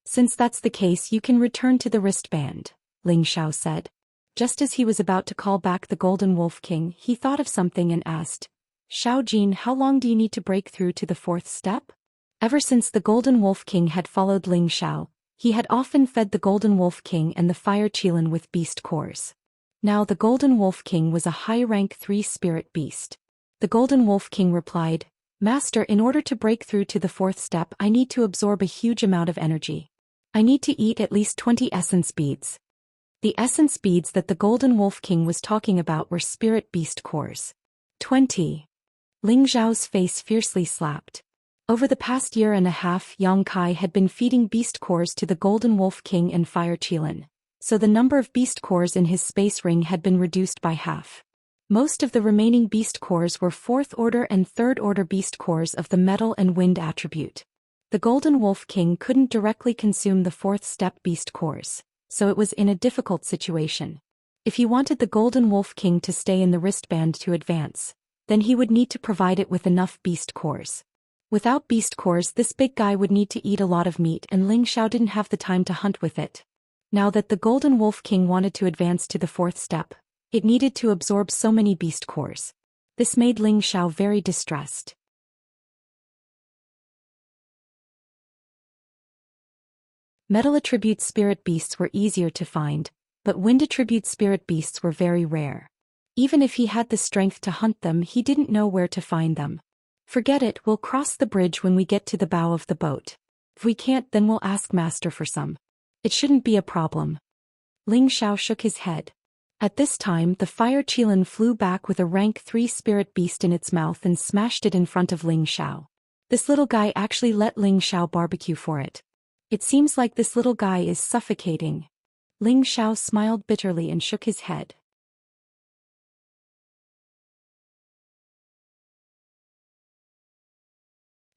[SPEAKER 1] Since that's the case, you can return to the wristband, Ling Xiao said. Just as he was about to call back the Golden Wolf King, he thought of something and asked, Xiaojin, how long do you need to break through to the fourth step? Ever since the Golden Wolf King had followed Ling Xiao, he had often fed the Golden Wolf King and the Fire Qilin with beast cores. Now the Golden Wolf King was a high-rank 3-spirit beast. The Golden Wolf King replied, Master, in order to break through to the fourth step, I need to absorb a huge amount of energy. I need to eat at least 20 essence beads. The essence beads that the Golden Wolf King was talking about were spirit beast cores. 20. Ling Xiao's face fiercely slapped. Over the past year and a half, Yang Kai had been feeding beast cores to the Golden Wolf King and Fire Qilin, so the number of beast cores in his space ring had been reduced by half. Most of the remaining beast cores were 4th order and 3rd order beast cores of the metal and wind attribute. The Golden Wolf King couldn't directly consume the 4th step beast cores, so it was in a difficult situation. If he wanted the Golden Wolf King to stay in the wristband to advance, then he would need to provide it with enough beast cores. Without beast cores, this big guy would need to eat a lot of meat, and Ling Xiao didn't have the time to hunt with it. Now that the Golden Wolf King wanted to advance to the 4th step, it needed to absorb so many beast cores. This made Ling Xiao very distressed. Metal attribute spirit beasts were easier to find, but wind attribute spirit beasts were very rare. Even if he had the strength to hunt them, he didn't know where to find them. Forget it, we'll cross the bridge when we get to the bow of the boat. If we can't, then we'll ask Master for some. It shouldn't be a problem. Ling Xiao shook his head. At this time, the Fire Qilin flew back with a rank 3 spirit beast in its mouth and smashed it in front of Ling Xiao. This little guy actually let Ling Xiao barbecue for it. It seems like this little guy is suffocating. Ling Xiao smiled bitterly and shook his head.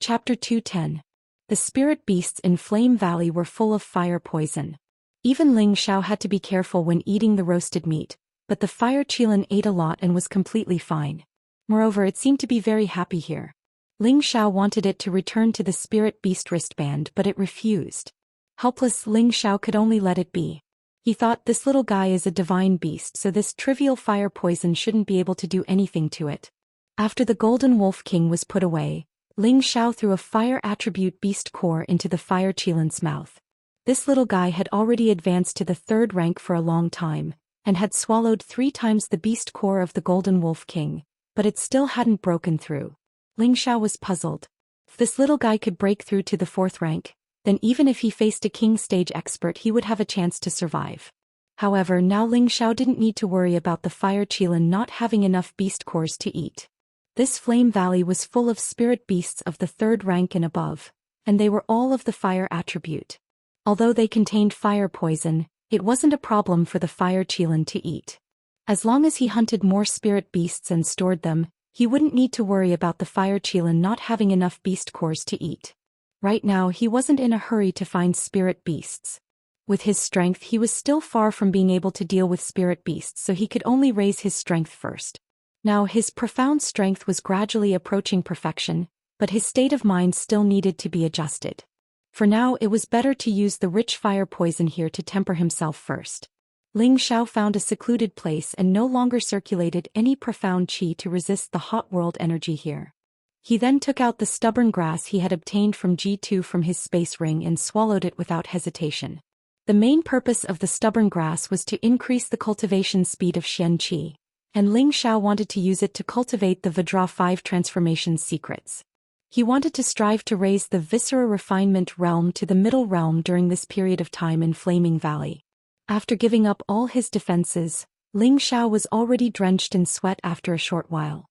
[SPEAKER 1] Chapter 210. The spirit beasts in Flame Valley were full of fire poison. Even Ling Xiao had to be careful when eating the roasted meat, but the Fire Qilin ate a lot and was completely fine. Moreover, it seemed to be very happy here. Ling Xiao wanted it to return to the spirit beast wristband, but it refused. Helpless, Ling Xiao could only let it be. He thought, this little guy is a divine beast, so this trivial fire poison shouldn't be able to do anything to it. After the Golden Wolf King was put away, Ling Xiao threw a fire attribute beast core into the Fire Qilin's mouth. This little guy had already advanced to the 3rd rank for a long time, and had swallowed 3 times the beast core of the Golden Wolf King, but it still hadn't broken through. Ling Xiao was puzzled. If this little guy could break through to the 4th rank, then even if he faced a king stage expert, he would have a chance to survive. However, now Ling Xiao didn't need to worry about the Fire Qilin not having enough beast cores to eat. This Flame Valley was full of spirit beasts of the 3rd rank and above, and they were all of the fire attribute. Although they contained fire poison, it wasn't a problem for the Fire Qilin to eat. As long as he hunted more spirit beasts and stored them, he wouldn't need to worry about the Fire Qilin not having enough beast cores to eat. Right now he wasn't in a hurry to find spirit beasts. With his strength, he was still far from being able to deal with spirit beasts, so he could only raise his strength first. Now his profound strength was gradually approaching perfection, but his state of mind still needed to be adjusted. For now it was better to use the rich fire poison here to temper himself first. Ling Xiao found a secluded place and no longer circulated any profound qi to resist the hot world energy here. He then took out the stubborn grass he had obtained from G2 from his space ring and swallowed it without hesitation. The main purpose of the stubborn grass was to increase the cultivation speed of Xianxia, and Ling Xiao wanted to use it to cultivate the Vajra 5 transformation secrets. He wanted to strive to raise the Viscera refinement realm to the middle realm during this period of time in Flaming Valley. After giving up all his defenses, Ling Xiao was already drenched in sweat after a short while.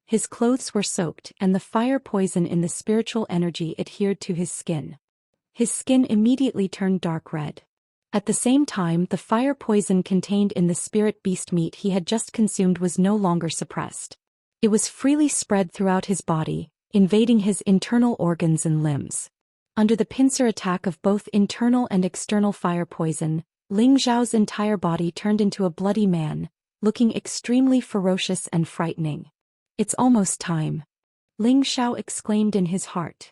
[SPEAKER 1] His clothes were soaked and the fire poison in the spiritual energy adhered to his skin. His skin immediately turned dark red. At the same time, the fire poison contained in the spirit beast meat he had just consumed was no longer suppressed. It was freely spread throughout his body, invading his internal organs and limbs. Under the pincer attack of both internal and external fire poison, Ling Xiao's entire body turned into a bloody man, looking extremely ferocious and frightening. "It's almost time," Ling Xiao exclaimed in his heart.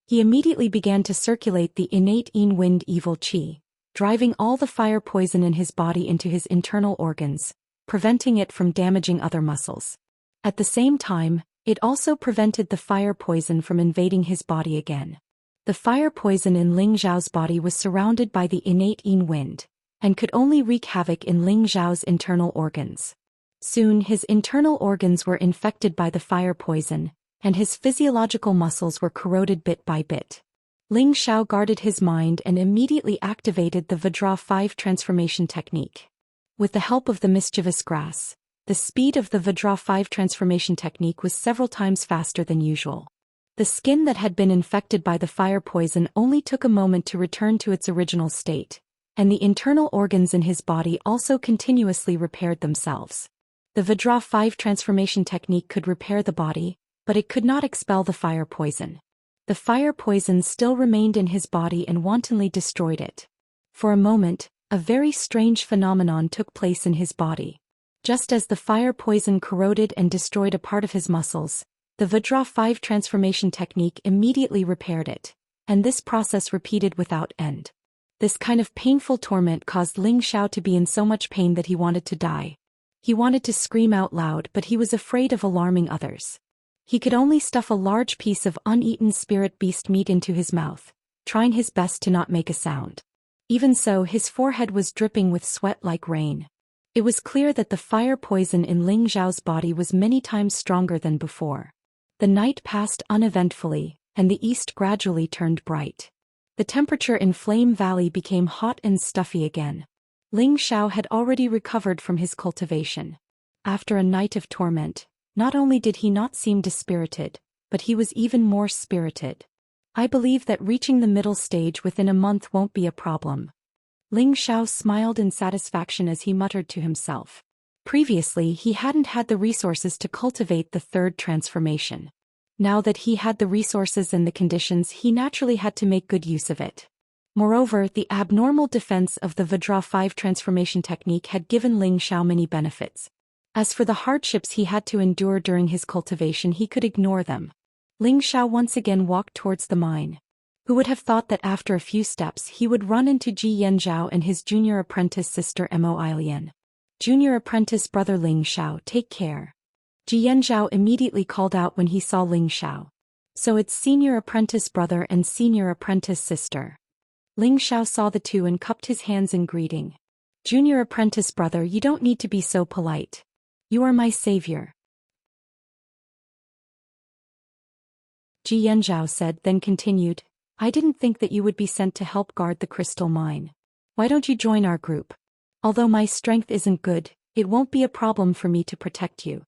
[SPEAKER 1] He immediately began to circulate the innate Yin Wind evil qi, driving all the fire poison in his body into his internal organs, preventing it from damaging other muscles. At the same time, it also prevented the fire poison from invading his body again. The fire poison in Ling Xiao's body was surrounded by the innate Yin Wind, and could only wreak havoc in Ling Xiao's internal organs. Soon his internal organs were infected by the fire poison, and his physiological muscles were corroded bit by bit. Ling Xiao guarded his mind and immediately activated the Vajra 5 transformation technique. With the help of the mischievous grass, the speed of the Vajra 5 transformation technique was several times faster than usual. The skin that had been infected by the fire poison only took a moment to return to its original state, and the internal organs in his body also continuously repaired themselves. The Vajra 5 transformation technique could repair the body, but it could not expel the fire poison. The fire poison still remained in his body and wantonly destroyed it. For a moment, a very strange phenomenon took place in his body. Just as the fire poison corroded and destroyed a part of his muscles, the Vajra 5 transformation technique immediately repaired it, and this process repeated without end. This kind of painful torment caused Ling Xiao to be in so much pain that he wanted to die. He wanted to scream out loud, but he was afraid of alarming others. He could only stuff a large piece of uneaten spirit beast meat into his mouth, trying his best to not make a sound. Even so, his forehead was dripping with sweat like rain. It was clear that the fire poison in Ling Xiao's body was many times stronger than before. The night passed uneventfully, and the east gradually turned bright. The temperature in Flame Valley became hot and stuffy again. Ling Xiao had already recovered from his cultivation. After a night of torment, not only did he not seem dispirited, but he was even more spirited. "I believe that reaching the middle stage within a month won't be a problem." Ling Xiao smiled in satisfaction as he muttered to himself. Previously he hadn't had the resources to cultivate the third transformation. Now that he had the resources and the conditions, he naturally had to make good use of it. Moreover, the abnormal defense of the Vajra 5 transformation technique had given Ling Xiao many benefits. As for the hardships he had to endure during his cultivation, he could ignore them. Ling Xiao once again walked towards the mine. Who would have thought that after a few steps he would run into Ji Yanzhao and his junior apprentice sister Mo Ilian. "Junior apprentice brother Ling Xiao, take care." Ji Yanzhao immediately called out when he saw Ling Xiao. "So it's senior apprentice brother and senior apprentice sister." Ling Xiao saw the two and cupped his hands in greeting. "Junior apprentice brother, you don't need to be so polite. You are my savior," Ji Yanzhao said, then continued, "I didn't think that you would be sent to help guard the crystal mine. Why don't you join our group? Although my strength isn't good, it won't be a problem for me to protect you."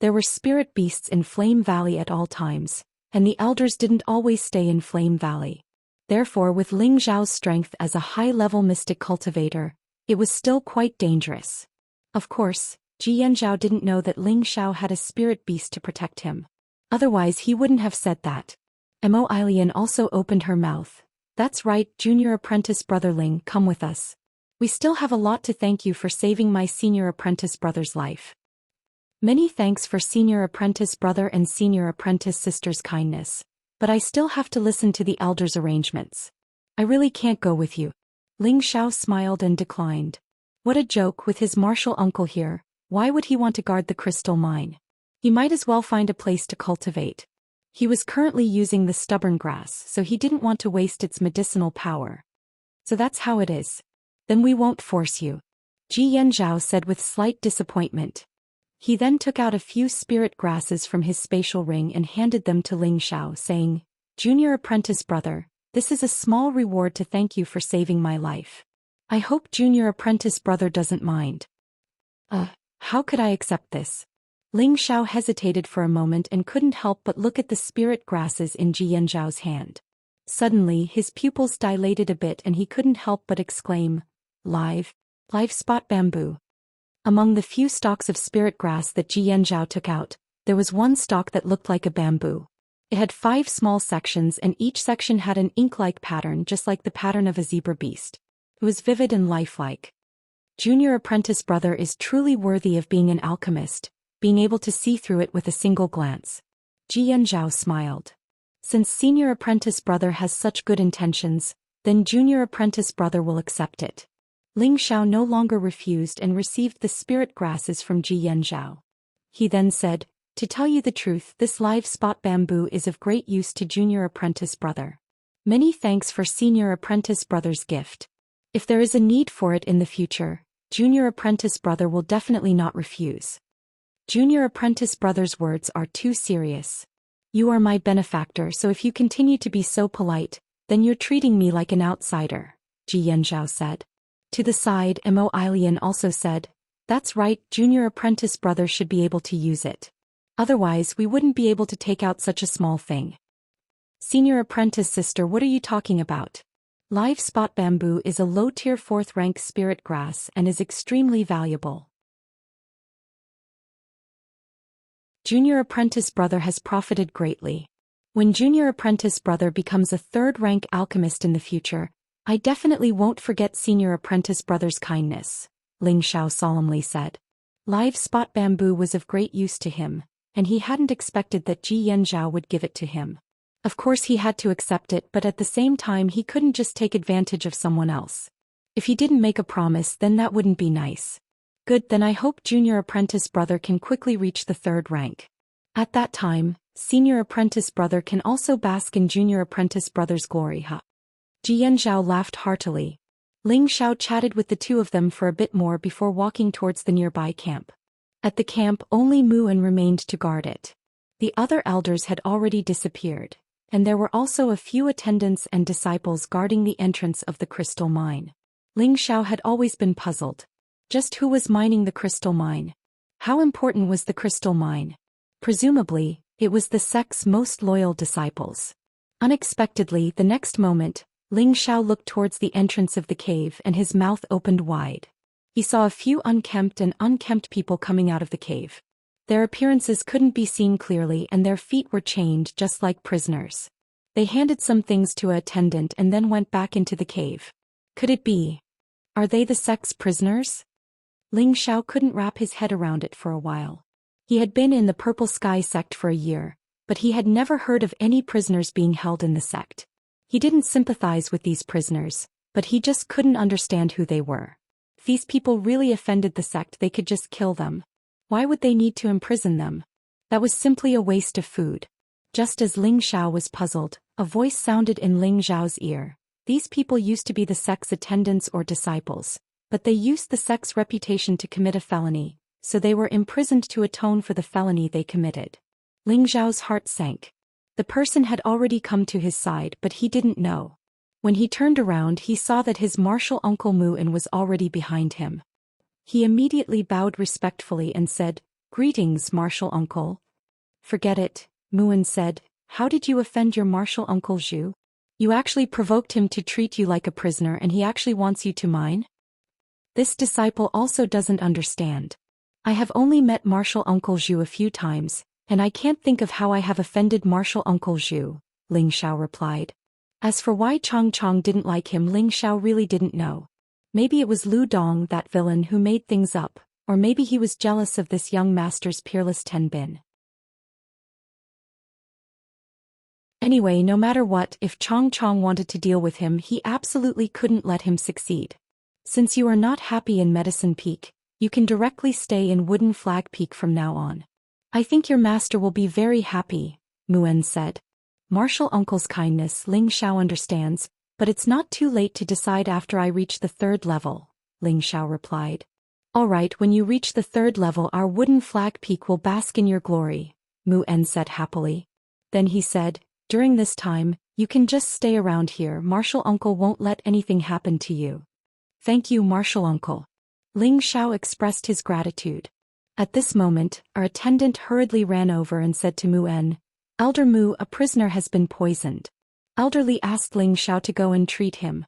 [SPEAKER 1] There were spirit beasts in Flame Valley at all times, and the elders didn't always stay in Flame Valley. Therefore, with Ling Xiao's strength as a high-level mystic cultivator, it was still quite dangerous. Of course, Ji Yanzhao didn't know that Ling Xiao had a spirit beast to protect him. Otherwise he wouldn't have said that. Mo Ilian also opened her mouth. "That's right, junior apprentice brother Ling, come with us." We still have a lot to thank you for saving my senior apprentice brother's life. Many thanks for senior apprentice brother and senior apprentice sister's kindness, but I still have to listen to the elders' arrangements. I really can't go with you. Ling Xiao smiled and declined. What a joke with his martial uncle here. Why would he want to guard the crystal mine? He might as well find a place to cultivate. He was currently using the stubborn grass, so he didn't want to waste its medicinal power. So that's how it is. Then we won't force you. Xianxia said with slight disappointment. He then took out a few spirit grasses from his spatial ring and handed them to Ling Xiao, saying, Junior apprentice brother, this is a small reward to thank you for saving my life. I hope junior apprentice brother doesn't mind. How could I accept this? Ling Xiao hesitated for a moment and couldn't help but look at the spirit grasses in Xianxiao's hand. Suddenly his pupils dilated a bit and he couldn't help but exclaim, Live spot bamboo. Among the few stalks of spirit grass that Xianxiao took out, there was one stalk that looked like a bamboo. It had 5 small sections and each section had an ink-like pattern just like the pattern of a zebra beast. It was vivid and lifelike. Junior apprentice brother is truly worthy of being an alchemist, being able to see through it with a single glance. Xianxiao smiled. Since senior apprentice brother has such good intentions, then junior apprentice brother will accept it. Ling Xiao no longer refused and received the spirit grasses from Xianxiao. He then said, To tell you the truth, this live spot bamboo is of great use to junior apprentice brother. Many thanks for senior apprentice brother's gift. If there is a need for it in the future, junior apprentice brother will definitely not refuse. Junior apprentice brother's words are too serious. You are my benefactor, so if you continue to be so polite, then you're treating me like an outsider, Xianxiao said. To the side, Mo Ilian also said, That's right, junior apprentice brother should be able to use it. Otherwise we wouldn't be able to take out such a small thing. Senior apprentice sister, what are you talking about? Live spot bamboo is a low-tier 4th-rank spirit grass and is extremely valuable. Junior apprentice brother has profited greatly. When junior apprentice brother becomes a 3rd-rank alchemist in the future, I definitely won't forget senior apprentice brother's kindness, Ling Xiao solemnly said. Live spot bamboo was of great use to him, and he hadn't expected that Xianxiao would give it to him. Of course he had to accept it, but at the same time he couldn't just take advantage of someone else. If he didn't make a promise, then that wouldn't be nice. Good, then I hope junior apprentice brother can quickly reach the 3rd rank. At that time, senior apprentice brother can also bask in junior apprentice brother's glory. Xianxiao laughed heartily. Ling Xiao chatted with the two of them for a bit more before walking towards the nearby camp. At the camp, only Muan remained to guard it. The other elders had already disappeared, and there were also a few attendants and disciples guarding the entrance of the crystal mine. Ling Xiao had always been puzzled. Just who was mining the crystal mine? How important was the crystal mine? Presumably, it was the sect's most loyal disciples. Unexpectedly, the next moment, Ling Xiao looked towards the entrance of the cave and his mouth opened wide. He saw a few unkempt people coming out of the cave. Their appearances couldn't be seen clearly and their feet were chained just like prisoners. They handed some things to an attendant and then went back into the cave. Could it be? Are they the sect's prisoners? Ling Xiao couldn't wrap his head around it for a while. He had been in the Purple Sky sect for a year, but he had never heard of any prisoners being held in the sect. He didn't sympathize with these prisoners, but he just couldn't understand who they were. If these people really offended the sect, they could just kill them. Why would they need to imprison them? That was simply a waste of food. Just as Ling Xiao was puzzled, a voice sounded in Ling Xiao's ear. These people used to be the sect's attendants or disciples, but they used the sect's reputation to commit a felony, so they were imprisoned to atone for the felony they committed. Ling Xiao's heart sank. The person had already come to his side, but he didn't know. When he turned around, he saw that his martial uncle Muan was already behind him. He immediately bowed respectfully and said, "Greetings, martial uncle." "Forget it," Muan said. "How did you offend your martial uncle Zhu? You actually provoked him to treat you like a prisoner and he actually wants you to mine?" This disciple also doesn't understand. I have only met martial uncle Zhu a few times, and I can't think of how I have offended martial uncle Zhu, Ling Xiao replied. As for why Chong didn't like him, Ling Xiao really didn't know. Maybe it was Lu Dong, that villain who made things up, or maybe he was jealous of this young master's peerless Tenbin. Anyway, no matter what, if Chong Chong wanted to deal with him, he absolutely couldn't let him succeed. Since you are not happy in Medicine Peak, you can directly stay in Wooden Flag Peak from now on. I think your master will be very happy, Mu'en said. Martial uncle's kindness Ling Xiao understands, but it's not too late to decide after I reach the 3rd level, Ling Xiao replied. Alright, when you reach the 3rd level our Wooden Flag Peak will bask in your glory, Mu'en said happily. Then he said, during this time, you can just stay around here, Martial uncle won't let anything happen to you. Thank you, Martial uncle. Ling Xiao expressed his gratitude. At this moment, our attendant hurriedly ran over and said to Mu'en, Elder Mu, a prisoner has been poisoned. Elderly asked Ling Xiao to go and treat him.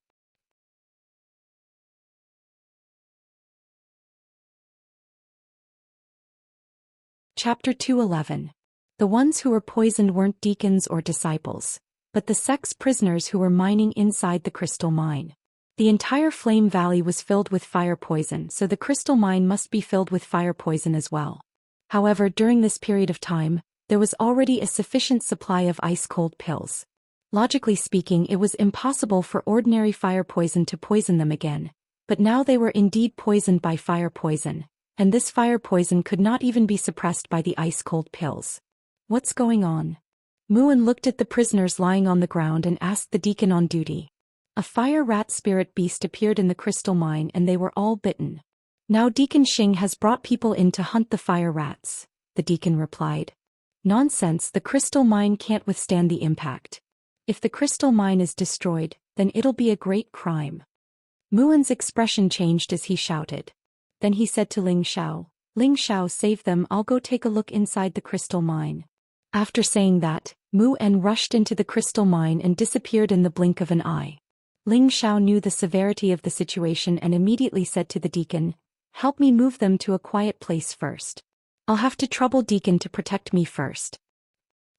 [SPEAKER 1] Chapter 211. The ones who were poisoned weren't deacons or disciples, but the sex prisoners who were mining inside the crystal mine. The entire Flame Valley was filled with fire poison, so the crystal mine must be filled with fire poison as well. However, during this period of time, there was already a sufficient supply of ice-cold pills. Logically speaking, it was impossible for ordinary fire poison to poison them again, but now they were indeed poisoned by fire poison, and this fire poison could not even be suppressed by the ice-cold pills. What's going on? Mu'en looked at the prisoners lying on the ground and asked the deacon on duty. A fire rat spirit beast appeared in the crystal mine and they were all bitten. Now Deacon Xing has brought people in to hunt the fire rats, the deacon replied. Nonsense, the crystal mine can't withstand the impact. If the crystal mine is destroyed, then it'll be a great crime. Mu'en's expression changed as he shouted. Then he said to Ling Xiao, Ling Xiao, save them, I'll go take a look inside the crystal mine. After saying that, Mu'en rushed into the crystal mine and disappeared in the blink of an eye. Ling Xiao knew the severity of the situation and immediately said to the deacon, help me move them to a quiet place first. I'll have to trouble Deacon to protect me first.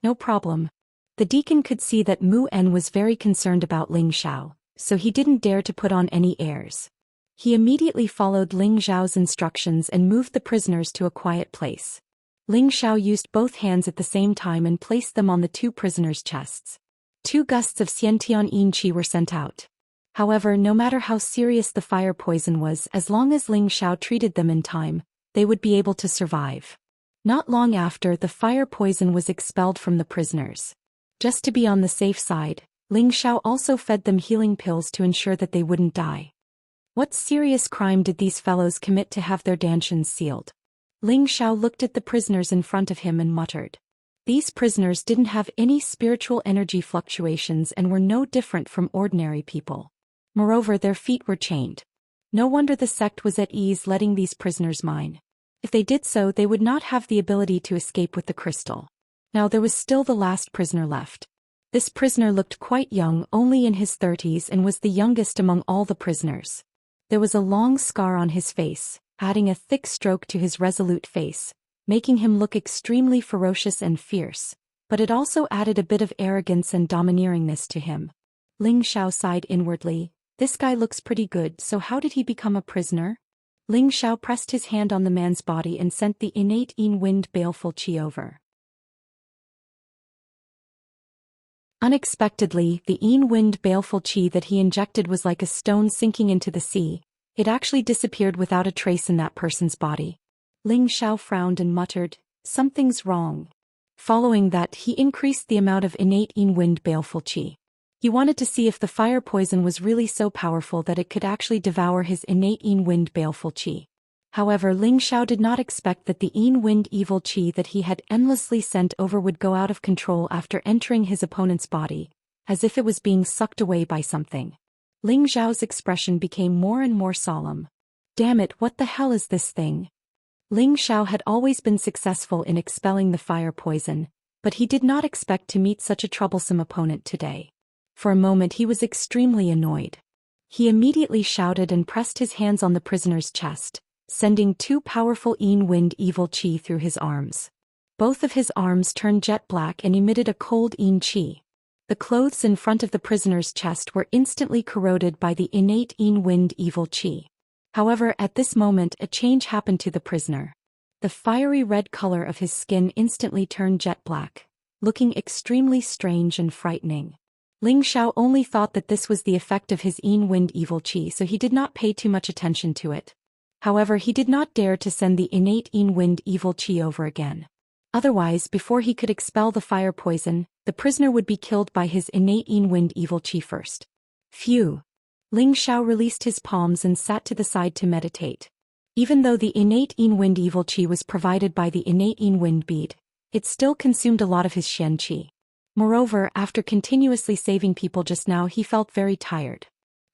[SPEAKER 1] No problem. The deacon could see that Mu'en was very concerned about Ling Xiao, so he didn't dare to put on any airs. He immediately followed Ling Xiao's instructions and moved the prisoners to a quiet place. Ling Xiao used both hands at the same time and placed them on the 2 prisoners' chests. 2 gusts of Xiantian Yin Qi were sent out. However, no matter how serious the fire poison was, as long as Ling Xiao treated them in time, they would be able to survive. Not long after, the fire poison was expelled from the prisoners. Just to be on the safe side, Ling Xiao also fed them healing pills to ensure that they wouldn't die. What serious crime did these fellows commit to have their dantians sealed? Ling Xiao looked at the prisoners in front of him and muttered. These prisoners didn't have any spiritual energy fluctuations and were no different from ordinary people. Moreover, their feet were chained. No wonder the sect was at ease letting these prisoners mine. If they did so, they would not have the ability to escape with the crystal. Now there was still the last prisoner left. This prisoner looked quite young, only in his 30s, and was the youngest among all the prisoners. There was a long scar on his face, adding a thick stroke to his resolute face, making him look extremely ferocious and fierce, but it also added a bit of arrogance and domineeringness to him. Ling Xiao sighed inwardly. This guy looks pretty good, so how did he become a prisoner? Ling Xiao pressed his hand on the man's body and sent the innate Yin Wind baleful qi over. Unexpectedly, the Yin Wind baleful qi that he injected was like a stone sinking into the sea. It actually disappeared without a trace in that person's body. Ling Xiao frowned and muttered, something's wrong. Following that, he increased the amount of innate Yin Wind baleful qi. He wanted to see if the fire poison was really so powerful that it could actually devour his innate Yin Wind baleful qi. However, Ling Xiao did not expect that the Yin Wind evil qi that he had endlessly sent over would go out of control after entering his opponent's body, as if it was being sucked away by something. Ling Xiao's expression became more and more solemn. Damn it, what the hell is this thing? Ling Xiao had always been successful in expelling the fire poison, but he did not expect to meet such a troublesome opponent today. For a moment he was extremely annoyed. He immediately shouted and pressed his hands on the prisoner's chest, sending 2 powerful Yin Wind evil qi through his arms. Both of his arms turned jet black and emitted a cold Yin qi. The The clothes in front of the prisoner's chest were instantly corroded by the innate wind evil qi. However, at this moment a change happened to the prisoner. The fiery red color of his skin instantly turned jet black, looking extremely strange and frightening. Ling Xiao only thought that this was the effect of his wind evil qi, so he did not pay too much attention to it. However, he did not dare to send the innate wind evil qi over again. Otherwise, before he could expel the fire poison, the prisoner would be killed by his innate wind evil qi first. Phew! Ling Xiao released his palms and sat to the side to meditate. Even though the innate wind evil qi was provided by the innate wind bead, it still consumed a lot of his Xian qi. Moreover, after continuously saving people just now, he felt very tired.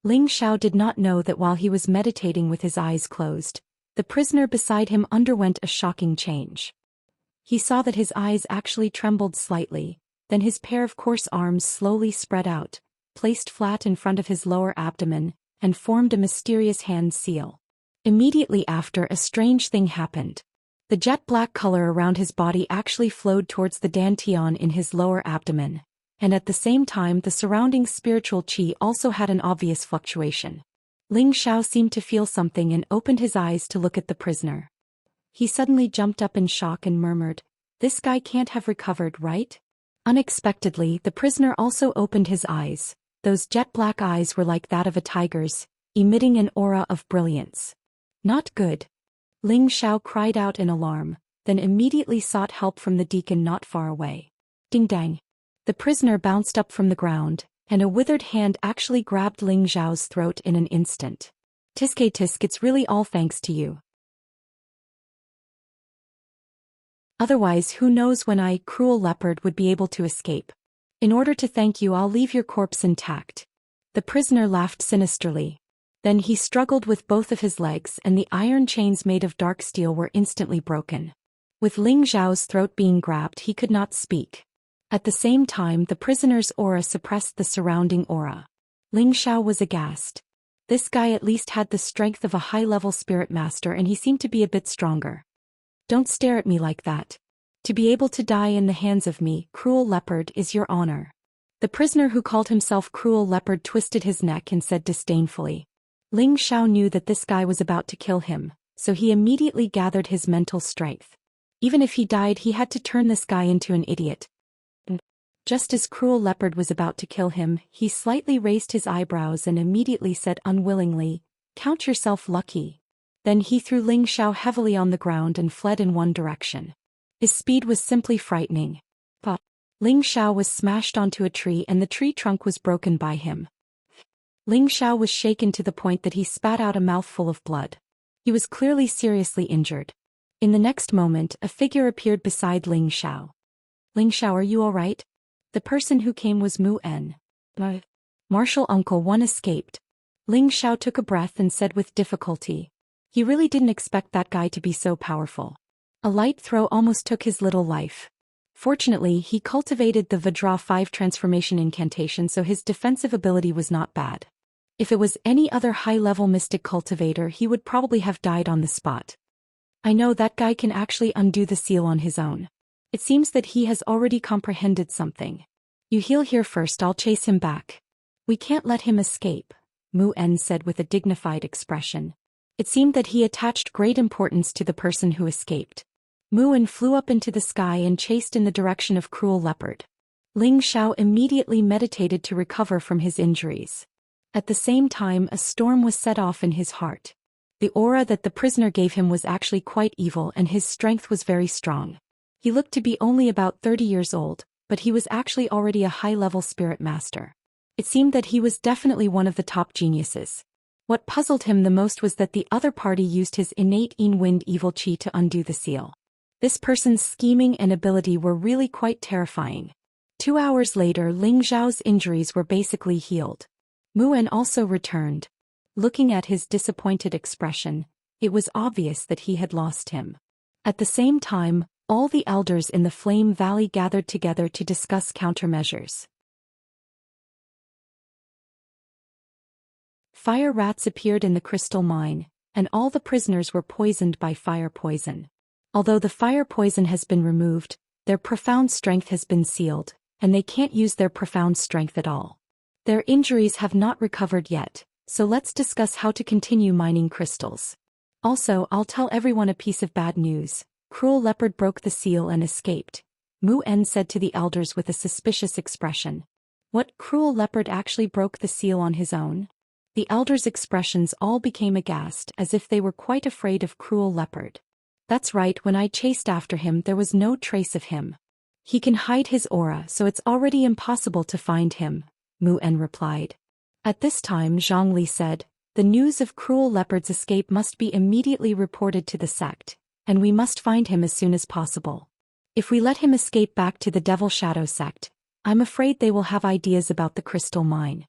[SPEAKER 1] Ling Xiao did not know that while he was meditating with his eyes closed, the prisoner beside him underwent a shocking change. He saw that his eyes actually trembled slightly, then his pair of coarse arms slowly spread out, placed flat in front of his lower abdomen, and formed a mysterious hand seal. Immediately after, a strange thing happened. The jet black color around his body actually flowed towards the dantian in his lower abdomen, and at the same time the surrounding spiritual qi also had an obvious fluctuation. Ling Xiao seemed to feel something and opened his eyes to look at the prisoner. He suddenly jumped up in shock and murmured, "This guy can't have recovered, right?" Unexpectedly, the prisoner also opened his eyes. Those jet black eyes were like that of a tiger's, emitting an aura of brilliance. "Not good." Ling Xiao cried out in alarm, then immediately sought help from the deacon not far away. Ding dang! The prisoner bounced up from the ground, and a withered hand actually grabbed Ling Xiao's throat in an instant. "Tisk, it's really all thanks to you. Otherwise, who knows when I, cruel leopard, would be able to escape. In order to thank you, I'll leave your corpse intact." The prisoner laughed sinisterly. Then he struggled with both of his legs, and the iron chains made of dark steel were instantly broken. With Ling Xiao's throat being grabbed, he could not speak. At the same time, the prisoner's aura suppressed the surrounding aura. Ling Xiao was aghast. This guy at least had the strength of a high-level spirit master, and he seemed to be a bit stronger. "Don't stare at me like that. To be able to die in the hands of me, cruel leopard, is your honor." The prisoner who called himself Cruel Leopard twisted his neck and said disdainfully. Ling Xiao knew that this guy was about to kill him, so he immediately gathered his mental strength. Even if he died, he had to turn this guy into an idiot. Just as Cruel Leopard was about to kill him, he slightly raised his eyebrows and immediately said unwillingly, "Count yourself lucky." Then he threw Ling Xiao heavily on the ground and fled in one direction. His speed was simply frightening. But Ling Xiao was smashed onto a tree and the tree trunk was broken by him. Ling Xiao was shaken to the point that he spat out a mouthful of blood. He was clearly seriously injured. In the next moment, a figure appeared beside Ling Xiao. "Ling Xiao, are you all right?" The person who came was Mu En. "My martial uncle, one escaped." Ling Xiao took a breath and said with difficulty. He really didn't expect that guy to be so powerful. A light throw almost took his little life. Fortunately, he cultivated the Vajra 5 transformation incantation, so his defensive ability was not bad. If it was any other high-level mystic cultivator, he would probably have died on the spot. "I know that guy can actually undo the seal on his own. It seems that he has already comprehended something. You heal here first, I'll chase him back." "We can't let him escape," Mu En said with a dignified expression. It seemed that he attached great importance to the person who escaped. Mu En flew up into the sky and chased in the direction of Cruel Leopard. Ling Xiao immediately meditated to recover from his injuries. At the same time, a storm was set off in his heart. The aura that the prisoner gave him was actually quite evil, and his strength was very strong. He looked to be only about 30 years old, but he was actually already a high-level spirit master. It seemed that he was definitely one of the top geniuses. What puzzled him the most was that the other party used his innate wind evil qi to undo the seal. This person's scheming and ability were really quite terrifying. 2 hours later, Ling Xiao's injuries were basically healed. Mu En also returned. Looking at his disappointed expression, it was obvious that he had lost him. At the same time, all the elders in the Flame Valley gathered together to discuss countermeasures. Fire rats appeared in the crystal mine, and all the prisoners were poisoned by fire poison. Although the fire poison has been removed, their profound strength has been sealed, and they can't use their profound strength at all. Their injuries have not recovered yet, so let's discuss how to continue mining crystals. Also, I'll tell everyone a piece of bad news. Cruel Leopard broke the seal and escaped, Mu En said to the elders with a suspicious expression. What, Cruel Leopard actually broke the seal on his own? The elders' expressions all became aghast as if they were quite afraid of Cruel Leopard. That's right, when I chased after him there was no trace of him. He can hide his aura, so it's already impossible to find him, Mu En replied. At this time Zhongli said, the news of Cruel Leopard's escape must be immediately reported to the sect, and we must find him as soon as possible. If we let him escape back to the Devil Shadow sect, I'm afraid they will have ideas about the crystal mine.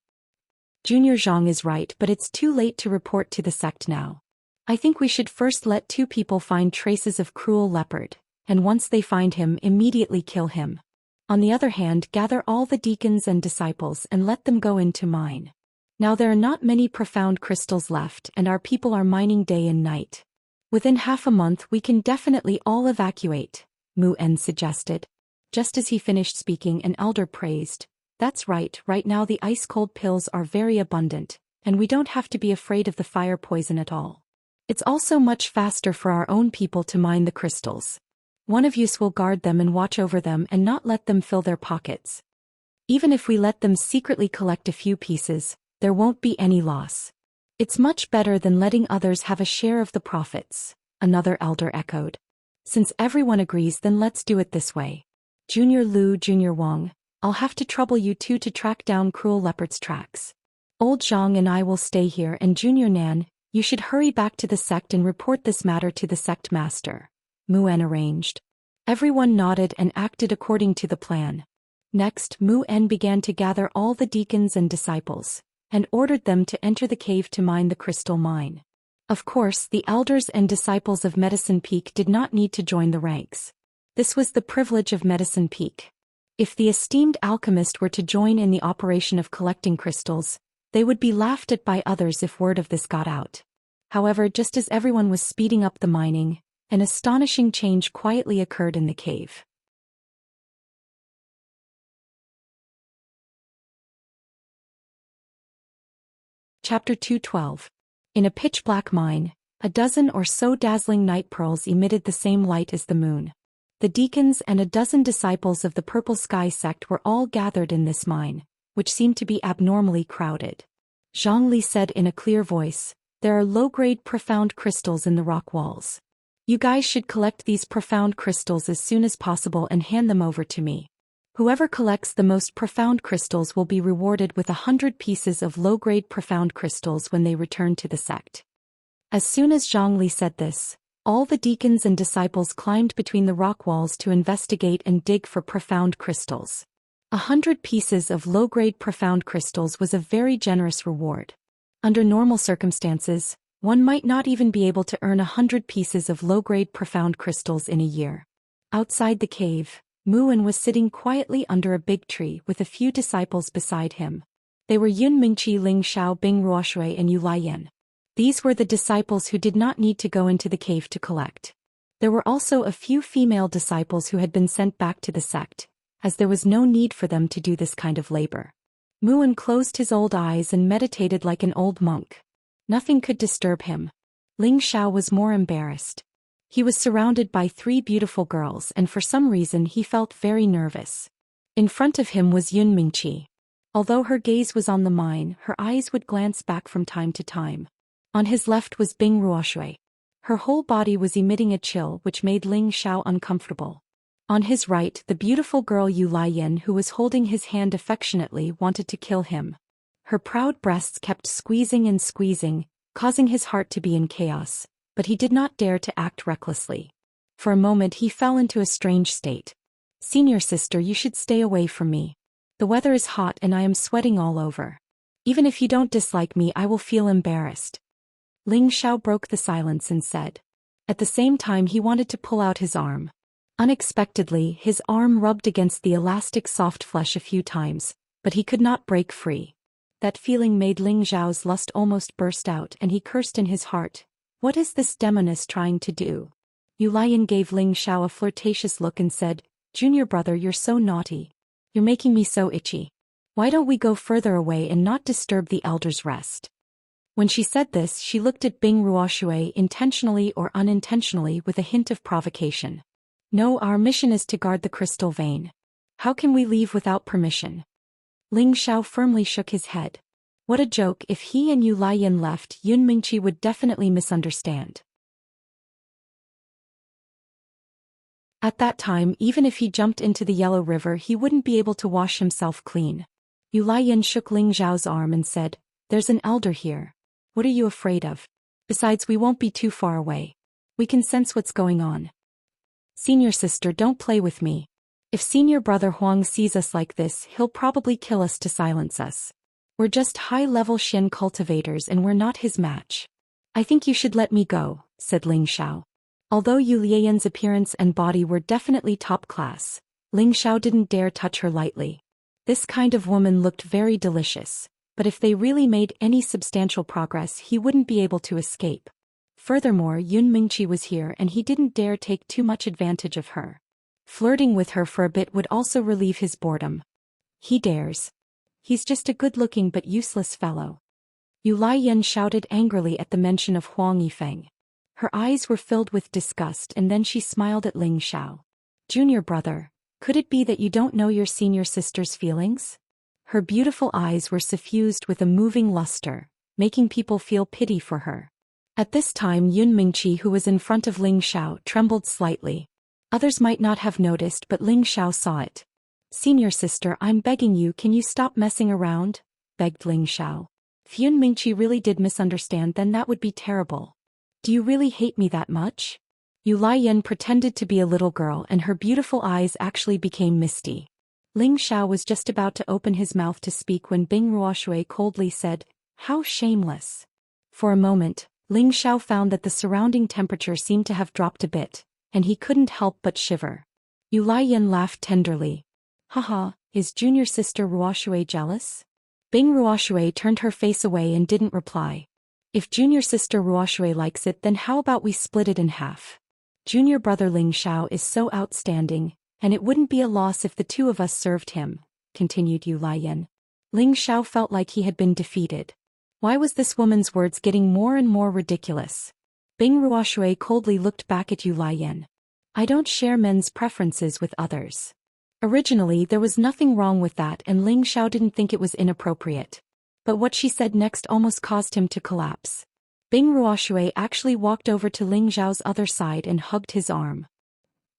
[SPEAKER 1] Junior Zhang is right, but it's too late to report to the sect now. I think we should first let 2 people find traces of Cruel Leopard, and once they find him, immediately kill him. On the other hand, gather all the deacons and disciples and let them go into mine. Now there are not many profound crystals left and our people are mining day and night. Within half a month we can definitely all evacuate, Mu En suggested. Just as he finished speaking, an elder praised, that's right now the ice-cold pills are very abundant, and we don't have to be afraid of the fire poison at all. It's also much faster for our own people to mine the crystals. One of you will guard them and watch over them and not let them fill their pockets. Even if we let them secretly collect a few pieces, there won't be any loss. It's much better than letting others have a share of the profits, another elder echoed. Since everyone agrees, then let's do it this way. Junior Lu, Junior Wang, I'll have to trouble you 2 to track down Cruel Leopard's tracks. Old Zhang and I will stay here, and Junior Nan, you should hurry back to the sect and report this matter to the sect master, Mu En arranged. Everyone nodded and acted according to the plan. Next, Mu En began to gather all the deacons and disciples, and ordered them to enter the cave to mine the crystal mine. Of course, the elders and disciples of Medicine Peak did not need to join the ranks. This was the privilege of Medicine Peak. If the esteemed alchemist were to join in the operation of collecting crystals, they would be laughed at by others if word of this got out. However, just as everyone was speeding up the mining, an astonishing change quietly occurred in the cave. Chapter 212. In a pitch-black mine, a dozen or so dazzling night pearls emitted the same light as the moon. The deacons and a dozen disciples of the Purple Sky sect were all gathered in this mine, which seemed to be abnormally crowded. Zhongli said in a clear voice, there are low-grade profound crystals in the rock walls. You guys should collect these profound crystals as soon as possible and hand them over to me. Whoever collects the most profound crystals will be rewarded with 100 pieces of low-grade profound crystals when they return to the sect. As soon as Zhongli said this, all the deacons and disciples climbed between the rock walls to investigate and dig for profound crystals. 100 pieces of low-grade profound crystals was a very generous reward. Under normal circumstances, one might not even be able to earn 100 pieces of low-grade profound crystals in a year. Outside the cave, Mu En was sitting quietly under a big tree with a few disciples beside him. They were Yun Mingqi, Ling Xiao, Bing Ruoshui and Yu Laiyan. These were the disciples who did not need to go into the cave to collect. There were also a few female disciples who had been sent back to the sect, as there was no need for them to do this kind of labor. Mu En closed his old eyes and meditated like an old monk. Nothing could disturb him. Ling Xiao was more embarrassed. He was surrounded by 3 beautiful girls and for some reason he felt very nervous. In front of him was Yun Mingqi. Although her gaze was on the mine, her eyes would glance back from time to time. On his left was Bing Ruoshui. Her whole body was emitting a chill which made Ling Xiao uncomfortable. On his right, the beautiful girl Yu Laiyan, who was holding his hand affectionately, wanted to kill him. Her proud breasts kept squeezing and squeezing, causing his heart to be in chaos, but he did not dare to act recklessly. For a moment he fell into a strange state. Senior sister, you should stay away from me. The weather is hot and I am sweating all over. Even if you don't dislike me, I will feel embarrassed. Ling Xiao broke the silence and said. At the same time he wanted to pull out his arm. Unexpectedly, his arm rubbed against the elastic soft flesh a few times, but he could not break free. That feeling made Ling Xiao's lust almost burst out and he cursed in his heart. What is this demoness trying to do? Yu Laiyan gave Ling Xiao a flirtatious look and said, Junior brother, you're so naughty. You're making me so itchy. Why don't we go further away and not disturb the elder's rest? When she said this, she looked at Bing Ruoshui intentionally or unintentionally with a hint of provocation. No, our mission is to guard the crystal vein. How can we leave without permission? Ling Xiao firmly shook his head. What a joke! If he and Yu Laiyan left, Yun Mingqi would definitely misunderstand. At that time, even if he jumped into the Yellow River, he wouldn't be able to wash himself clean. Yu Laiyan shook Ling Xiao's arm and said, "There's an elder here. What are you afraid of? Besides, we won't be too far away. We can sense what's going on. Senior sister, don't play with me. If senior brother Huang sees us like this, he'll probably kill us to silence us. We're just high-level Xian cultivators and we're not his match. I think you should let me go," said Ling Xiao. Although Yu Laiyan's appearance and body were definitely top class, Ling Xiao didn't dare touch her lightly. This kind of woman looked very delicious, but if they really made any substantial progress, he wouldn't be able to escape. Furthermore, Yun Mingqi was here and he didn't dare take too much advantage of her. Flirting with her for a bit would also relieve his boredom. He dares. He's just a good-looking but useless fellow. Yu Laiyan shouted angrily at the mention of Huang Yifeng. Her eyes were filled with disgust and then she smiled at Ling Xiao. "Junior brother, could it be that you don't know your senior sister's feelings?" Her beautiful eyes were suffused with a moving luster, making people feel pity for her. At this time, Yun Mingqi, who was in front of Ling Xiao, trembled slightly. Others might not have noticed, but Ling Xiao saw it. "Senior sister, I'm begging you, can you stop messing around?" begged Ling Xiao. If Yun Mingqi really did misunderstand, then that would be terrible. "Do you really hate me that much?" Yu Laiyan pretended to be a little girl and her beautiful eyes actually became misty. Ling Xiao was just about to open his mouth to speak when Bing Ruoshui coldly said, "How shameless." For a moment, Ling Xiao found that the surrounding temperature seemed to have dropped a bit, and he couldn't help but shiver. Yu Laiyan laughed tenderly. "Haha, is junior sister Ruoshui jealous?" Bing Ruoshui turned her face away and didn't reply. "If junior sister Ruoshui likes it, then how about we split it in half? Junior brother Ling Xiao is so outstanding, and it wouldn't be a loss if the two of us served him," continued Yu Laiyan. Ling Xiao felt like he had been defeated. Why was this woman's words getting more and more ridiculous? Bing Ruoshui coldly looked back at Yu Laiyan. "I don't share men's preferences with others." Originally, there was nothing wrong with that and Ling Xiao didn't think it was inappropriate. But what she said next almost caused him to collapse. Bing Ruoshui actually walked over to Ling Xiao's other side and hugged his arm.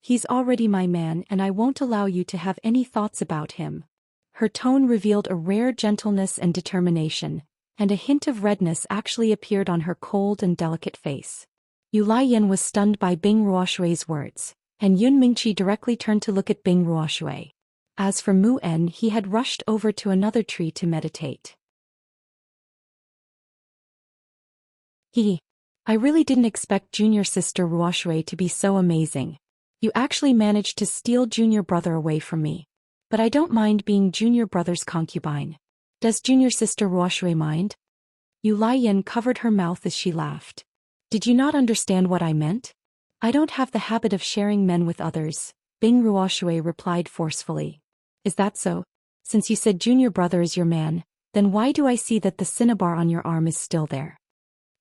[SPEAKER 1] "He's already my man and I won't allow you to have any thoughts about him." Her tone revealed a rare gentleness and determination, and a hint of redness actually appeared on her cold and delicate face. Yu Laiyan was stunned by Bing Ruoshui's words, and Yun Mingqi directly turned to look at Bing Ruoshui. As for Mu En, he had rushed over to another tree to meditate. I really didn't expect junior sister Ruoshui to be so amazing. You actually managed to steal junior brother away from me. But I don't mind being junior brother's concubine. Does junior sister Ruoshui mind?" Yu Laiyan covered her mouth as she laughed. "Did you not understand what I meant? I don't have the habit of sharing men with others," Bing Ruoshui replied forcefully. "Is that so? Since you said junior brother is your man, then why do I see that the cinnabar on your arm is still there?"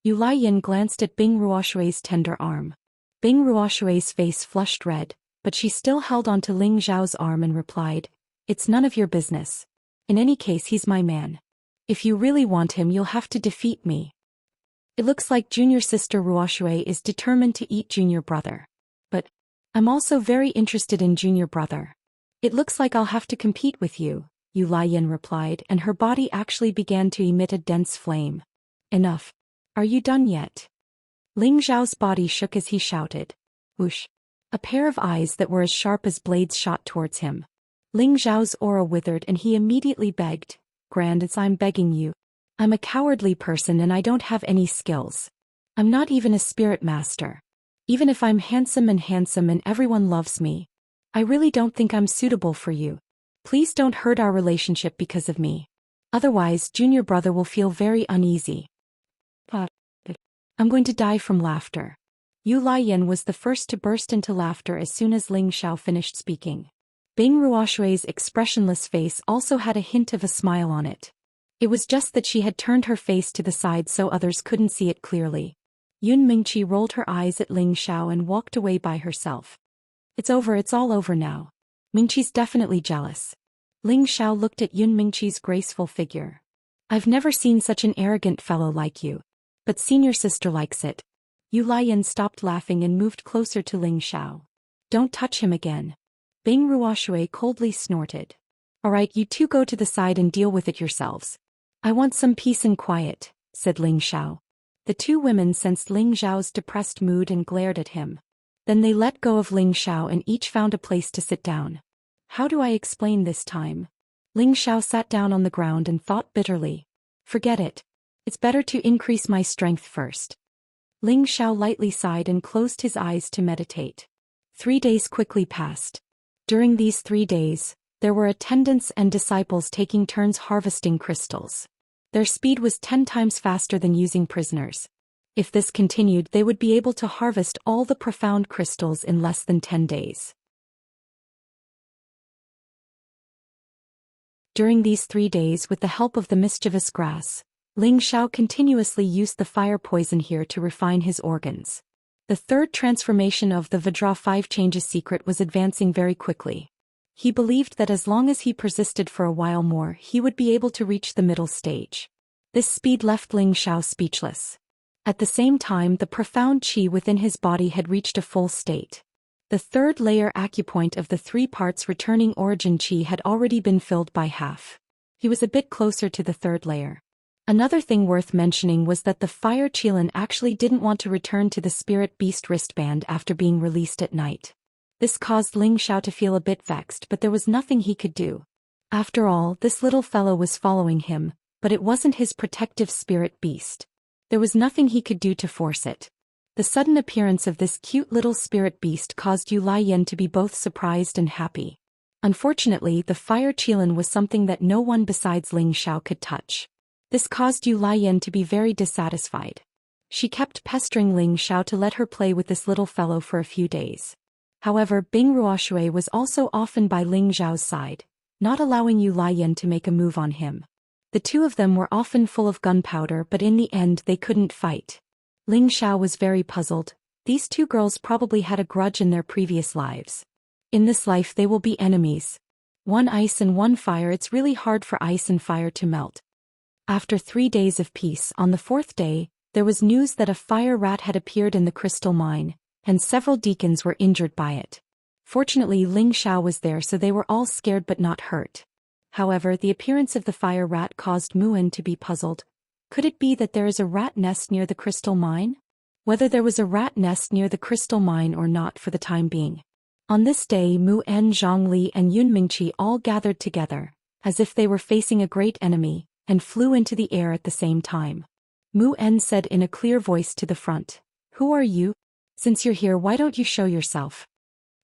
[SPEAKER 1] Yu Laiyan glanced at Bing Ruoshui's tender arm. Bing Ruoshui's face flushed red, but she still held onto Ling Xiao's arm and replied, "It's none of your business. In any case, he's my man. If you really want him, you'll have to defeat me." It looks like junior sister Ruoshui is determined to eat junior brother. But I'm also very interested in junior brother. It looks like I'll have to compete with you, Yu Laiyan replied, and her body actually began to emit a dense flame. "Enough. Are you done yet?" Ling Xiao's body shook as he shouted. Whoosh. A pair of eyes that were as sharp as blades shot towards him. Ling Xiao's aura withered and he immediately begged, "Grandis, I'm begging you. I'm a cowardly person and I don't have any skills. I'm not even a spirit master. Even if I'm handsome and everyone loves me, I really don't think I'm suitable for you. Please don't hurt our relationship because of me. Otherwise, junior brother will feel very uneasy." I'm going to die from laughter. Yu Laiyan was the first to burst into laughter as soon as Ling Xiao finished speaking. Bing Ruoshui's expressionless face also had a hint of a smile on it. It was just that she had turned her face to the side so others couldn't see it clearly. Yun Mingqi rolled her eyes at Ling Xiao and walked away by herself. It's all over now. Mingqi's definitely jealous. Ling Xiao looked at Yun Mingqi's graceful figure. I've never seen such an arrogant fellow like you. But senior sister likes it. Yu Lian stopped laughing and moved closer to Ling Xiao. Don't touch him again. Bing Ruoshui coldly snorted. Alright, you two go to the side and deal with it yourselves. I want some peace and quiet, said Ling Xiao. The two women sensed Ling Xiao's depressed mood and glared at him. Then they let go of Ling Xiao and each found a place to sit down. How do I explain this time? Ling Xiao sat down on the ground and thought bitterly. Forget it. It's better to increase my strength first. Ling Xiao lightly sighed and closed his eyes to meditate. 3 days quickly passed. During these 3 days, there were attendants and disciples taking turns harvesting crystals. Their speed was 10 times faster than using prisoners. If this continued, they would be able to harvest all the profound crystals in less than 10 days. During these 3 days, with the help of the mischievous grass, Ling Xiao continuously used the fire poison here to refine his organs. The third transformation of the Vajra 5 changes secret was advancing very quickly. He believed that as long as he persisted for a while more, he would be able to reach the middle stage. This speed left Ling Xiao speechless. At the same time, the profound qi within his body had reached a full state. The third layer acupoint of the 3 parts returning origin qi had already been filled by half. He was a bit closer to the third layer. Another thing worth mentioning was that the fire qilin actually didn't want to return to the spirit beast wristband after being released at night. This caused Ling Xiao to feel a bit vexed, but there was nothing he could do. After all, this little fellow was following him, but it wasn't his protective spirit beast. There was nothing he could do to force it. The sudden appearance of this cute little spirit beast caused Yu Lian to be both surprised and happy. Unfortunately, the fire qilin was something that no one besides Ling Xiao could touch. This caused Yu Lian to be very dissatisfied. She kept pestering Ling Xiao to let her play with this little fellow for a few days. However, Bing Ruoshui was also often by Ling Xiao's side, not allowing Yu Lian to make a move on him. The two of them were often full of gunpowder, but in the end they couldn't fight. Ling Xiao was very puzzled. These two girls probably had a grudge in their previous lives. In this life they will be enemies. One ice and one fire. It's really hard for ice and fire to melt. After 3 days of peace, on the 4th day, there was news that a fire rat had appeared in the crystal mine, and several deacons were injured by it. Fortunately, Ling Xiao was there, so they were all scared but not hurt. However, the appearance of the fire rat caused Muan to be puzzled. Could it be that there is a rat nest near the crystal mine? Whether there was a rat nest near the crystal mine or not for the time being. On this day, Muan, Zhongli, and Yun Mingqi all gathered together, as if they were facing a great enemy, and flew into the air at the same time. Muan said in a clear voice to the front, "Who are you? Since you're here, why don't you show yourself?"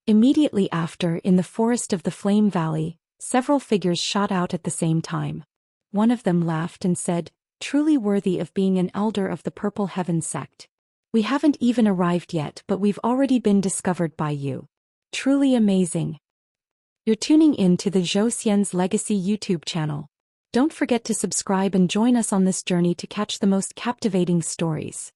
[SPEAKER 1] Immediately after, in the forest of the Flame Valley, several figures shot out at the same time. One of them laughed and said, "Truly worthy of being an elder of the Purple Heaven sect. We haven't even arrived yet, but we've already been discovered by you. Truly amazing." You're tuning in to the Zhou Xian's Legacy YouTube channel. Don't forget to subscribe and join us on this journey to catch the most captivating stories.